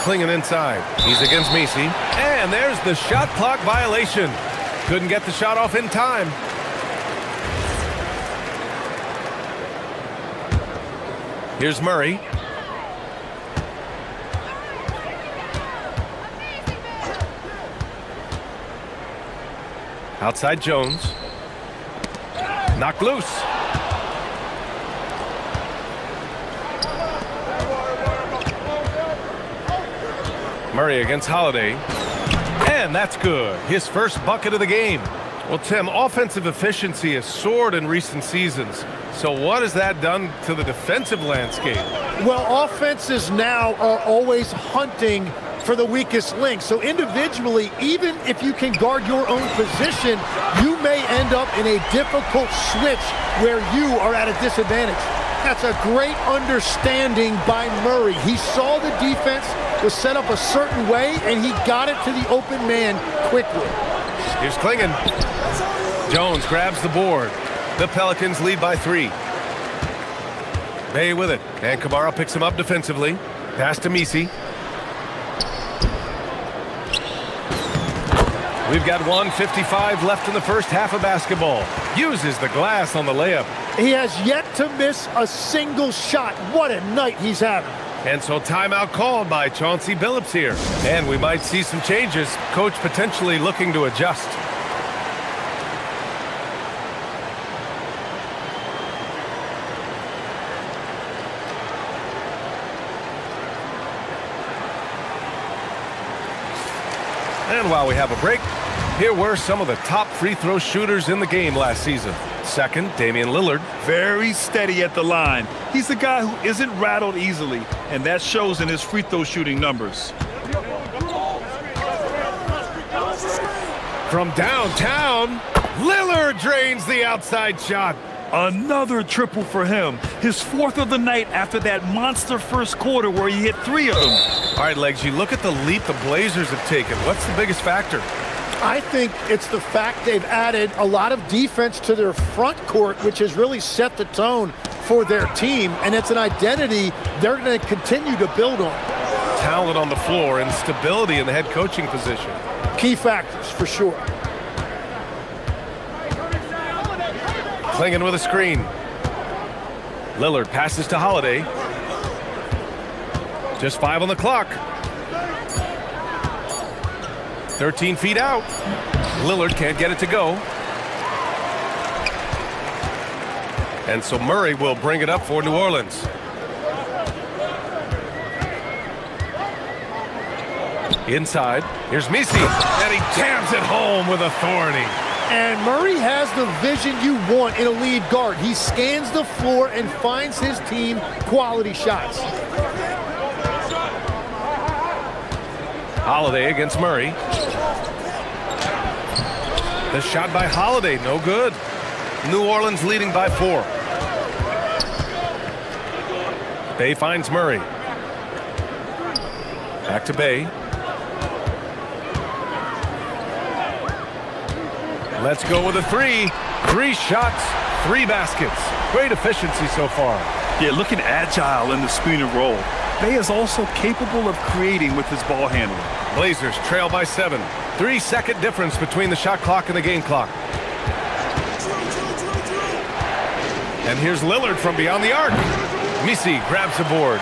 Clinging inside. He's against Misi. And there's the shot clock violation. Couldn't get the shot off in time. Here's Murray. Outside Jones. Knocked loose. Murray against Holiday. And that's good. His first bucket of the game. Well, Tim, offensive efficiency has soared in recent seasons. So what has that done to the defensive landscape? Well, offenses now are always hunting for the weakest link. So individually, even if you can guard your own position, you may end up in a difficult switch where you are at a disadvantage. That's a great understanding by Murray. He saw the defense was set up a certain way, and he got it to the open man quickly. Here's Klingon. Jones grabs the board. The Pelicans lead by 3. Bey with it, and Kamara picks him up defensively. Pass to Misi. We've got 1:55 left in the first half of basketball. Uses the glass on the layup. He has yet to miss a single shot. What a night he's having. And so timeout called by Chauncey Billups here. And we might see some changes. Coach potentially looking to adjust. And while we have a break, here were some of the top free throw shooters in the game last season. Second, Damian Lillard. Very steady at the line. He's the guy who isn't rattled easily, and that shows in his free throw shooting numbers. From downtown, Lillard drains the outside shot. Another triple for him. His fourth of the night after that monster first quarter where he hit 3 of them. All right, Legs, you look at the leap the Blazers have taken. What's the biggest factor? I think it's the fact they've added a lot of defense to their front court, which has really set the tone for their team, and it's an identity they're going to continue to build on. Talent on the floor and stability in the head coaching position. Key factors, for sure. Clinging with a screen. Lillard passes to Holiday. Just 5 on the clock. 13 feet out. Lillard can't get it to go. And so Murray will bring it up for New Orleans. Inside, here's Misi, and he jams it home with authority. And Murray has the vision you want in a lead guard. He scans the floor and finds his team quality shots. Holiday against Murray. The shot by Holiday, no good. New Orleans leading by 4. Bay finds Murray. Back to Bay. Let's go with a 3. 3 shots, 3 baskets. Great efficiency so far. Yeah, looking agile in the screen and roll. Bay is also capable of creating with his ball handling. Blazers trail by 7. 3-second difference between the shot clock and the game clock. And here's Lillard from beyond the arc. Misi grabs the board.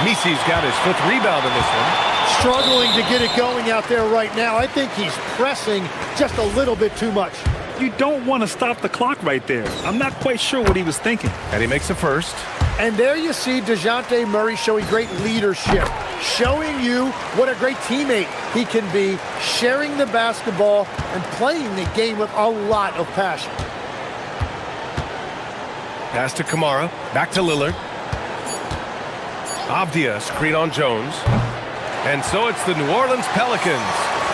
Misi's got his 5th rebound in this one. Struggling to get it going out there right now. I think he's pressing just a little bit too much. You don't want to stop the clock right there. I'm not quite sure what he was thinking. And he makes a first. And there you see DeJounte Murray showing great leadership, showing you what a great teammate he can be, sharing the basketball and playing the game with a lot of passion. Pass to Kamara, back to Lillard. Avdia screen on Jones. And so it's the New Orleans Pelicans.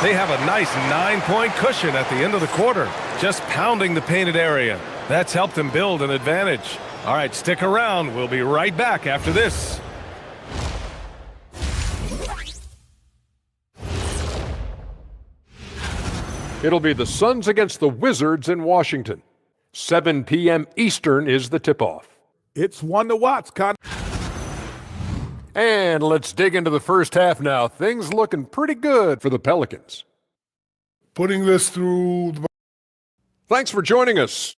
They have a nice 9-point cushion at the end of the quarter, just pounding the painted area. That's helped them build an advantage. All right, stick around. We'll be right back after this. It'll be the Suns against the Wizards in Washington. 7 p.m. Eastern is the tip-off. It's one to watch, Con. And let's dig into the first half now. Things looking pretty good for the Pelicans. Putting this through the... Thanks for joining us.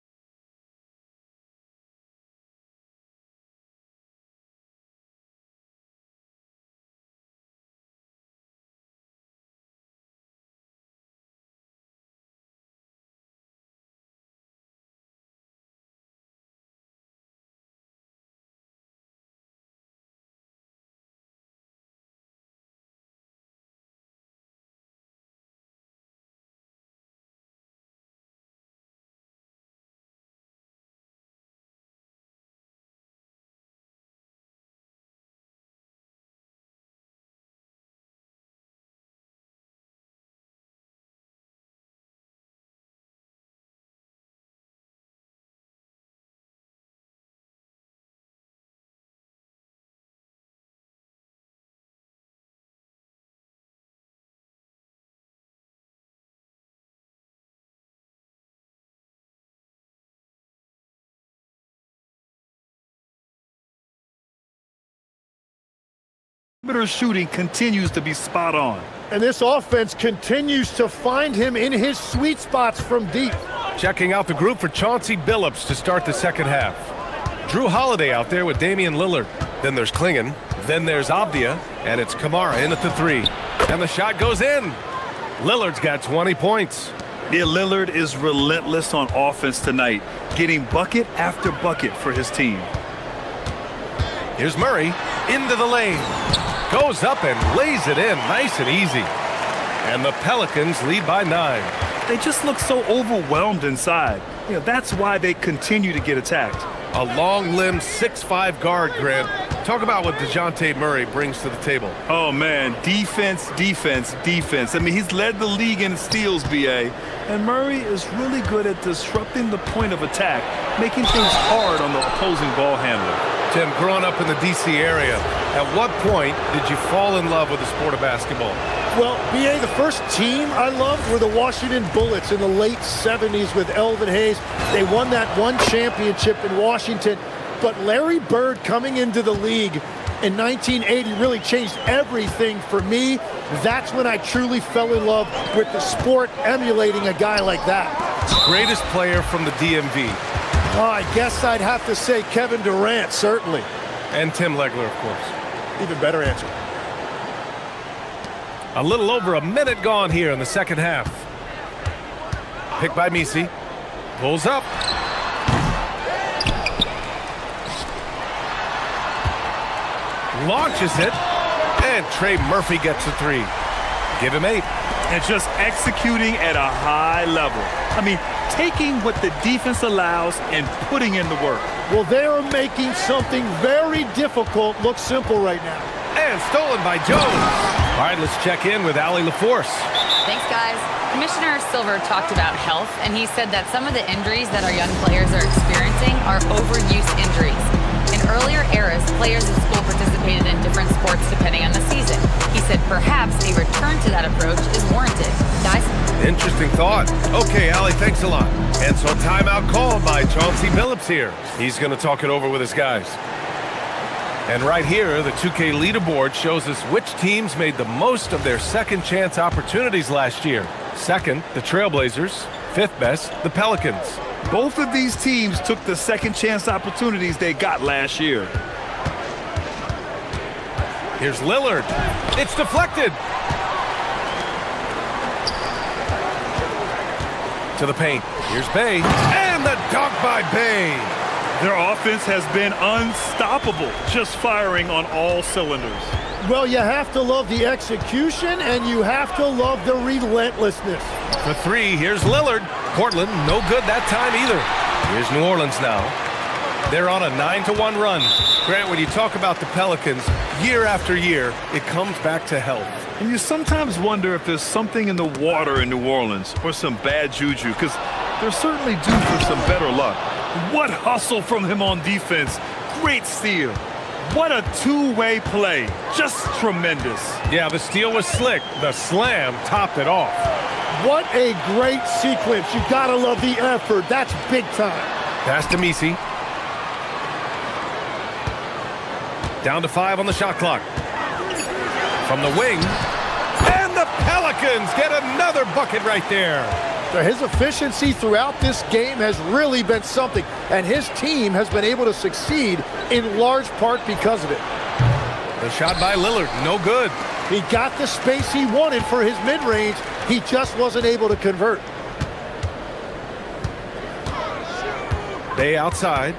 Shooting continues to be spot on. And this offense continues to find him in his sweet spots from deep. Checking out the group for Chauncey Billups to start the second half. Drew Holiday out there with Damian Lillard. Then there's Klingon. Then there's Avdia. And it's Kamara in at the 3. And the shot goes in. Lillard's got 20 points. Yeah, Lillard is relentless on offense tonight, getting bucket after bucket for his team. Here's Murray into the lane. Goes up and lays it in nice and easy. And the Pelicans lead by 9. They just look so overwhelmed inside. That's why they continue to get attacked. A long-limbed 6'5" guard, Grant. Talk about what DeJounte Murray brings to the table. Oh, man, defense, defense, defense. I mean, he's led the league in steals, BA. And Murray is really good at disrupting the point of attack, making things hard on the opposing ball handler. Tim, growing up in the D.C. area, at what point did you fall in love with the sport of basketball? Well, BA, the first team I loved were the Washington Bullets in the late 70s with Elvin Hayes. They won that one championship in Washington. But Larry Bird coming into the league in 1980 really changed everything for me. That's when I truly fell in love with the sport, emulating a guy like that. Greatest player from the DMV. Oh, I guess I'd have to say Kevin Durant, certainly. And Tim Legler, of course. Even better answer. A little over a minute gone here in the second half. Picked by Misi. Pulls up. Launches it. And Trey Murphy gets a three. Give him 8. And just executing at a high level. I mean, taking what the defense allows and putting in the work. Well, they're making something very difficult look simple right now. And stolen by Jones. All right, let's check in with Allie LaForce. Thanks, guys. Commissioner Silver talked about health, and he said that some of the injuries that our young players are experiencing are overuse injuries. In earlier eras, players in school participated in different sports depending on the season. He said perhaps a return to that approach is warranted. Guys? Interesting thought. Okay, Allie, thanks a lot. And so timeout called by Chauncey Billups here. He's going to talk it over with his guys. And right here, the 2K leaderboard shows us which teams made the most of their second chance opportunities last year. Second, the Trailblazers. Fifth best, the Pelicans. Both of these teams took the second chance opportunities they got last year. Here's Lillard. It's deflected. To the paint. Here's Bay. And the dunk by Bay. Their offense has been unstoppable, just firing on all cylinders. Well, you have to love the execution, and you have to love the relentlessness. For 3, here's Lillard. Portland, no good that time either. Here's New Orleans now. They're on a 9-1 run. Grant, when you talk about the Pelicans, year after year, it comes back to health. And you sometimes wonder if there's something in the water in New Orleans or some bad juju, because they're certainly due for some better luck. What hustle from him on defense. Great steal. What a two-way play. Just tremendous. Yeah, the steal was slick. The slam topped it off. What a great sequence. You gotta love the effort. That's big time. Pass to Misi. Down to 5 on the shot clock. From the wing. And the Pelicans get another bucket right there. His efficiency throughout this game has really been something, and his team has been able to succeed in large part because of it. The shot by Lillard, no good. He got the space he wanted for his mid-range. He just wasn't able to convert. Bay outside.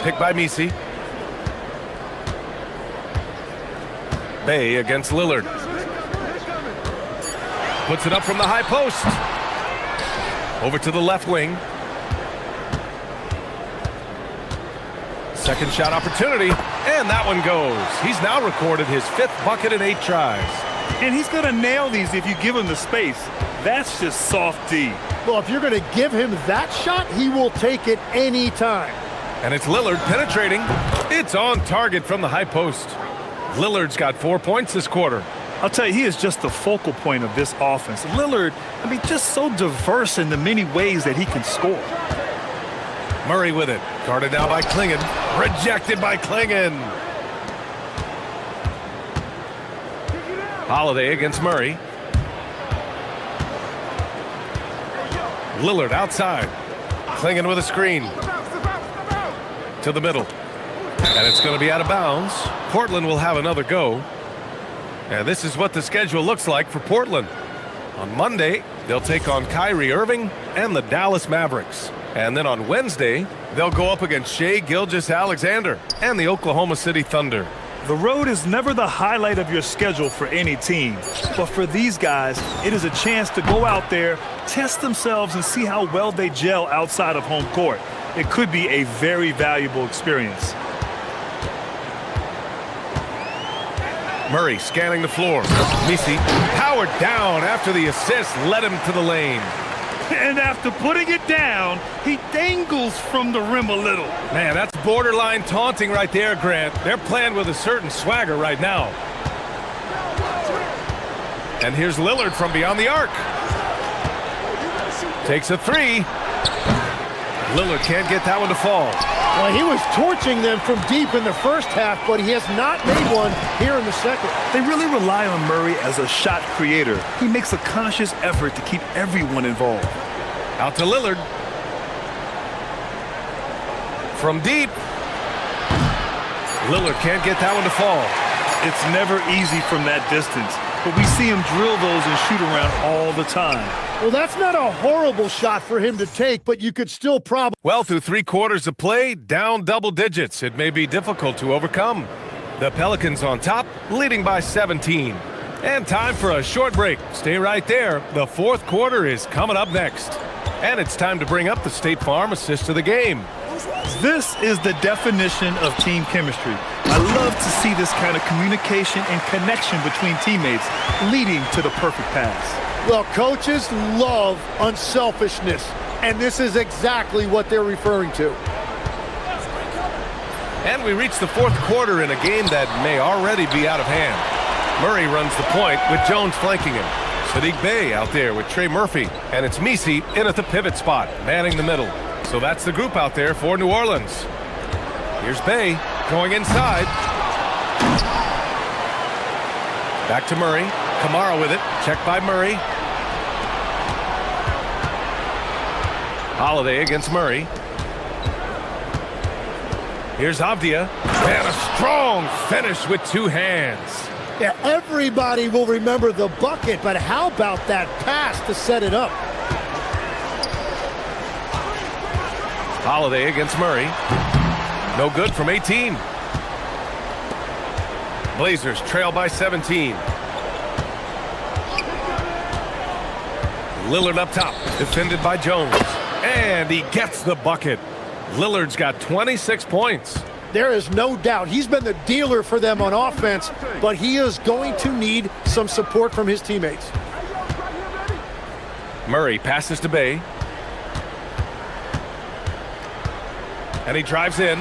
Picked by Misi. Bay against Lillard. Puts it up from the high post. Over to the left wing. Second shot opportunity, and that one goes. He's now recorded his 5th bucket in 8 tries. And he's going to nail these if you give him the space. That's just soft D. Well, if you're going to give him that shot, he will take it any time. And it's Lillard penetrating. It's on target from the high post. Lillard's got 4 points this quarter. I'll tell you, he is just the focal point of this offense. Lillard, I mean, just so diverse in the many ways that he can score. Murray with it. Guarded now by Klingon. Rejected by Klingon. Holiday against Murray. Lillard outside. Klingon with a screen. To the middle. And it's going to be out of bounds. Portland will have another go. And this is what the schedule looks like for Portland. On Monday, they'll take on Kyrie Irving and the Dallas Mavericks. And then on Wednesday, they'll go up against Shai Gilgeous-Alexander and the Oklahoma City Thunder. The road is never the highlight of your schedule for any team. But for these guys, it is a chance to go out there, test themselves, and see how well they gel outside of home court. It could be a very valuable experience. Murray scanning the floor. Misi powered down after the assist led him to the lane. And after putting it down, he dangles from the rim a little. Man, that's borderline taunting right there, Grant. They're playing with a certain swagger right now. And here's Lillard from beyond the arc. Takes a three. Lillard can't get that one to fall. Well, he was torching them from deep in the first half, but he has not made one here in the second. They really rely on Murray as a shot creator. He makes a conscious effort to keep everyone involved. Out to Lillard. From deep. Lillard can't get that one to fall. It's never easy from that distance, but we see him drill those and shoot around all the time. Well, that's not a horrible shot for him to take, but you could still probably... Well, through 3 quarters of play, down double digits. It may be difficult to overcome. The Pelicans on top, leading by 17. And time for a short break. Stay right there. The 4th quarter is coming up next. And it's time to bring up the State Farm assist of the game. This is the definition of team chemistry. I love to see this kind of communication and connection between teammates leading to the perfect pass. Well, coaches love unselfishness, and this is exactly what they're referring to. And we reach the 4th quarter in a game that may already be out of hand. Murray runs the point with Jones flanking him. Sadiq Bey out there with Trey Murphy, and it's Misi in at the pivot spot, manning the middle. So that's the group out there for New Orleans. Here's Bey going inside. Back to Murray. Kamara with it. Checked by Murray. Holiday against Murray. Here's Avdia. And a strong finish with 2 hands. Yeah, everybody will remember the bucket, but how about that pass to set it up? Holiday against Murray. No good from 18. Blazers trail by 17. Lillard up top, defended by Jones. And he gets the bucket. Lillard's got 26 points. There is no doubt he's been the dealer for them on offense, but he is going to need some support from his teammates. Murray passes to Bey. And he drives in.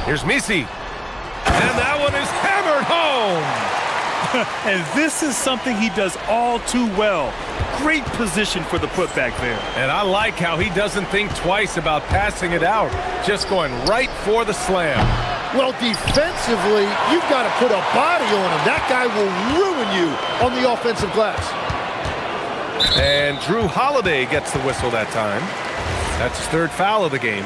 Here's Misi. And that one is hammered home. And this is something he does all too well. Great position for the putback there. And I like how he doesn't think twice about passing it out. Just going right for the slam. Well, defensively, you've got to put a body on him. That guy will ruin you on the offensive glass. And Drew Holiday gets the whistle that time. That's his 3rd foul of the game.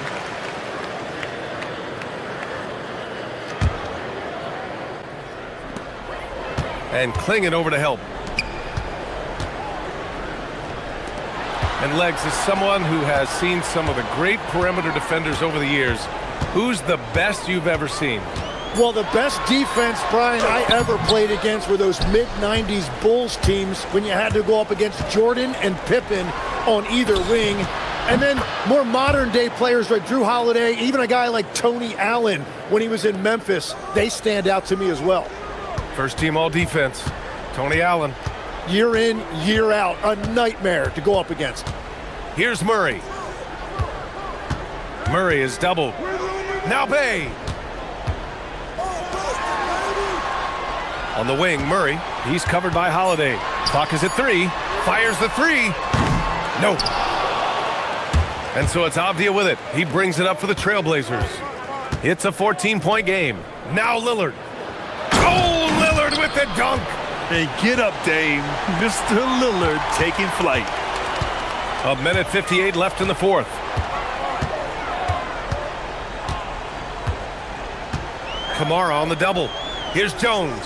And Klingon over to help. And Legs is someone who has seen some of the great perimeter defenders over the years. Who's the best you've ever seen? Well, the best defense, Brian, I ever played against were those mid-90s Bulls teams when you had to go up against Jordan and Pippen on either wing. And then more modern-day players like Drew Holiday, even a guy like Tony Allen when he was in Memphis, they stand out to me as well. First team all-defense, Tony Allen. Year in, year out, a nightmare to go up against. Here's Murray. Murray is doubled. Now Bey. On the wing, Murray. He's covered by Holiday. Clock is at 3. Fires the 3. No. And so it's Avdia with it. He brings it up for the Trailblazers. It's a 14-point game. Now Lillard. Oh, Lillard with the dunk. Hey, get up, Dame. Mr. Lillard taking flight. 1:58 left in the 4th. Kamara on the double. Here's Jones.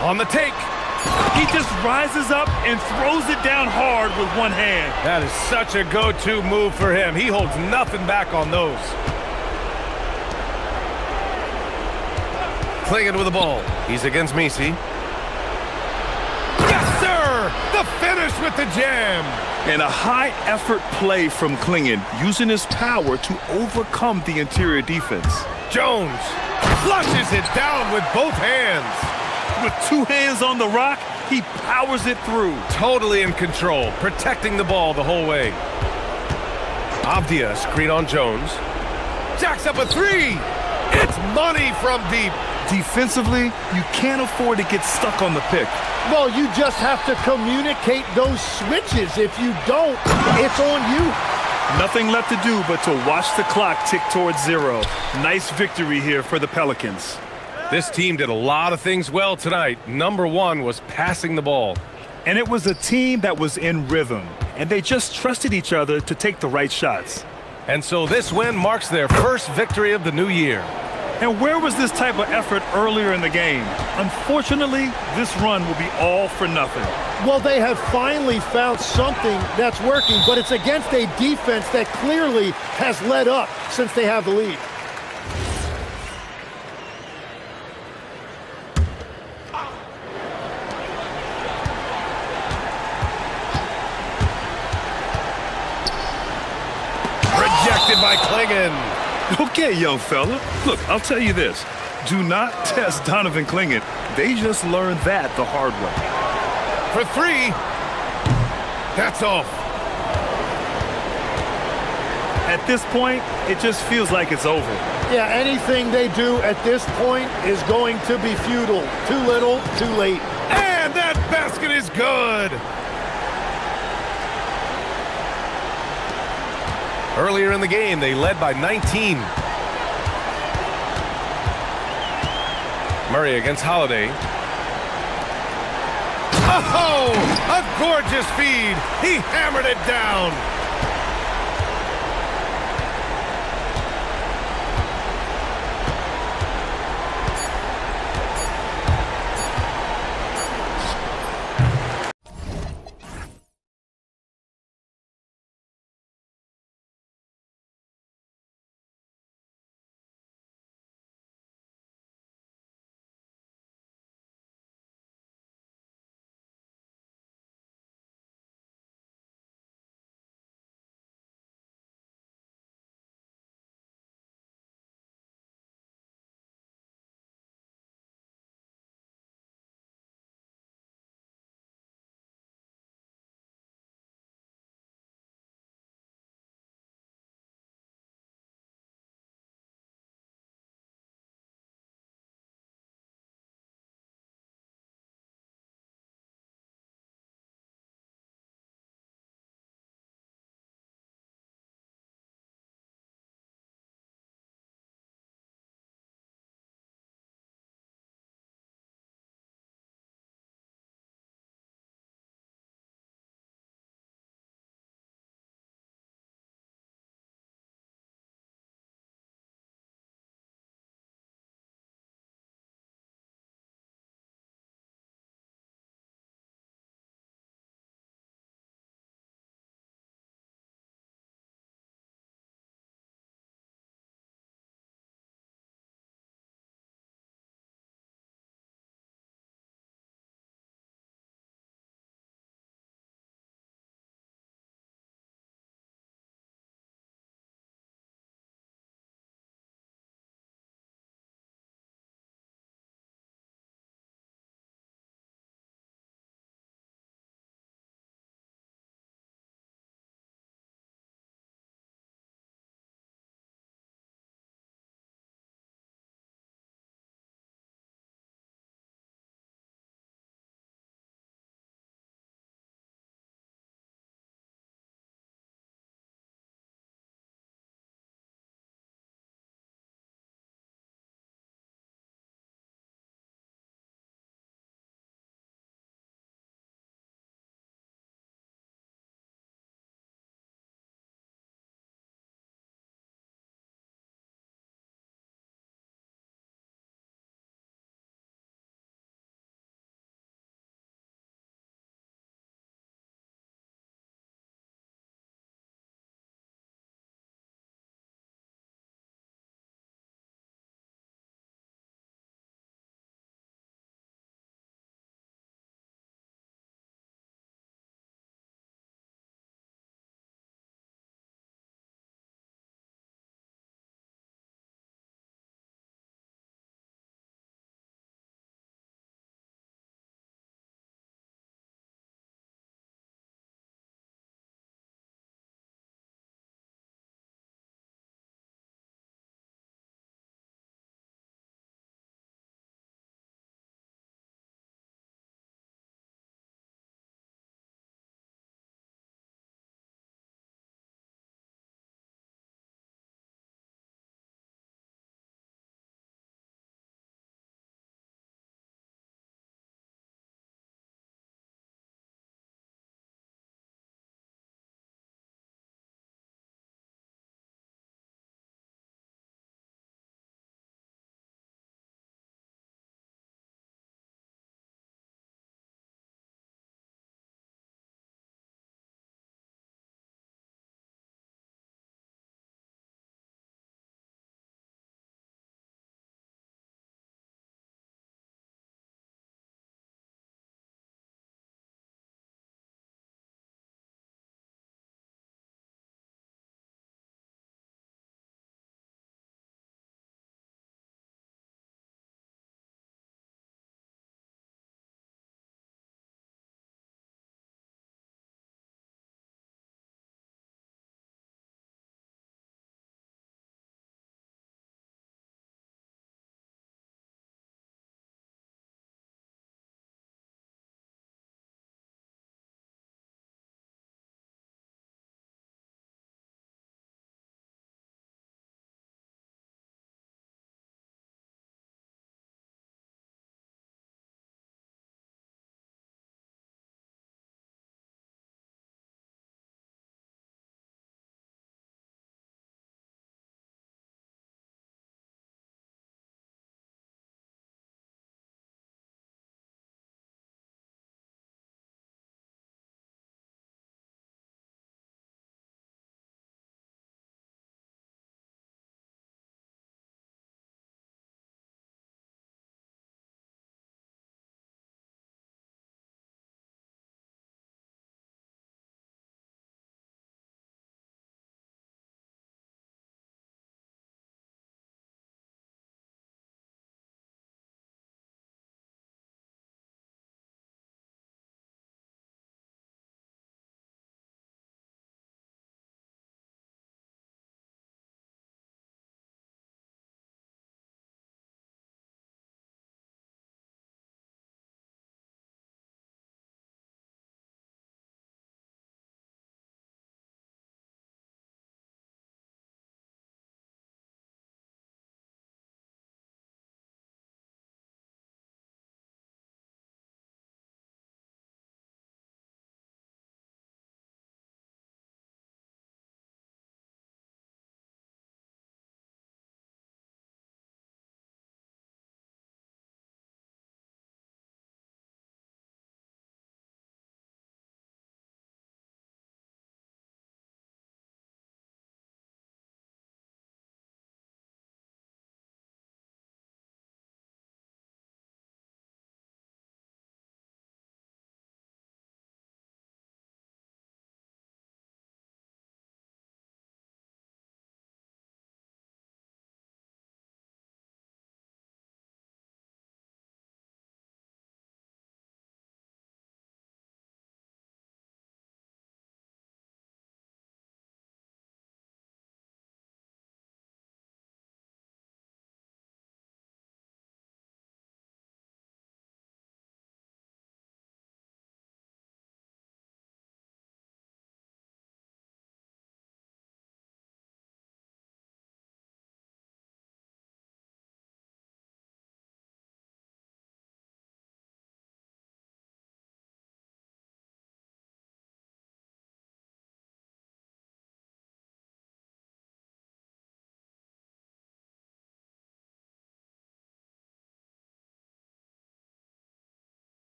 On the take. He just rises up and throws it down hard with one hand. That is such a go-to move for him. He holds nothing back on those. Klingon with the ball. He's against Misi. Yes, sir! The finish with the jam. And a high-effort play from Klingon, using his power to overcome the interior defense. Jones flushes it down with both hands. With 2 hands on the rock, he powers it through. Totally in control, protecting the ball the whole way. Avdia screen on Jones. Jacks up a 3. It's money from deep. Defensively, you can't afford to get stuck on the pick. Well, you just have to communicate those switches. If you don't, it's on you. Nothing left to do but to watch the clock tick towards 0. Nice victory here for the Pelicans. This team did a lot of things well tonight. Number 1 was passing the ball. And it was a team that was in rhythm, and they just trusted each other to take the right shots. And so this win marks their first victory of the new year. And where was this type of effort earlier in the game? Unfortunately, this run will be all for nothing. Well, they have finally found something that's working, but it's against a defense that clearly has led up since they have the lead. Rejected by Klingon. Okay, young fella. Look, I'll tell you this. Do not test Donovan Klingon. They just learned that the hard way. For 3. That's off. At this point, it just feels like it's over. Yeah, anything they do at this point is going to be futile. Too little, too late. And that basket is good. Earlier in the game, they led by 19. Murray against Holiday. Oh, a gorgeous feed. He hammered it down.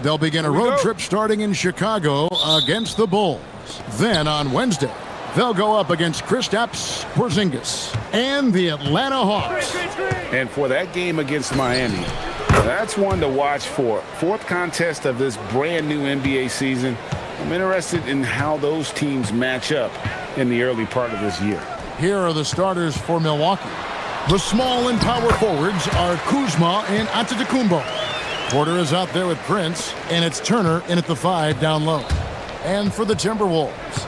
They'll begin a road trip starting in Chicago against the Bulls. Then on Wednesday, they'll go up against Kristaps Porzingis and the Atlanta Hawks. And for that game against Miami, that's one to watch for. Fourth contest of this brand new NBA season. I'm interested in how those teams match up in the early part of this year. Here are the starters for Milwaukee. The small and power forwards are Kuzma and Antetokounmpo. Porter is out there with Prince, and it's Turner in at the 5 down low. And for the Timberwolves,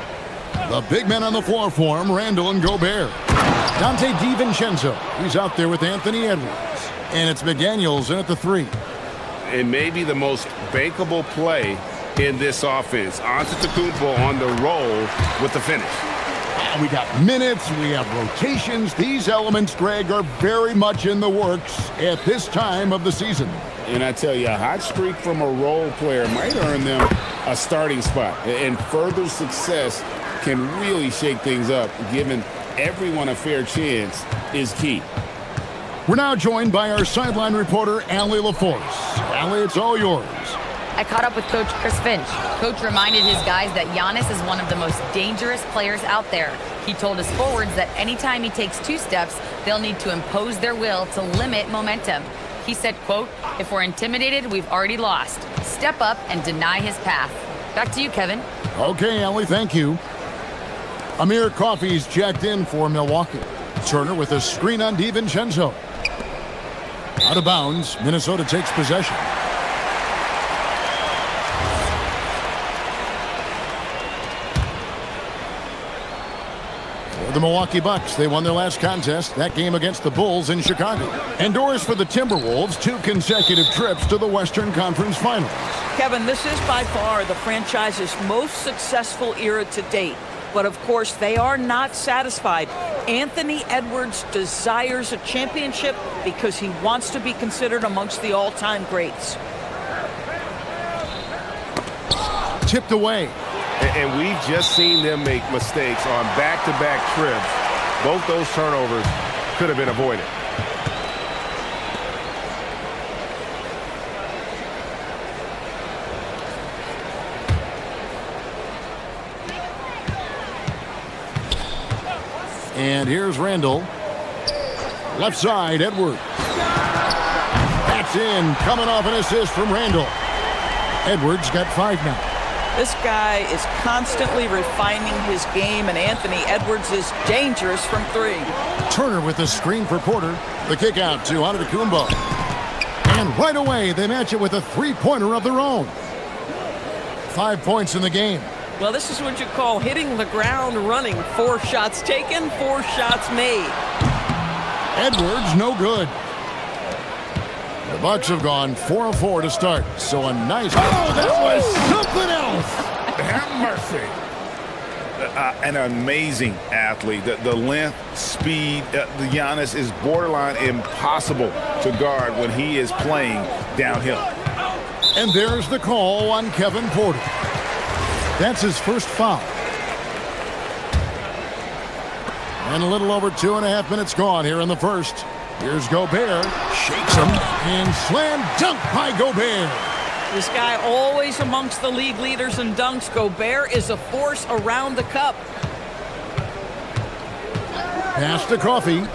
the big men on the floor for him, Randall and Gobert. Dante DiVincenzo, he's out there with Anthony Edwards. And it's McDaniels in at the 3. And maybe the most bankable play in this offense. Antetokounmpo on the roll with the finish. We got minutes, we have rotations. These elements, Greg, are very much in the works at this time of the season. And I tell you, a hot streak from a role player might earn them a starting spot. And further success can really shake things up. Giving everyone a fair chance is key. We're now joined by our sideline reporter, Allie LaForce. Allie, it's all yours. I caught up with Coach Chris Finch. Coach reminded his guys that Giannis is one of the most dangerous players out there. He told his forwards that anytime he takes 2 steps, they'll need to impose their will to limit momentum. He said, quote, "If we're intimidated, we've already lost. Step up and deny his path." Back to you, Kevin. Okay, Allie, thank you. Amir Coffey's checked in for Milwaukee. Turner with a screen on DiVincenzo. Out of bounds, Minnesota takes possession. The Milwaukee Bucks, they won their last contest, that game against the Bulls in Chicago. Endorse for the Timberwolves, 2 consecutive trips to the Western Conference Finals. Kevin, this is by far the franchise's most successful era to date. But of course, they are not satisfied. Anthony Edwards desires a championship because he wants to be considered amongst the all-time greats. Tipped away. And we've just seen them make mistakes on back-to-back trips. Both those turnovers could have been avoided. And here's Randall. Left side, Edwards. That's in, coming off an assist from Randall. Edwards got 5 now. This guy is constantly refining his game, and Anthony Edwards is dangerous from 3. Turner with the screen for Porter. The kick out to Antetokounmpo. And right away, they match it with a 3-pointer of their own. 5 points in the game. Well, this is what you call hitting the ground running. 4 shots taken, 4 shots made. Edwards, no good. The Bucks have gone 4 of 4 to start. So a nice... Oh, that was something else! Have mercy. An amazing athlete. The length, speed, the Giannis is borderline impossible to guard when he is playing downhill. And there's the call on Kevin Porter. That's his first foul. And a little over 2.5 minutes gone here in the first. Here's Gobert. Shakes him. And slam dunk by Gobert. This guy always amongst the league leaders in dunks. Gobert is a force around the cup. Pass to Coffey.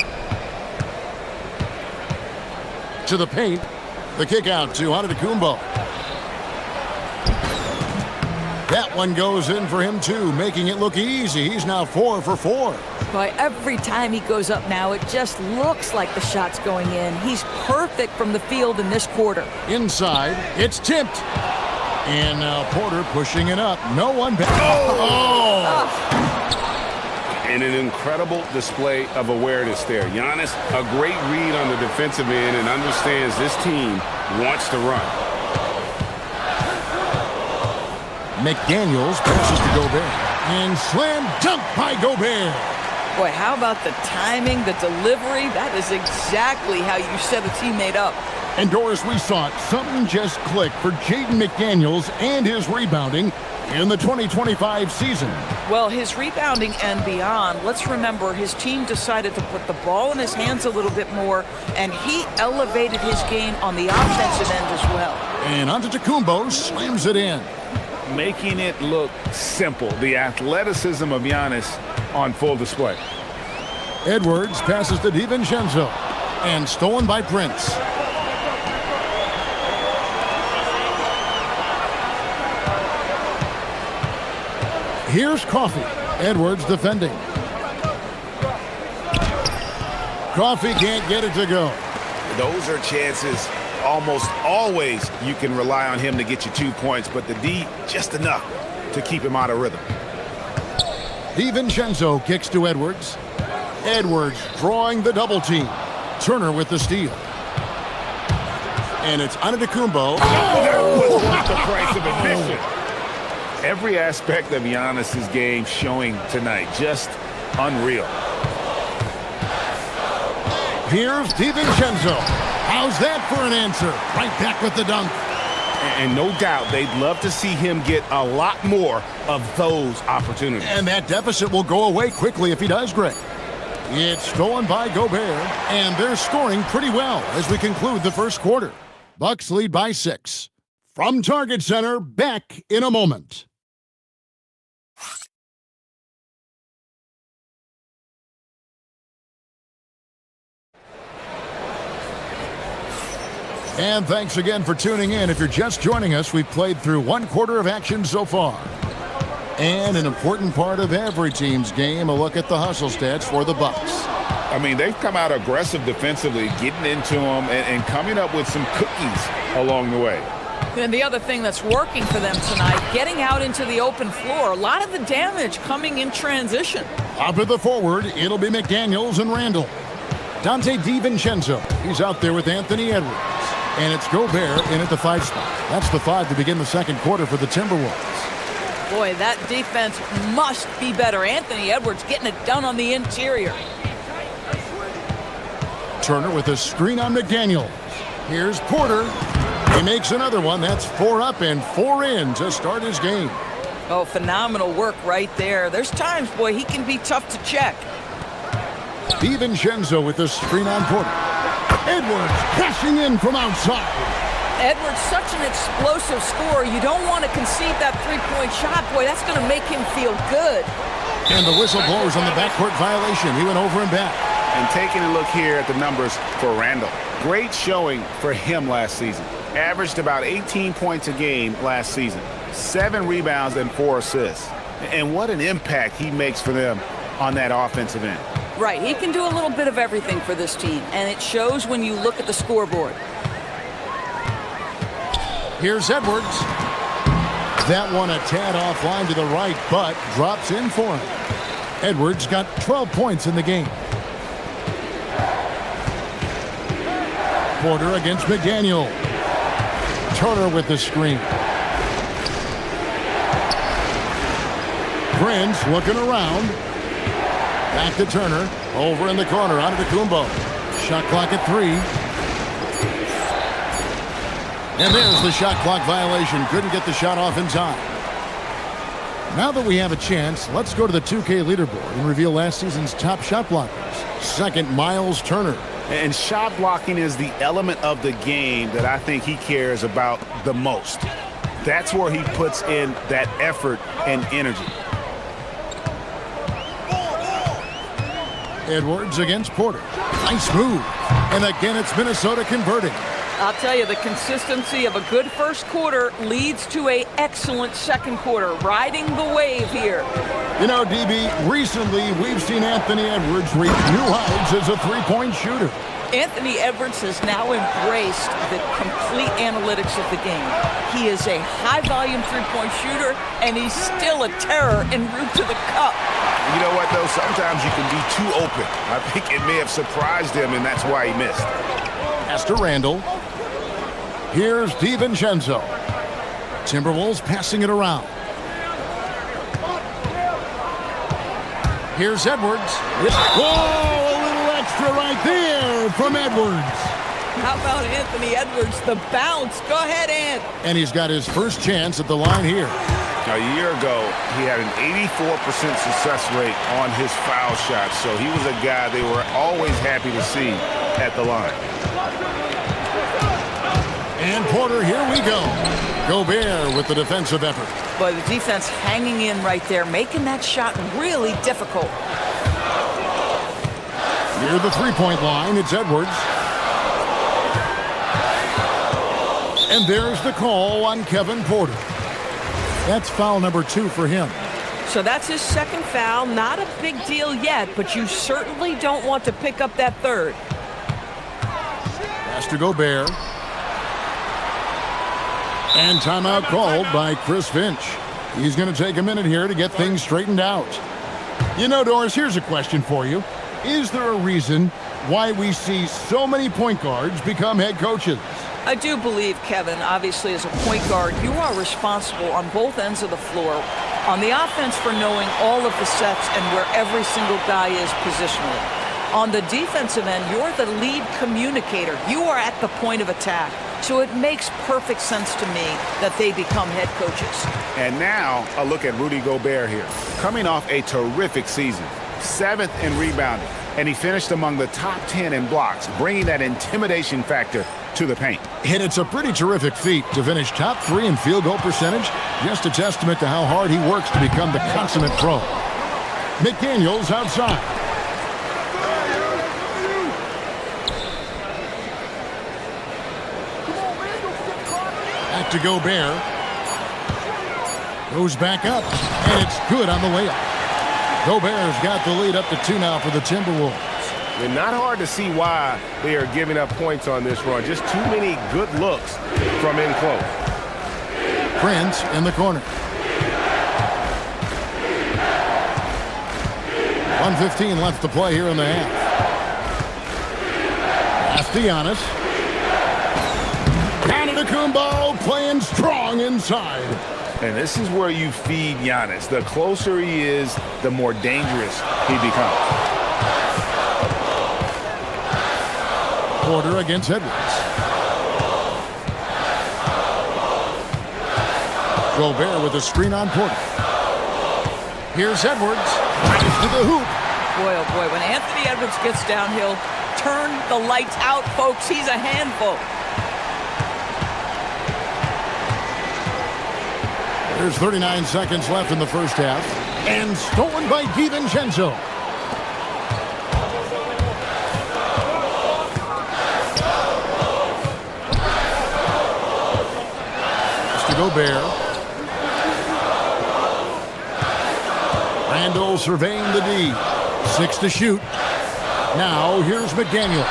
To the paint. The kick out to Antetokounmpo. That one goes in for him too, making it look easy. He's now 4 for 4. Boy, every time he goes up now, it just looks like the shot's going in. He's perfect from the field in this quarter. Inside, it's tipped. And now Porter pushing it up. No one back. Oh! And an incredible display of awareness there. Giannis, a great read on the defensive end and understands this team wants to run. McDaniels passes to Gobert. And slam dunk by Gobert. Boy, how about the timing, the delivery? That is exactly how you set a teammate up. And Doris, we saw it. Something just clicked for Jaden McDaniels and his rebounding. in the 2025 season. Well, his rebounding and beyond, let's remember his team decided to put the ball in his hands a little bit more, and he elevated his game on the offensive end as well. And Antetokounmpo slams it in. Making it look simple. The athleticism of Giannis on full display. Edwards passes to DiVincenzo, and stolen by Prince. Here's Coffey. Edwards defending. Coffey can't get it to go. Those are chances almost always you can rely on him to get you 2 points, but the D just enough to keep him out of rhythm. DiVincenzo kicks to Edwards. Edwards drawing the double team. Turner with the steal. And it's Antetokounmpo. That was worth the price of admission. Every aspect of Giannis's game showing tonight, just unreal. Here's DiVincenzo. How's that for an answer? Right back with the dunk. And no doubt they'd love to see him get a lot more of those opportunities. And that deficit will go away quickly if he does, Greg. It's stolen by Gobert, and they're scoring pretty well as we conclude the first quarter. Bucks lead by 6. From Target Center, back in a moment. And thanks again for tuning in. If you're just joining us, we've played through one quarter of action so far. And an important part of every team's game, a look at the hustle stats for the Bucks. I mean, they've come out aggressive defensively, getting into them and coming up with some cookies along the way. And the other thing that's working for them tonight, getting out into the open floor. A lot of the damage coming in transition. Up to the forward, it'll be McDaniels and Randall. Dante DiVincenzo, he's out there with Anthony Edwards. And it's Gobert in at the 5 spot. That's the 5 to begin the second quarter for the Timberwolves. Boy, that defense must be better. Anthony Edwards getting it done on the interior. Turner with a screen on McDaniels. Here's Porter. He makes another one. That's 4 up and 4 in to start his game. Oh, phenomenal work right there. There's times, boy, he can be tough to check. DiVincenzo with the screen on Porter. Edwards crashing in from outside. Edwards, such an explosive scorer. You don't want to concede that three-point shot. Boy, that's going to make him feel good. And the whistle blows on the backcourt violation. He went over and back. And taking a look here at the numbers for Randall. Great showing for him last season. Averaged about 18 points a game last season. 7 rebounds and 4 assists. And what an impact he makes for them on that offensive end. Right, he can do a little bit of everything for this team, and it shows when you look at the scoreboard. Here's Edwards. That one a tad offline to the right, but drops in for him. Edwards got 12 points in the game. Porter against McDaniel. Turner with the screen. Prince looking around. Back to Turner. Over in the corner. Antetokounmpo. Shot clock at 3. And there's the shot clock violation. Couldn't get the shot off in time. Now that we have a chance, let's go to the 2K leaderboard and reveal last season's top shot blockers. Second, Miles Turner. And shot blocking is the element of the game that I think he cares about the most. That's where he puts in that effort and energy. Edwards against Porter. Nice move. And again, it's Minnesota converting. I'll tell you, the consistency of a good first quarter leads to an excellent second quarter. Riding the wave here. You know, DB, recently we've seen Anthony Edwards reach new heights as a three-point shooter. Anthony Edwards has now embraced the complete analytics of the game. He is a high-volume three-point shooter, and he's still a terror en route to the cup. You know what, though? Sometimes you can be too open. I think it may have surprised him, and that's why he missed. Pass to Randall. Here's DiVincenzo. Timberwolves passing it around. Here's Edwards. Whoa, a little extra right there from Edwards. How about Anthony Edwards, the bounce? Go ahead, Ant. And he's got his first chance at the line here. A year ago, he had an 84% success rate on his foul shots, so he was a guy they were always happy to see at the line. And Porter, here we go. Gobert with the defensive effort. But the defense hanging in right there, making that shot really difficult. Near the three-point line, it's Edwards. And there's the call on Kevin Porter. That's foul number 2 for him. So that's his second foul. Not a big deal yet, but you certainly don't want to pick up that third. Pass to Gobert. And timeout called by Chris Finch. He's going to take a minute here to get things straightened out. You know, Doris, here's a question for you. Is there a reason why we see so many point guards become head coaches? I do believe, Kevin, obviously as a point guard, you are responsible on both ends of the floor. On the offense for knowing all of the sets and where every single guy is positionally. On the defensive end, you're the lead communicator. You are at the point of attack. So it makes perfect sense to me that they become head coaches. And now a look at Rudy Gobert here. Coming off a terrific season, 7th in rebounding, and he finished among the top 10 in blocks, bringing that intimidation factor to the paint. And it's a pretty terrific feat to finish top 3 in field goal percentage. Just a testament to how hard he works to become the consummate pro. McDaniels outside. Back to Gobert. Goes back up, and it's good on the way up. Gobert's got the lead up to 2 now for the Timberwolves. And not hard to see why they are giving up points on this run. Just too many good looks from in close. Prince in the corner. 1:15 left to play here in the half. Castellanos. Antetokounmpo playing strong inside. And this is where you feed Giannis. The closer he is, the more dangerous he becomes. Porter against Edwards. Gobert with a screen on Porter. Here's Edwards. To the hoop. Boy, oh boy, when Anthony Edwards gets downhill, turn the lights out, folks. He's a handful. There's 39 seconds left in the first half. And stolen by DiVincenzo. To Gobert. Randall surveying the D. 6 to shoot. Now here's McDaniel.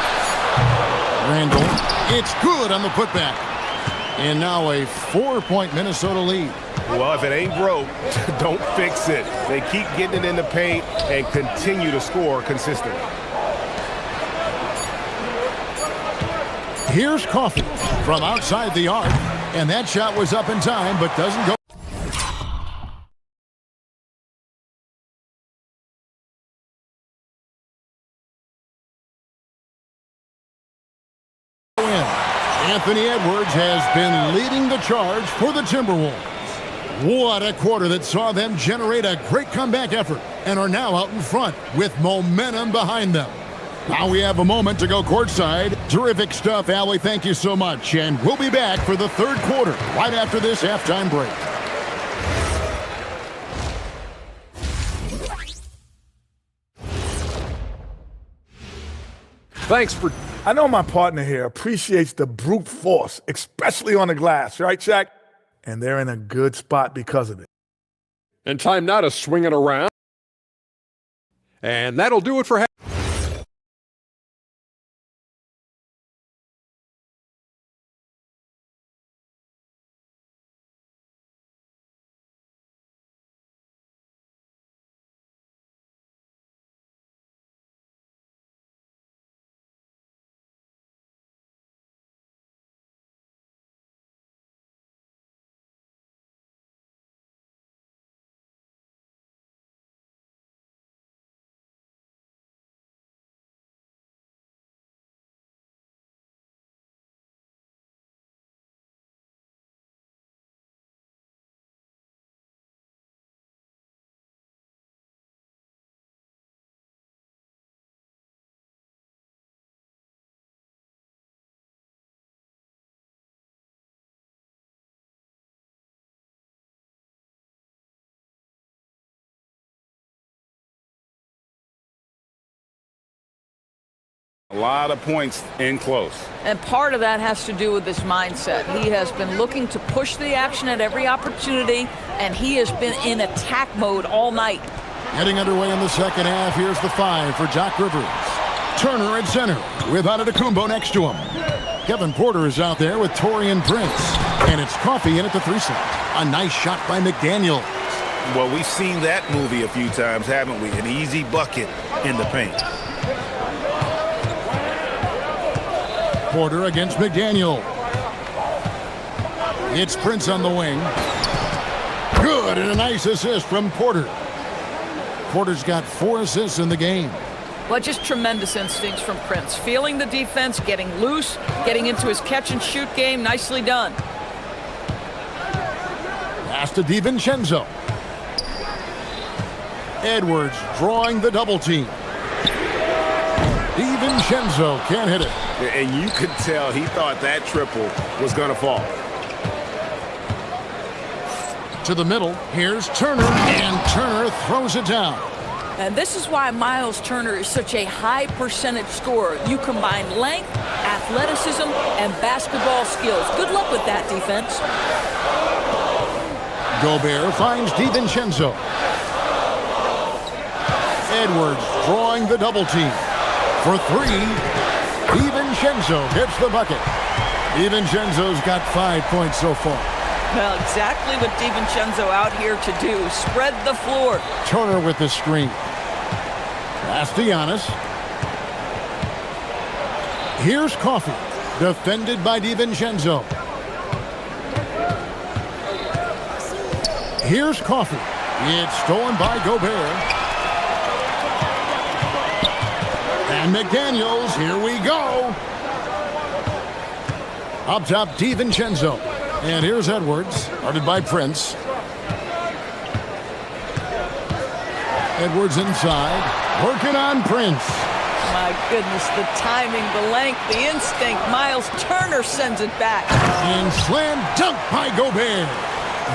Randall. It's good on the putback. And now a 4-point Minnesota lead. Well, if it ain't broke, don't fix it. They keep getting it in the paint and continue to score consistently. Here's Coffey from outside the arc. And that shot was up in time, but doesn't go. Anthony Edwards has been leading the charge for the Timberwolves. What a quarter that saw them generate a great comeback effort and are now out in front with momentum behind them. Now we have a moment to go courtside. Terrific stuff, Allie. Thank you so much. And we'll be back for the third quarter right after this halftime break. Thanks for... I know my partner here appreciates the brute force, especially on the glass, right, Shaq? And they're in a good spot because of it. And time now to swing it around. And that'll do it for A lot of points in close. And part of that has to do with his mindset. He has been looking to push the action at every opportunity, and he has been in attack mode all night. Getting underway in the second half. Here's the 5 for Doc Rivers. Turner at center with Antetokounmpo next to him. Kevin Porter is out there with Taurean Prince. And it's Coffey in at the 3-side. A nice shot by McDaniel. Well, we've seen that movie a few times, haven't we? An easy bucket in the paint. Porter against McDaniel. It's Prince on the wing. Good, and a nice assist from Porter. Porter's got 4 assists in the game. Well, just tremendous instincts from Prince. Feeling the defense, getting loose, getting into his catch-and-shoot game. Nicely done. Pass to DiVincenzo. Edwards drawing the double team. DiVincenzo can't hit it. And you could tell he thought that triple was going to fall. To the middle, here's Turner, and Turner throws it down. And this is why Miles Turner is such a high percentage scorer. You combine length, athleticism, and basketball skills. Good luck with that, defense. Gobert finds DiVincenzo. Edwards drawing the double team. For 3, DiVincenzo gets the bucket. DiVincenzo's got 5 points so far. Well, exactly what DiVincenzo out here to do. Spread the floor. Turner with the screen. Pass to Giannis. Here's Coffey. Defended by DiVincenzo. Here's Coffey. It's stolen by Gobert. And McDaniels, here we go. Up top, DiVincenzo. And here's Edwards, guarded by Prince. Edwards inside, working on Prince. My goodness, the timing, the length, the instinct. Miles Turner sends it back. And slam dunk by Gobert.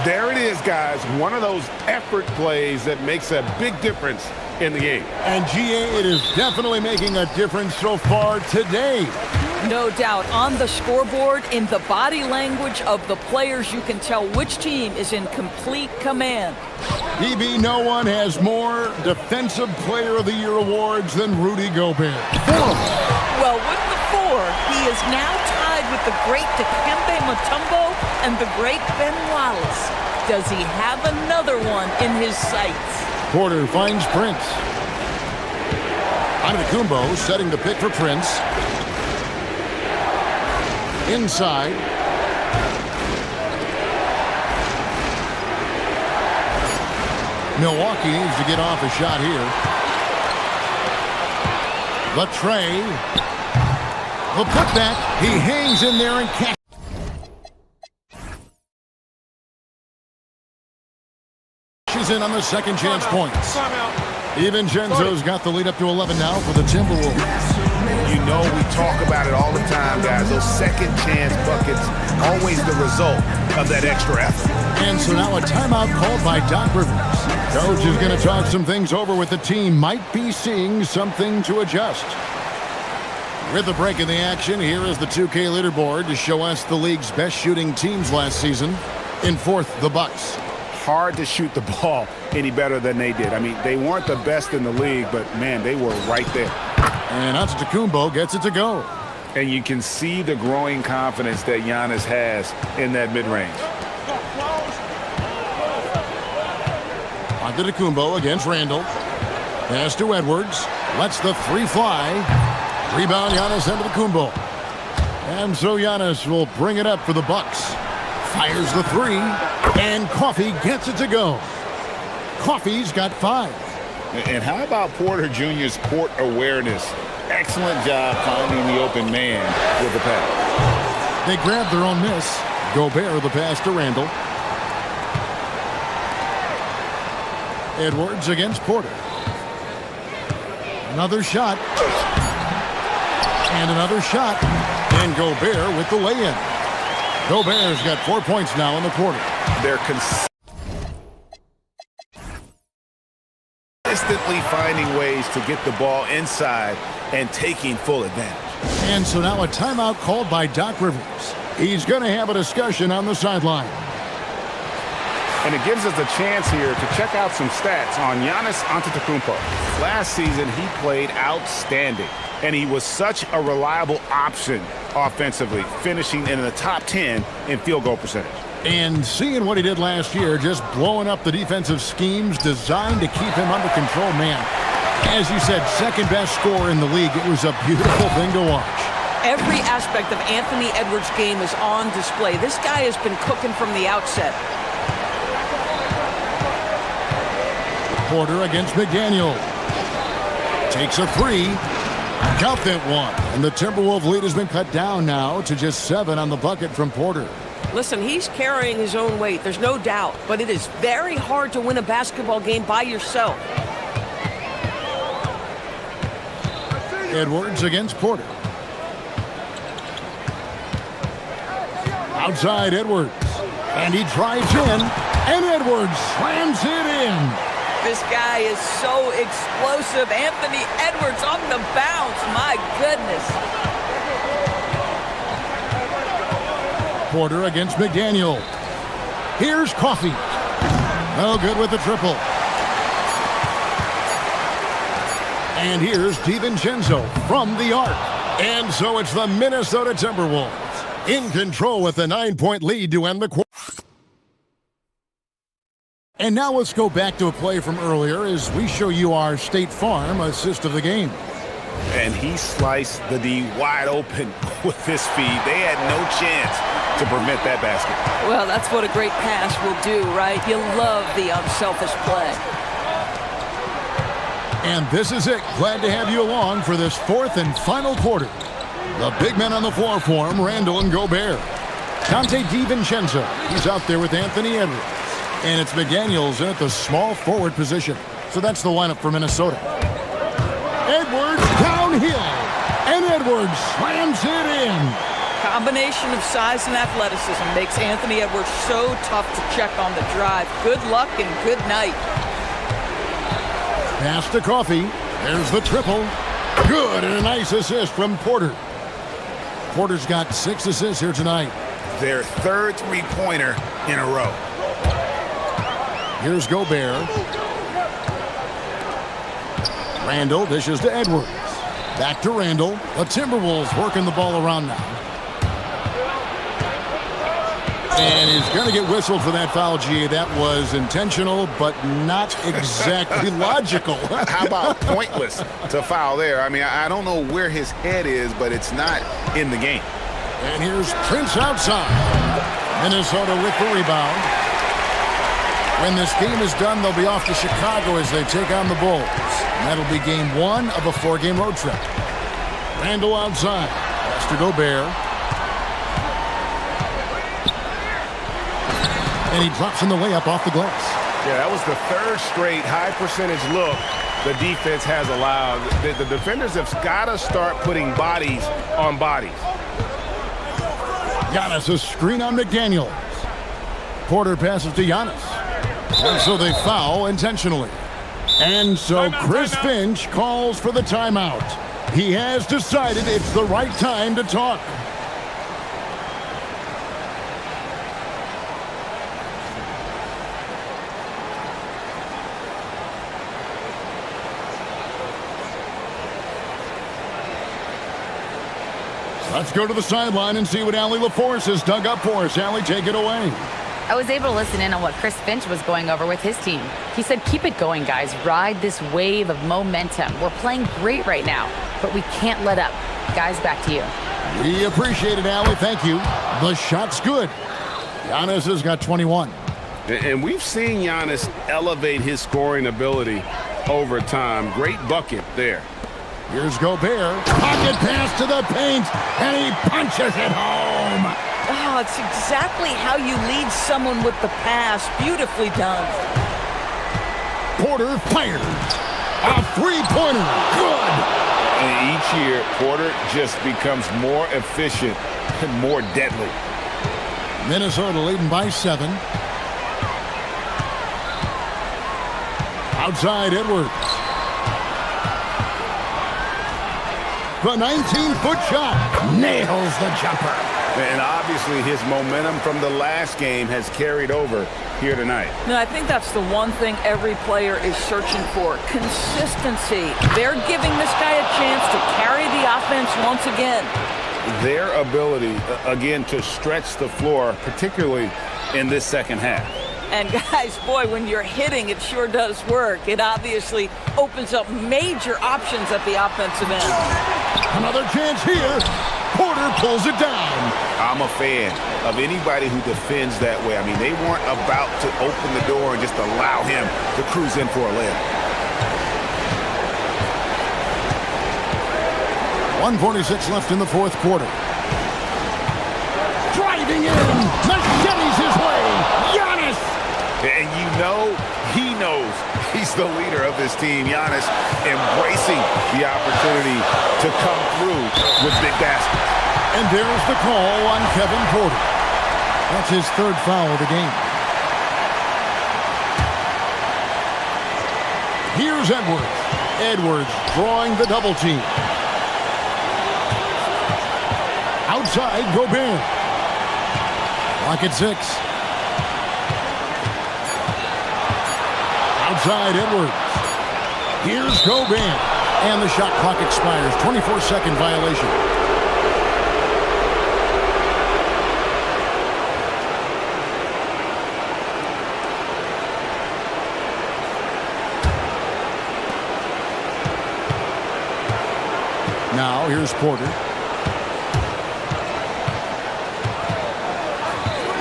There it is, guys. One of those effort plays that makes a big difference in the game. And GA, it is definitely making a difference so far today. No doubt. On the scoreboard, in the body language of the players, you can tell which team is in complete command. DB, no one has more Defensive Player of the Year awards than Rudy Gobert. 4 of them. Well, with the 4, he is now tied with the great Dikembe Mutombo and the great Ben Wallace. Does he have another one in his sights? Porter finds Prince. Antetokounmpo setting the pick for Prince. Inside. Milwaukee needs to get off a shot here. The tray. The putback. He hangs in there and catches. She's in on the second chance points. DiVincenzo's got the lead up to 11 now for the Timberwolves. You know we talk about it all the time, guys. Those second chance buckets, always the result of that extra effort. And so now a timeout called by Doc Rivers. Coach is going to talk some things over with the team. Might be seeing something to adjust. With the break in the action, here is the 2K leaderboard to show us the league's best shooting teams last season. In 4th, the Bucks. Hard to shoot the ball any better than they did. I mean, they weren't the best in the league, but, man, they were right there. And Antetokounmpo gets it to go. And you can see the growing confidence that Giannis has in that mid-range. Antetokounmpo against Randall. Pass to Edwards. Lets the 3 fly. Rebound Giannis Antetokounmpo. And so Giannis will bring it up for the Bucks. Fires the 3. And Coffey gets it to go. Coffey's got 5. And how about Porter Jr.'s court awareness? Excellent job finding the open man with the pass. They grab their own miss. Gobert the pass to Randall. Edwards against Porter. Another shot. And another shot. And Gobert with the lay-in. Gobert's got 4 points now in the quarter. They're consistently finding ways to get the ball inside and taking full advantage. And so now a timeout called by Doc Rivers. He's going to have a discussion on the sideline. And it gives us a chance here to check out some stats on Giannis Antetokounmpo. Last season, he played outstanding, and he was such a reliable option offensively, finishing in the top 10 in field goal percentage. And seeing what he did last year, just blowing up the defensive schemes designed to keep him under control, man. As you said, second best scorer in the league. It was a beautiful thing to watch. Every aspect of Anthony Edwards' game is on display. This guy has been cooking from the outset. Porter against McDaniel. Takes a three. Count that one. And the Timberwolves lead has been cut down now to just 7 on the bucket from Porter. Listen, he's carrying his own weight, there's no doubt. But it is very hard to win a basketball game by yourself. Edwards against Porter. Outside Edwards. And he drives in. And Edwards slams it in. This guy is so explosive. Anthony Edwards on the bounce. My goodness. Porter against McDaniel. Here's Coffey. No good with the triple. And here's DiVincenzo from the arc. And so it's the Minnesota Timberwolves in control with a 9-point lead to end the quarter. And now let's go back to a play from earlier as we show you our State Farm assist of the game. And he sliced the D wide open with his feed. They had no chance to prevent that basket. Well, that's what a great pass will do, right? You love the unselfish play. And this is it. Glad to have you along for this fourth and final quarter. The big men on the floor for him, Randall and Gobert. Dante DiVincenzo, he's out there with Anthony Edwards. And it's McDaniels in at the small forward position. So that's the lineup for Minnesota. Edwards downhill. And Edwards slams it in. Combination of size and athleticism makes Anthony Edwards so tough to check on the drive. Good luck and good night. Pass to Coffey. There's the triple. Good, and a nice assist from Porter. Porter's got 6 assists here tonight. Their third three-pointer in a row. Here's Gobert. Randall dishes to Edwards. Back to Randall. The Timberwolves working the ball around now. And he's going to get whistled for that foul, G. That was intentional, but not exactly logical. How about pointless to foul there? I mean, I don't know where his head is, but it's not in the game. And here's Prince outside. Minnesota with the rebound. When this game is done, they'll be off to Chicago as they take on the Bulls. And that'll be game 1 of a 4-game road trip. Randall outside. Pass to Gobert. And he drops in the layup off the glass. Yeah, that was the third straight high-percentage look the defense has allowed. The defenders have got to start putting bodies on bodies. Giannis, a screen on McDaniels. Porter passes to Giannis. And so they foul intentionally. And so Chris Finch calls for the timeout. He has decided it's the right time to talk. Let's go to the sideline and see what Allie LaForce has dug up for us. Allie, take it away. I was able to listen in on what Chris Finch was going over with his team. He said, keep it going, guys. Ride this wave of momentum. We're playing great right now, but we can't let up. Guys, back to you. We appreciate it, Allie. Thank you. The shot's good. Giannis has got 21. And we've seen Giannis elevate his scoring ability over time. Great bucket there. Here's Gobert. Pocket pass to the paint, and he punches it home. Oh, it's exactly how you lead someone with the pass. Beautifully done. Porter fires. A three-pointer. Good. And each year, Porter just becomes more efficient and more deadly. Minnesota leading by 7. Outside Edwards. The 19-foot shot. Nails the jumper. And obviously his momentum from the last game has carried over here tonight. And I think that's the one thing every player is searching for, consistency. They're giving this guy a chance to carry the offense once again. Their ability, again, to stretch the floor, particularly in this second half. And guys, boy, when you're hitting, it sure does work. It obviously opens up major options at the offensive end. Another chance here. Porter pulls it down. I'm a fan of anybody who defends that way. I mean, they weren't about to open the door and just allow him to cruise in for a layup. 1:46 left in the fourth quarter. Driving in. Machetes his way. Giannis. And you know, he knows he's the leader of this team. Giannis embracing the opportunity to come through with big baskets. And there's the call on Kevin Porter. That's his third foul of the game. Here's Edwards. Edwards drawing the double team. Outside, Gobert. Clock at 6. Outside, Edwards. Here's Gobert. And the shot clock expires. 24-second violation. Now, here's Porter.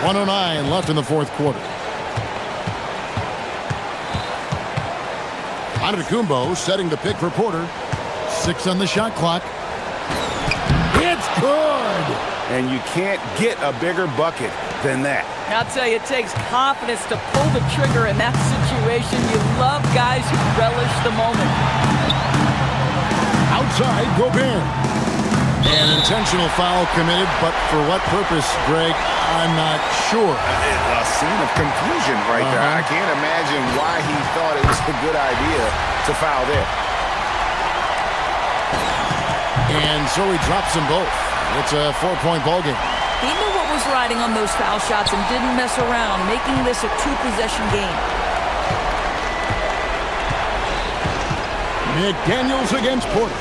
1:09 left in the fourth quarter. Antetokounmpo setting the pick for Porter. 6 on the shot clock. It's good! And you can't get a bigger bucket than that. I'll tell you, it takes confidence to pull the trigger in that situation. You love guys who relish the moment. Outside, Gobert. An intentional foul committed, but for what purpose, Greg? I'm not sure. A scene of confusion right there. I can't imagine why he thought it was a good idea to foul there. And so he drops them both. It's a 4-point ball game. He knew what was riding on those foul shots and didn't mess around, making this a 2-possession game. McDaniels against Porter.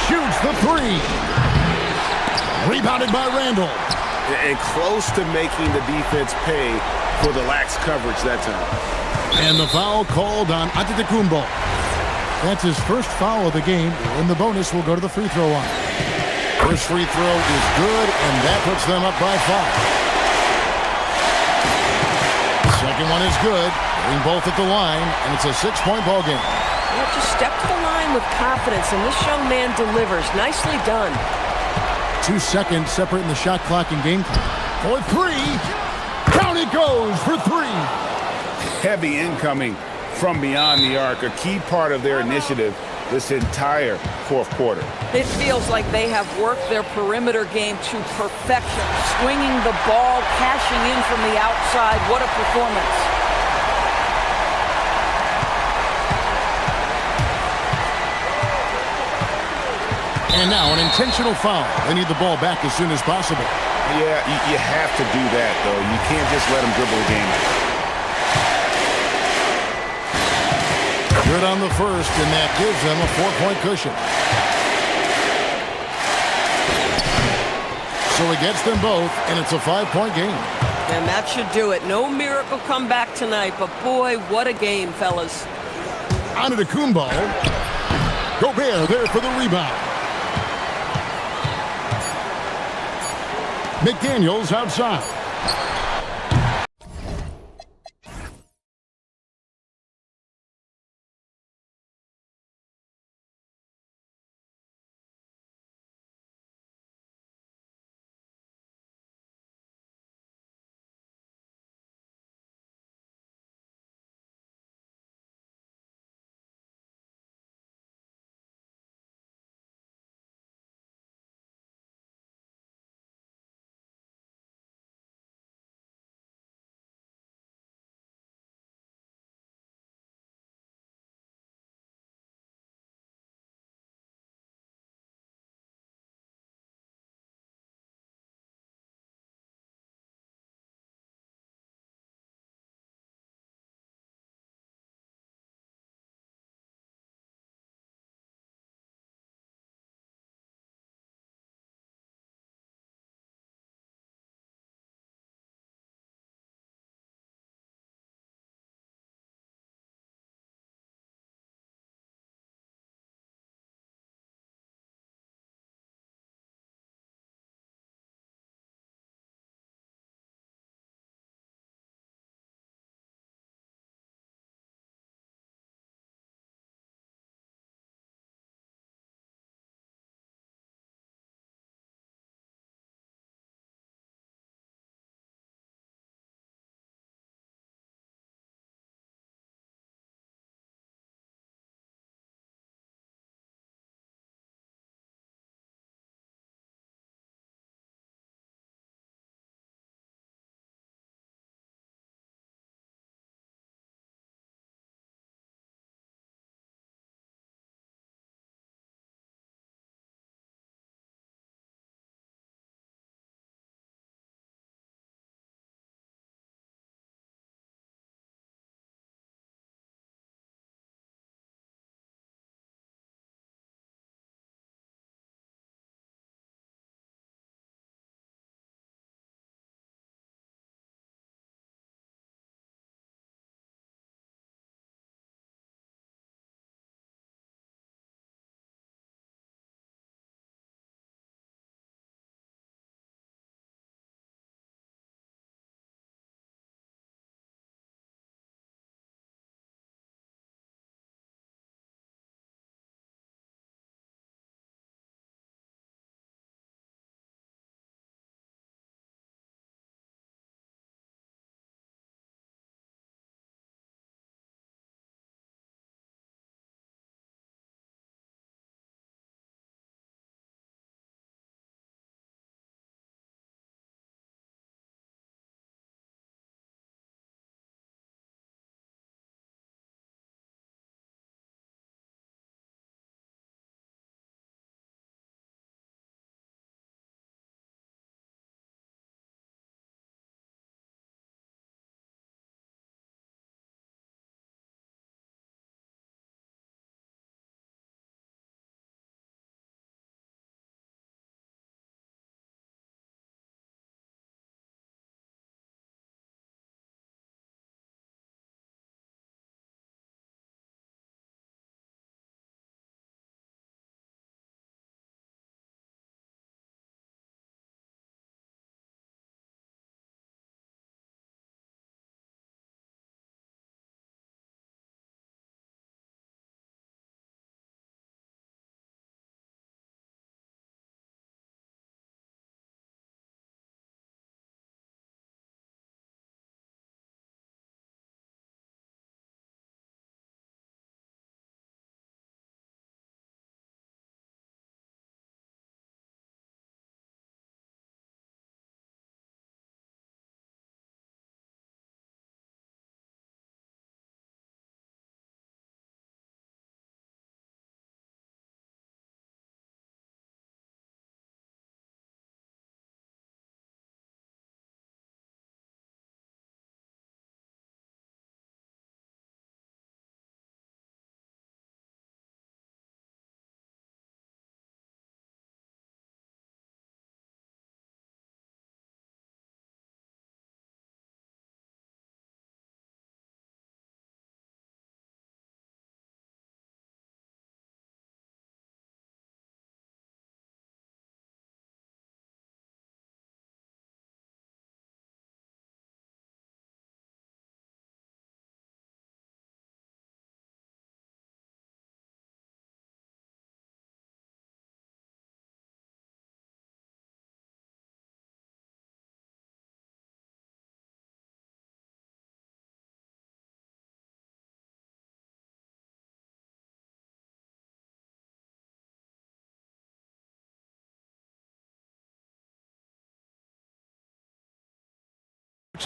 Shoots the 3. Rebounded by Randall. And close to making the defense pay for the lax coverage that time. And the foul called on Antetokounmpo. That's his first foul of the game, and the bonus will go to the free throw line. First free throw is good, and that puts them up by 5. Second one is good, hitting both at the line, and it's a 6-point ball game. Yeah, just step to the line with confidence, and this young man delivers. Nicely done. 2 seconds separating the shot clock and game clock. For 3. Down it goes for 3. Heavy incoming from beyond the arc, a key part of their initiative this entire fourth quarter. It feels like they have worked their perimeter game to perfection. Swinging the ball, cashing in from the outside. What a performance. And now an intentional foul. They need the ball back as soon as possible. Yeah, you have to do that, though. You can't just let them dribble the game. Good on the first, and that gives them a 4-point cushion. So he gets them both, and it's a 5-point game. And that should do it. No miracle comeback tonight, but boy, what a game, fellas. Antetokounmpo. Gobert there for the rebound. McDaniels outside.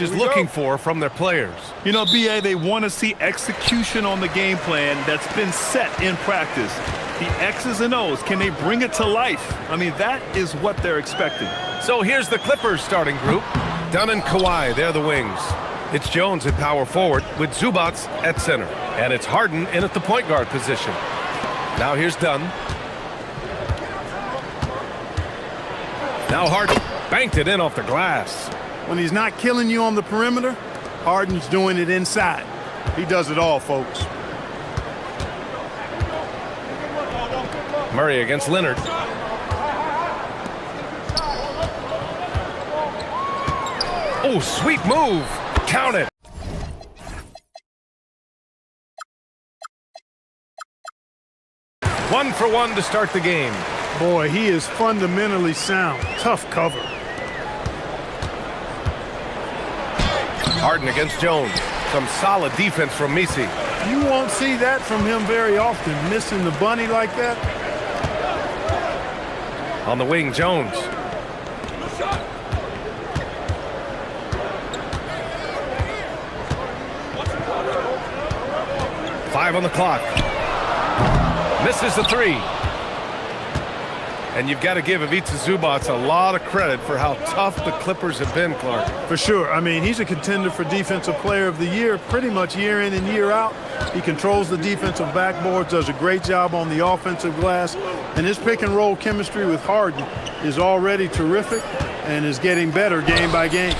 is looking for from their players. You know, BA, they want to see execution on the game plan that's been set in practice. The X's and O's, can they bring it to life? I mean, that is what they're expecting. So here's the Clippers starting group. Dunn and Kawhi, they're the wings. It's Jones at power forward with Zubats at center. And it's Harden in at the point guard position. Now here's Dunn. Now Harden banked it in off the glass. When he's not killing you on the perimeter, Harden's doing it inside. He does it all, folks. Murray against Leonard. Oh, sweet move. Count it. One for one to start the game. Boy, he is fundamentally sound. Tough cover. Harden against Jones. Some solid defense from Misi. You won't see that from him very often, missing the bunny like that. On the wing, Jones. Five on the clock. Misses the three. And you've got to give Ivica Zubats a lot of credit for how tough the Clippers have been, Clark. For sure. I mean, he's a contender for Defensive Player of the Year pretty much year in and year out. He controls the defensive backboards, does a great job on the offensive glass, and his pick-and-roll chemistry with Harden is already terrific and is getting better game by game.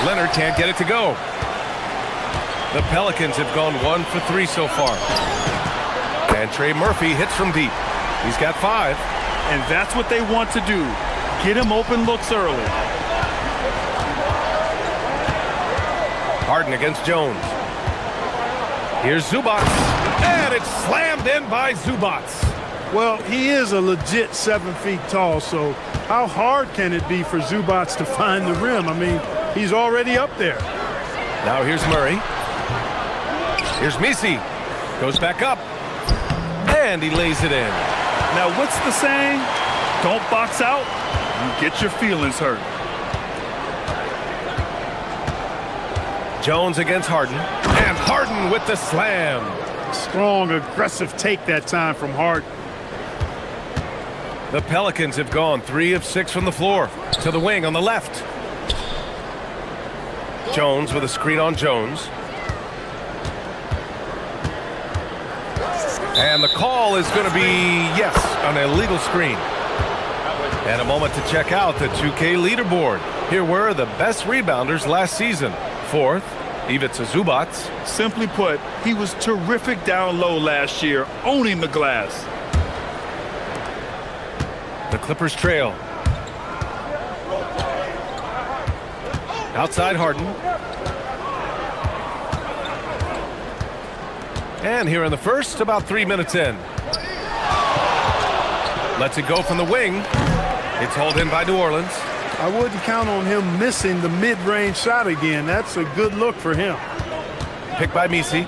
Leonard can't get it to go. The Pelicans have gone 1 for 3 so far. And Trey Murphy hits from deep. He's got 5. And that's what they want to do. Get him open looks early. Harden against Jones. Here's Zubats. And it's slammed in by Zubats. Well, he is a legit 7 feet tall, so how hard can it be for Zubats to find the rim? I mean, he's already up there. Now here's Murray. Here's Misi. Goes back up. And he lays it in. Now, what's the saying? Don't box out, you get your feelings hurt. Jones against Harden. And Harden with the slam. Strong, aggressive take that time from Harden. The Pelicans have gone 3 of 6 from the floor. To the wing on the left. Jones with a screen on Jones. And the call is going to be, yes, an illegal screen. And a moment to check out the 2K leaderboard. Here were the best rebounders last season. 4th, Ivica Zubats. Simply put, he was terrific down low last year, owning the glass. The Clippers trail. Outside Harden. And here in the first, about 3 minutes in. Lets it go from the wing. It's hauled in by New Orleans. I wouldn't count on him missing the mid-range shot again. That's a good look for him. Picked by Misi.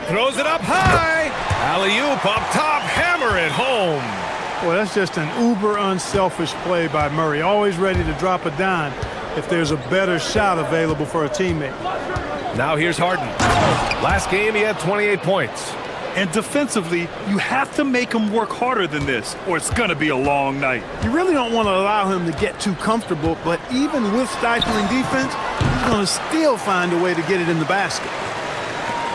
Throws it up high. Alley-oop up top. Hammer it home. Well, that's just an uber unselfish play by Murray. Always ready to drop a dime if there's a better shot available for a teammate. Now here's Harden. Last game, he had 28 points. And defensively, you have to make him work harder than this, or it's going to be a long night. You really don't want to allow him to get too comfortable, but even with stifling defense, he's going to still find a way to get it in the basket.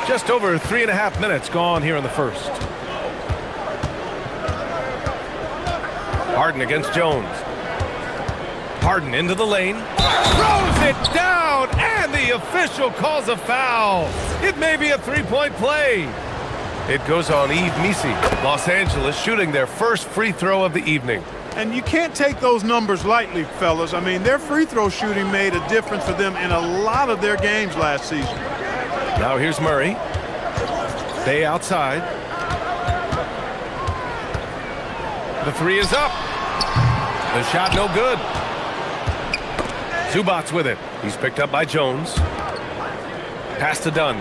Just over 3.5 minutes gone here in the first. Harden against Jones. Harden into the lane. Throws it down, and the official calls a foul. It may be a three-point play. It goes on Yves Misi. Los Angeles shooting their first free throw of the evening. And you can't take those numbers lightly, fellas. I mean, their free throw shooting made a difference for them in a lot of their games last season. Now here's Murray. They outside. The three is up. The shot no good. Zubats with it. He's picked up by Jones. Pass to Dunn.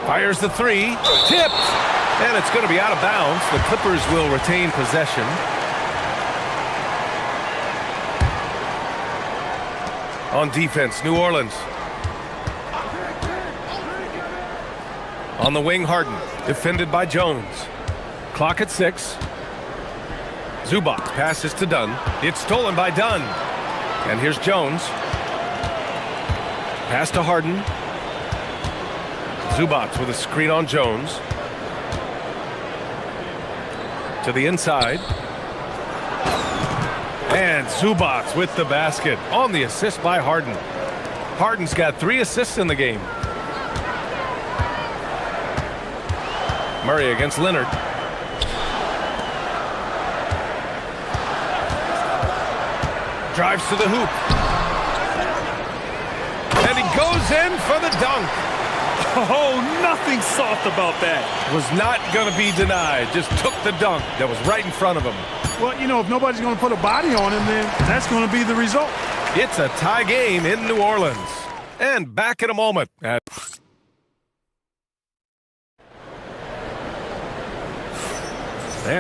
Fires the three. Tipped. And it's going to be out of bounds. The Clippers will retain possession. On defense, New Orleans. On the wing, Harden. Defended by Jones. Clock at 6. Zubac passes to Dunn. It's stolen by Dunn. And here's Jones. Pass to Harden. Zubac with a screen on Jones. To the inside. And Zubac with the basket on the assist by Harden. Harden's got 3 assists in the game. Murray against Leonard. Drives to the hoop. And he goes in for the dunk. Oh, nothing soft about that. Was not going to be denied. Just took the dunk that was right in front of him. Well, you know, if nobody's going to put a body on him, then that's going to be the result. It's a tie game in New Orleans. And back in a moment. And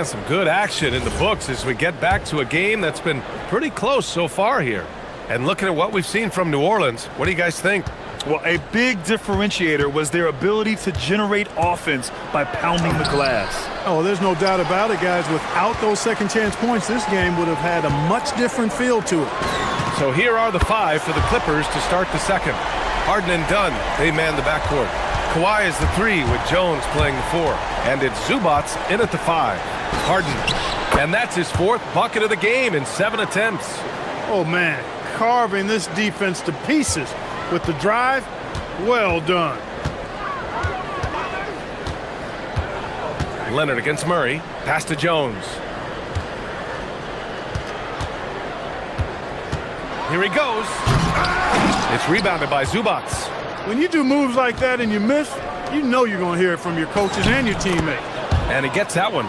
some good action in the books as we get back to a game that's been pretty close so far here. And looking at what we've seen from New Orleans, what do you guys think? Well, a big differentiator was their ability to generate offense by pounding the glass. Oh, there's no doubt about it, guys. Without those second chance points, this game would have had a much different feel to it. So here are the 5 for the Clippers to start the second. Harden and Dunn, they man the backcourt. Kawhi is the 3 with Jones playing the 4. And it's Zubac in at the 5. Harden. And that's his 4th bucket of the game in 7 attempts. Oh, man. Carving this defense to pieces with the drive. Well done. Leonard against Murray. Pass to Jones. Here he goes. It's rebounded by Zubac. When you do moves like that and you miss, you know you're going to hear it from your coaches and your teammates. And he gets that one.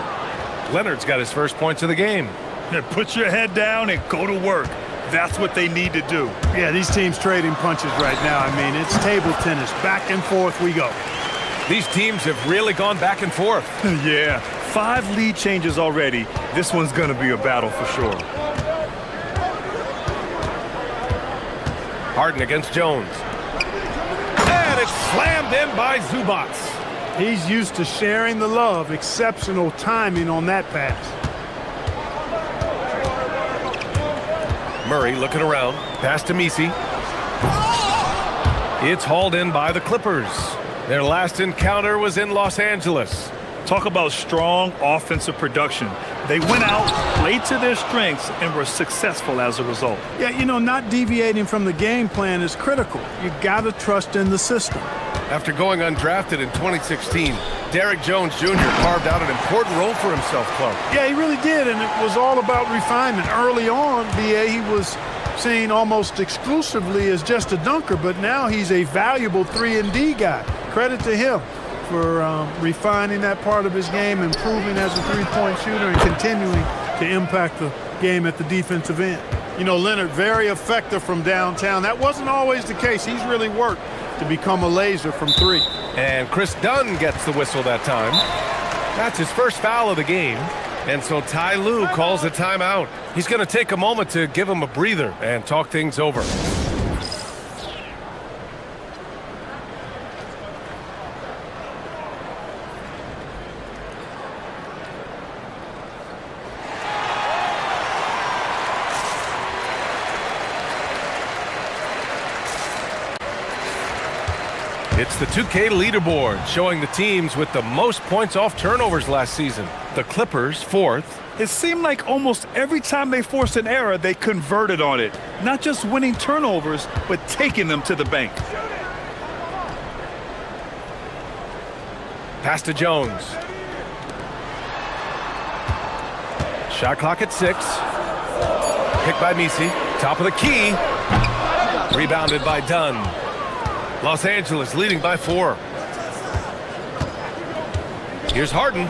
Leonard's got his first points of the game. Yeah, put your head down and go to work. That's what they need to do. Yeah, these teams trading punches right now. I mean, it's table tennis. Back and forth we go. These teams have really gone back and forth. Yeah, 5 lead changes already. This one's going to be a battle for sure. Harden against Jones. And it's slammed in by Zubac. He's used to sharing the love. Exceptional timing on that pass. Murray looking around. Pass to Messi. It's hauled in by the Clippers. Their last encounter was in Los Angeles. Talk about strong offensive production. They went out, played to their strengths, and were successful as a result. Yeah, you know, not deviating from the game plan is critical. You got to trust in the system. After going undrafted in 2016, Derrick Jones Jr. carved out an important role for himself, Clark. Yeah, he really did, and it was all about refinement. Early on, BA, he was seen almost exclusively as just a dunker, but now he's a valuable 3-and-D guy. Credit to him for refining that part of his game, improving as a three-point shooter, and continuing to impact the game at the defensive end. You know, Leonard, very effective from downtown. That wasn't always the case. He's really worked to become a laser from 3. And Chris Dunn gets the whistle that time. That's his first foul of the game. And so Ty Lue calls a timeout. He's going to take a moment to give him a breather and talk things over. It's the 2K leaderboard showing the teams with the most points off turnovers last season. The Clippers, 4th. It seemed like almost every time they forced an error, they converted on it. Not just winning turnovers, but taking them to the bank. Pass to Jones. Shot clock at 6. Picked by Messi. Top of the key. Rebounded by Dunn. Los Angeles leading by 4. Here's Harden.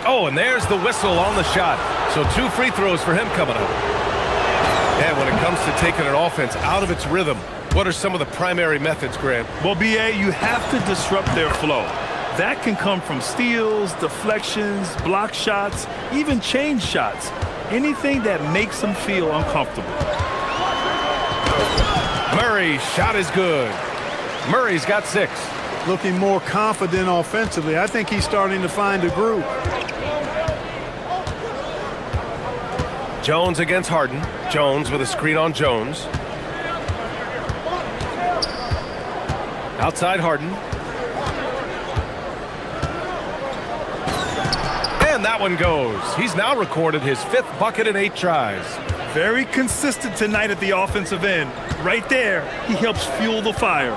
Oh, and there's the whistle on the shot. So 2 free throws for him coming up. And when it comes to taking an offense out of its rhythm, what are some of the primary methods, Grant? Well, BA, you have to disrupt their flow. That can come from steals, deflections, block shots, even change shots. Anything that makes them feel uncomfortable. Murray's shot is good. Murray's got 6. Looking more confident offensively. I think he's starting to find a groove. Jones against Harden. Jones with a screen on Jones. Outside Harden. And that one goes. He's now recorded his 5th bucket in 8 tries. Very consistent tonight at the offensive end. Right there, he helps fuel the fire.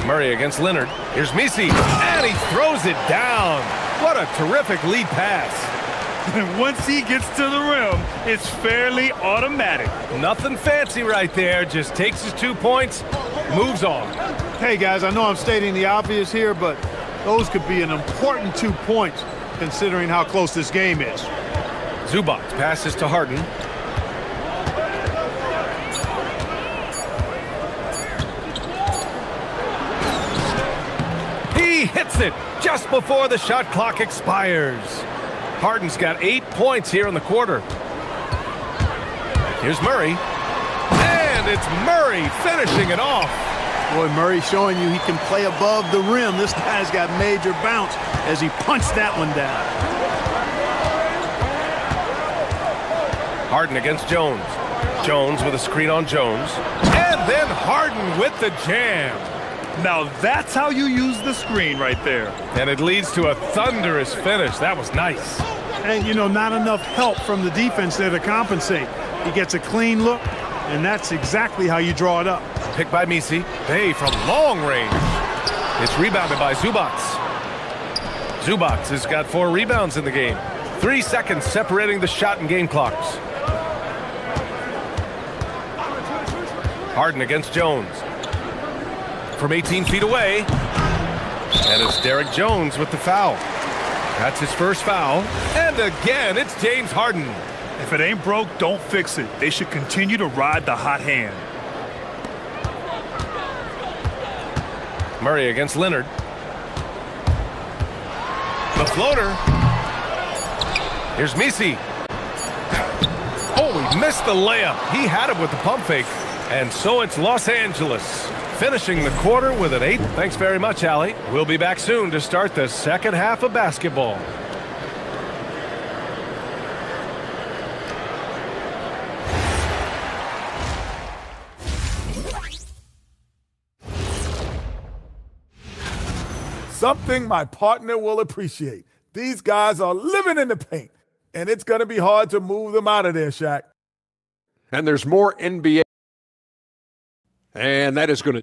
Murray against Leonard. Here's Misi, and he throws it down. What a terrific lead pass. And once he gets to the rim, it's fairly automatic. Nothing fancy right there. Just takes his 2 points, moves on. Hey, guys, I know I'm stating the obvious here, but those could be an important 2 points considering how close this game is. Zubac passes to Harden. He hits it just before the shot clock expires. Harden's got 8 points here in the quarter. Here's Murray. And it's Murray finishing it off. Boy, Murray showing you he can play above the rim. This guy's got major bounce as he punched that one down. Harden against Jones. Jones with a screen on Jones. And then Harden with the jam. Now that's how you use the screen right there. And it leads to a thunderous finish. That was nice. And, you know, not enough help from the defense there to compensate. He gets a clean look, and that's exactly how you draw it up. Picked by Misi. Hey, from long range. It's rebounded by Zubac. Zubac has got 4 rebounds in the game. 3 seconds separating the shot and game clocks. Harden against Jones. From 18 feet away. And it's Derek Jones with the foul. That's his first foul. And again, it's James Harden. If it ain't broke, don't fix it. They should continue to ride the hot hand. Murray against Leonard. The floater. Here's Misi. Oh, he missed the layup. He had it with the pump fake. And so it's Los Angeles finishing the quarter with an 8. Thanks very much, Allie. We'll be back soon to start the second half of basketball. Something my partner will appreciate. These guys are living in the paint, and it's going to be hard to move them out of there, Shaq. And there's more NBA. And that is going to...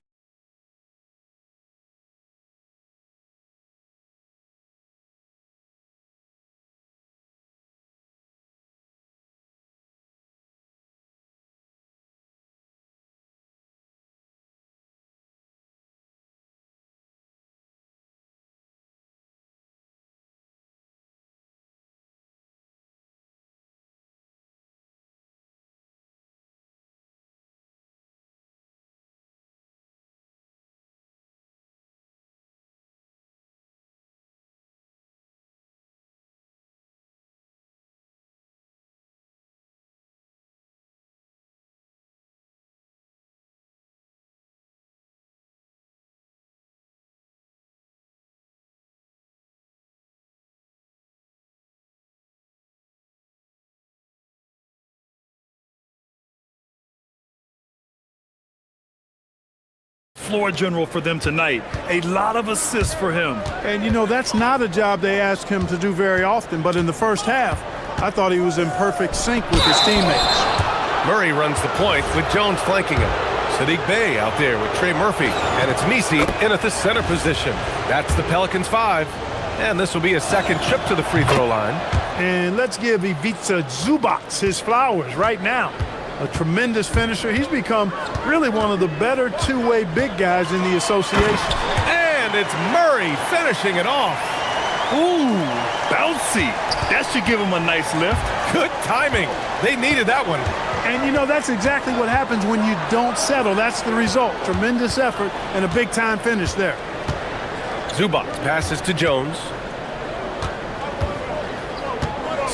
Floor general for them tonight. A lot of assists for him. And, you know, that's not a job they ask him to do very often, but in the first half, I thought he was in perfect sync with his teammates. Murray runs the point with Jones flanking him. Sadiq Bey out there with Trey Murphy. And it's Misi in at the center position. That's the Pelicans 5. And this will be a second trip to the free throw line. And let's give Ivica Zubac his flowers right now. A tremendous finisher. He's become really one of the better two-way big guys in the association. And it's Murray finishing it off. Ooh, bouncy. That should give him a nice lift. Good timing. They needed that one. And, you know, that's exactly what happens when you don't settle. That's the result. Tremendous effort and a big-time finish there. Zubac passes to Jones.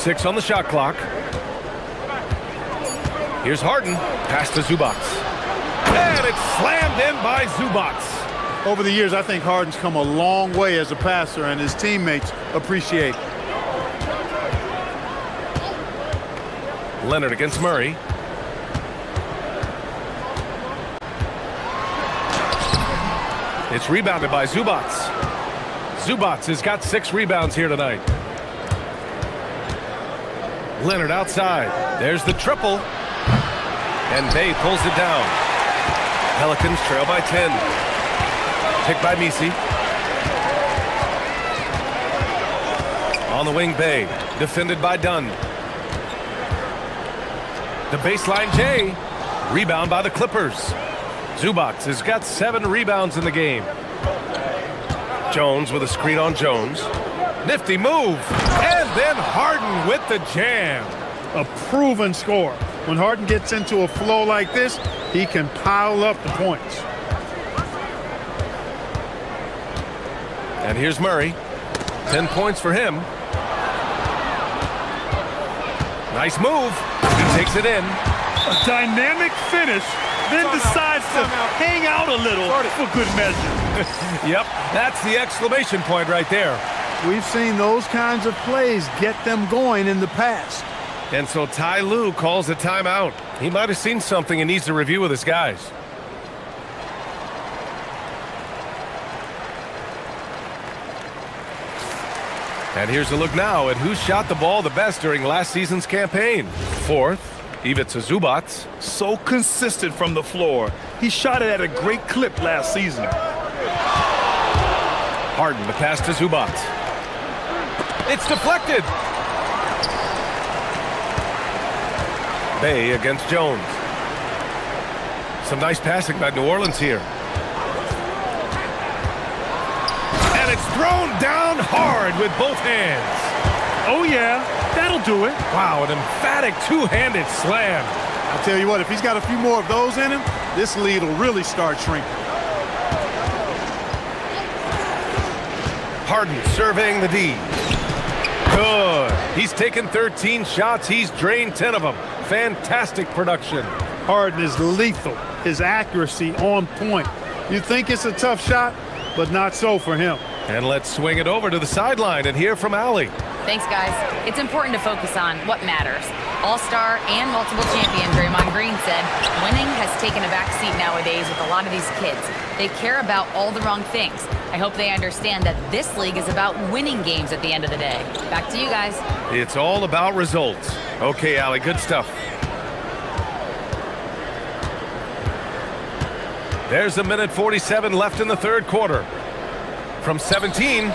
6 on the shot clock. Here's Harden. Pass to Zubac. And it's slammed in by Zubac. Over the years, I think Harden's come a long way as a passer, and his teammates appreciate it. Leonard against Murray. It's rebounded by Zubac. Zubac has got 6 rebounds here tonight. Leonard outside. There's the triple. And Bay pulls it down. Pelicans trail by 10. Picked by Misi. On the wing, Bay. Defended by Dunn. The baseline J. Rebound by the Clippers. Zubac has got 7 rebounds in the game. Jones with a screen on Jones. Nifty move. And then Harden with the jam. A proven score. When Harden gets into a flow like this, he can pile up the points. And here's Murray. 10 points for him. Nice move. He takes it in. A dynamic finish, then decides to hang out a little for good measure. Yep, that's the exclamation point right there. We've seen those kinds of plays get them going in the past. And so Ty Lue calls a timeout. He might have seen something and needs to review with his guys. And here's a look now at who shot the ball the best during last season's campaign. 4th, Ivica Zubac. So consistent from the floor. He shot it at a great clip last season. Harden, the pass to Zubac. It's deflected. Bay against Jones. Some nice passing by New Orleans here. And it's thrown down hard with both hands. Oh yeah, that'll do it. Wow, an emphatic two-handed slam. I'll tell you what, if he's got a few more of those in him, this lead will really start shrinking. Harden surveying the D. Good. He's taken 13 shots. He's drained 10 of them. Fantastic production. Harden is lethal. His accuracy on point. You think it's a tough shot, but not so for him. And let's swing it over to the sideline and hear from Allie. Thanks, guys. It's important to focus on what matters. All-star and multiple champion Draymond Green said, winning has taken a backseat nowadays with a lot of these kids. They care about all the wrong things. I hope they understand that this league is about winning games at the end of the day. Back to you guys. It's all about results. Okay, Allie, good stuff. There's a minute 47 left in the third quarter. From 17.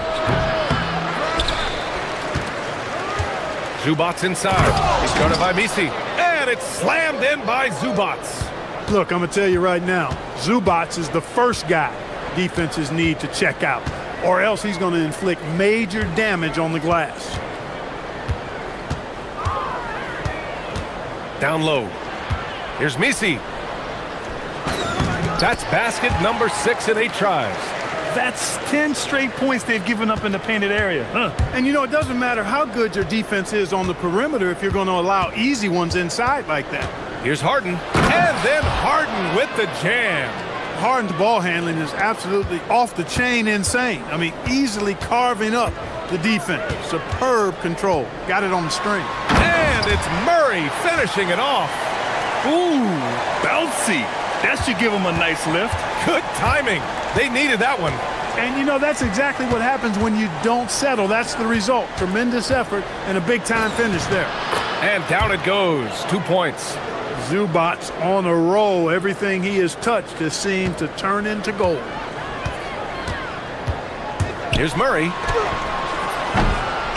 Zubac inside. He's guarded by Misi. And it's slammed in by Zubac. Look, I'm going to tell you right now, Zubac is the first guy defenses need to check out, or else he's going to inflict major damage on the glass. Down low. Here's Misi. That's basket number 6 in 8 tries. That's 10 straight points they've given up in the painted area. And you know, it doesn't matter how good your defense is on the perimeter if you're going to allow easy ones inside like that. Here's Harden. And then Harden with the jam. Harden's ball handling is absolutely off the chain insane. I mean, easily carving up the defense. Superb control. Got it on the string. And it's Murray finishing it off. Ooh, bouncy. That should give him a nice lift. Good timing. They needed that one. And you know, that's exactly what happens when you don't settle. That's the result. Tremendous effort and a big-time finish there. And down it goes. 2 points. Zubac on a roll. Everything he has touched has seemed to turn into gold. Here's Murray.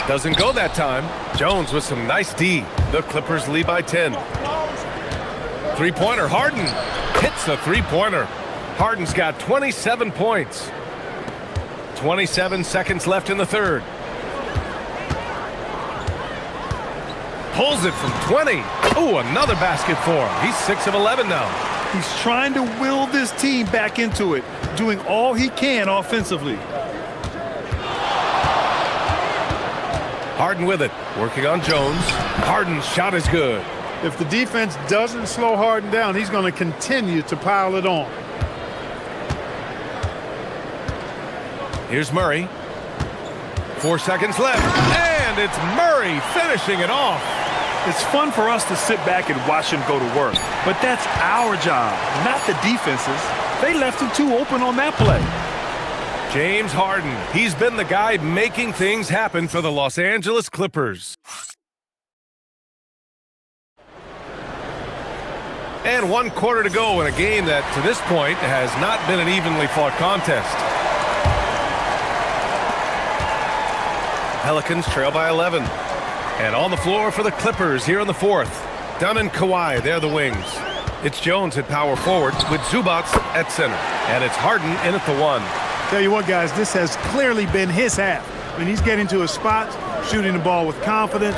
Doesn't go that time. Jones with some nice D. The Clippers lead by 10. Three-pointer. Harden hits the three-pointer. Harden's got 27 points. 27 seconds left in the third. Pulls it from 20. Ooh, another basket for him. He's 6 of 11 now. He's trying to will this team back into it, doing all he can offensively. Harden with it, working on Jones. Harden's shot is good. If the defense doesn't slow Harden down, he's going to continue to pile it on. Here's Murray. 4 seconds left, and it's Murray finishing it off. It's fun for us to sit back and watch him go to work, but that's our job, not the defense's. They left him too open on that play. James Harden, he's been the guy making things happen for the Los Angeles Clippers. And 1 quarter to go in a game that, to this point, has not been an evenly fought contest. Pelicans trail by 11. And on the floor for the Clippers here in the 4th. Dunn and Kawhi, they're the wings. It's Jones at power forward with Zubac at center. And it's Harden in at the 1. Tell you what, guys, this has clearly been his half. When he's getting to his spots, shooting the ball with confidence,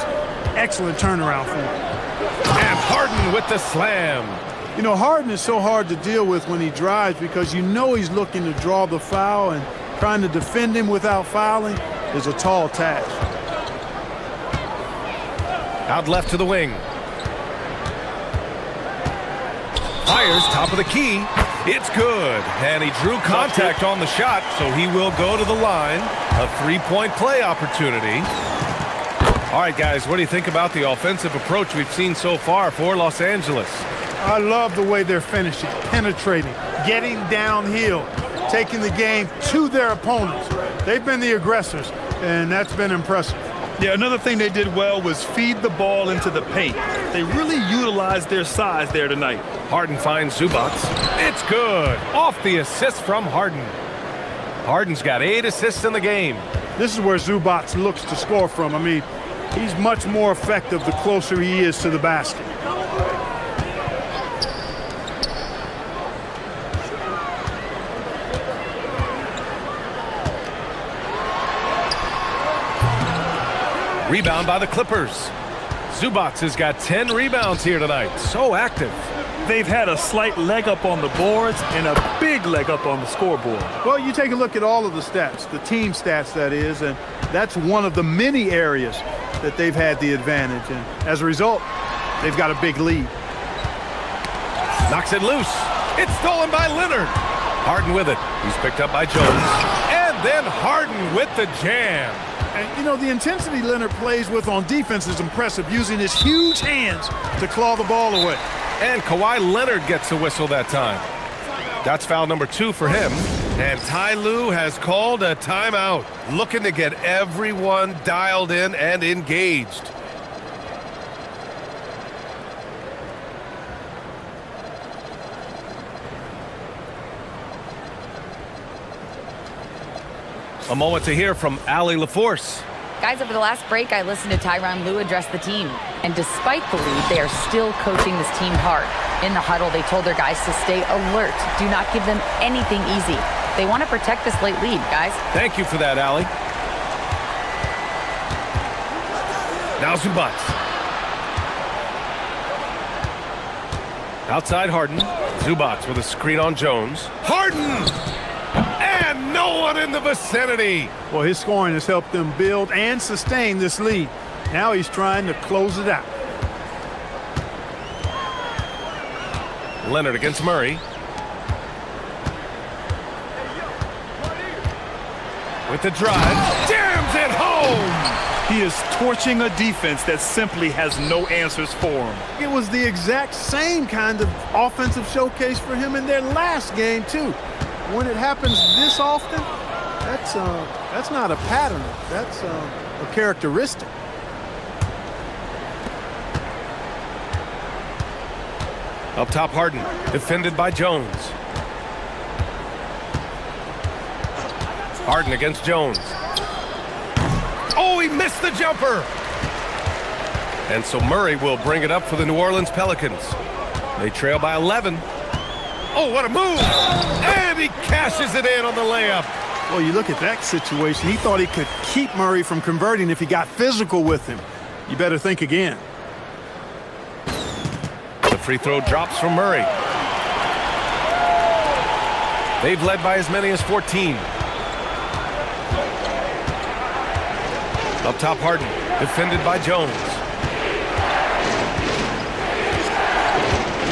excellent turnaround for him. And Harden with the slam. You know, Harden is so hard to deal with when he drives because you know he's looking to draw the foul, and trying to defend him without fouling is a tall task. Out left to the wing. Fires top of the key. It's good. And he drew contact on the shot, so he will go to the line. A 3-point play opportunity. All right, guys, what do you think about the offensive approach we've seen so far for Los Angeles? I love the way they're finishing, penetrating, getting downhill, taking the game to their opponents. They've been the aggressors, and that's been impressive. Yeah, another thing they did well was feed the ball into the paint. They really utilized their size there tonight. Harden finds Zubac. It's good. Off the assist from Harden. Harden's got 8 assists in the game. This is where Zubac looks to score from. I mean, he's much more effective the closer he is to the basket. Rebound by the Clippers. Zubac has got 10 rebounds here tonight. So active. They've had a slight leg up on the boards and a big leg up on the scoreboard. Well, you take a look at all of the stats, the team stats that is, and that's one of the many areas that they've had the advantage. And as a result, they've got a big lead. Knocks it loose. It's stolen by Leonard. Harden with it. He's picked up by Jones. And then Harden with the jam. And, you know, the intensity Leonard plays with on defense is impressive, using his huge hands to claw the ball away. And Kawhi Leonard gets a whistle that time. That's foul number 2 for him. And Ty Lue has called a timeout, looking to get everyone dialed in and engaged. A moment to hear from Allie LaForce. Guys, over the last break, I listened to Tyronn Lue address the team. And despite the lead, they are still coaching this team hard. In the huddle, they told their guys to stay alert. Do not give them anything easy. They want to protect this late lead, guys. Thank you for that, Allie. Now Zubac. Outside Harden. Zubac with a screen on Jones. Harden! And no one in the vicinity. Well, his scoring has helped them build and sustain this lead. Now he's trying to close it out. Leonard against Murray. With the drive. Jams it home! He is torching a defense that simply has no answers for him. It was the exact same kind of offensive showcase for him in their last game, too. When it happens this often, that's not a pattern. That's a characteristic. Up top, Harden, defended by Jones. Harden against Jones. Oh, he missed the jumper! And so Murray will bring it up for the New Orleans Pelicans. They trail by 11. Oh, what a move! And he cashes it in on the layup. Well, you look at that situation. He thought he could keep Murray from converting if he got physical with him. You better think again. The free throw drops from Murray. They've led by as many as 14. Up top, Harden, defended by Jones.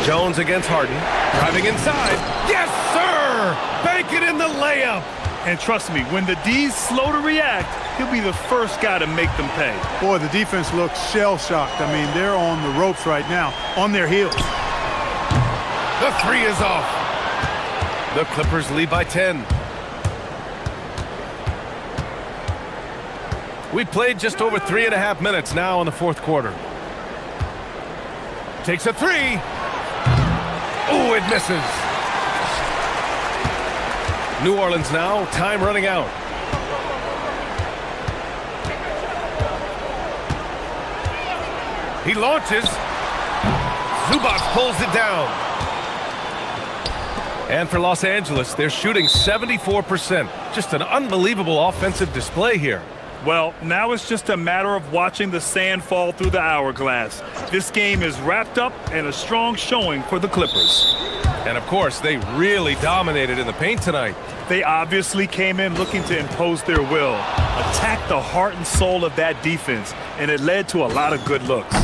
Jones against Harden. Driving inside. Yes, sir! Bank it in the layup. And trust me, when the D's slow to react, he'll be the first guy to make them pay. Boy, the defense looks shell-shocked. I mean, they're on the ropes right now, on their heels. The three is off. The Clippers lead by 10. We played just over 3.5 minutes now in the fourth quarter. Takes a three. Oh, it misses. New Orleans now, time running out. He launches. Zubac pulls it down. And for Los Angeles, they're shooting 74%. Just an unbelievable offensive display here. Well, now it's just a matter of watching the sand fall through the hourglass. This game is wrapped up and a strong showing for the Clippers. And of course, they really dominated in the paint tonight. They obviously came in looking to impose their will, attack the heart and soul of that defense, and it led to a lot of good looks.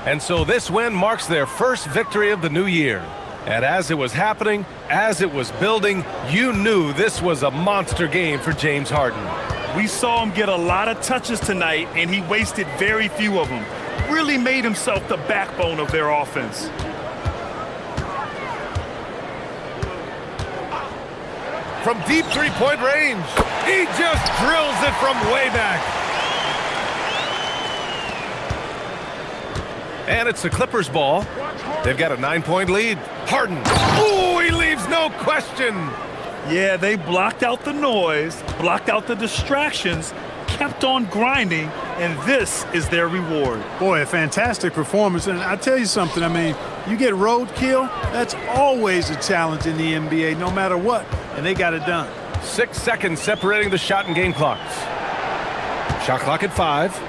And so this win marks their first victory of the new year. And as it was happening, as it was building, you knew this was a monster game for James Harden. We saw him get a lot of touches tonight, and he wasted very few of them. Really made himself the backbone of their offense. From deep three-point range, he just drills it from way back. And it's the Clippers' ball. They've got a 9-point lead. Harden. Ooh, he leaves no question. Yeah, they blocked out the noise, blocked out the distractions, kept on grinding, and this is their reward. Boy, a fantastic performance. And I tell you something, I mean, you get roadkill, that's always a challenge in the NBA, no matter what. And they got it done. 6 seconds separating the shot and game clocks. Shot clock at 5.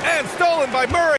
And stolen by Murray.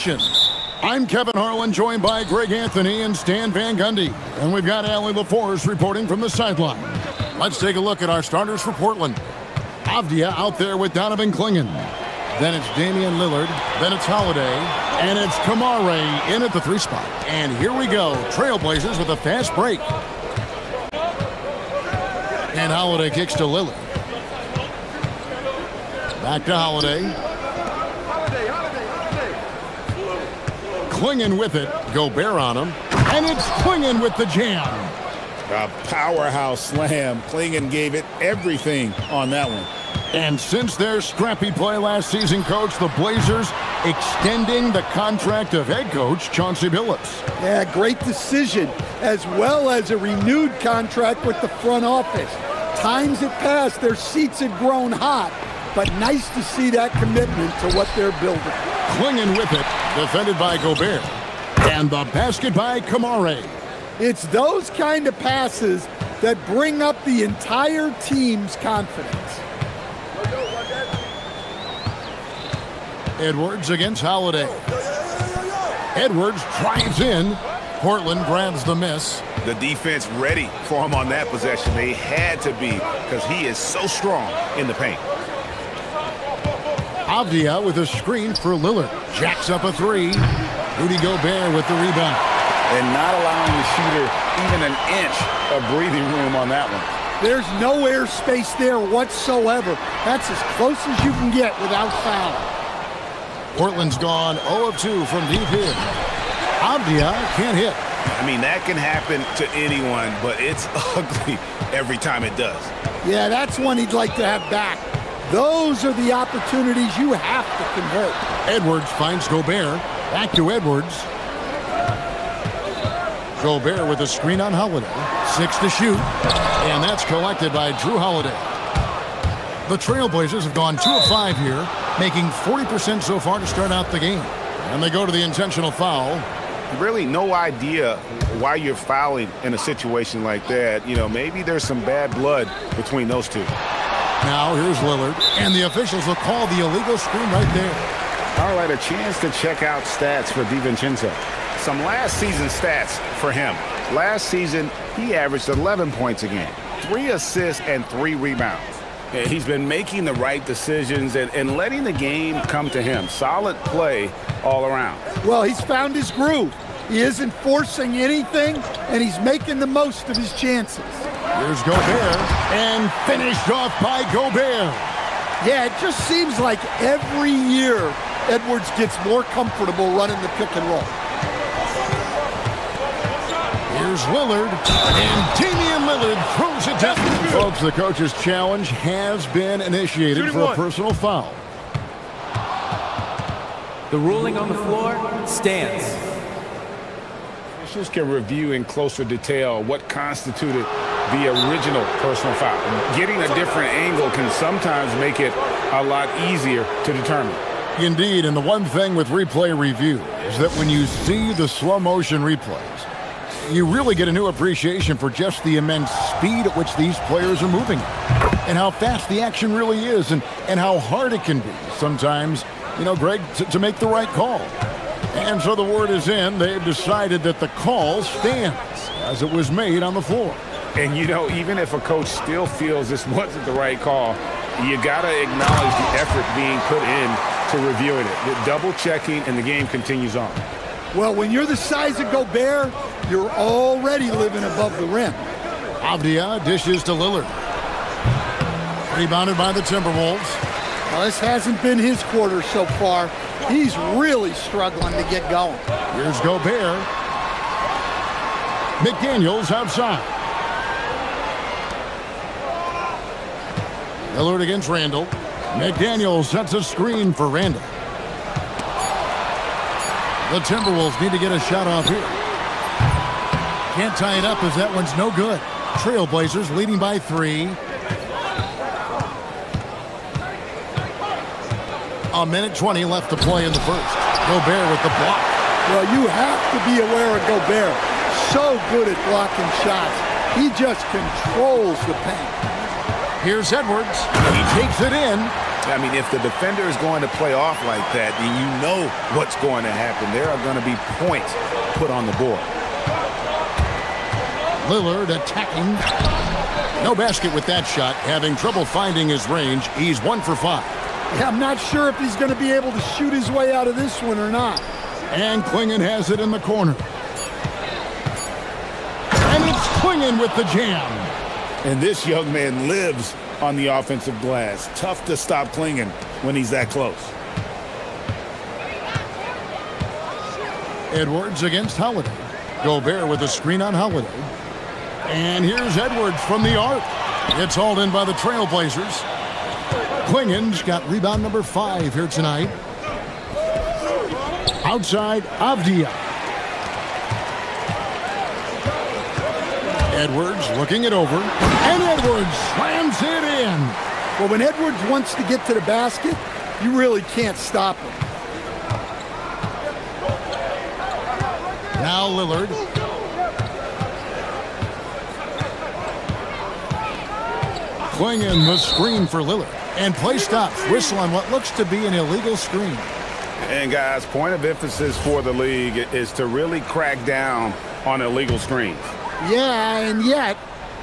action. I'm Kevin Harlan, joined by Greg Anthony and Stan Van Gundy. And we've got Allie LaForce reporting from the sideline. Let's take a look at our starters for Portland. Avdia out there with Donovan Clingan. Then it's Damian Lillard. Then it's Holiday. And it's Kamare in at the 3 spot. And here we go. Trailblazers with a fast break. And Holiday kicks to Lillard. Back to Holiday. Clingan with it. Gobert on him. And it's Clingan with the jam. A powerhouse slam. Clingan gave it everything on that one. And since their scrappy play last season, Coach, the Blazers extending the contract of head coach Chauncey Billups. Yeah, great decision, as well as a renewed contract with the front office. Times had passed, their seats had grown hot, but nice to see that commitment to what they're building. Clingan with it, defended by Gobert. And the basket by Kamare. It's those kind of passes that bring up the entire team's confidence. Edwards against Holiday. Edwards drives in. Portland grabs the miss. The defense ready for him on that possession. They had to be, because he is so strong in the paint. Avdia with a screen for Lillard. Jacks up a 3. Rudy Gobert with the rebound. And not allowing the shooter even an inch of breathing room on that one. There's no air space there whatsoever. That's as close as you can get without foul. Portland's gone 0 of 2 from deep here. Avdia can't hit. I mean, that can happen to anyone, but it's ugly every time it does. Yeah, that's one he'd like to have back. Those are the opportunities you have to convert. Edwards finds Gobert. Back to Edwards. Gobert with a screen on Holiday. 6 to shoot. And that's collected by Drew Holiday. The Trailblazers have gone 2 of 5 here, making 40% so far to start out the game. And they go to the intentional foul. Really no idea why you're fouling in a situation like that. You know, maybe there's some bad blood between those two. Now here's Lillard, and the officials will call the illegal screen right there. All right, a chance to check out stats for DiVincenzo. Some last season stats for him. Last season, he averaged 11 points a game, 3 assists and 3 rebounds. He's been making the right decisions and letting the game come to him. Solid play all around. Well, he's found his groove. He isn't forcing anything, and he's making the most of his chances. Here's Gobert, and finished off by Gobert. Yeah, it just seems like every year Edwards gets more comfortable running the pick and roll. Here's Lillard, and Damian Lillard throws it down. Folks, the coach's challenge has been initiated for a personal foul. The ruling on the floor stands. Officials can review in closer detail what constituted the original personal foul. Getting a different angle can sometimes make it a lot easier to determine. Indeed, and the one thing with replay review is that when you see the slow motion replays, you really get a new appreciation for just the immense speed at which these players are moving and how fast the action really is and how hard it can be sometimes, you know, Greg, to make the right call. And so the word is in. They've decided that the call stands as it was made on the floor. And, you know, even if a coach still feels this wasn't the right call, you got to acknowledge the effort being put in to reviewing it. The double checking, and the game continues on. Well, when you're the size of Gobert, you're already living above the rim. Avdia dishes to Lillard. Rebounded by the Timberwolves. Well, this hasn't been his quarter so far. He's really struggling to get going. Here's Gobert. McDaniels outside. Lillard against Randall. McDaniels sets a screen for Randall. The Timberwolves need to get a shot off here. Can't tie it up as that one's no good. Trailblazers leading by 3. A minute 20 left to play in the first. Gobert with the block. Well, you have to be aware of Gobert. So good at blocking shots. He just controls the paint. Here's Edwards. He takes it in. I mean, if the defender is going to play off like that, then you know what's going to happen. There are going to be points put on the board. Lillard attacking. No basket with that shot. Having trouble finding his range. He's 1 for 5. Yeah, I'm not sure if he's going to be able to shoot his way out of this one or not. And Klingon has it in the corner. And it's Klingon with the jam. And this young man lives on the offensive glass. Tough to stop Klingon when he's that close. Edwards against Holiday. Gobert with a screen on Holiday. And here's Edwards from the arc. It's hauled in by the Trailblazers. Klingon's got rebound number 5 here tonight. Outside, Avdia. Edwards looking it over. And Edwards slams it in. Well, when Edwards wants to get to the basket, you really can't stop him. Now Lillard. Klingon the screen for Lillard. And play stops. Whistle on what looks to be an illegal screen. And guys, point of emphasis for the league is to really crack down on illegal screens. Yeah, and yet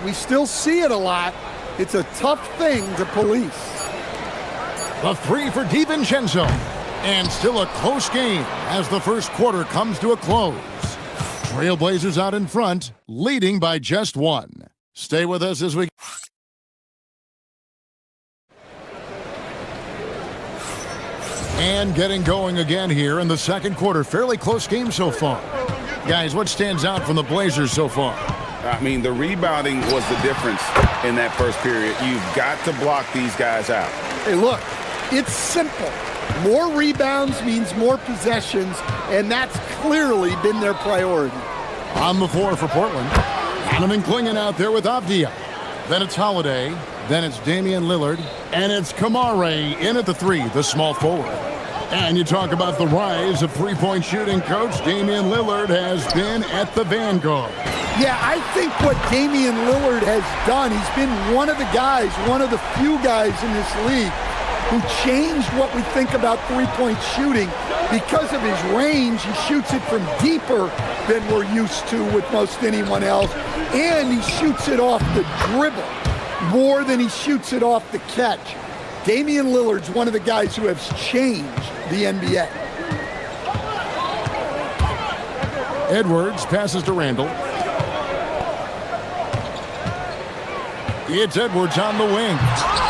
we still see it a lot. It's a tough thing to police. The 3 for DiVincenzo. And still a close game as the first quarter comes to a close. Trailblazers out in front, leading by just 1. Stay with us as we... And getting going again here in the second quarter. Fairly close game so far. Guys, what stands out from the Blazers so far? I mean, the rebounding was the difference in that first period. You've got to block these guys out. Hey, look, it's simple. More rebounds means more possessions, and that's clearly been their priority. On the floor for Portland. Hanneman Klingon out there with Avdia. Then it's Holiday. Then it's Damian Lillard. And it's Kamare in at the 3, the small forward. And you talk about the rise of three-point shooting, Coach. Damian Lillard has been at the vanguard. Yeah, I think what Damian Lillard has done, he's been one of the guys, one of the few guys in this league who changed what we think about three-point shooting. Because of his range, he shoots it from deeper than we're used to with most anyone else. And he shoots it off the dribble more than he shoots it off the catch. Damian Lillard's one of the guys who has changed the NBA. Edwards passes to Randall. It's Edwards on the wing,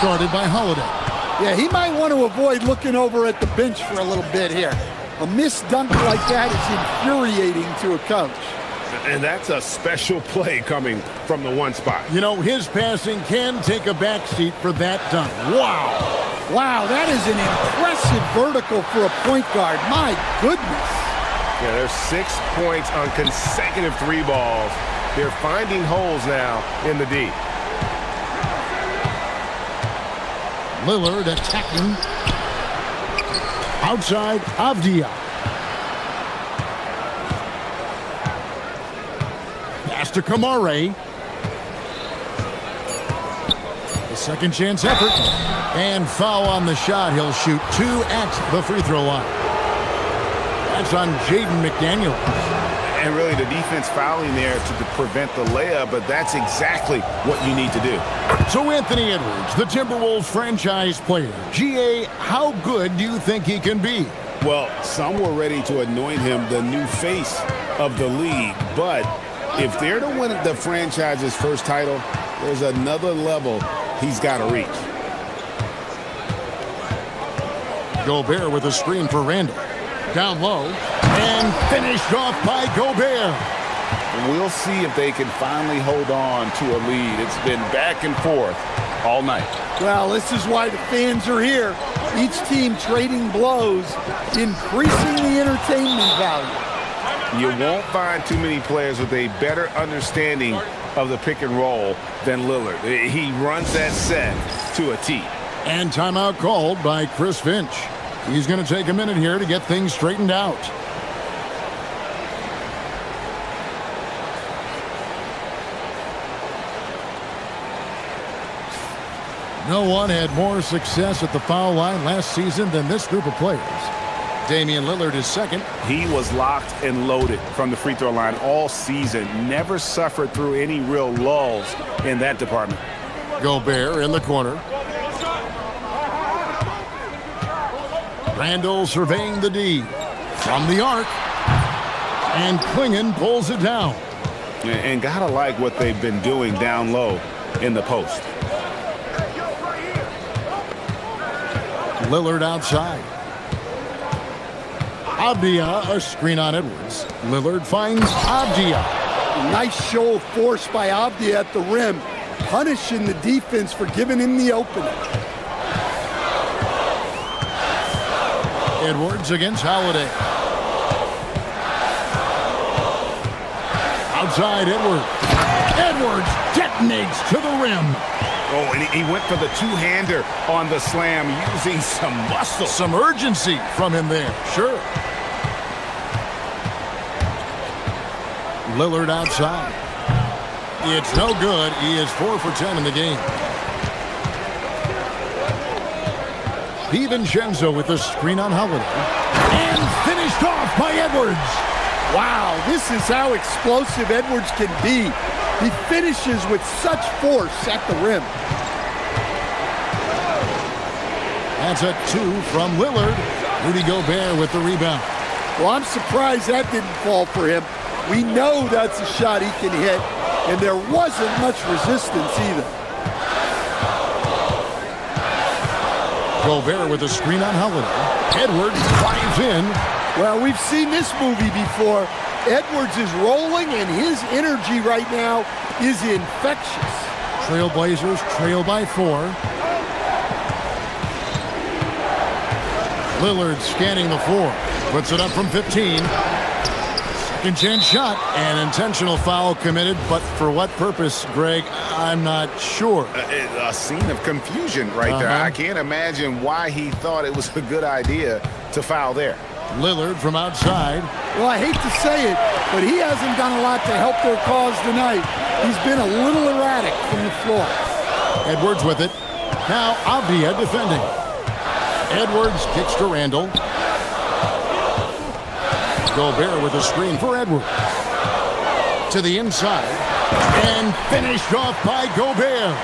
guarded by Holiday. Yeah, he might want to avoid looking over at the bench for a little bit here. A missed dunk like that is infuriating to a coach. And that's a special play coming from the one spot. You know, his passing can take a backseat for that dunk. Wow. Wow, that is an impressive vertical for a point guard. My goodness. Yeah, there's 6 points on consecutive 3 balls. They're finding holes now in the D. Lillard attacking. Outside, Avdia. Pass to Kamare. The second chance effort. And foul on the shot. He'll shoot 2 at the free throw line. That's on Jaden McDaniel. And really the defense fouling there to prevent the layup, but that's exactly what you need to do. So Anthony Edwards, the Timberwolves franchise player. GA, how good do you think he can be? Well, some were ready to anoint him the new face of the league, but if they're to win the franchise's first title, there's another level he's got to reach. Gobert with a screen for Randall. Down low, and finished off by Gobert. We'll see if they can finally hold on to a lead. It's been back and forth all night. Well, this is why the fans are here. Each team trading blows, increasing the entertainment value. You won't find too many players with a better understanding of the pick and roll than Lillard. He runs that set to a T. And timeout called by Chris Finch. He's going to take a minute here to get things straightened out. No one had more success at the foul line last season than this group of players. Damian Lillard is second. He was locked and loaded from the free throw line all season. Never suffered through any real lulls in that department. Gobert in the corner. Randall surveying the D. From the arc. And Klingon pulls it down. And gotta like what they've been doing down low in the post. Lillard outside. Avdia, a screen on Edwards. Lillard finds Avdia. Nice show of force by Avdia at the rim, punishing the defense for giving him the opening. Edwards against Holiday. Outside Edwards. Edwards detonates to the rim. Oh, and he went for the two-hander on the slam, using some muscle. Some urgency from him there, sure. Lillard outside. It's no good. He is 4 for 10 in the game. DiVincenzo with the screen on Holiday. And finished off by Edwards. Wow, this is how explosive Edwards can be. He finishes with such force at the rim. That's a 2 from Lillard. Rudy Gobert with the rebound. Well, I'm surprised that didn't fall for him. We know that's a shot he can hit, and there wasn't much resistance either. Gobert with a screen on Holiday. Edwards drives in. Well, we've seen this movie before. Edwards is rolling, and his energy right now is infectious. Trailblazers trail by 4. Lillard scanning the floor. Puts it up from 15. Second chance shot. An intentional foul committed, but for what purpose, Greg? I'm not sure. A scene of confusion right there. I can't imagine why he thought it was a good idea to foul there. Lillard from outside. Well, I hate to say it, but he hasn't done a lot to help their cause tonight. He's been a little erratic from the floor. Edwards with it. Now Avdia defending. Edwards kicks to Randall. Gobert with a screen for Edwards. To the inside. And finished off by Gobert.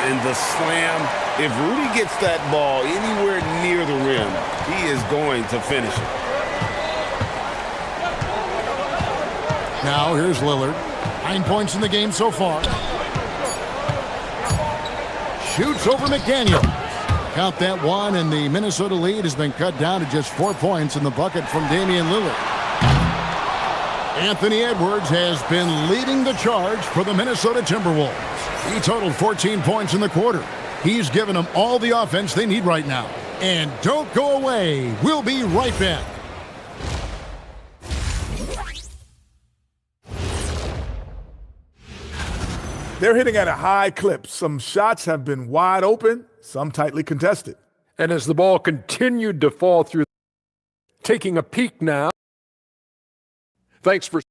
In the slam, if Rudy gets that ball anywhere near the rim, he is going to finish it. Now here's Lillard. 9 points in the game so far. Shoots over McDaniel. Count that one, and the Minnesota lead has been cut down to just 4 points in the bucket from Damian Lillard. Anthony Edwards has been leading the charge for the Minnesota Timberwolves. He totaled 14 points in the quarter. He's given them all the offense they need right now. And don't go away. We'll be right back. They're hitting at a high clip. Some shots have been wide open, some tightly contested. And as the ball continued to fall through, taking a peek now. Thanks for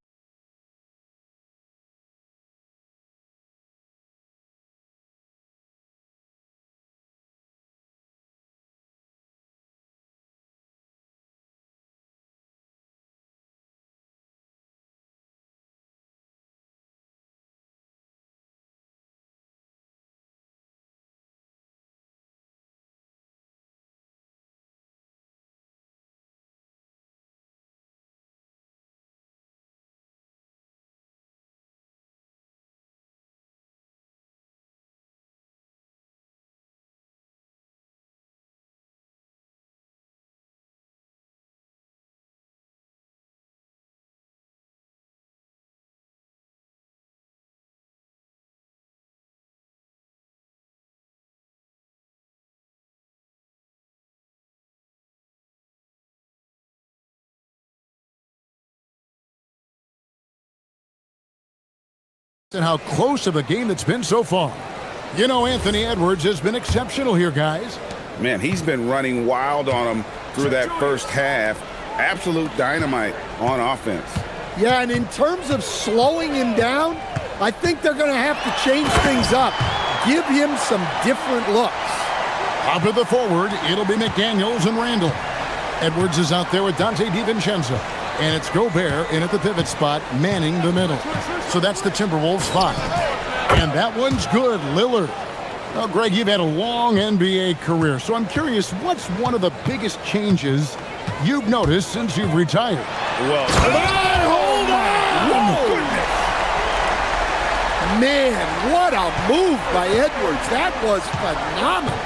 and how close of a game it's been so far. You know, Anthony Edwards has been exceptional here, guys. Man, he's been running wild on them through that first half. Absolute dynamite on offense. Yeah, and in terms of slowing him down, I think they're going to have to change things up. give him some different looks. Out of the forward, it'll be McDaniels and Randall. Edwards is out there with Dante DiVincenzo. And it's Gobert in at the pivot spot, manning the middle. So that's the Timberwolves 5. And that one's good, Lillard. Well, Greg, you've had a long NBA career, so I'm curious, what's one of the biggest changes you've noticed since you've retired? Well, Hold on! Man, what a move by Edwards. That was phenomenal.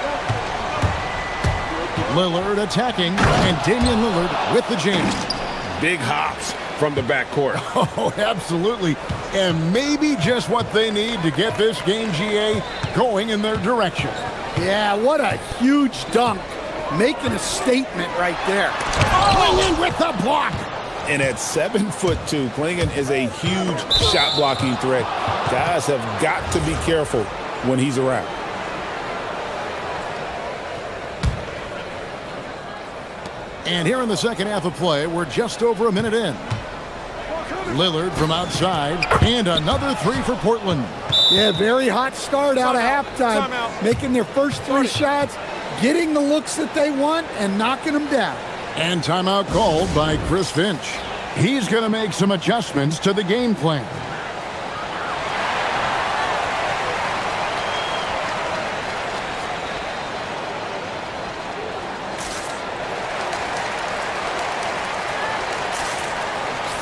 Lillard attacking, and Damian Lillard with the jam. Big hops from the backcourt. Oh, absolutely. And maybe just what they need to get this game, GA, going in their direction. Yeah, what a huge dunk. Making a statement right there. Klingon with the block. And at 7'2", Klingon is a huge shot blocking threat. Guys have got to be careful when he's around. And here in the second half of play, we're just over a minute in. Lillard from outside, and another three for Portland. Yeah, very hot start out of halftime. Making their first three shots, getting the looks that they want, and knocking them down. And timeout called by Chris Finch. He's going to make some adjustments to the game plan.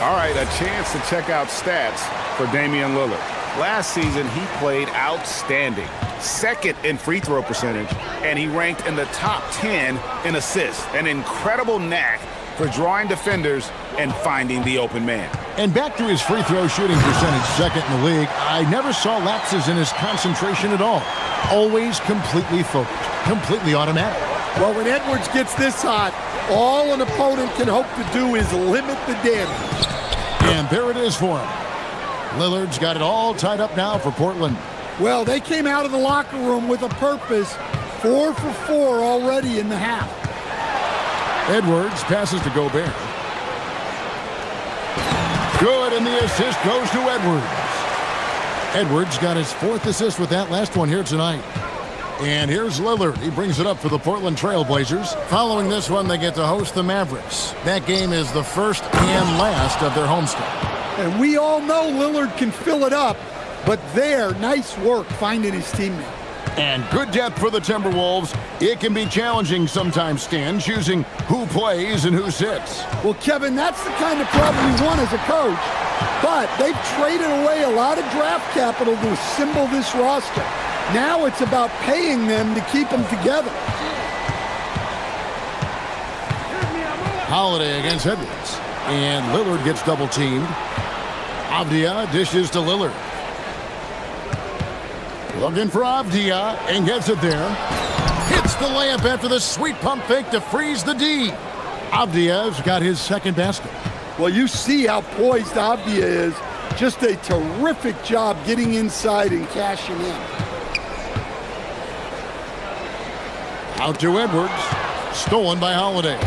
All right, a chance to check out stats for Damian Lillard. Last season, he played outstanding. Second in free throw percentage, and he ranked in the top 10 in assists. An incredible knack for drawing defenders and finding the open man. And back to his free throw shooting percentage, second in the league, I never saw lapses in his concentration at all. Always completely focused, completely automatic. Well, when Edwards gets this hot, all an opponent can hope to do is limit the damage. And there it is for him. Lillard's got it all tied up now for Portland. Well, they came out of the locker room with a purpose. 4 for 4 already in the half. Edwards passes to Gobert. Good, and the assist goes to Edwards. Edwards got his 4th assist with that last one here tonight. And here's Lillard. He brings it up for the Portland Trail Blazers. Following this one, they get to host the Mavericks. That game is the first and last of their homestand. And we all know Lillard can fill it up, but there, nice work finding his teammate. And good depth for the Timberwolves. It can be challenging sometimes, Stan, choosing who plays and who sits. Well, Kevin, that's the kind of problem you want as a coach. But they've traded away a lot of draft capital to assemble this roster. Now it's about paying them to keep them together. Holiday against Edwards. And Lillard gets double-teamed. Avdia dishes to Lillard. Looking for Avdia and gets it there. Hits the layup after the sweet pump fake to freeze the D. Avdia's got his second basket. Well, you see how poised Avdia is. Just a terrific job getting inside and cashing in. Out to Edwards. Stolen by Holiday.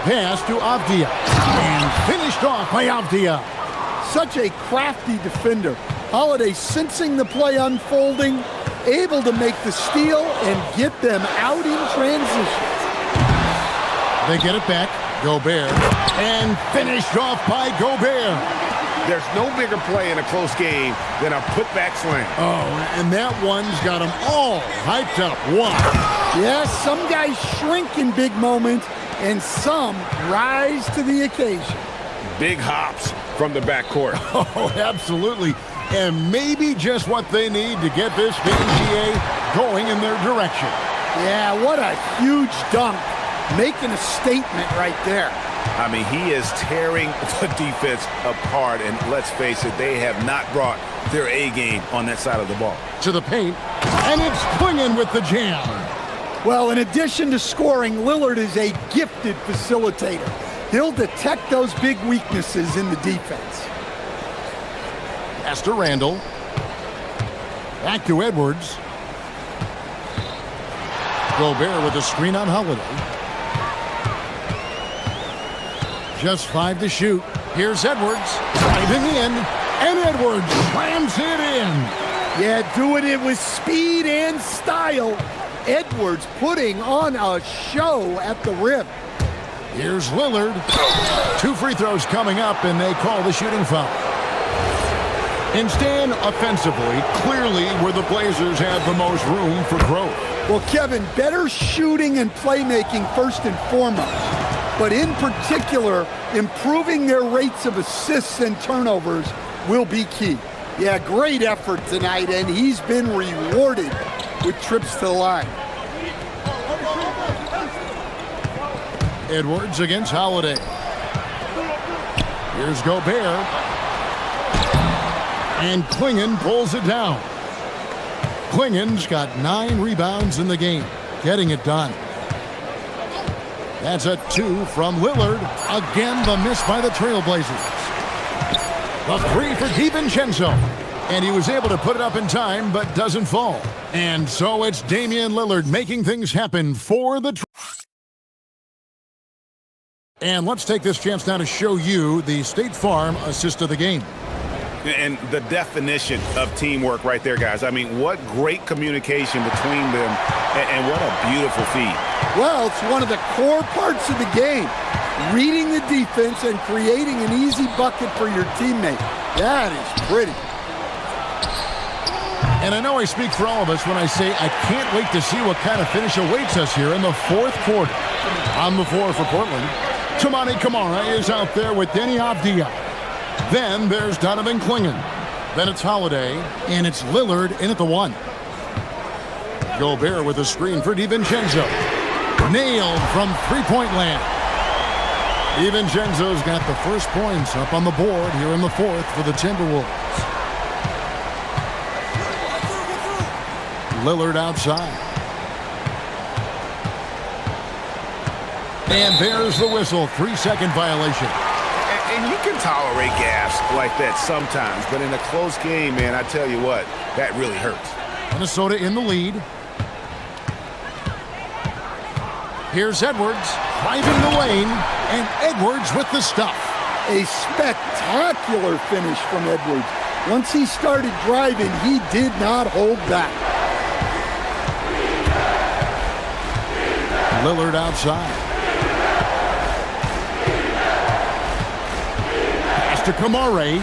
Pass to Avdia. And finished off by Avdia. Such a crafty defender. Holiday sensing the play unfolding, able to make the steal and get them out in transition. They get it back. Gobert. And finished off by Gobert. There's no bigger play in a close game than a putback slam. Oh, and that one's got them all hyped up. Wow. Yes, some guys shrink in big moments, and some rise to the occasion. Big hops from the backcourt. Oh, absolutely. And maybe just what they need to get this game, GA, going in their direction. Yeah, what a huge dunk. Making a statement right there. I mean, he is tearing the defense apart, and let's face it, they have not brought their A game on that side of the ball. To the paint, and it's Klingon with the jam. Well, in addition to scoring, Lillard is a gifted facilitator. He'll detect those big weaknesses in the defense. Pass to Randall. Back to Edwards. Gobert with a screen on Holiday. Just 5 to shoot. Here's Edwards. Driving in. And Edwards slams it in. Yeah, doing it with speed and style. Edwards putting on a show at the rim. Here's Lillard. 2 free throws coming up, and they call the shooting foul. Instead, offensively, clearly where the Blazers have the most room for growth. Well, Kevin, better shooting and playmaking first and foremost. But in particular, improving their rates of assists and turnovers will be key. Yeah, great effort tonight, and he's been rewarded with trips to the line. Edwards against Holiday. Here's Gobert. And Klingon pulls it down. Klingon's got 9 rebounds in the game, getting it done. That's a 2 from Lillard. Again, the miss by the Trailblazers. The 3 for DiVincenzo. And he was able to put it up in time, but doesn't fall. And so it's Damian Lillard making things happen for the... And let's take this chance now to show you the State Farm assist of the game. And the definition of teamwork right there, guys. I mean, what great communication between them, and what a beautiful feed. Well, it's one of the core parts of the game. Reading the defense and creating an easy bucket for your teammate. That is pretty. And I know I speak for all of us when I say I can't wait to see what kind of finish awaits us here in the 4th quarter. On the floor for Portland, Toumani Camara is out there with Denny Avdia. Then there's Donovan Klingon. Then it's Holiday, and it's Lillard in at the 1. Gobert with a screen for DiVincenzo. Nailed from three-point land. DiVincenzo's got the first points up on the board here in the 4th for the Timberwolves. Lillard outside. And there's the whistle. 3-second violation. And you can tolerate gaffes like that sometimes, but in a close game, man, I tell you what, that really hurts. Minnesota in the lead. Here's Edwards driving the lane, and Edwards with the stuff. A spectacular finish from Edwards. Once he started driving, he did not hold back. Lillard outside. Pass to Kamare.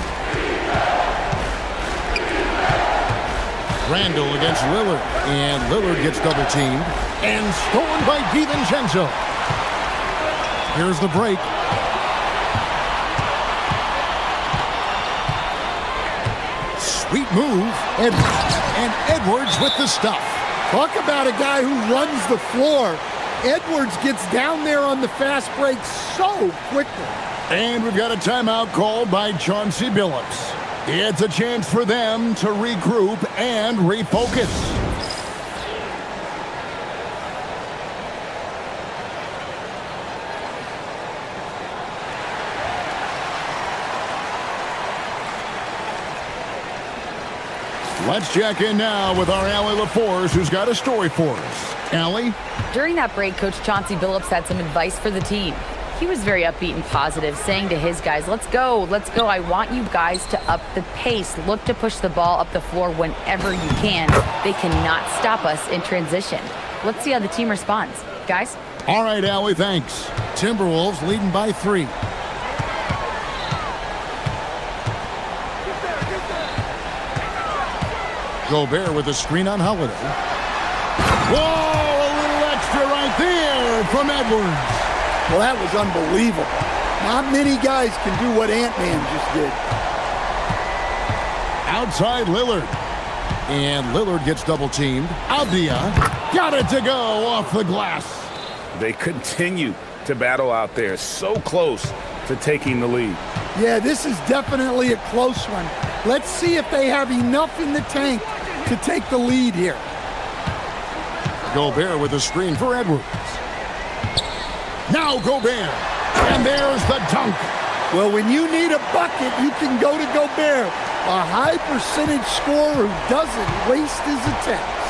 Randall against Lillard. And Lillard gets double-teamed. And stolen by DiVincenzo. Here's the break. Sweet move. And Edwards with the stuff. Talk about a guy who runs the floor. Edwards gets down there on the fast break so quickly. And we've got a timeout called by Chauncey Billups. It's a chance for them to regroup and refocus. Let's check in now with our Allie LaForce, who's got a story for us. Allie? During that break, Coach Chauncey Billups had some advice for the team. He was very upbeat and positive, saying to his guys, let's go. I want you guys to up the pace. Look to push the ball up the floor whenever you can. They cannot stop us in transition. Let's see how the team responds. Guys? All right, Allie, thanks. Timberwolves leading by 3. Gobert with a screen on Holiday. Whoa, a little extra right there from Edwards. Well, that was unbelievable. Not many guys can do what Ant-Man just did. Outside Lillard. And Lillard gets double-teamed. Avdia got it to go off the glass. They continue to battle out there, so close to taking the lead. Yeah, this is definitely a close one. Let's see if they have enough in the tank to take the lead here. Gobert with a screen for Edwards. Now Gobert. And there's the dunk. Well, when you need a bucket, you can go to Gobert. A high percentage scorer who doesn't waste his attempts.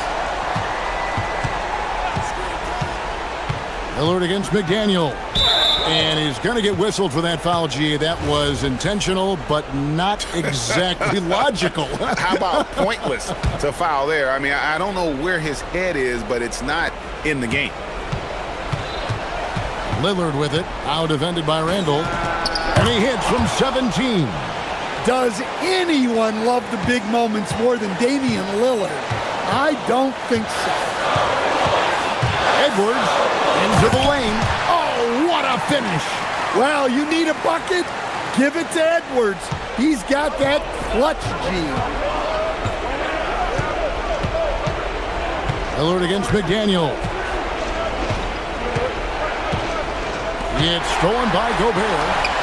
Lillard against McDaniel. And he's going to get whistled for that foul, G. That was intentional, but not exactly logical. How about pointless to foul there? I mean, I don't know where his head is, but it's not in the game. Lillard with it, out defended by Randall. And he hits from 17. Does anyone love the big moments more than Damian Lillard? I don't think so. Edwards into the lane. Oh, what a finish. Well, you need a bucket? Give it to Edwards. He's got that clutch gene. Lillard against McDaniel. It's stolen by Gobert.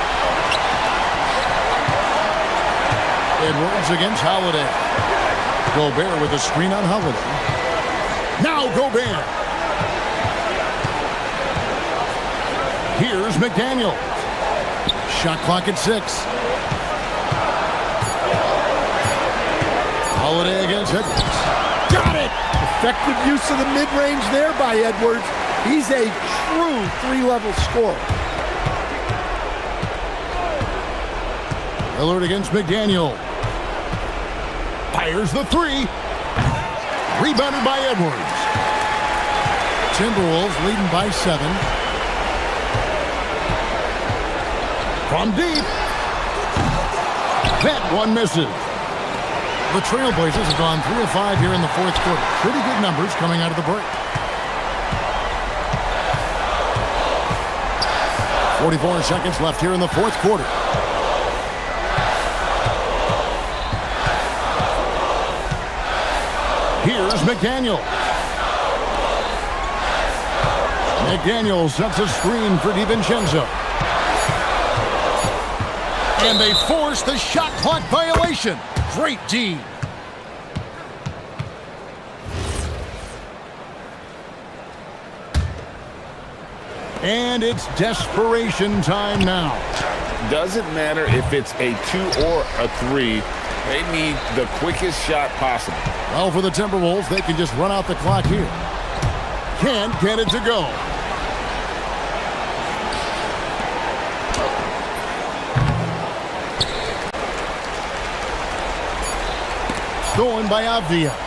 Edwards against Holiday. Gobert with a screen on Holiday. Now Gobert. Here's McDaniel. Shot clock at 6. Holiday against Edwards. Got it! Effective use of the mid-range there by Edwards. He's a true three-level scorer. Lillard against McDaniel. Fires the 3. Rebounded by Edwards. Timberwolves leading by 7. From deep. That one misses. The Trailblazers have gone 3 of 5 here in the fourth quarter. Pretty good numbers coming out of the break. 44 seconds left here in the fourth quarter. Here's McDaniel. McDaniel sets a screen for DiVincenzo. And they force the shot clock violation. Great D. And it's desperation time now. Doesn't matter if it's a 2 or a 3. They need the quickest shot possible. Well, for the Timberwolves, they can just run out the clock here. Can't get it to go. Stolen by Avdia.